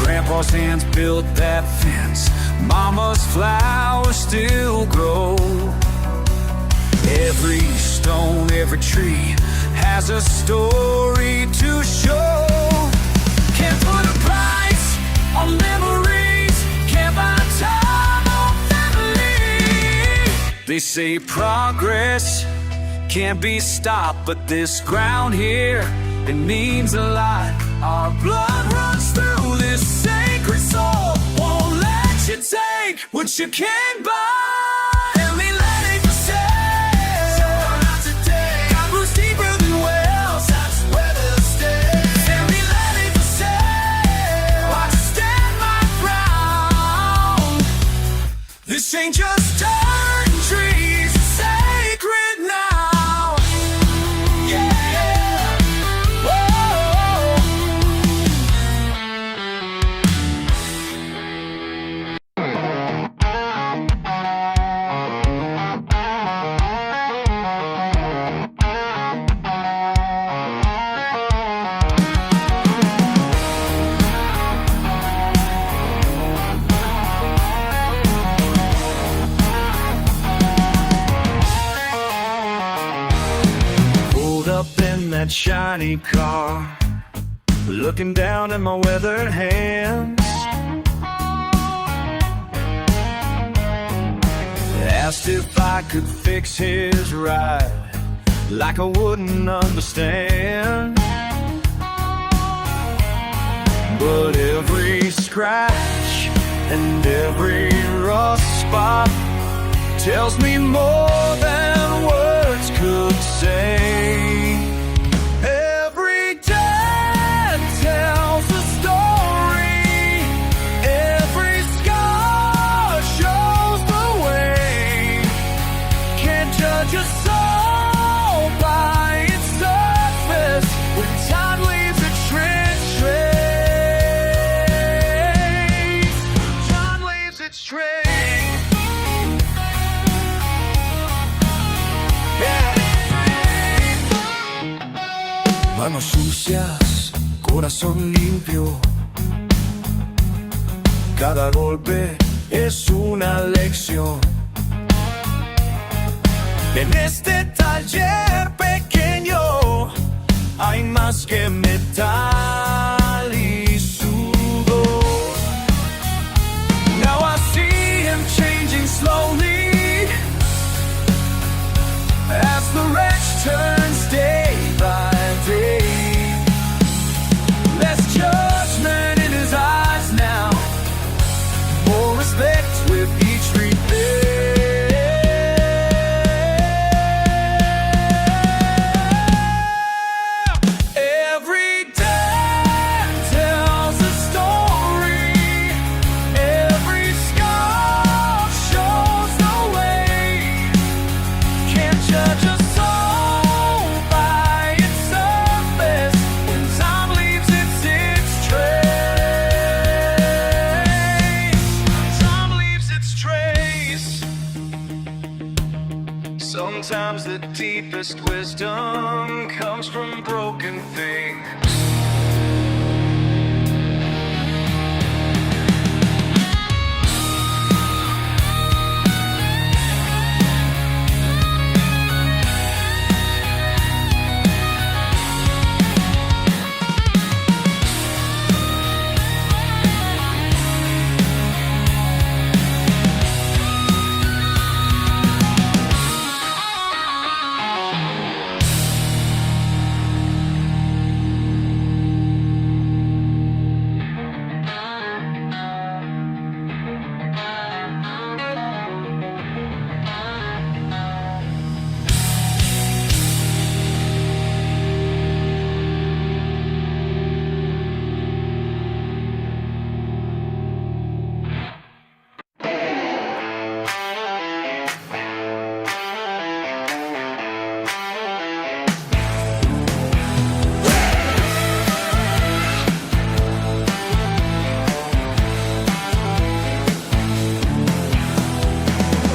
Grandpa's hands built that fence, Mama's flowers still grow. Every stone, every tree has a story to show. Can't put a price on memories, can't buy time or family. They say progress can't be stopped, but this ground here, it means a lot. Our blood runs through this sacred soul, won't let you take what you can't buy. Family land ain't for sale, not today. Got roots deeper than wells, that's where they'll stay. Family land ain't for sale, watch stand my ground. This ain't just dirt and trees, it's sacred now. Yeah. Whoa. Pulled up in that shiny car, looking down at my weathered hands. Asked if I could fix his ride, like I wouldn't understand. But every scratch and every rough spot tells me more than words could say. Every day tells a story, every scar shows the way. Can't judge a soul by its surface, when time leaves a trace. Time leaves its trace. Gracias, corazón limpio. Cada golpe es una lección. En este taller pequeño hay más que metal y sudor. Now I see him changing slowly as the wretch turns day by day. Less judgment in his eyes now, more respect with each repair. Every day tells a story, every scar shows the way. Can't judge a soul by its surface when time leaves its trace. Time leaves its trace. Sometimes the deepest wisdom comes from broken things.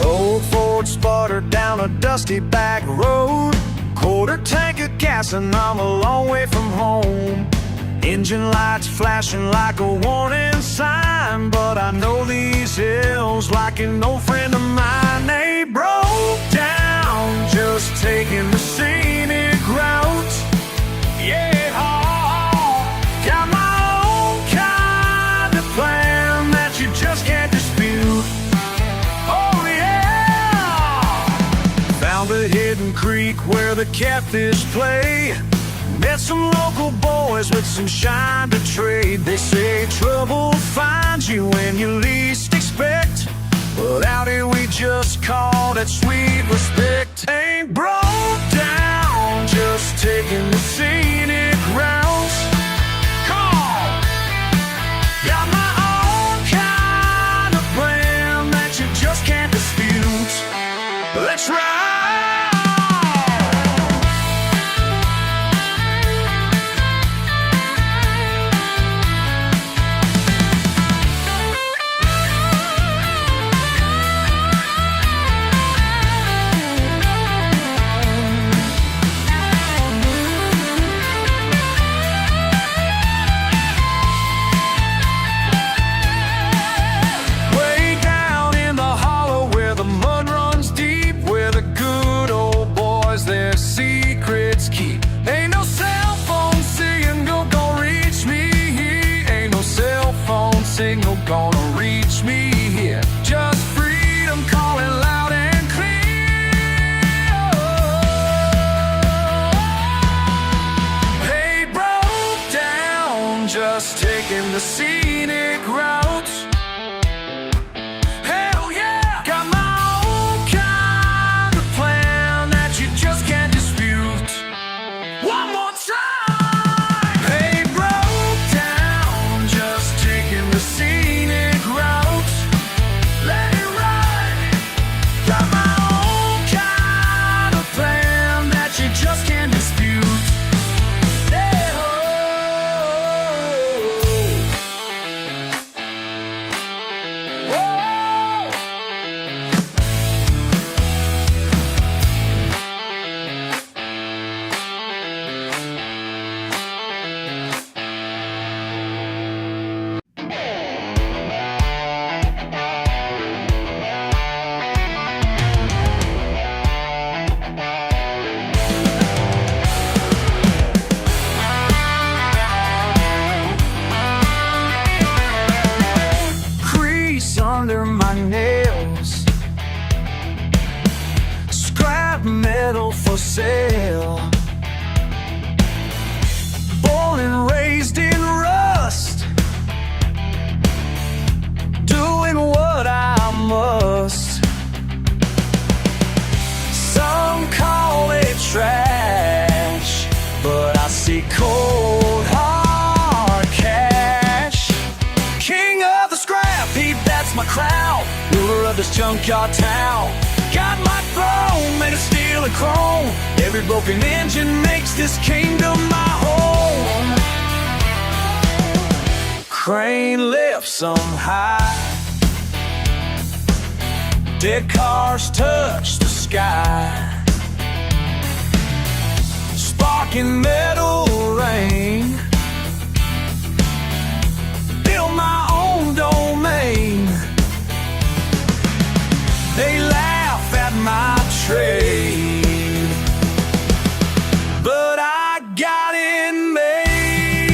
Old Ford sputter down a dusty back road. Quarter tank of gas and I'm a long way from home. Engine lights flashing like a warning sign, but I know these hills like an old friend of mine. They broke down just taking the scenic route. Yeah, got my own kind of plan that you just can't dispute. Oh yeah! Found a hidden creek where the catfish play. Met some local boys with some shine to trade. They say trouble finds you when you least expect, but out here we just call that sweet respect. Ain't broke down, just taking the scenic route. Come on! Got my own kind of plan that you just can't dispute. Let's ride! Way down in the hollow where the mud runs deep, where the good old boys their secrets keep. Ain't no cell phone signal gonna reach me here. Ain't no cell phone signal gonna reach me here. Just freedom calling loud and clear. Hey, broke down, just taking the scenic route. Hell yeah! Got my own kind of plan that you just can't dispute. One more time! Hey, broke down, just taking the scenic route. Let it ride. Got my own kind of plan that you just can't dispute. Yeah. this junkyard town. Got my throne made of steel and chrome. Every broken engine makes this kingdom my home. Crane lifts them high. Dead cars touch the sky. Sparking metal rain. Build my own domain. They laugh at my trade, but I got it made.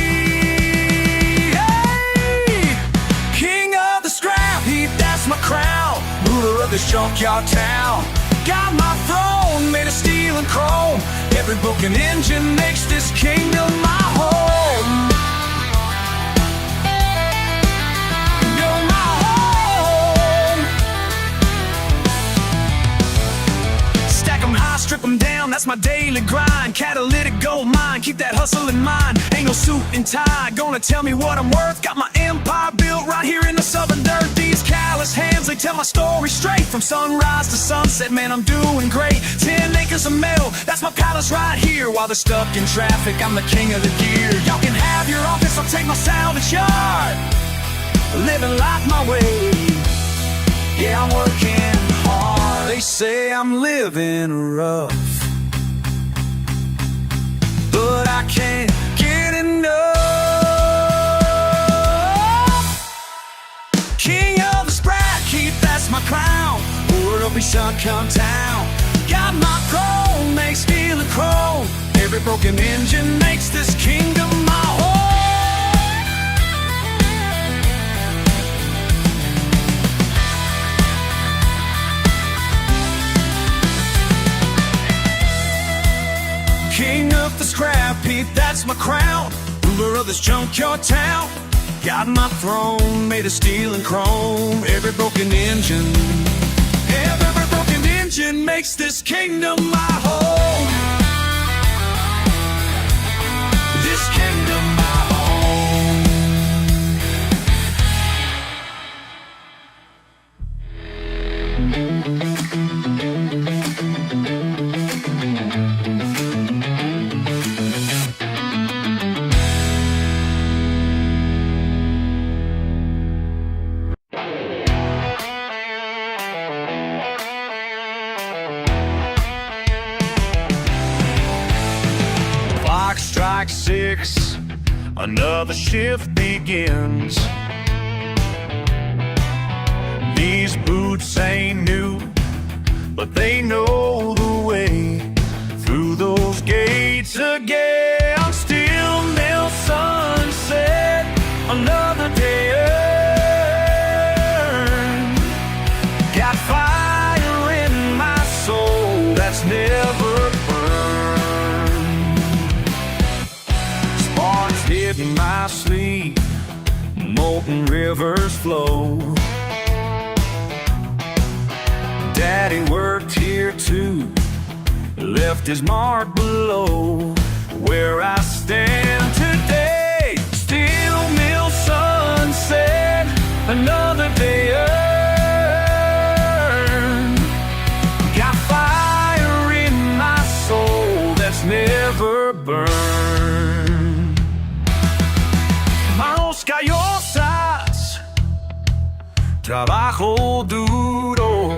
Hey! King of the scrap heap, that's my crown. Ruler of this junkyard town. Got my throne made of steel and chrome. Every broken engine makes this kingdom my home. You're my home. Stack 'em high, strip 'em down, that's my daily grind. Catalytic gold mine, keep that hustle in mind. Ain't no suit and tie, gonna tell me what I'm worth. Got my empire built right here in the southern dirt. These callous hands, they tell my story straight. From sunrise to sunset, man, I'm doing great. 10 acres of metal, that's my palace right here. While they're stuck in traffic, I'm the king of the gear. Y'all can have your office, I'll take my salvage yard. Living life my way, yeah, I'm working hard. They say I'm living rough, but I can't get enough. King of the scrap heap, that's my crown. Word of me, son, come town. Got my throne, makes steel and chrome. Every broken engine makes this kingdom my home. King of the scrap heap, that's my crown. Ruler of this junkyard town. Got my throne made of steel and chrome. Every broken engine makes this kingdom my home. This kingdom my home. Strike 6, another shift begins. These boots ain't new, but they know the way through those gates again. Steel mill sunset, another day earned. Got fire in my soul that's never in my sleep, molten rivers flow. Daddy worked here too, left his mark below. Where I stand today, steel mill sunset, another day earned. Got fire in my soul that's never burned. Manos callosas, trabajo duro,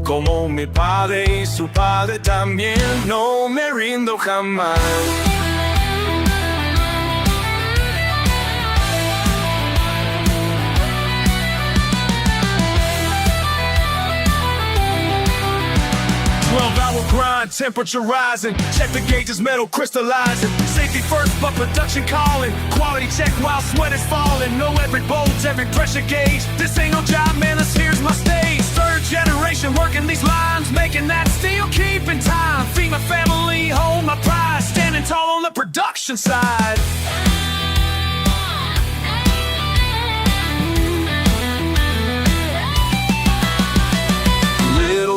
como mi padre y su padre también, no me rindo jamás. Grind, temperature rising. Check the gauges, metal crystallizing. Safety first, but production calling. Quality check while sweat is falling. Know every bolt, every pressure gauge. This ain't no job, man, this here's my stage. Third generation working these lines, making that steel, keeping time. Feed my family, hold my pride. Standing tall on the production side.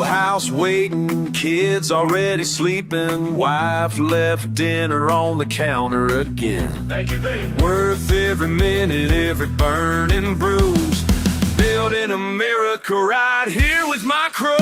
House waiting, kids already sleeping. Wife left dinner on the counter again. Thank you, baby. Worth every minute, every burning bruise. building America right here with my crew.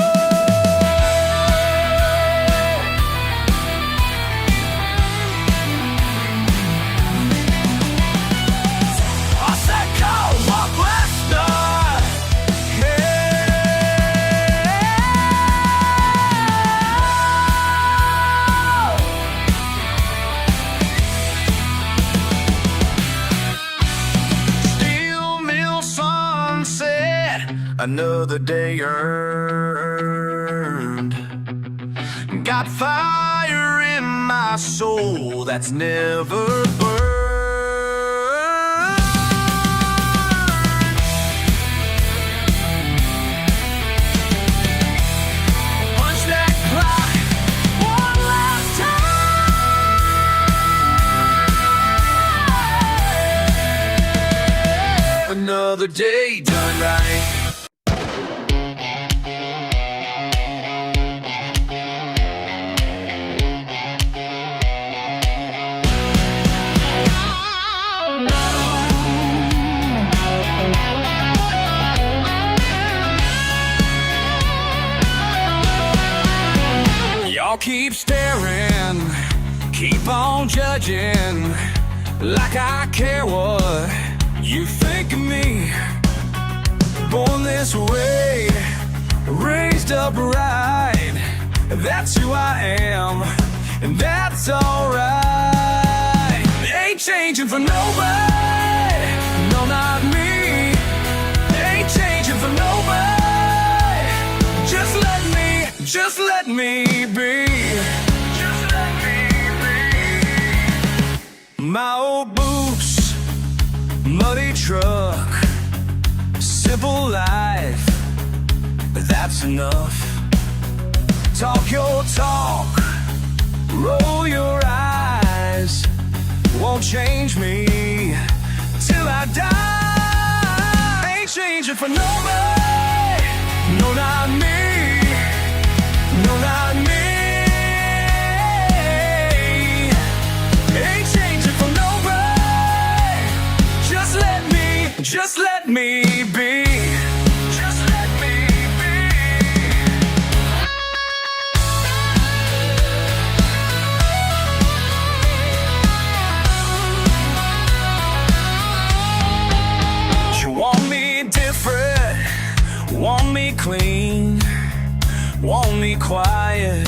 Another day earned. Got fire in my soul that's never burned. Punch that clock one last time. Another day done right. Keep staring, keep on judging, like I care what you think of me. Born this way, raised up right, that's who I am, and that's alright. Ain't changing for nobody, no not me. Ain't changing for nobody, just let me be. Just let me be. My old boots, muddy truck, simple life, but that's enough. Talk your talk, roll your eyes, won't change me till I die. Ain't changing for nobody, no not me. No, not me. Ain't changing for nobody. Just let me be. Just let me be. You want me different, want me clean, want me quiet,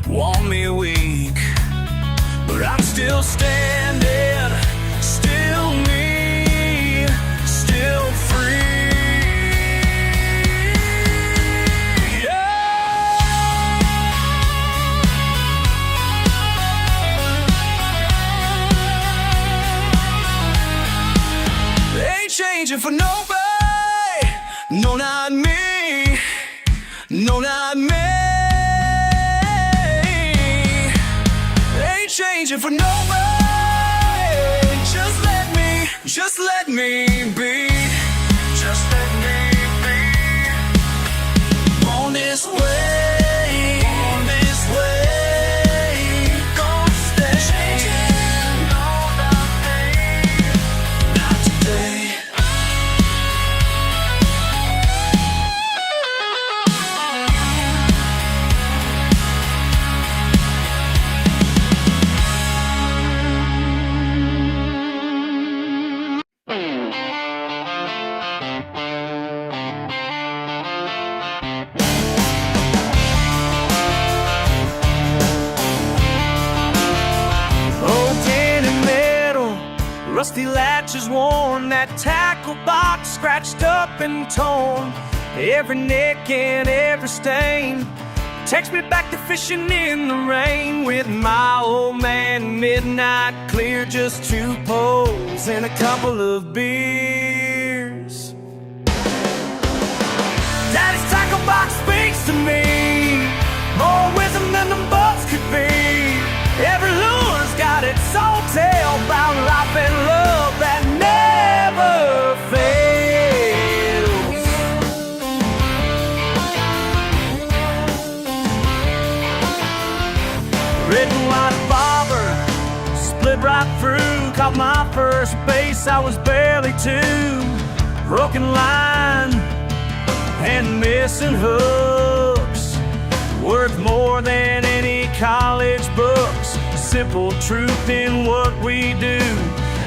want me weak, but I'm still standing, still me, still free. Yeah. Ain't changing for nobody, no not me, no not me. Changing for nobody. Just let me be. Just let me be. On this way, gonna stay. Changing, no, not today. Rusty latches worn, that tackle box scratched up and torn. Every nick and every stain takes me back to fishing in the rain with my old man. Midnight clear, just two poles and a couple of beers. Daddy's tackle box speaks to me, more wisdom than the books could be. Every lure's got its own tale about life and love that never fails. Red and white bobber, split right through, caught my first base, I was barely two. broken line and missing hooks. Worth more than any college books. Simple truth in what we do.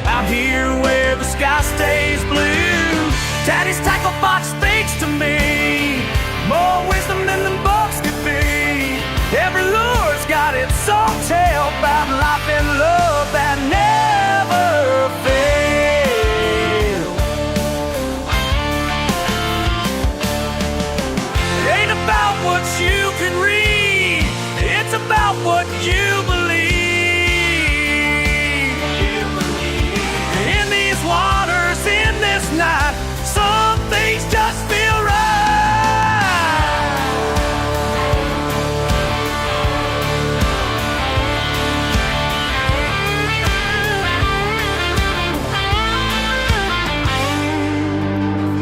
Out here where the sky stays blue. Daddy's tackle box speaks to me. More wisdom than the books could be. Every lure's got its own tale about life and love that never fails. It ain't about what you can read, it's about what you believe. In these waters, in this night, some things just feel right.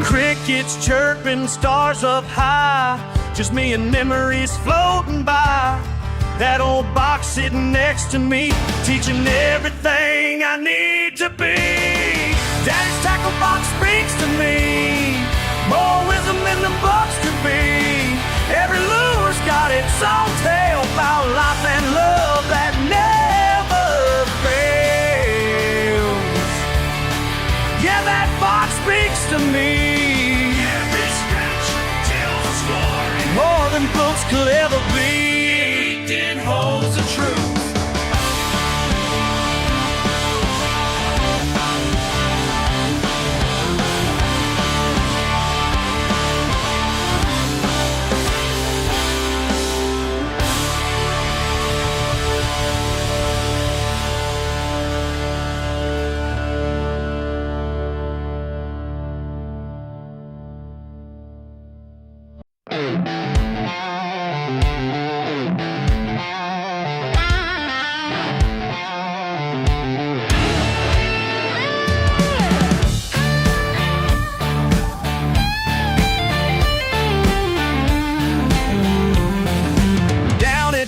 Crickets chirping, stars up high, just me and memories floating by. That old box sitting next to me, teaching everything I need to be. Daddy's tackle box speaks to me. More wisdom than the books could be. Every lure's got its own tale about life and love that never fails. Yeah, that box speaks to me. Every scratch tells a story more than books could ever be. It holds the truth.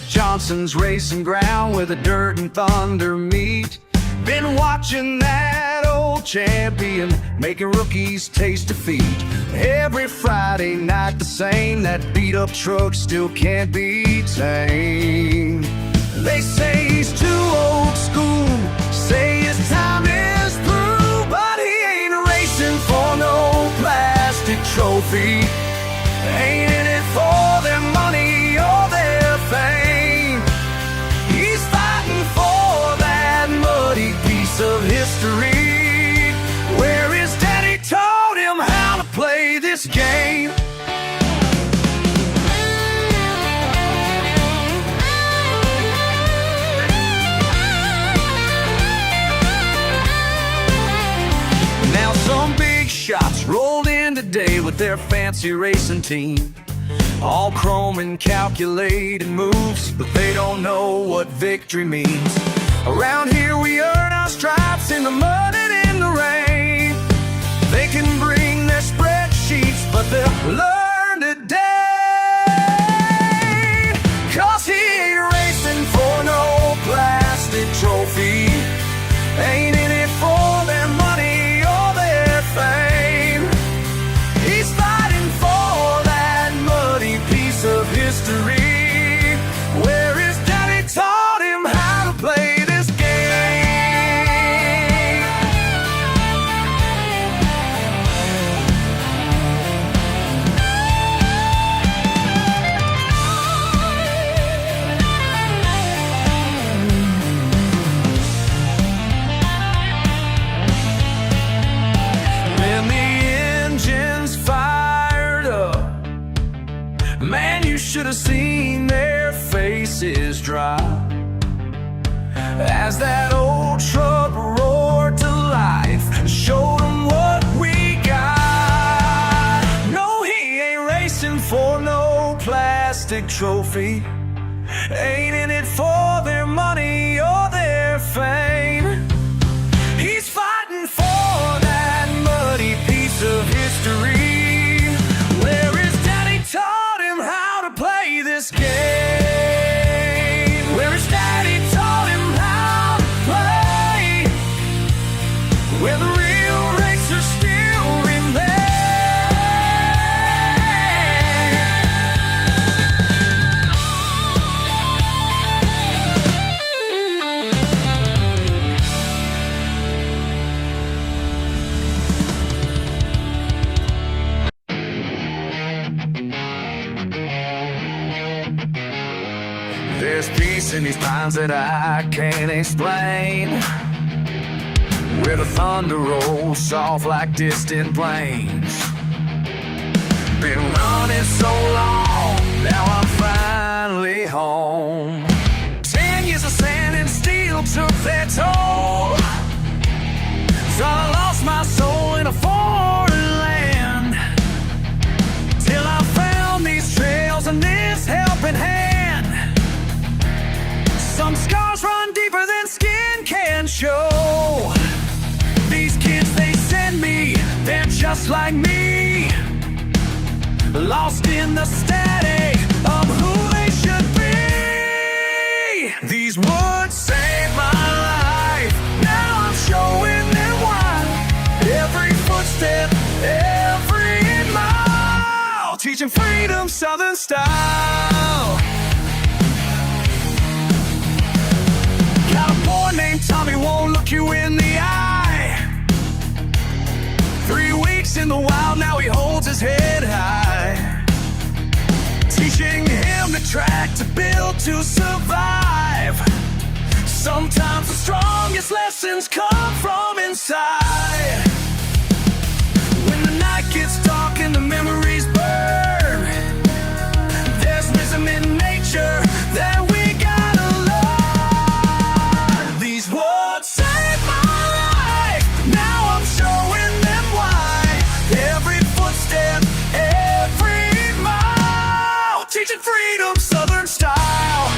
Johnson's racing ground where the dirt and thunder meet. Been watching that old champion making rookies taste defeat. Every Friday night the same, that beat up truck still can't be tamed. They say he's too old school, say his time is through, but he ain't racing for no plastic trophy. Ain't in it for their money or their fame. He's fighting for that muddy piece of history, where his daddy taught him how to play this game. Now some big shots rolled in today with their fancy racing team, all chrome and calculated moves, but they don't know what victory means. Around here we earn our stripes in the mud and in the rain. They can bring their spreadsheets, but they'll learn today. 'Cause he ain't racing for no plastic trophy. Ain't in it for their money or their fame. He's fighting for that muddy piece of history, where his daddy taught him how to play this game. When the engine's fired up, man, you should have seen their faces drop as that old truck roared to life and showed them what we got. No, he ain't racing for no plastic trophy. Ain't in it for their money or their fame. He's fighting for that muddy piece of history, where his daddy taught him how to play this game. Where his daddy taught him how to play, where the real racers still remain. in these pines that I can't explain, where the thunder rolls soft like distant plains. Been running so long, now I'm finally home. 10 years of sand and steel took their toll, so I lost my soul in a foreign land, till I found these trails and this helping hand. Some scars run deeper than skin can show. These kids they send me, they're just like me, lost in the static of who they should be. These words saved my life, now I'm showing them why. Every footstep, every mile, teaching freedom Southern style. Got a boy named Tommy, won't look you in the eye. 3 weeks in the wild, now he holds his head high. Teaching him to track, to build, to survive. Sometimes the strongest lessons come from inside. When the night gets dark and the memories burn, there's wisdom in nature that we gotta learn. These words save my life, now I'm showing them why. Every footstep, every mile, teaching freedom Southern style.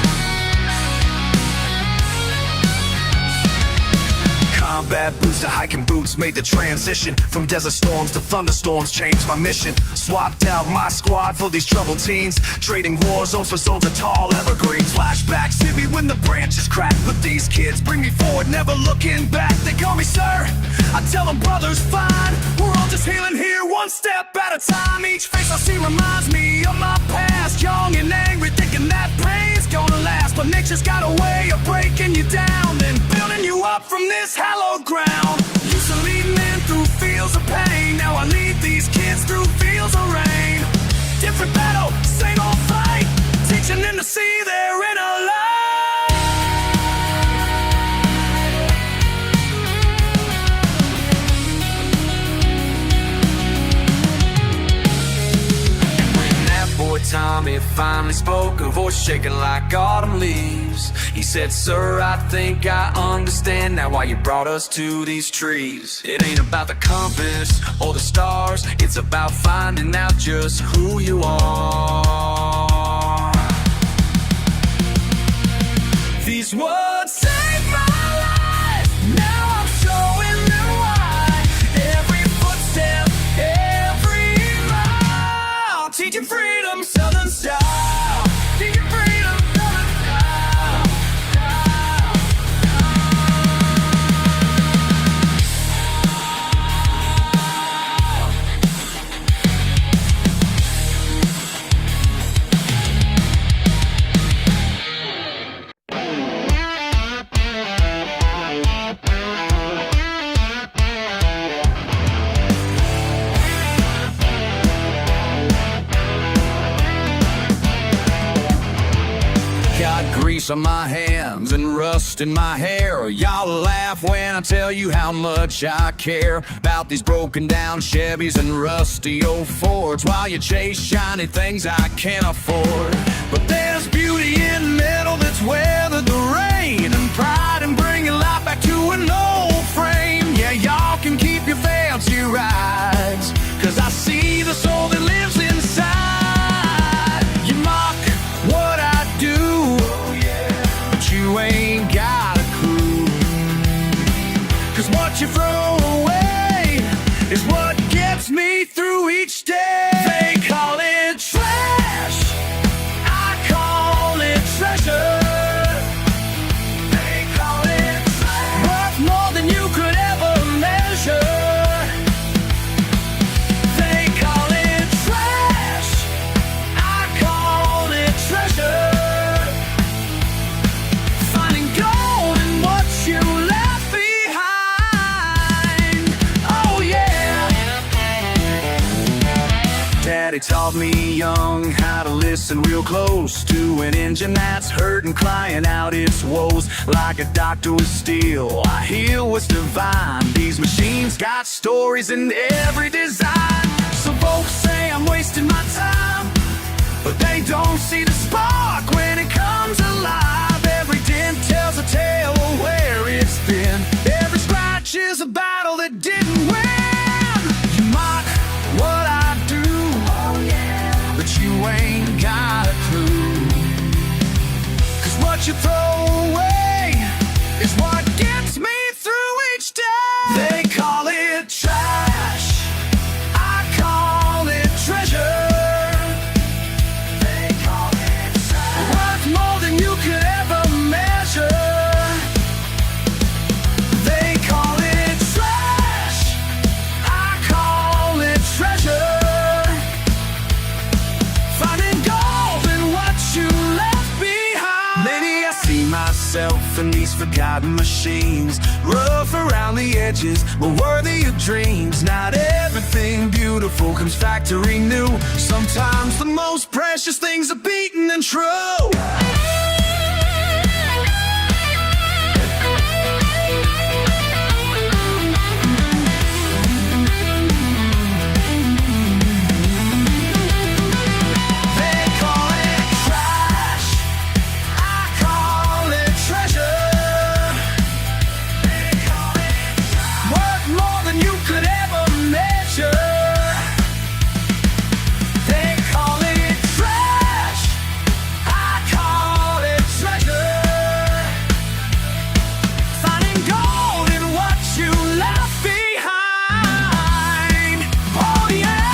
Combat boots to hiking boots made the transition from desert storms to thunderstorms, changed my mission. Swapped out my squad for these troubled teens, trading war zones for zones of tall evergreens. Flashbacks hit me when the branches crack, but these kids bring me forward, never looking back. They call me sir, I tell them brother's fine. We're all just healing here, one step at a time. Each face I see reminds me of my past, young and angry, thinking that pain's gonna last. But nature's got a way of breaking you down, then building you up from this hallowed ground. Used to lead men through fields of pain, now I lead these kids through fields of rain. Different battle, same old fight, teaching them to see their inner light. And when that boy Tommy finally spoke, a voice shaking like autumn leaves, he said, sir, I think I understand now why you brought us to these trees. It ain't about the compass or the stars, it's about finding out just who you are. These words saved my life, now I'm showing them why. Every footstep, every mile, teaching freedom Southern style. Teaching freedom Southern style. Got grease on my hands and rust in my hair. Y'all laugh when I tell you how much I care about these broken down Chevys and rusty old Fords, while you chase shiny things I can't afford. But there's beauty in metal that's weathered the rain, and pride in bringing life back to an old frame. Yeah, y'all can keep your fancy rides, 'cause I see the soul that lives inside. You mock what I do, but you ain't got a clue, 'cause what you throw away is what gets me through each day. They call it trash, I call it treasure. They call it trash, worth more than you could ever measure. They call it trash, I call it treasure. Finding gold in what you left behind. Oh yeah. Daddy taught me young how to live listen real close to an engine that's hurting, crying out its woes. Like a doctor with steel, I heal what's divine. These machines got stories in every design. Some folks say I'm wasting my time, but they don't see the spark when it comes alive. Every dent tells a tale of where it's been. Every scratch is a battle that didn't win. You mock what I do, but you ain't got a clue. 'Cause what you throw away is what gets me through each day. They call it trash, I call it treasure. They call it trash, worth more than you could ever measure. They call it trash, I call it treasure. Finding gold in what you left behind. Maybe I see myself in these forgotten machines, rough around the edges, but worthy of dreams. Not everything beautiful comes factory new. Sometimes the most precious things are beaten and true. They call it trash, I call it treasure. They call it trash, worth more than you could ever measure. They call it trash, I call it treasure. Finding gold in what you left behind. Oh yeah,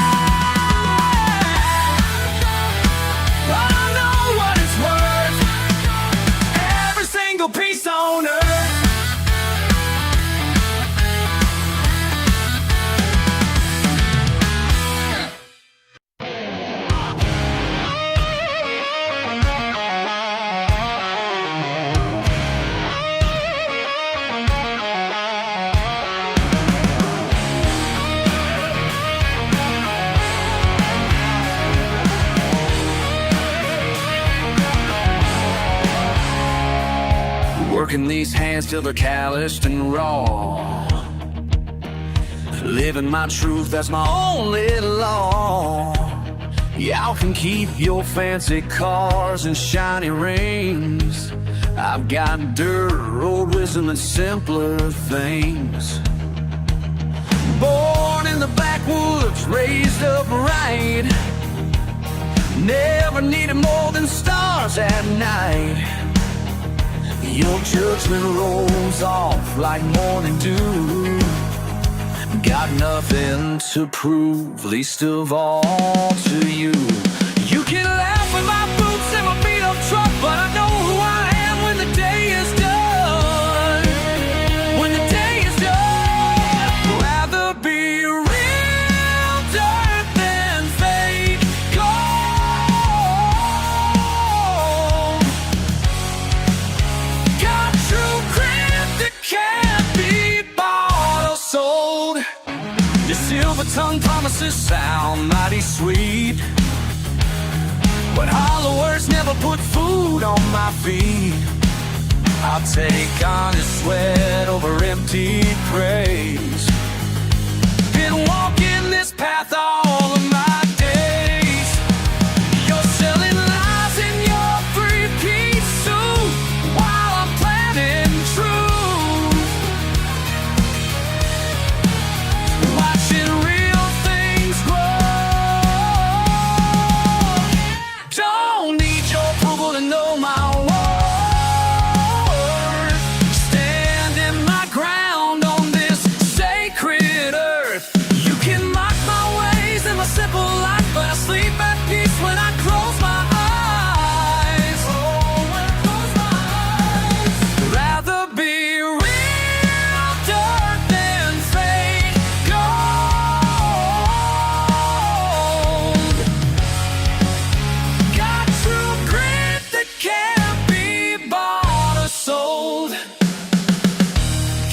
I know what it's worth. Every single piece on earth. Working these hands till they're calloused and raw. Living my truth, that's my only law. Y'all can keep your fancy cars and shiny rings. I've got dirt, road wisdom, and simpler things. Born in the backwoods, raised upright. Never needed more than stars at night. Your judgment rolls off like morning dew. Got nothing to prove, least of all to you. You can laugh with my boots and my beat up truck, but I know who I am when the day is done. When the day is done, rather be real dirt than fake gold. Got true grit that can't be bought or sold. Your silver tongue promises sound mighty sweet, but hollow words never put food on my feet. I'll take honest sweat over empty praise. Been walking this path all of my days. You're selling lies in your three-piece suit while I'm planning truth. Watching real things grow. Don't need your approval to know my worth. Standing my ground on this sacred earth. You can mock my ways and my simple life, but I sleep at peace when I close my eyes. Oh, when I close my eyes. Rather be real dirt than fake gold. Got true grit that can't be bought or sold.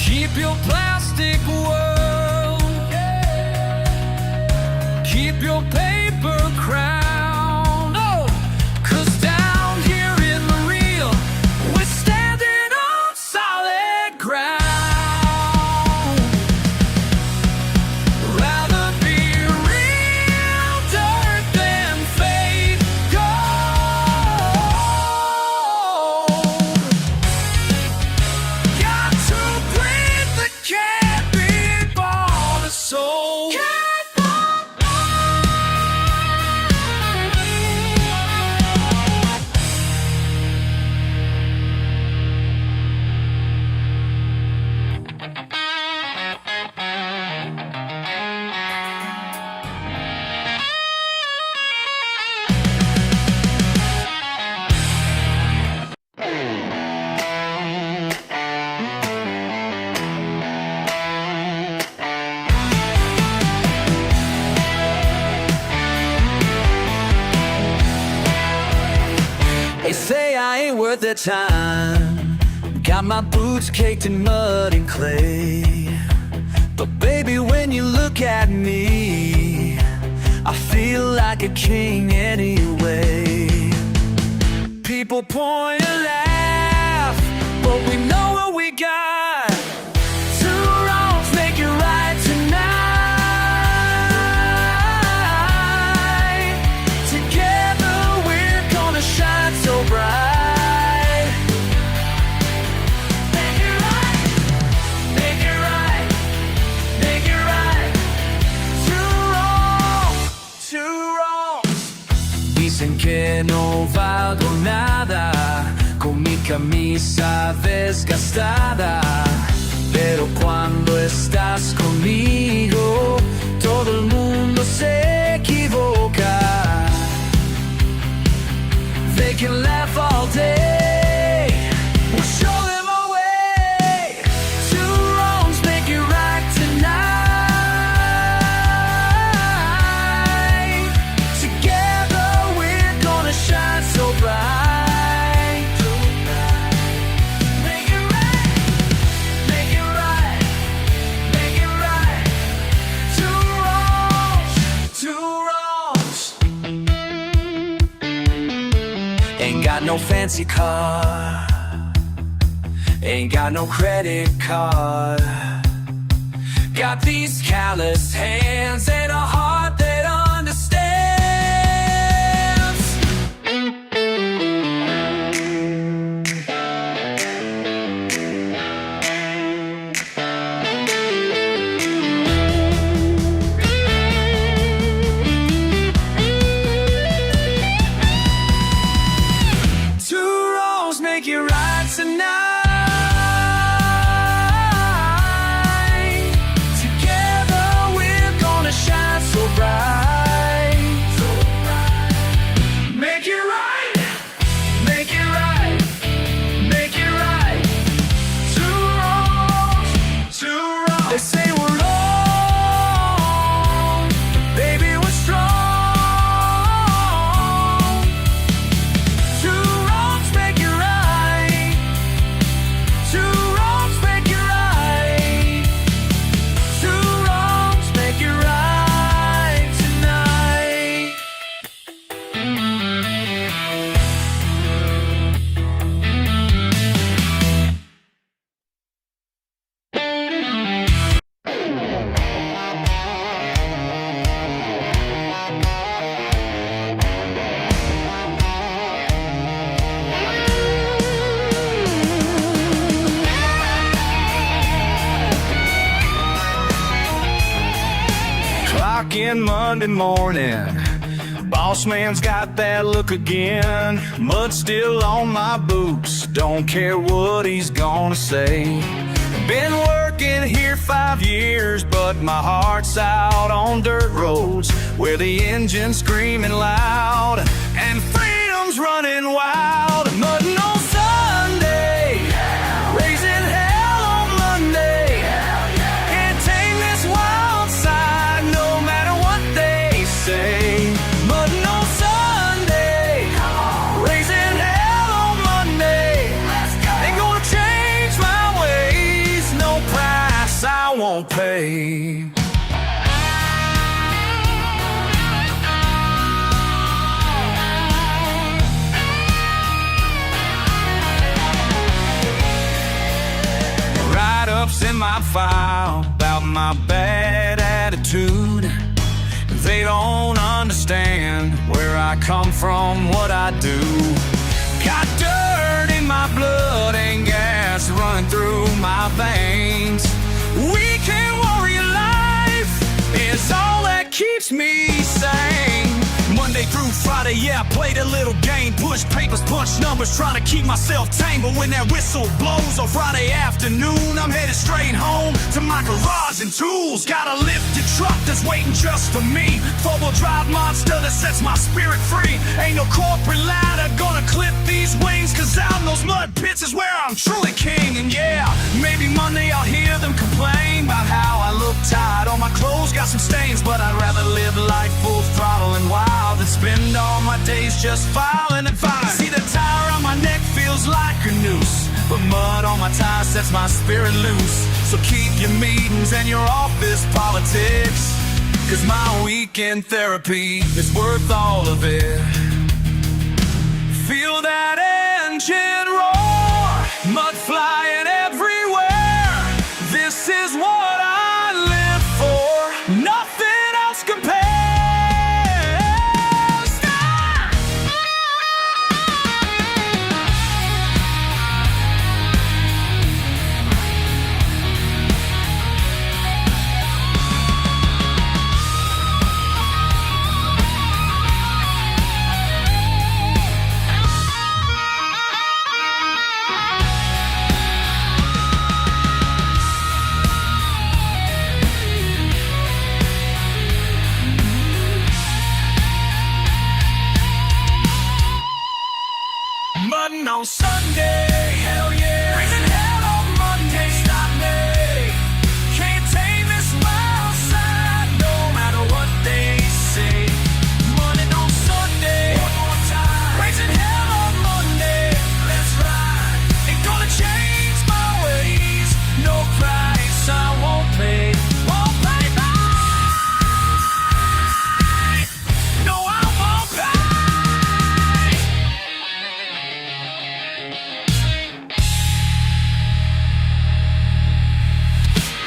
Keep your plastic world. Keep your paper crown. Oh, worth their time. Got my boots caked in mud and clay. But baby, when you look at me, I feel like a king anyway. People point and laugh, but we know what we got. Two wrongs make it right tonight. Together we're gonna shine so bright. Make it right, make it right, make it right. Two wrongs, two wrongs. Dicen que no valgo nada, con mi camisa desgastada, pero cuando estás conmigo, todo el mundo se equivoca. They can laugh all day, we'll show them our way. Two wrongs make it right tonight. Together we're gonna shine so bright. Make it right, make it right, make it right. Two wrongs, two wrongs. Ain't got no fancy car, ain't got no credit card. Got these callous hands and a heart that understands. Two wrongs make it right tonight. Together we're gonna shine so bright. Make it right, make it right, make it right. Two wrongs, two wrongs. They say we're wrong, baby we're strong. Two wrongs make it right. Two wrongs make it right. Two wrongs make it right tonight. Clock in Monday morning, boss man's got that look again. Mud still on my boots, don't care what he's gonna say. Been working here 5 years, but my heart's out on dirt roads where the engine's screaming loud and freedom's running wild. Mudding on Sunday, raising hell on Monday. Can't tame this wild side no matter what they say. Mudding on Sunday, raising hell on Monday. Ain't gonna change my ways, no price I won't pay. Write-ups in my file about my bad attitude. They don't understand where I come from, what I do. Got dirt in my blood and gas running through my veins. Weekend warrior life is all that keeps me sane. Monday through Friday, yeah, I played a little game. Push papers, punch numbers, trying to keep myself tame. But when that whistle blows on Friday afternoon, I'm headed straight home to my garage and tools. Got a lifted truck that's waiting just for me. Four-wheel drive monster that sets my spirit free. Ain't no corporate ladder gonna clip these wings, 'cause out in those mud pits is where I'm truly king. And yeah, maybe Monday I'll hear them complain about how I look tired. All my clothes got some stains, but I'd rather live life full throttle and wild than spend all my days just filing and filing. See, the tire on my neck feels feels like a noose, but mud on my tires sets my spirit loose. So keep your meetings and your office politics, 'cause my weekend therapy is worth all of it. Feel that engine roar, mud flying everywhere. This is what I live for, nothing else compares. Mud no sun.